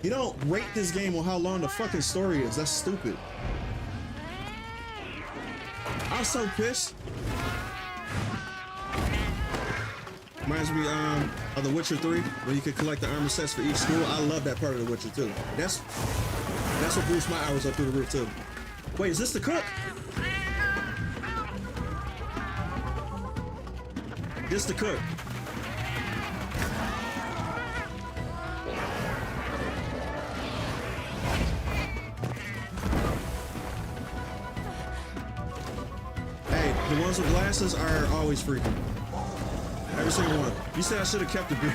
You don't rate this game on how long the fucking story is. That's stupid. I'm so pissed. Reminds me of The Witcher 3, where you could collect the armor sets for each school. I love that part of The Witcher 2. That's what boosts my hours up through the roof too. Wait, is this the cook? This the cook. Hey, the ones with glasses are always freaking. Every single one. You said I should have kept the beer.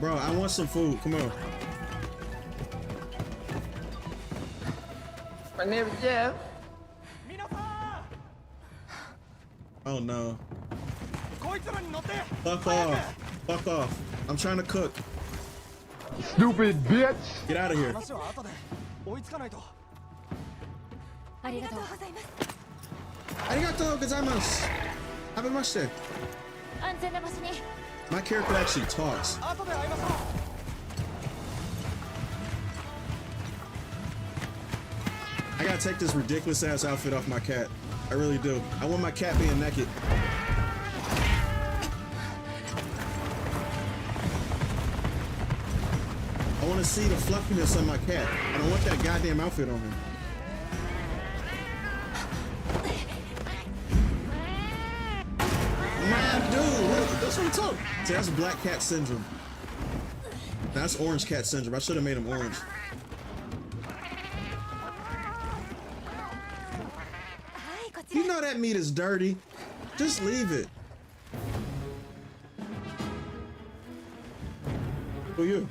Bro, I want some food. Come on. My name is Jeff. Oh no. Fuck off. Fuck off. I'm trying to cook. Stupid bitch. Get out of here. Arigato gozaimasu. Havemashite. My character actually talks. I gotta take this ridiculous ass outfit off my cat. I really do. I want my cat being naked. I want to see the fluffiness of my cat. I don't want that goddamn outfit on him. My dude, that's what I'm talking. See, that's black cat syndrome. That's orange cat syndrome. I should have made him orange. You know that meat is dirty. Just leave it. Who you?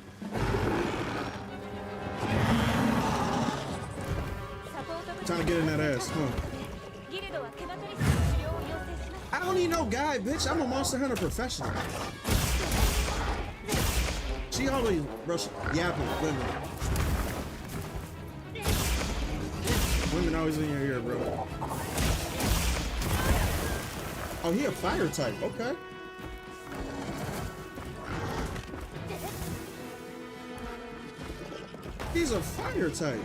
Trying to get in that ass. Come on. I don't need no guy, bitch. I'm a Monster Hunter professional. She always yapping women. Women always in your ear, bro. Oh, he a fire type. Okay. He's a fire type.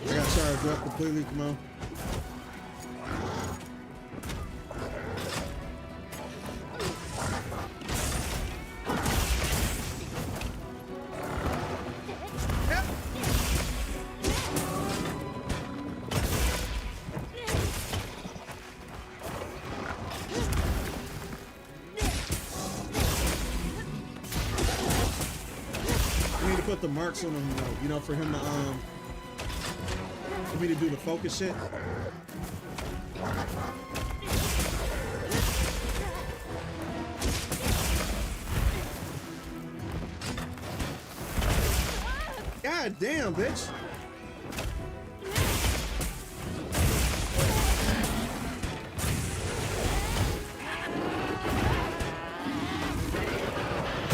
I got charged up completely. Come on. Put the marks on him, you know, for him to for me to do the focus shit. God damn, bitch.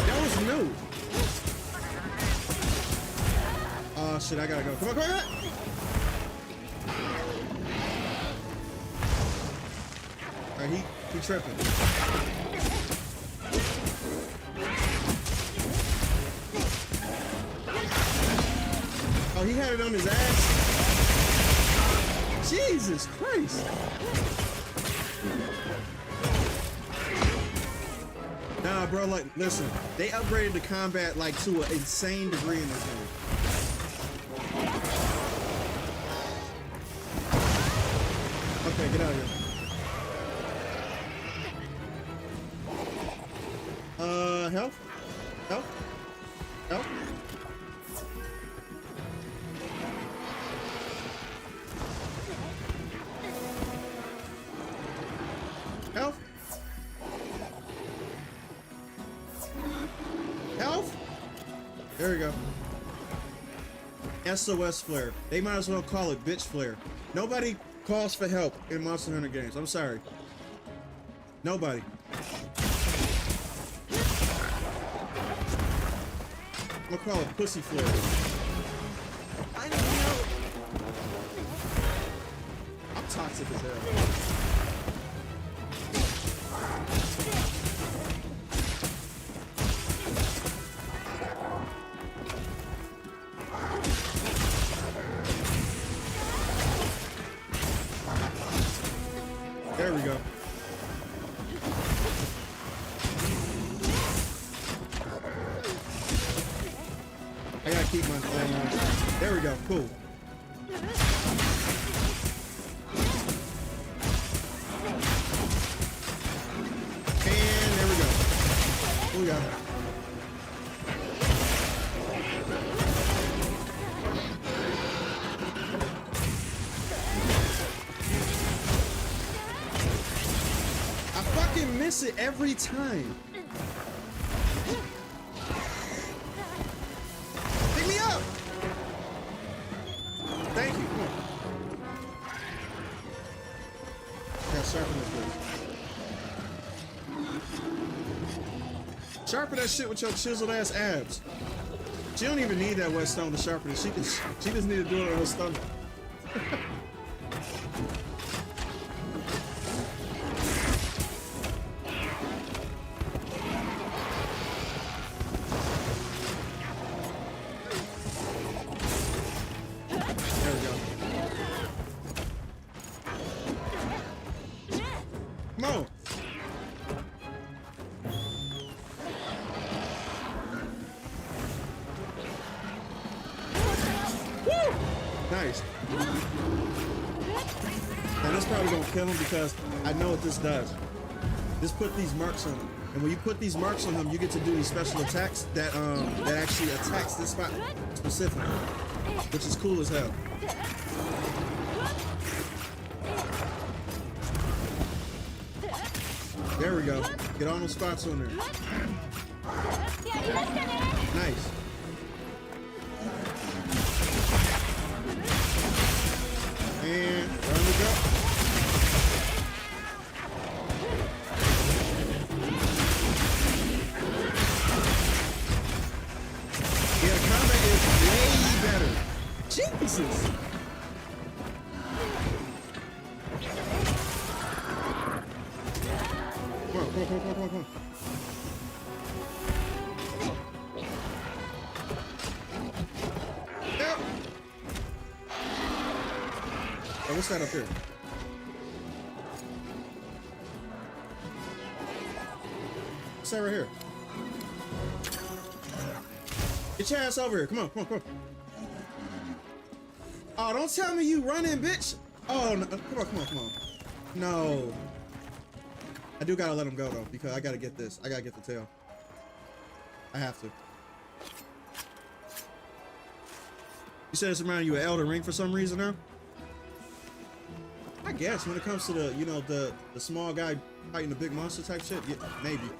That was new. Oh shit, I gotta go. Come on, come on! Alright, he tripping. Oh, he had it on his ass? Jesus Christ! Nah, bro, like, listen. They upgraded the combat, like, to an insane degree in this game. Okay, get out of here. Health? Health? Health? Health? Health? There we go. SOS flare. They might as well call it bitch flare. Nobody calls for help in Monster Hunter games. I'm sorry. Nobody. I'm gonna call it pussy flare. I don't know. I'm toxic as hell. There we go. I gotta keep my thing on. There we go. Cool. And there we go. What we got? Miss it every time. Pick me up. Thank you. Yeah, sharpen this bitch. Sharpen that shit with your chiseled ass abs. She don't even need that whetstone to sharpen it. She just need to do it on her stomach. Nice. Now this probably gonna kill him because I know what this does. Just put these marks on him. And when you put these marks on him, you get to do these special attacks that that actually attacks this spot specifically, which is cool as hell. There we go. Get all those spots on there. Nice. And round it up. Yeah, the combat is way better. Jesus. Come on. Yep. Oh, what's that up here? What's that right here? Get your ass over here. Come on. Oh, don't tell me you running, bitch. Oh, no. Come on. No. I do gotta let him go though, because I gotta get this. I gotta get the tail. I have to. You said it's reminding you of Elden Ring for some reason now? I guess when it comes to the, you know, the small guy fighting the big monster type shit, yeah, maybe.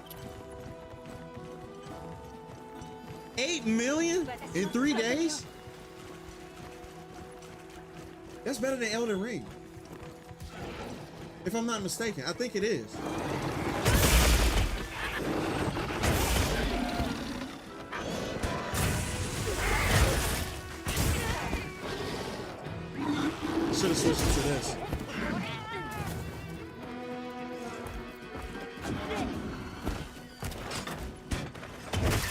8 million in 3 days? That's better than Elden Ring. If I'm not mistaken, I think it is. Should have switched it to this.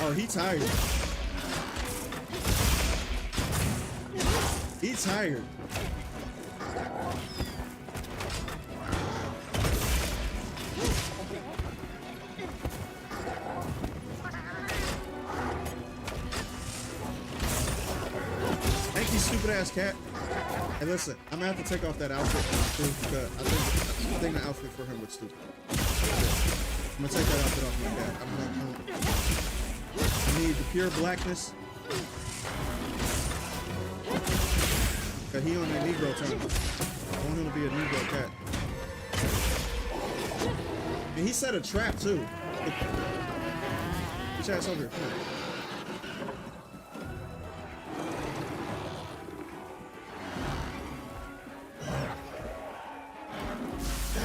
Oh, he tired. He tired. Thank you, stupid ass cat. Hey, listen, I'm gonna have to take off that outfit too because I think the outfit for him looks stupid. I'm gonna take that outfit off my cat. I need the pure blackness. Cause he on that Negro time. I want him to be a Negro cat. And he set a trap too. Get your ass over here. Come on.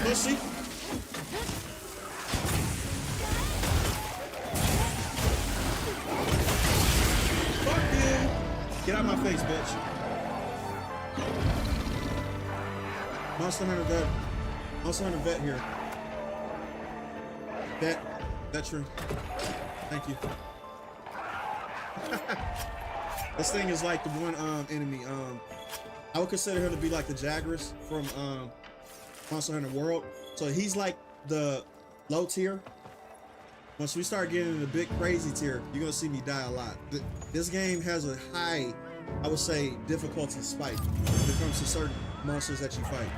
Pussy. Fuck you. Get out of my face, bitch. Monster Hunter vet. Monster Hunter vet here. Veteran. Thank you. This thing is like the one enemy. I would consider him to be like the Jagras from Monster Hunter World. So he's like the low tier. Once we start getting in the big crazy tier, you're gonna see me die a lot. This game has a high, I would say, difficulty spike when it comes to certain monsters that you fight.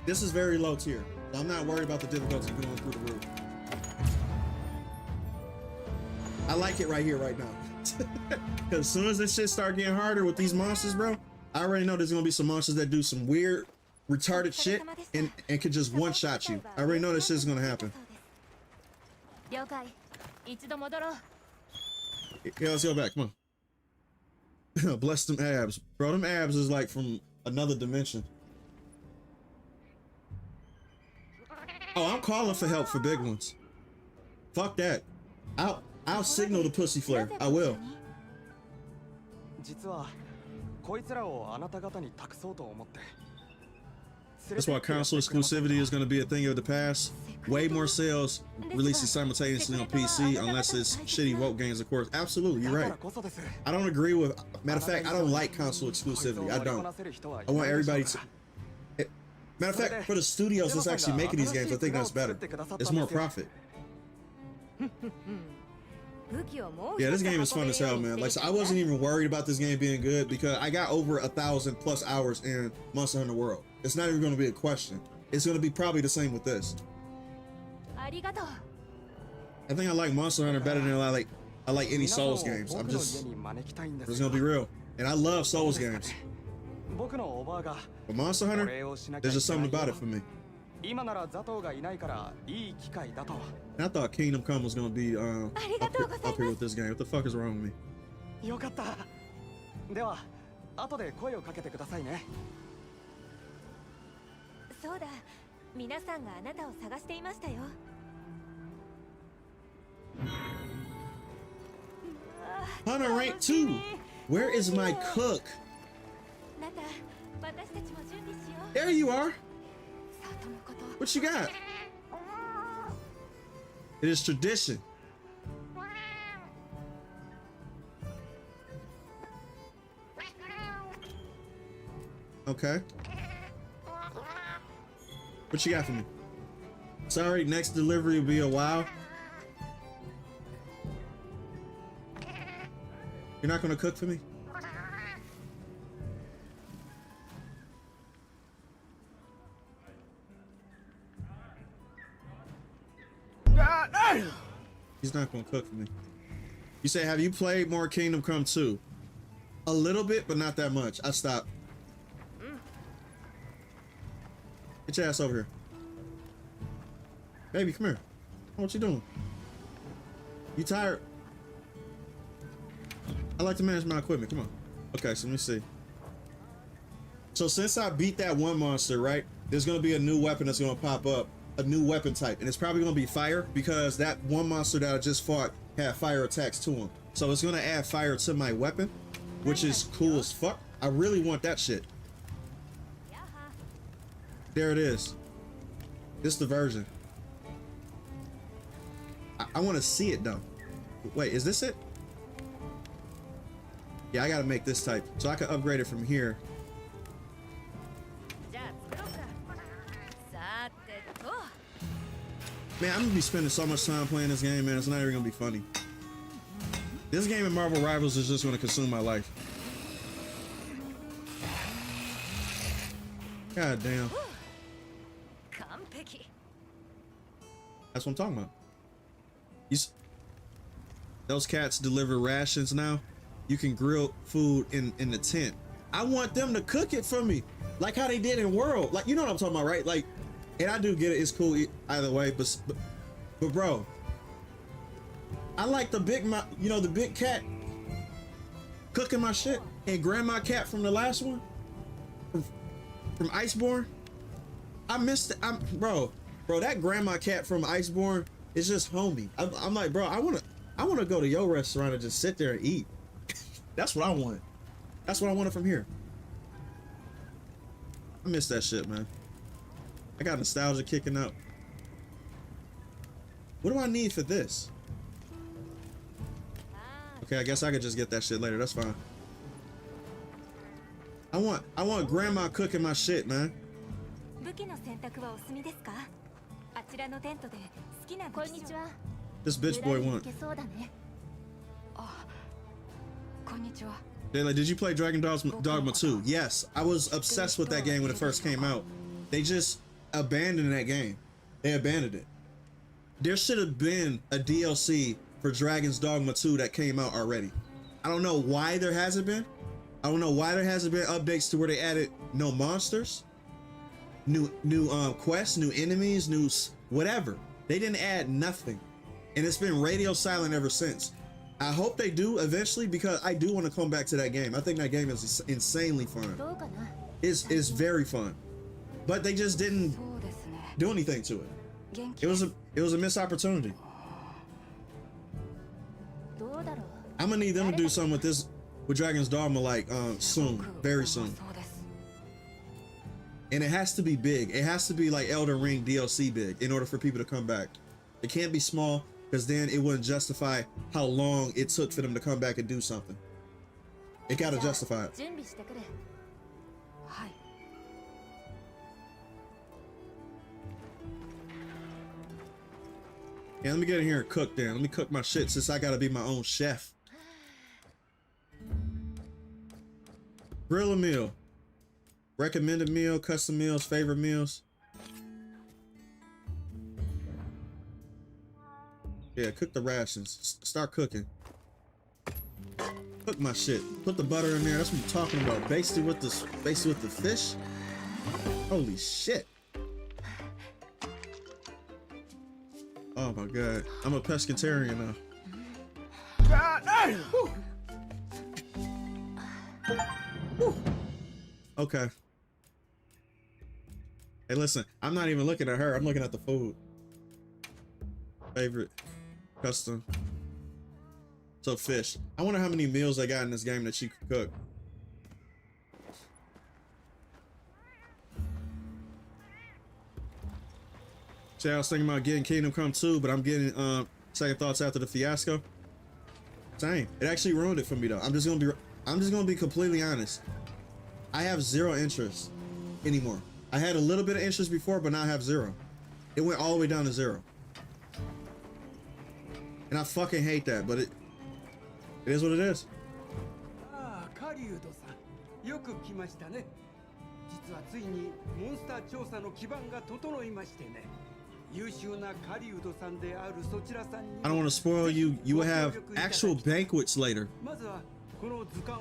This is very low tier, so I'm not worried about the difficulty going through the roof. I like it right here, right now. Because as soon as this shit start getting harder with these monsters, bro, I already know there's gonna be some monsters that do some weird, retarded shit and could just one-shot you. I already know this shit's gonna happen. Yeah, let's go back. Come on. Bless them abs. Bro, them abs is like from another dimension. Oh, I'm calling for help for big ones. Fuck that. I'll signal the pussy flare. I will. That's why console exclusivity is going to be a thing of the past. Way more sales releasing simultaneously on PC, unless it's shitty woke games, of course. Absolutely, you're right. I don't agree with. Matter of fact, I don't like console exclusivity. I don't. I want everybody to. Matter of fact, for the studios that's actually making these games, I think that's better. It's more profit. Yeah, this game is fun as hell, man. Like, so I wasn't even worried about this game being good because I got over 1,000+ hours in Monster Hunter World. It's not even going to be a question. It's going to be probably the same with this. I think I like Monster Hunter better than I like any Souls games. I'm just gonna be real. And I love Souls games. But Monster Hunter, there's just something about it for me. And I thought Kingdom Come was gonna be up here with this game. What the fuck is wrong with me? よかった。では後で声をかけてくださいね。そうだ。皆さんがあなたを探していましたよ。Hunter rank 2. Where is my cook? There you are. What you got? It is tradition. Okay. What you got for me? Sorry, next delivery will be a while. You're not gonna cook for me? He's not gonna cook for me. You say, have you played more Kingdom Come 2? A little bit, but not that much. I stopped. Get your ass over here. Baby, come here. What you doing? You tired? I like to manage my equipment. Come on. Okay, so let me see. So since I beat that one monster, right? There's gonna be a new weapon that's gonna pop up. A new weapon type. And it's probably gonna be fire because that one monster that I just fought had fire attacks to him. So it's gonna add fire to my weapon, which is cool as fuck. I really want that shit. There it is. This is the version. I want to see it though. Wait, is this it? Yeah, I gotta make this type so I can upgrade it from here. Man, I'm gonna be spending so much time playing this game, man. It's not even gonna be funny. This game in Marvel Rivals is just gonna consume my life. God damn. That's what I'm talking about. Those cats deliver rations now. You can grill food in the tent. I want them to cook it for me, like how they did in World. Like, you know what I'm talking about, right? Like, and I do get it. It's cool either way, but bro, I like the big, the big cat cooking my shit, and Grandma Cat from the last one, from Iceborne. I missed it. Bro, that Grandma Cat from Iceborne is just homie. I'm like, bro, I wanna go to your restaurant and just sit there and eat. That's what I want. That's what I wanted from here. I miss that shit, man. I got nostalgia kicking up. What do I need for this? Okay, I guess I could just get that shit later. That's fine. I want Grandma cooking my shit, man. This bitch boy want. Daylight, did you play Dragon Dogma 2? Yes, I was obsessed with that game when it first came out. They just abandoned that game. They abandoned it. There should have been a DLC for Dragon's Dogma 2 that came out already. I don't know why there hasn't been. I don't know why there hasn't been updates to where they added no monsters, new quests, new enemies, new whatever. They didn't add nothing, and it's been radio silent ever since. I hope they do eventually because I do want to come back to that game. I think that game is insanely fun. It's very fun, but they just didn't do anything to it. It was a missed opportunity. I'm gonna need them to do something with Dragon's Dogma like soon, very soon. And it has to be big. It has to be like Elden Ring DLC big in order for people to come back. It can't be small because then it wouldn't justify how long it took for them to come back and do something. It gotta justify it. Yeah, let me get in here and cook then. Let me cook my shit since I gotta be my own chef. Grill a meal. Recommended meal, custom meals, favorite meals. Yeah, cook the rations. Start cooking. Cook my shit. Put the butter in there. That's what I'm talking about. Based it with the fish. Holy shit. Oh my god. I'm a pescatarian now. Okay. Hey, listen. I'm not even looking at her. I'm looking at the food. Favorite. Custom. So fish. I wonder how many meals they got in this game that she could cook. See, I was thinking about getting Kingdom Come 2, but I'm getting second thoughts after the fiasco. Same. It actually ruined it for me though. I'm just gonna be completely honest. I have zero interest anymore. I had a little bit of interest before, but now I have zero. It went all the way down to zero. And I fucking hate that, but it is what it is. Ah, Kariudo-san. よく来ましたね。実はついにモンスター調査の基盤が整いましてね。優秀なカリウドさんであるそちらさんに。I don't want to spoil you. You will have actual banquets later. And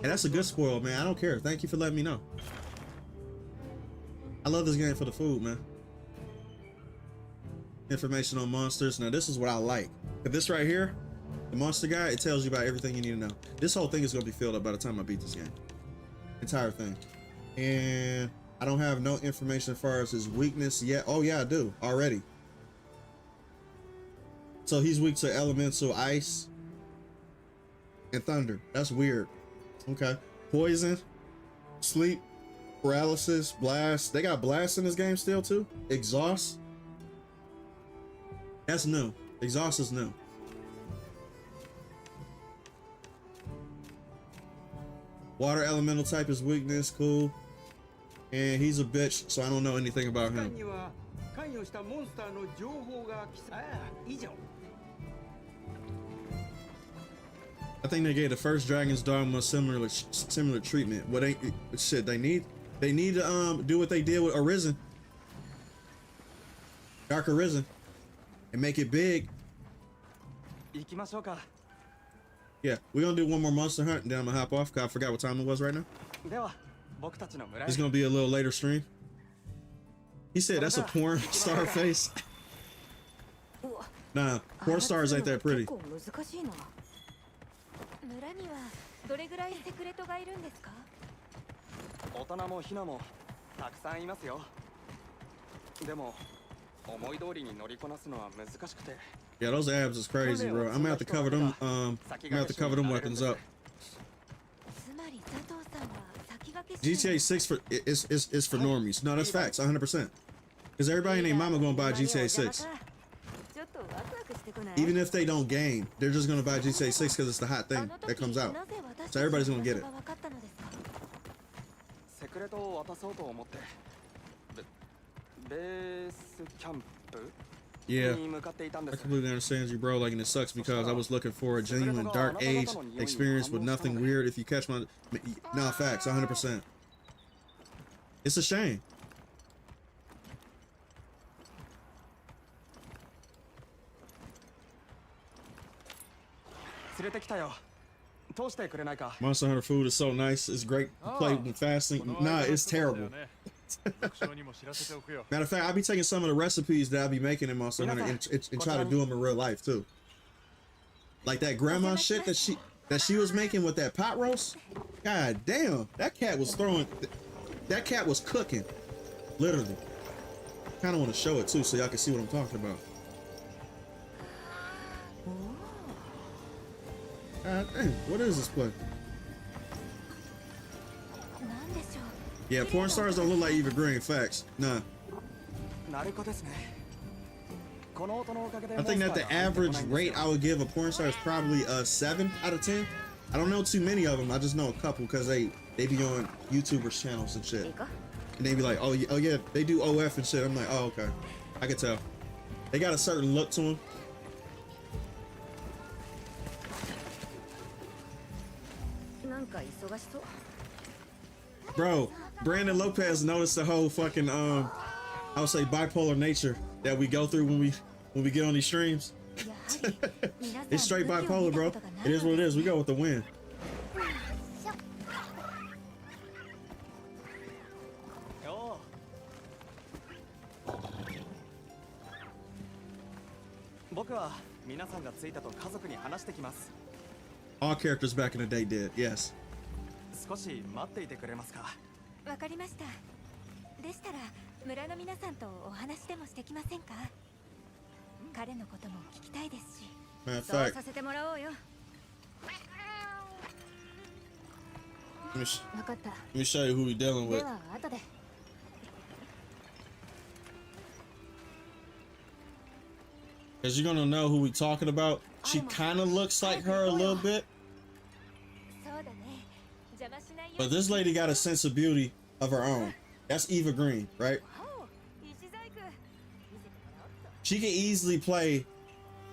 that's a good spoil, man. I don't care. Thank you for letting me know. I love this game for the food, man. Information on monsters. Now this is what I like. If this right here, the monster guy, it tells you about everything you need to know. This whole thing is going to be filled up by the time I beat this game. Entire thing. And I don't have no information as far as his weakness yet. Oh yeah, I do already. So he's weak to elemental ice and thunder. That's weird. Okay. Poison, sleep, paralysis, blast. They got blast in this game still too. Exhaust. That's new. Exhaust is new. Water elemental type is weakness. Cool. And he's a bitch, so I don't know anything about him. I think they gave the first Dragon's Dogma similar treatment. What ain't shit? They need to do what they did with Arisen, Dark Arisen, and make it big. Yeah, we're gonna do one more monster hunt, and then I'm gonna hop off because I forgot what time it was right now. It's gonna be a little later stream. He said that's a porn star face. Nah, porn stars ain't that pretty. 村にはどれぐらいセクレトがいるんですか？大人もヒナもたくさんいますよ。でも思い通りに乗りこなすのは難しくて。Yeah, those abs is crazy, bro. I'm gonna have to cover them. I'm gonna have to cover them weapons up. GTA 6 for is for normies. No, that's facts, 100%. Because everybody and their mama gonna buy GTA 6. Even if they don't game, they're just gonna buy GTA 6 because it's the hot thing that comes out. So everybody's gonna get it. Yeah, I completely understand you, bro. Like, and it sucks because I was looking for a genuine Dark Age experience with nothing weird. If you catch my, nah, facts, 100%. It's a shame. Monster Hunter food is so nice. It's great to play when fasting. Nah, it's terrible. Matter of fact, I'll be taking some of the recipes that I'll be making in Monster Hunter and try to do them in real life too. Like that grandma shit that she was making with that pot roast. God damn, that cat was throwing. That cat was cooking, literally. Kind of want to show it too, so y'all can see what I'm talking about. God damn, what is this play? Yeah, porn stars don't look like Eva Green. Facts. Nah. I think that the average rate I would give a porn star is probably a 7 out of 10. I don't know too many of them. I just know a couple because they be on YouTubers channels and shit. And they be like, oh yeah, they do OF and shit. I'm like, oh okay, I can tell. They got a certain look to them. Bro, Brandon Lopez noticed the whole fucking I would say bipolar nature that we go through when we get on these streams. It's straight bipolar, bro. It is what it is. We go with the wind. 僕は皆さんが着いたと家族に話してきます。 All characters back in the day did, yes. 少し待っていてくれますか。わかりました。でしたら村の皆さんとお話でもしてきませんか。彼のことも聞きたいですし。そうさせてもらおうよ。わかった。 Let me show you who we dealing with. では後で。 Cause you're gonna know who we talking about. She kind of looks like her a little bit. But this lady got a sense of beauty of her own. That's Eva Green, right? She can easily play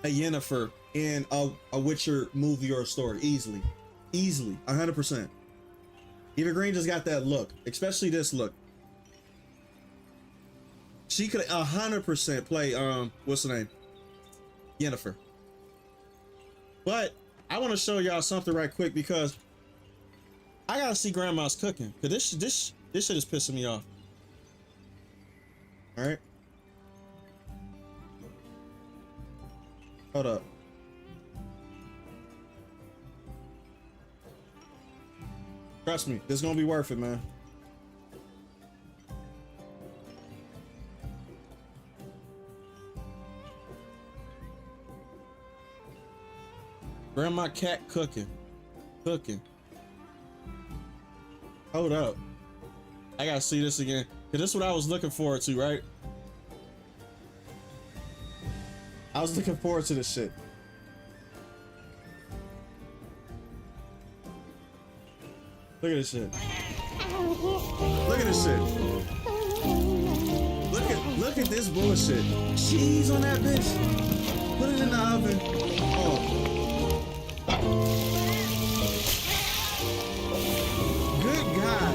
a Yennefer in a Witcher movie or a story. Easily. 100%. Eva Green just got that look, especially this look. She could 100% play, what's the name? Yennefer. But I want to show y'all something right quick because I gotta see Grandma's cooking. Cause this shit is pissing me off. All right. Hold up. Trust me, this is gonna be worth it, man. Grandma cat cooking. Hold up. I gotta see this again. Cause this is what I was looking forward to, right? I was looking forward to this shit. Look at this shit. Look at this shit. Look at this bullshit. Cheese on that bitch. Put it in the oven. Oh. Good God.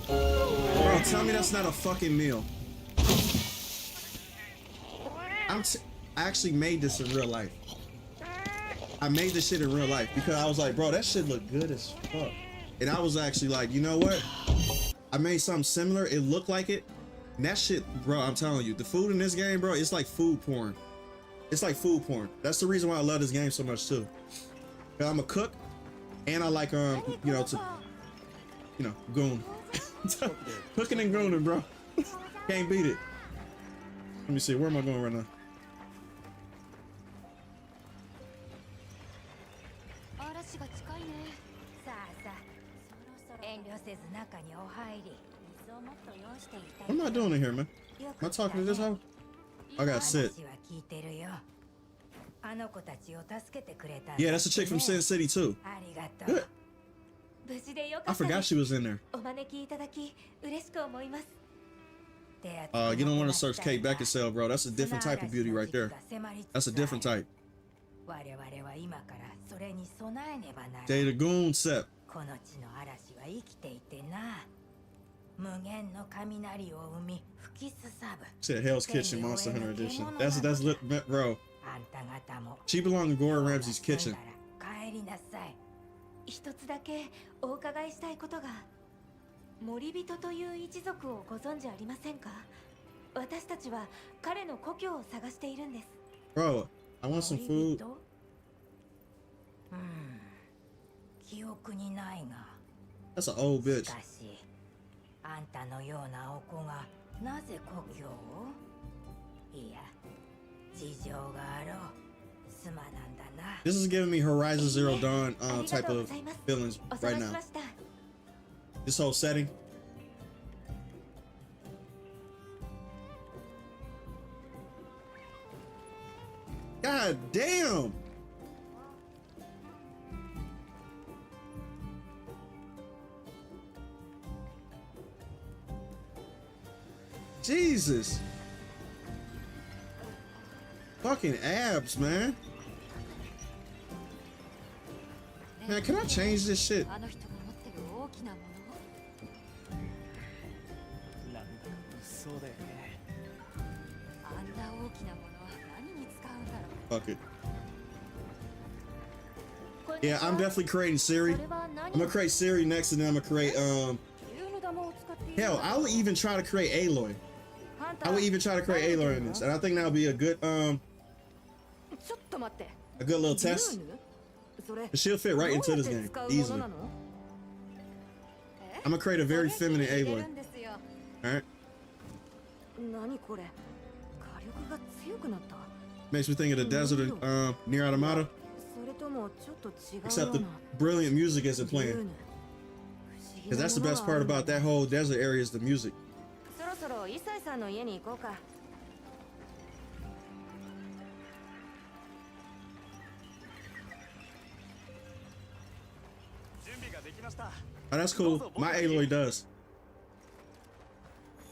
Bro, tell me that's not a fucking meal. I actually made this in real life. I made this shit in real life because I was like, bro, that shit look good as fuck. And I was actually like, you know what? I made something similar. It looked like it. And that shit, bro, I'm telling you, the food in this game, bro, it's like food porn. It's like food porn. That's the reason why I love this game so much too. Cause I'm a cook, and I like you know, to goon. Cooking and gooning, bro. Can't beat it. Let me see, where am I going right now? What am I doing in here, man? Am I talking to this hoe? I gotta sit. Yeah, that's a chick from Sin City too. Good. I forgot she was in there. You don't want to search Kate Beckinsale, bro. That's a different type of beauty right there. That's a different type. Jada Goon Sep. Said Hell's Kitchen Monster Hunter Edition. That's lit, bro. She belonged in Gordon Ramsay's kitchen. 一つだけお伺いしたいことが、森人という一族をご存知ありませんか？私たちは彼の故郷を探しているんです。Bro, I want some food. 記憶にないが。That's an old bitch. しかし、あんたのようなお子がなぜ故郷を？いや、事情があろう。 This is giving me Horizon Zero Dawn type of feelings right now. This whole setting. God damn! Jesus! Fucking abs, man. Man, can I change this shit? あの人が持ってる大きなもの。なんだか物騒だよね。あんな大きなものは何に使うんだろう。 Fuck it. Yeah, I'm definitely creating Siri. I'm gonna create Siri next, and then I'm gonna create hell, I would even try to create Aloy. I would even try to create Aloy in this, and I think that would be a good little test. She'll fit right into this game easily. I'm gonna create a very feminine Aloy. All right. Makes me think of the desert near Automata. Except the brilliant music isn't playing. Because that's the best part about that whole desert area is the music. Oh, that's cool. My Aloy does.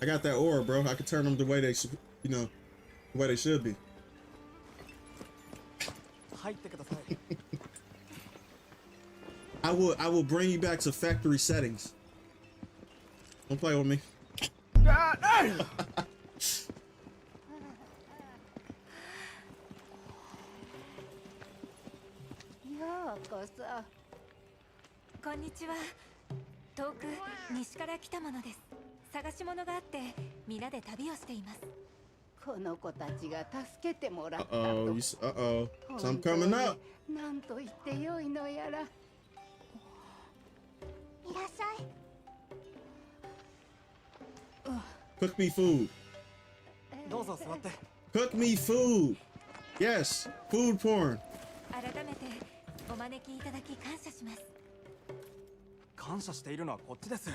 I got that aura, bro. I can turn them the way they should, you know, the way they should be. I will bring you back to factory settings. Don't play with me. Konnichiwa. 遠く西から来たものです。探し物があって皆で旅をしています。この子たちが助けてもらったと。Something coming up. なんと言ってよいのやら。いらっしゃい。Cook me food. どうぞ座って。Cook me food. Yes, food porn. 改めてお招きいただき感謝します。感謝しているのはこっちです。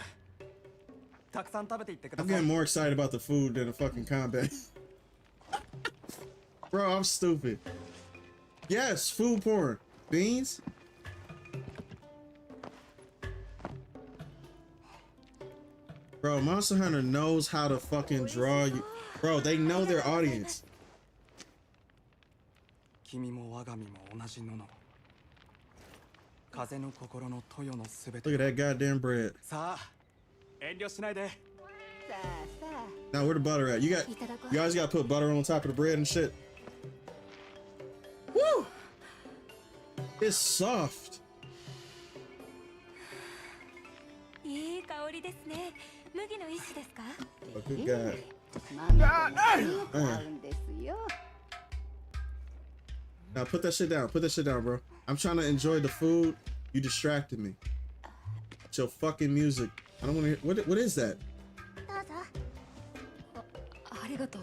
たくさん食べていってくだ I'm さい。 getting more excited about the food than the fucking combat. Bro, I'm stupid. Yes, food porn. Beans? Bro, Monster Hunter knows how to fucking draw you. Bro, they know their audience. 君も我が身も同じのの。風の心の豊のすべて。 Look at that goddamn bread. さあ、遠慮しないで。 Now where the butter at? You guys gotta put butter on top of the bread and shit. Woo! It's soft. いい香りですね。麦の一種ですか？ Oh, good God. Now put that shit down. Put that shit down, bro. I'm trying to enjoy the food. You distracted me. It's your fucking music. I don't want to hear. What is that? ありがとう。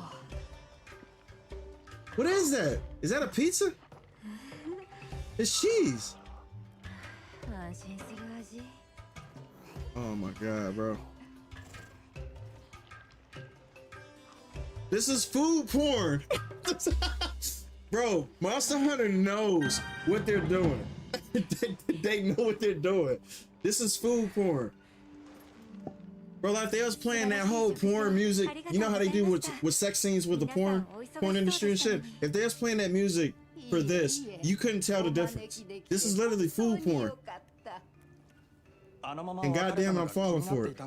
What is that? Is that a pizza? It's cheese. 安心する味。 Oh my God, bro. This is food porn. Bro, Monster Hunter knows what they're doing. They know what they're doing. This is food porn. Bro, like they was playing that whole porn music. You know how they do with sex scenes with the porn industry and shit? If they was playing that music for this, you couldn't tell the difference. This is literally food porn. And goddamn, I'm falling for it.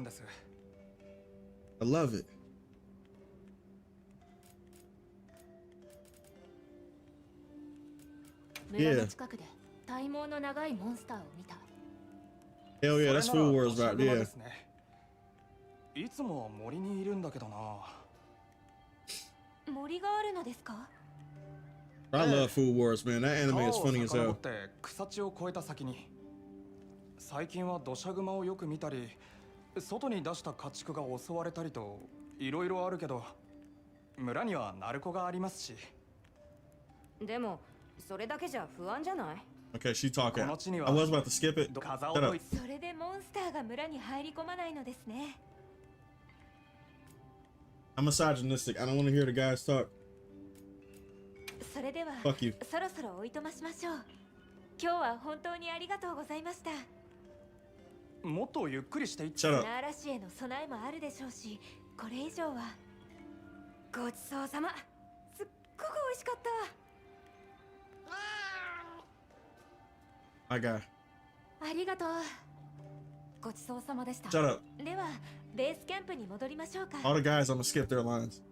I love it. Yeah. Hell yeah, that's Food Wars vibe, yeah. いつも森にいるんだけどな。森があるのですか？ I love Food Wars, man. That anime is funny as hell. 草地を越えた先に。最近は土砂熊をよく見たり、外に出した家畜が襲われたりといろいろあるけど、村には鳴子がありますし。でもそれだけじゃ不安じゃない？ Okay, she talking. I was about to skip it. Shut up. それでモンスターが村に入り込まないのですね。 I'm misogynistic. I don't want to hear the guys talk. それでは Fuck you. そろそろおいとましましょう。今日は本当にありがとうございました。もっとゆっくりしていって。砂嵐への備えもあるでしょうし、これ以上はごちそうさま。すっごく美味しかった。My guy. ありがとう。ごちそうさまでした。 Shut up. ではベースキャンプに戻りましょうか。 All the guys, I'm gonna skip their lines.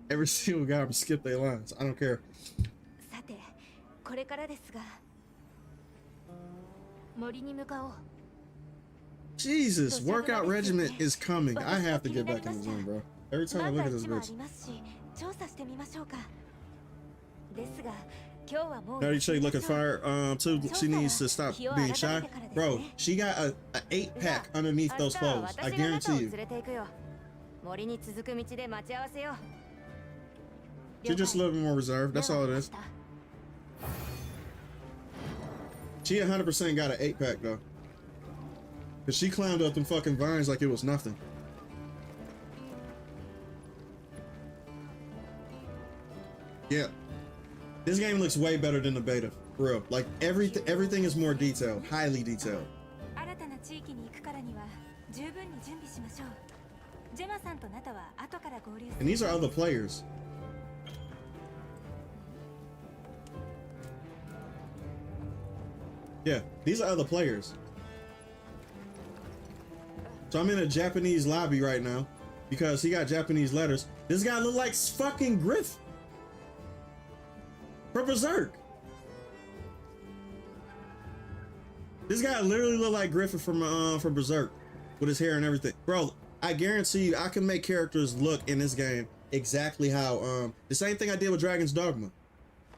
Every single guy, I'm gonna skip their lines. I don't care. さて、これからですが、森に向かおう。 Jesus, workout regiment is coming. I have to get back in the gym, bro. Every time I look at this bitch. 調査してみましょうか。ですが、今日はもう Now you check look at fire too. She needs to stop being shy. Bro, she got a 8-pack underneath those clothes. I guarantee you. 森に続く道で待ち合わせよう。 She's just a little bit more reserved. That's all it is. She 100% got an 8-pack though. Cause she climbed up them fucking vines like it was nothing. Yeah. This game looks way better than the beta, for real. Like everything is more detailed, highly detailed. And these are other players. Yeah, these are other players. So I'm in a Japanese lobby right now because he got Japanese letters. This guy look like fucking Griff from Berserk. This guy literally look like Griffin from Berserk with his hair and everything. Bro, I guarantee you I can make characters look in this game exactly how the same thing I did with Dragon's Dogma.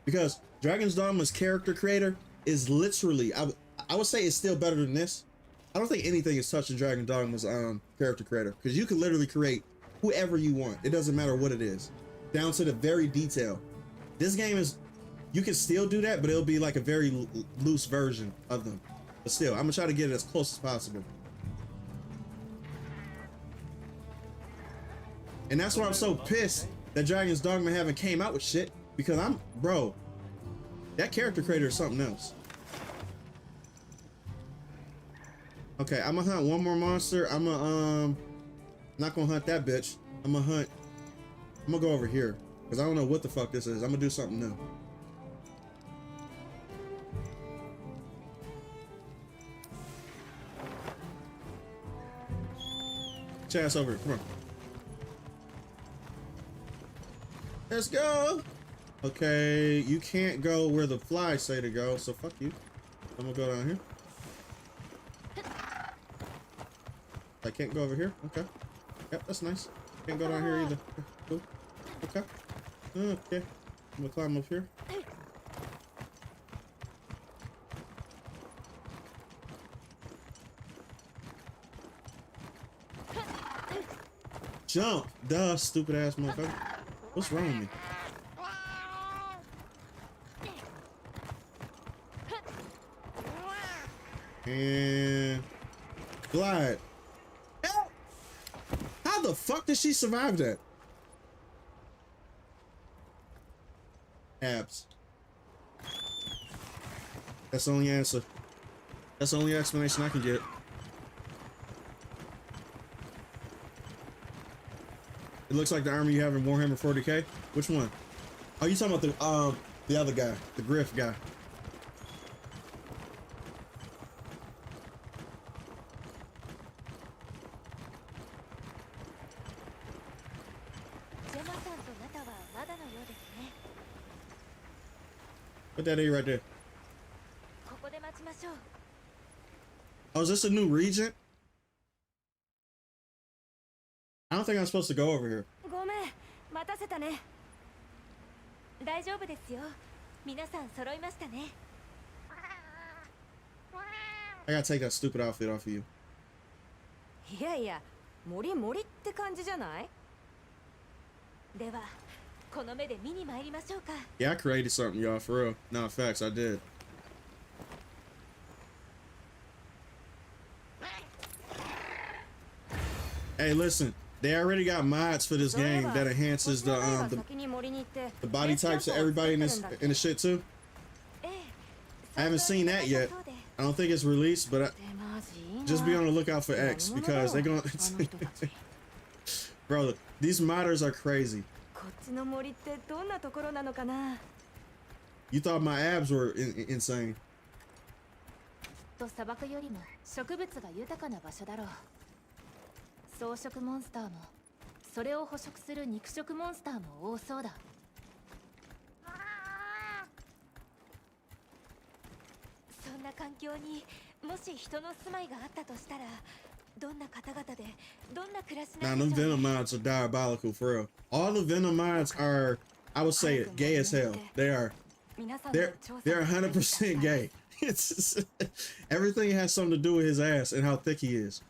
Because Dragon's Dogma's character creator is literally, I would say it's still better than this. I don't think anything is touching Dragon Dogma's character creator, because you can literally create whoever you want. It doesn't matter what it is, down to the very detail. This game is, you can still do that, but it'll be like a very loose version of them. But still, I'm gonna try to get it as close as possible. And that's why I'm so pissed that Dragon's Dogma haven't came out with shit, because bro, that character creator is something else. Okay, I'm gonna hunt one more monster. I'm not gonna hunt that bitch. I'm gonna go over here because I don't know what the fuck this is. I'm gonna do something new. Chance over here, come on. Let's go. Okay, you can't go where the flies say to go, so fuck you. I'm gonna go down here. I can't go over here. Okay. Yep, that's nice. Can't go down here either. Okay, cool. Okay. Okay. I'm gonna climb up here. Jump! Duh, stupid ass motherfucker. What's wrong with me? And glide. How the fuck did she survive that? Abs. That's the only answer. That's the only explanation I can get. It looks like the armor you have in Warhammer 40K. Which one? Oh, you talking about the other guy, the Griff guy. Put that A right there. Oh, is this a new region? I don't think I'm supposed to go over here. I gotta take that stupid outfit off of you. Yeah, I created something, y'all, for real. No, facts, I did. Hey, listen, they already got mods for this game that enhances the body types of everybody in the shit too. I haven't seen that yet. I don't think it's released, but just be on the lookout for X because they're gonna. Bro, these modders are crazy. You thought my abs were insane. 砂漠よりも植物が豊かな場所だろう。草食モンスターもそれを捕食する肉食モンスターも多そうだ。そんな環境にもし人の住まいがあったとしたら、どんな方々でどんな暮らし Now them venom mods are diabolical for real. All the venom mods are, I would say, gay as hell. They are. They're 100% gay. It's just, everything has something to do with his ass and how thick he is.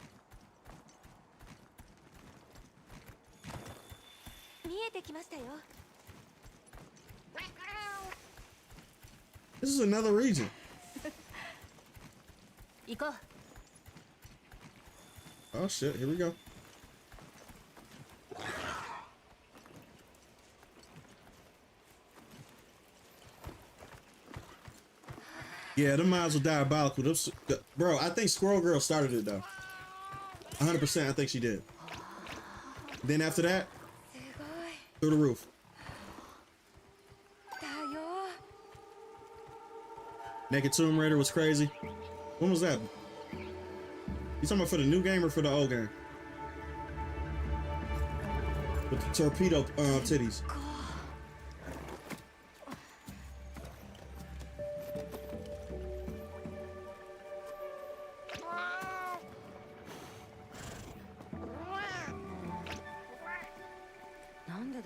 This is another region. Oh shit, here we go. Yeah, the mods are diabolical. Bro, I think Squirrel Girl started it though. 100%, I think she did. Then after that, through the roof. Naked Tomb Raider was crazy. When was that? You talking about for the new game or for the old game? With the torpedo titties.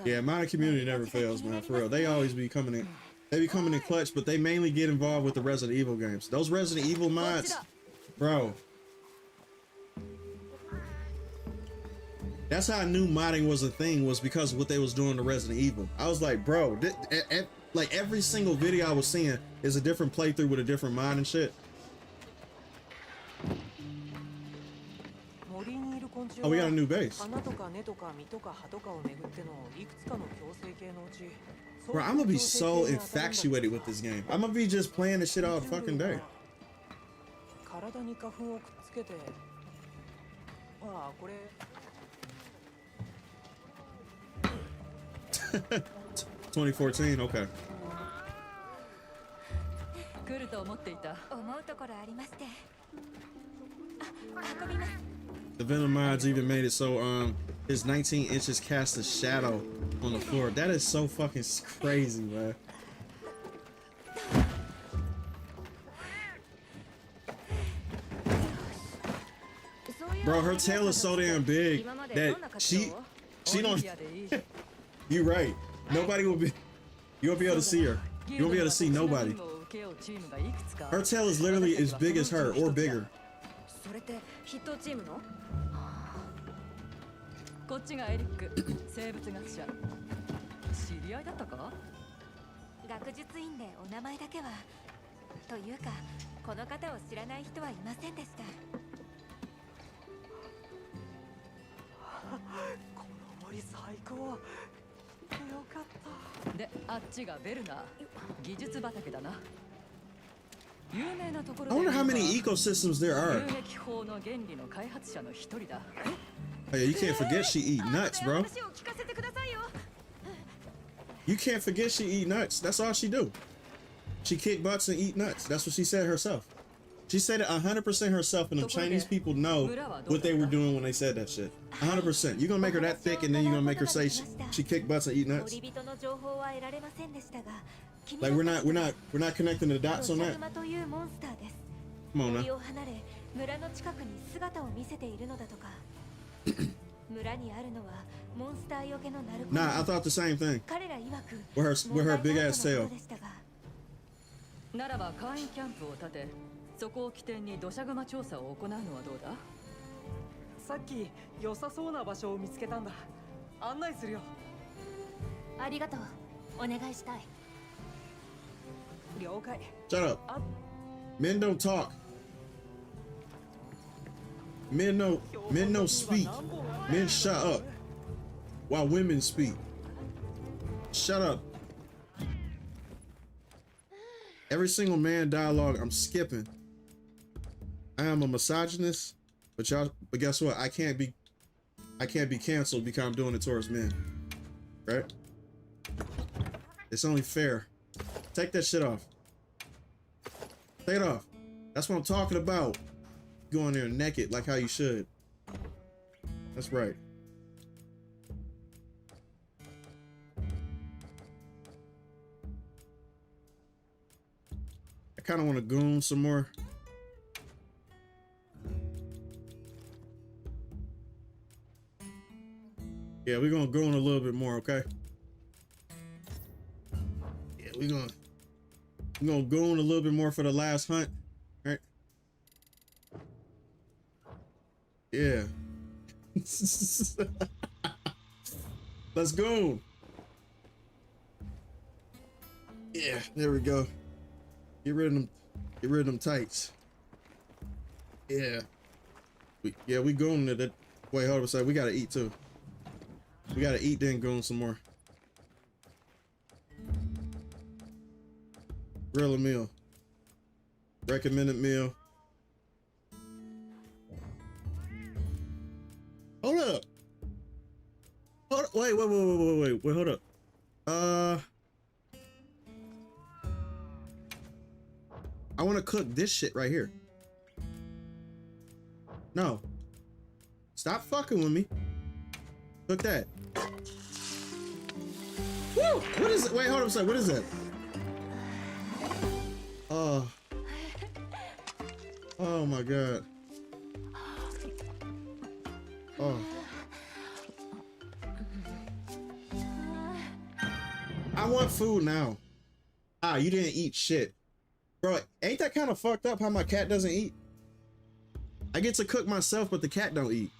Yeah, modding community never fails, man. For real, they always be coming in. They be coming in clutch, but they mainly get involved with the Resident Evil games. Those Resident Evil mods, bro. That's how I knew modding was a thing, was because of what they was doing to Resident Evil. I was like, bro, like every single video I was seeing is a different playthrough with a different mod and shit. Oh, we got a new base. Bro, I'm gonna be so infatuated with this game. I'm gonna be just playing this shit all the fucking day. 2014, okay. The Venom mods even made it so his 19 inches cast a shadow on the floor. That is so fucking crazy, man. Bro, her tail is so damn big that she don't. You're right. Nobody will be. You won't be able to see her. You won't be able to see nobody. Her tail is literally as big as her or bigger. こっちがエリック、生物学者。知り合いだったか？学術院でお名前だけは。というか、この方を知らない人はいませんでした。この森最高。よかった。で、あっちがベルナー。技術畑だな。有名なところで。I wonder how many ecosystems there are. 有益法の原理の開発者の一人だ。 Oh, yeah, you can't forget she eat nuts, bro. You can't forget she eat nuts. That's all she do. She kick butts and eat nuts. That's what she said herself. She said it 100% herself, and the Chinese people know what they were doing when they said that shit. 100%. You're gonna make her that thick, and then you're gonna make her say she kick butts and eat nuts. Like we're not connecting the dots on that. Come on now. Nah, I thought the same thing. With her big ass tail. ならば簡易キャンプを建て、そこを起点に土砂熊調査を行うのはどうだ？さっき良さそうな場所を見つけたんだ。案内するよ。ありがとう。お願いしたい。了解。Shut up. Men don't talk. Men don't speak. Men shut up while women speak. Shut up. Every single man dialogue I'm skipping. I am a misogynist, but guess what? I can't be canceled because I'm doing it towards men. Right? It's only fair. Take that shit off. Take it off. That's what I'm talking about. Go in there naked like how you should. That's right. I kind of want to goon some more. Yeah, we're gonna goon a little bit more, okay? Yeah, we're gonna goon a little bit more for the last hunt, right? Yeah. Let's go. Yeah, there we go. Get rid of them. Get rid of them tights. Yeah. We going to that. Wait, hold on a second. We gotta eat too. We gotta eat, then go on some more. Grill a meal. Recommended meal. Hold up. Hold up. Wait, hold up. I want to cook this shit right here. No. Stop fucking with me. Cook that. Woo! What is it? Wait, hold up a second. What is that? Oh my god. Oh. I want food now. Ah, you didn't eat shit. Bro, ain't that kind of fucked up how my cat doesn't eat? I get to cook myself, but the cat don't eat.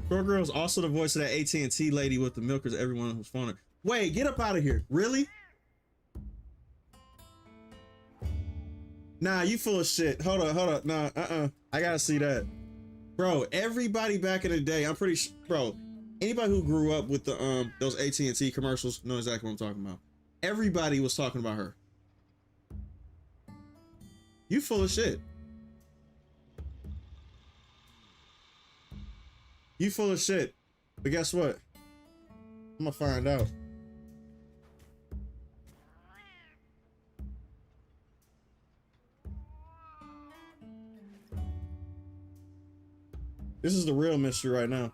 Girl Girl's also the voice of that AT&T lady with the milkers everyone was phoning. Wait, get up out of here. Really? Nah, you full of shit. Hold up. Nah, I gotta see that. Bro, everybody back in the day, I'm pretty sure, bro, anybody who grew up with the those AT&T commercials know exactly what I'm talking about. Everybody was talking about her. You full of shit. You full of shit. But guess what? I'm gonna find out. This is the real mystery right now.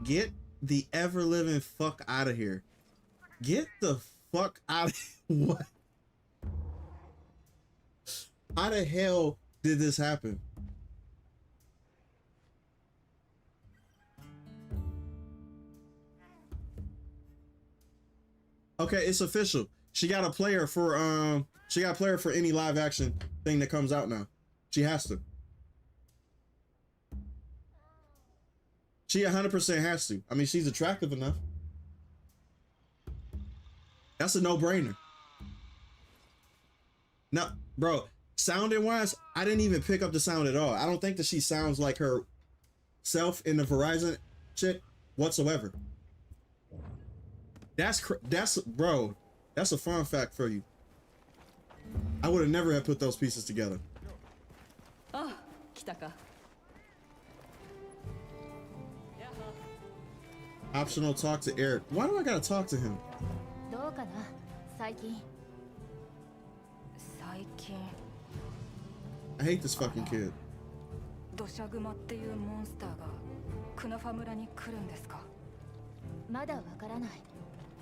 Get the ever-living fuck out of here. Get the fuck out of here. What? How the hell did this happen? Okay, it's official. She got a player for any live action thing that comes out now. She has to. She 100% has to. I mean, she's attractive enough. That's a no-brainer. No, bro, sounding wise, I didn't even pick up the sound at all. I don't think that she sounds like her self in the Verizon shit whatsoever. Bro, that's a fun fact for you. I would have never have put those pieces together. Oh, kitaka. Optional talk to Eric. Why do I gotta talk to him? I hate this fucking kid.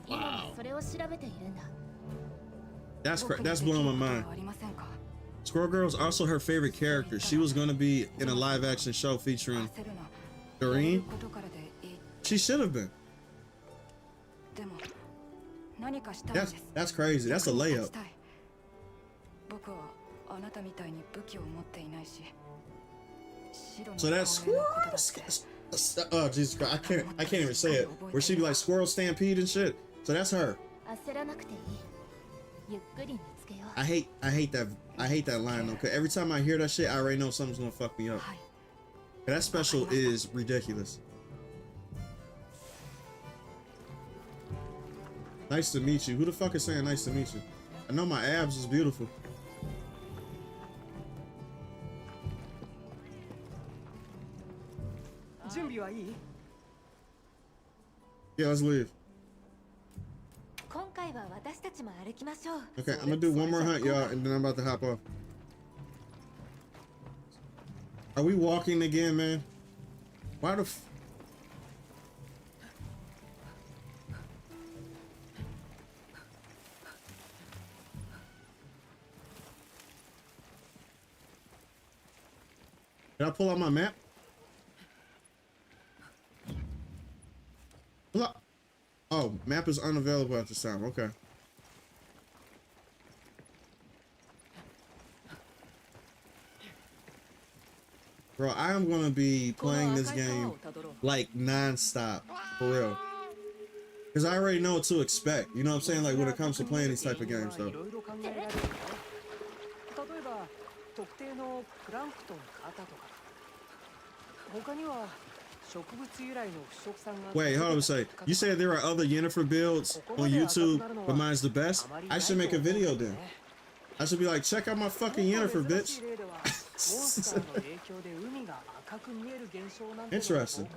Wow. That's blowing my mind. Squirrel Girl is also her favorite character. She was gonna be in a live action show featuring Doreen. She should have been. That's crazy. That's a layup. So that's squirrel. Oh Jesus Christ! I can't even say it. Where she be like squirrel stampede and shit. So that's her. I hate that line though. Cause every time I hear that shit, I already know something's gonna fuck me up. That special is ridiculous. Nice to meet you. Who the fuck is saying nice to meet you? I know my abs is beautiful. Yeah, let's leave. Okay, I'm gonna do one more hunt, y'all, and then I'm about to hop off. Are we walking again, man? Why the f— Did I pull out my map? Oh, map is unavailable at this time. Okay. Bro, I am gonna be playing this game like non-stop, for real. Because I already know what to expect. You know what I'm saying? Like when it comes to playing these type of games, though. Wait, hold on a second. You said there are other Yennefer builds on YouTube, but mine's the best? I should make a video then. I should be like, check out my fucking Yennefer, bitch. Interesting.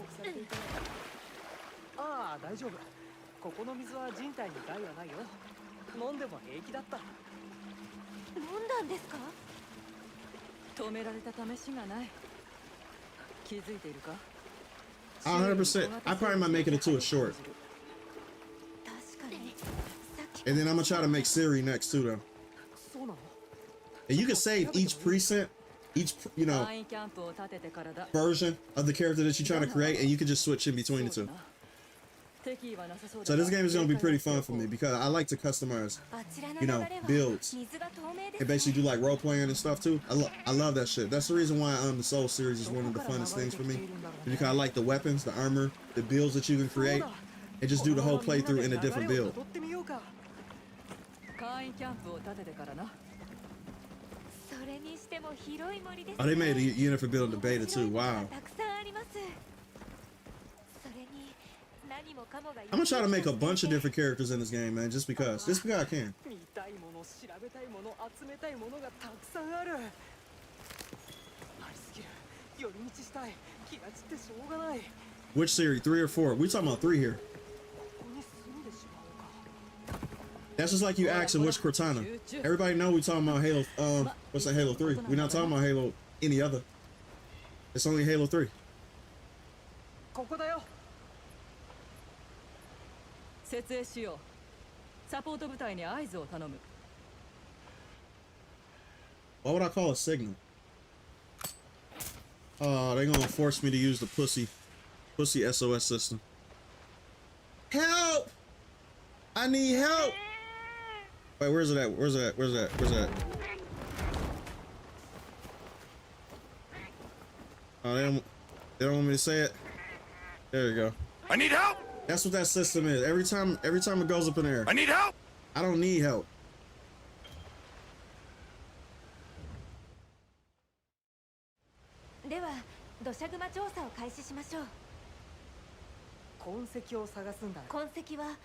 I 100%. I probably might make it into a short. And then I'm gonna try to make Siri next too, though. And you can save each precinct, each, you know, version of the character that you're trying to create, and you can just switch in between the two. So this game is gonna be pretty fun for me because I like to customize, you know, builds and basically do like role playing and stuff too. I love that shit. That's the reason why the Soul series is one of the funnest things for me, because I like the weapons, the armor, the builds that you can create, and just do the whole playthrough in a different build. Oh, they made a Yennefer build in the beta too. Wow. I'm gonna try to make a bunch of different characters in this game, man, just because I can. Which series, 3 or 4? We talking about 3 here. That's just like you asking which Cortana. Everybody know we talking about Halo. What's that? Halo 3. We're not talking about Halo any other. It's only Halo 3. Why would I call a signal? Oh, they're gonna force me to use the pussy SOS system. Help! I need help! Wait, where's it at? Where's it at? Where's it at? Where's it at? Oh, they don't want me to say it. There you go. I need help! That's what that system is. Every time it goes up in there. I need help! I don't need help.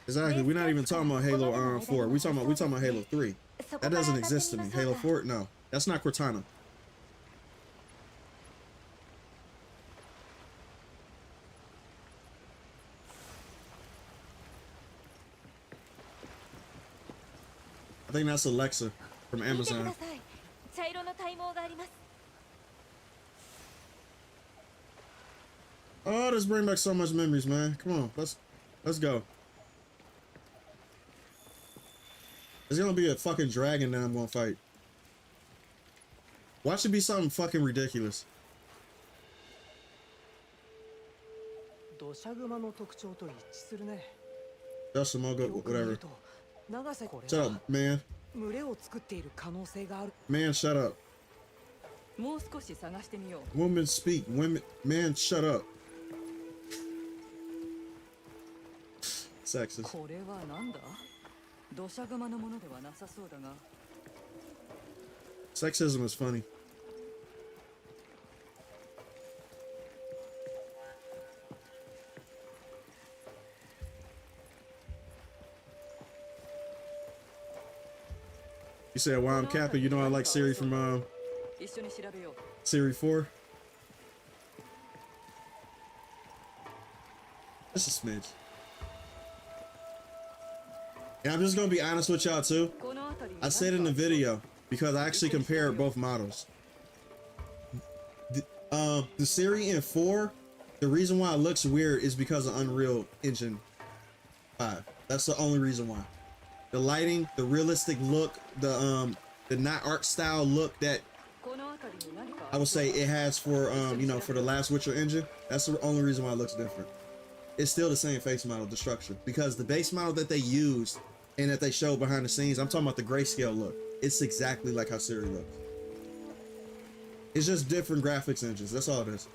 Exactly. We're not even talking about Halo 4. We talking about Halo 3. That doesn't exist to me. Halo 4, no. That's not Cortana. I think that's Alexa from Amazon. Oh, this brings back so much memories, man. Come on, let's go. There's gonna be a fucking dragon that I'm gonna fight. Watch it be something fucking ridiculous. That's some whatever. Shut up, man. Man, shut up. Women speak. Women, man, shut up. Sexist. Sexism is funny. You said why I'm capping? You know I like Siri from Siri 4. Just a smidge. And I'm just gonna be honest with y'all too. I said in the video because I actually compared both models. The Siri in 4, the reason why it looks weird is because of Unreal Engine 5. That's the only reason why. The lighting, the realistic look, the not art style look that I would say it has for you know, for the last Witcher engine. That's the only reason why it looks different. It's still the same face model, the structure, because the base model that they used and that they showed behind the scenes, I'm talking about the grayscale look. It's exactly like how Siri looks. It's just different graphics engines. That's all it is.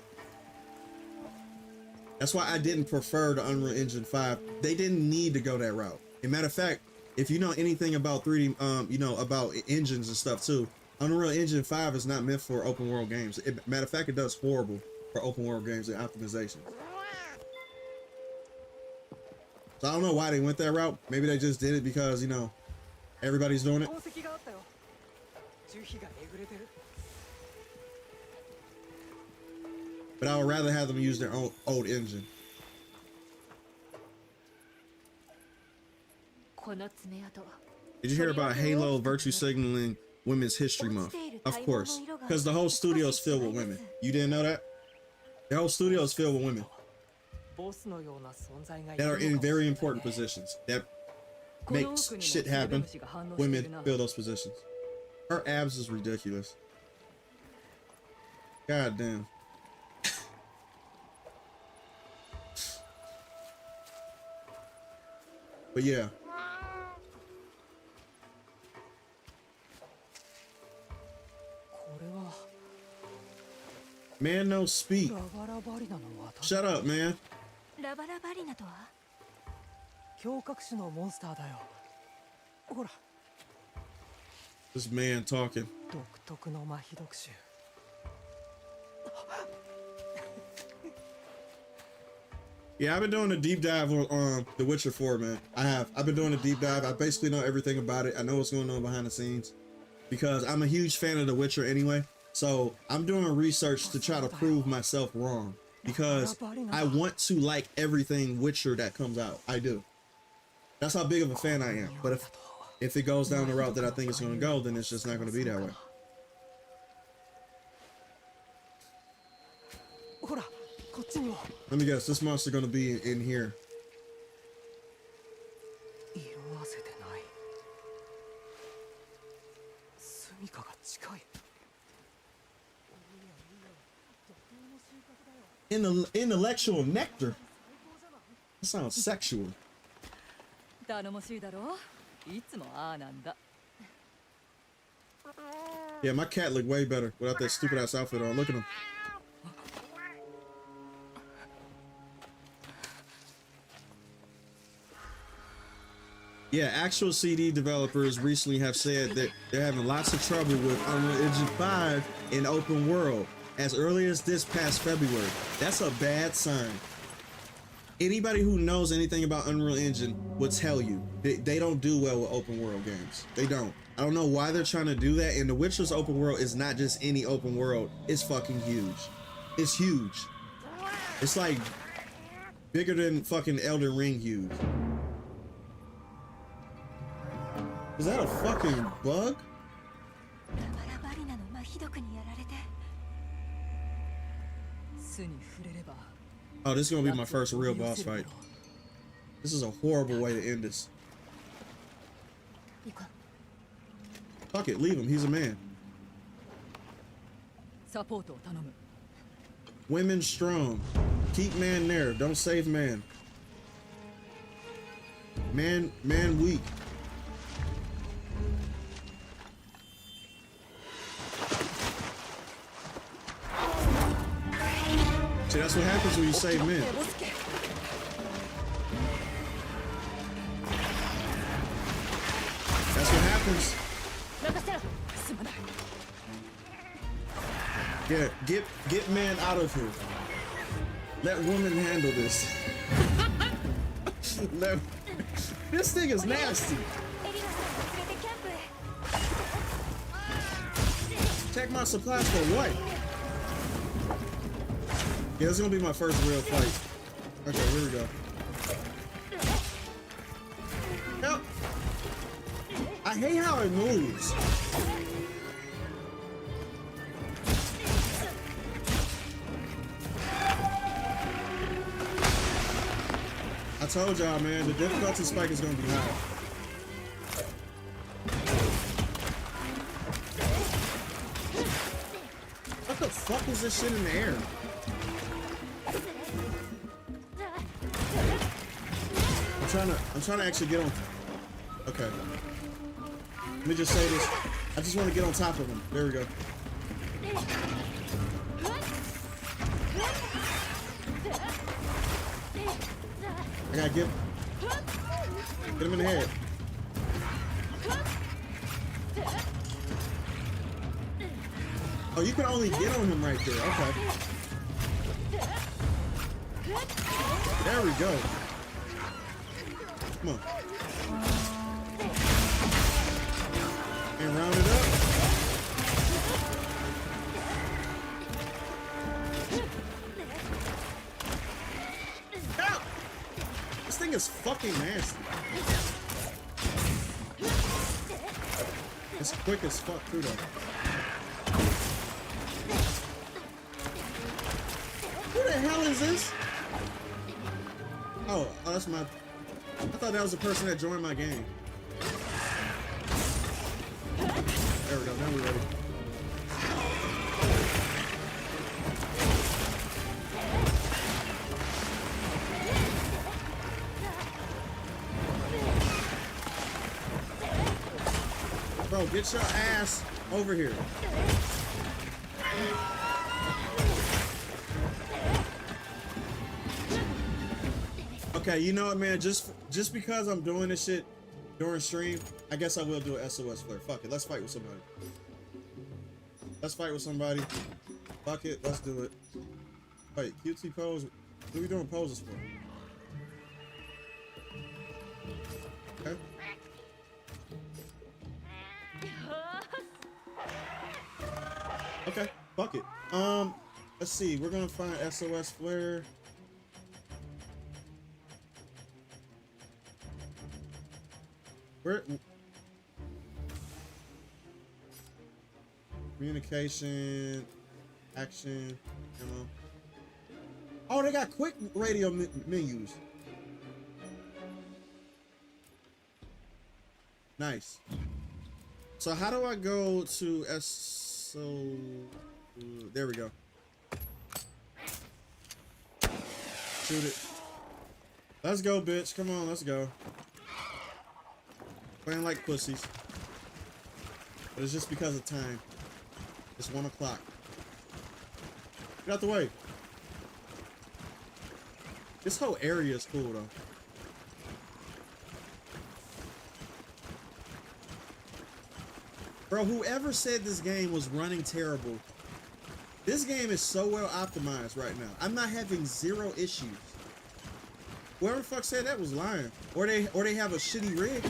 That's why I didn't prefer the Unreal Engine 5. They didn't need to go that route. As a matter of fact, if you know anything about 3D, you know, about engines and stuff too, Unreal Engine 5 is not meant for open world games. Matter of fact, it does horrible for open world games and optimization. So I don't know why they went that route. Maybe they just did it because, you know, everybody's doing it. But I would rather have them use their own old engine. Did you hear about Halo virtue signaling Women's History Month? Of course, because the whole studio is filled with women. You didn't know that? The whole studio is filled with women that are in very important positions that makes shit happen. Women fill those positions. Her abs is ridiculous. God damn. But yeah. Man, no speak. Shut up, man. This man talking. Yeah, I've been doing a deep dive on The Witcher 4, man. I've been doing a deep dive. I basically know everything about it. I know what's going on behind the scenes because I'm a huge fan of The Witcher anyway. So I'm doing research to try to prove myself wrong because I want to like everything Witcher that comes out. I do. That's how big of a fan I am. But if it goes down the route that I think it's going to go, then it's just not going to be that way. Let me guess, this monster going to be in here. Intellectual nectar. That sounds sexual. Yeah, my cat looked way better without that stupid ass outfit on. Look at him. Yeah, actual CD developers recently have said that they're having lots of trouble with Unreal Engine 5 in open world as early as this past February. That's a bad sign. Anybody who knows anything about Unreal Engine would tell you they don't do well with open world games. They don't. I don't know why they're trying to do that. And The Witcher's open world is not just any open world. It's fucking huge. It's huge. It's like bigger than fucking Elden Ring huge. Is that a fucking bug? Oh, this is gonna be my first real boss fight. This is a horrible way to end this. Fuck it, leave him. He's a man. Women strong. Keep man there. Don't save man. Man weak. See, that's what happens when you save men. That's what happens. Yeah, get man out of here. Let women handle this. This thing is nasty. Check my supplies for what? Yeah, this is gonna be my first real fight. Okay, here we go. Help! I hate how it moves. I told y'all, man, the difficulty spike is gonna be high. What the fuck is this shit in the air? I'm trying to actually get on. Okay. Let me just say this. I just want to get on top of him. There we go. I gotta get him in the head. Oh, you can only get on him right there. Okay. There we go. Come on. And round it up. Help! This thing is fucking nasty. It's quick as fuck through though. Who the hell is this? Oh, that's my... I thought that was the person that joined my game. There we go, now we're ready. Bro, get your ass over here. Okay, you know what, man? Just because I'm doing this shit during stream, I guess I will do an SOS flare. Fuck it, let's fight with somebody. Let's fight with somebody. Fuck it, let's do it. Wait, QT pose. What are we doing poses for? Okay. Okay, fuck it. Let's see. We're gonna find SOS flare. Where? Communication, action, ammo. Oh, they got quick radio menus. Nice. So how do I go to there we go. Shoot it. Let's go, bitch. Come on, let's go. Playing like pussies. But it's just because of time. It's 1 o'clock. Get out the way. This whole area is cool though. Bro, whoever said this game was running terrible, this game is so well optimized right now. I'm not having 0 issues. Whoever the fuck said that was lying. Or they have a shitty rig.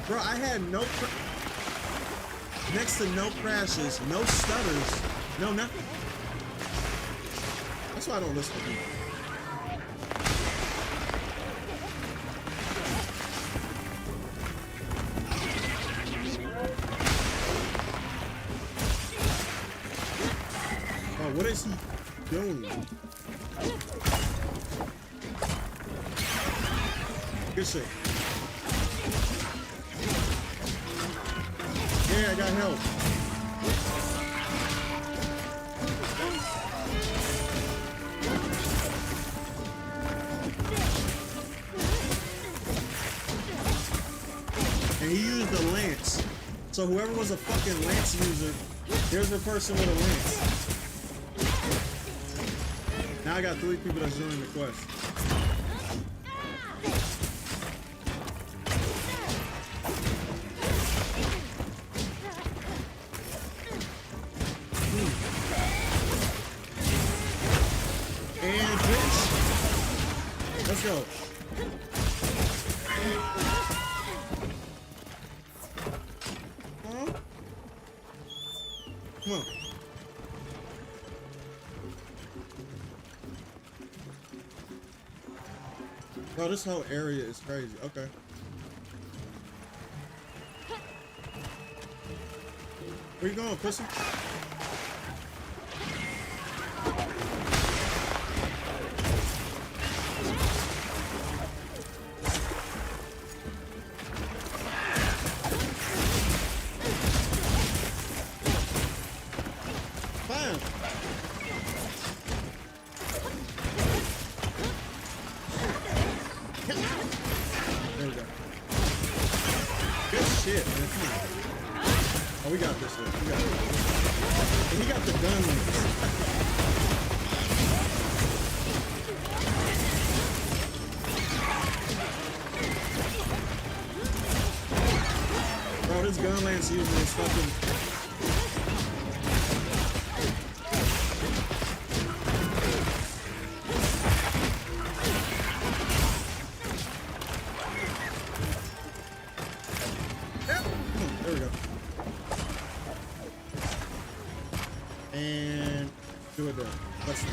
Bro, I had next to no crashes, no stutters, no nothing. That's why I don't listen to people. Oh, what is he doing? Good shit. Yeah, I got help. And he used the lance. So whoever was a fucking lance user, there's a person with a lance. Now I got 3 people that's joining the quest. Let's go. come on. Bro, this whole area is crazy. Okay. Where you going, pussy? Fine. There we go. Good shit, man. Come on. Oh, we got this one. We got it. And he got the gun links. Bro, this gun lance using is fucking. There we go. And do it there. Let's see.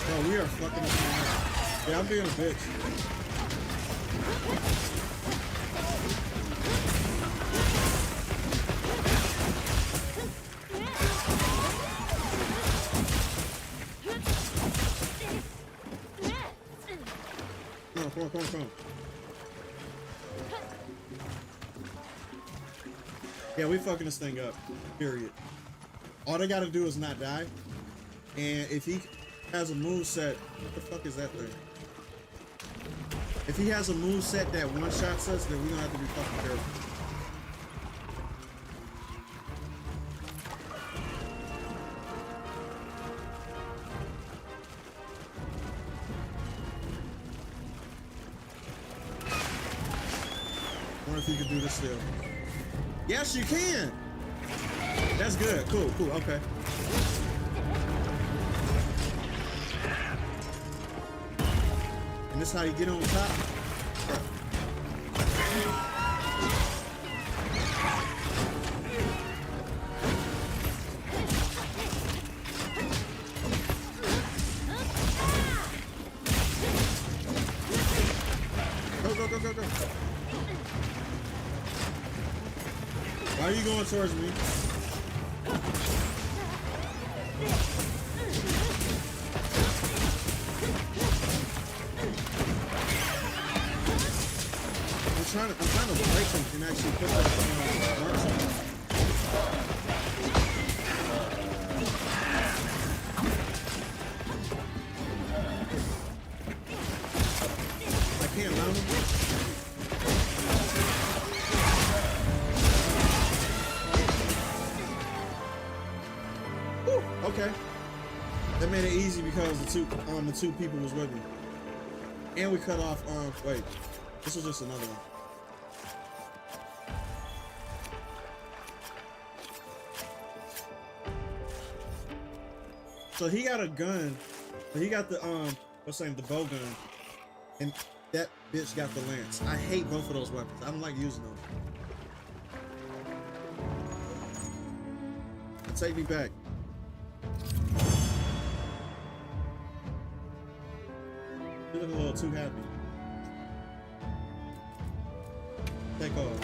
Oh, we are fucking up. Yeah, I'm being a bitch. Come on. Yeah, we fucking this thing up. Period. All they gotta do is not die. And if he has a move set, what the fuck is that thing? If he has a move set that one-shots us, then we're gonna have to be fucking careful. I wonder if you can do this still. Yes, you can! That's good. Cool, okay. And this is how you get on top. Go. Why are you going towards me? I'm trying to break them and actually put that marks on. I can't mount them. Whew, okay. That made it easy because the two people was with me. And we cut off wait. This was just another one. So he got a gun, but he got the what's the name, the bow gun, and that bitch got the lance. I hate both of those weapons. I don't like using them. Take me back. You look a little too happy. Take off.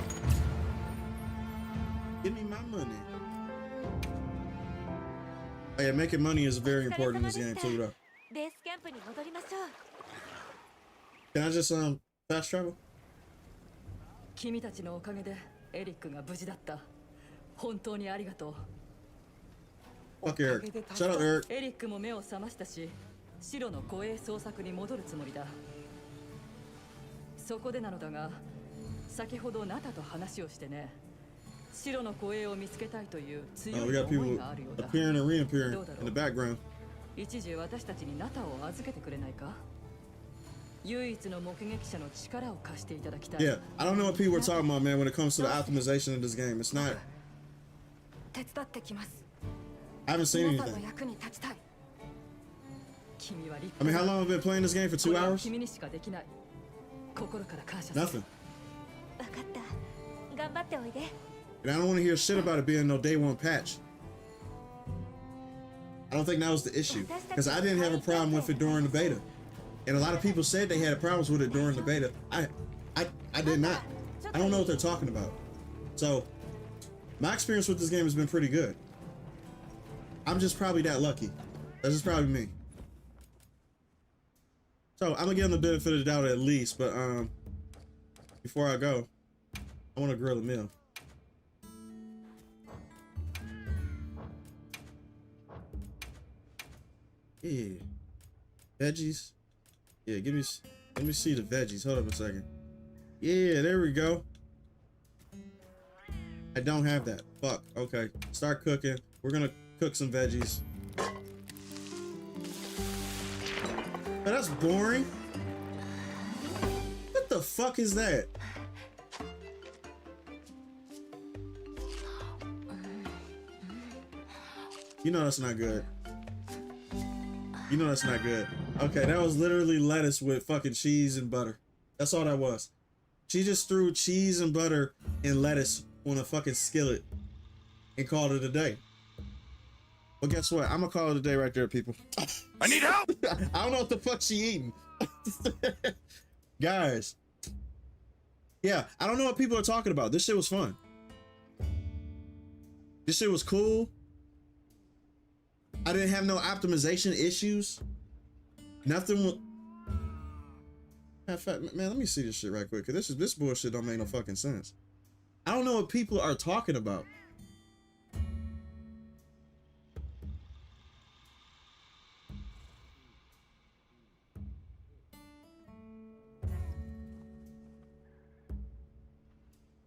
Give me my money. Oh yeah, making money is very important in this game too, though. Can I just fast travel? 君たちのおかげでエリックが無事だった。本当にありがとう。 Fuck Eric. Shut up, Eric. エリックも目を覚ましたし、白の護衛捜索に戻るつもりだ。そこでなのだが、先ほどナタと話をしてね。白の護衛を見つけたいという強い思いがあるようだ。Appearing and reappearing in the background. 一時私たちにナタを預けてくれないか？唯一の目撃者の力を貸していただきたい。 Yeah, I don't know what people are talking about, man, when it comes to the optimization of this game. It's not. 手伝ってきます。 I haven't seen 皆さんの anything. 役に立ちたい。 君は立 I mean, how long have I been playing this game for 2 hours? 君にしかできない。心から感謝する。 Nothing. わかった。頑張っておいで。 And I don't want to hear shit about it being no day one patch. I don't think that was the issue. Because I didn't have a problem with it during the beta. And a lot of people said they had problems with it during the beta. I did not. I don't know what they're talking about. So, my experience with this game has been pretty good. I'm just probably that lucky. That's just probably me. So, I'm gonna give them the benefit of the doubt at least, but before I go, I want to grill a meal. Yeah. Veggies. Yeah, let me see the veggies. Hold up a second. Yeah, there we go. I don't have that. Fuck. Okay. Start cooking. We're gonna cook some veggies. But that's boring. What the fuck is that? You know that's not good. You know that's not good. Okay, that was literally lettuce with fucking cheese and butter. That's all that was. She just threw cheese and butter and lettuce on a fucking skillet and called it a day. But guess what? I'm gonna call it a day right there, people. I need help! I don't know what the fuck she eating. Guys. Yeah, I don't know what people are talking about. This shit was fun. This shit was cool. I didn't have no optimization issues. Nothing was... Man, let me see this shit right quick, because this bullshit don't make no fucking sense. I don't know what people are talking about.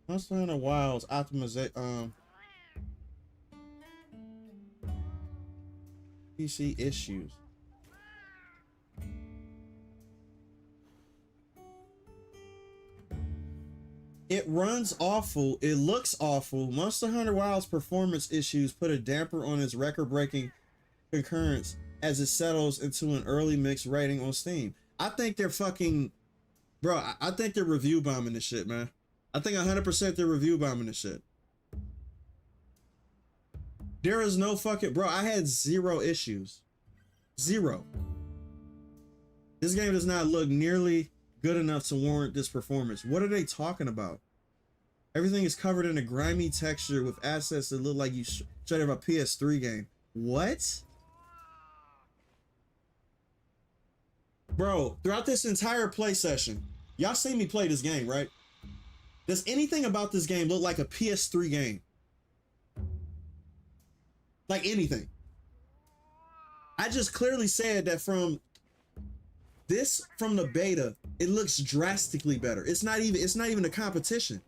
Monster Hunter Wilds optimization, PC issues. It runs awful. It looks awful. Monster Hunter Wilds performance issues put a damper on its record-breaking concurrence as it settles into an early mixed rating on Steam. I think they're fucking... Bro, I think they're review bombing this shit, man. I think 100% they're review bombing this shit. There is no fucking... Bro, I had 0 issues. 0. This game does not look nearly good enough to warrant this performance. What are they talking about? Everything is covered in a grimy texture with assets that look like you straight out of a PS3 game. What? Bro, throughout this entire play session, y'all seen me play this game, right? Does anything about this game look like a PS3 game? Like anything? I just clearly said that from the beta, it looks drastically better. It's not even a competition.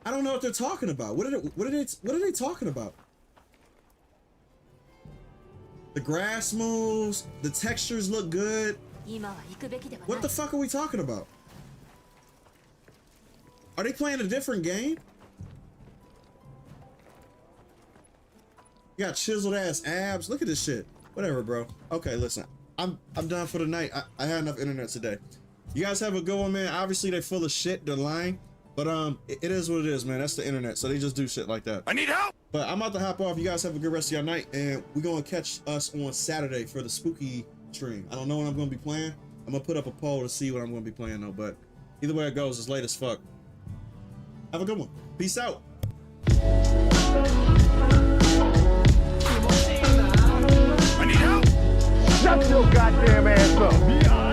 I don't know what they're talking about. What are they talking about? The grass moves, the textures look good. What the fuck are we talking about? Are they playing a different game? You got chiseled ass abs. Look at this shit. Whatever, bro. Okay, listen. I'm done for the night. I had enough internet today. You guys have a good one, man. Obviously, they're full of shit. They're lying. But it is what it is, man. That's the internet. So they just do shit like that. I need help! But I'm about to hop off. You guys have a good rest of your night. And we're going to catch us on Saturday for the spooky stream. I don't know what I'm going to be playing. I'm going to put up a poll to see what I'm going to be playing, though. But either way it goes, it's late as fuck. Have a good one. Peace out. I need help! Shut your goddamn ass up!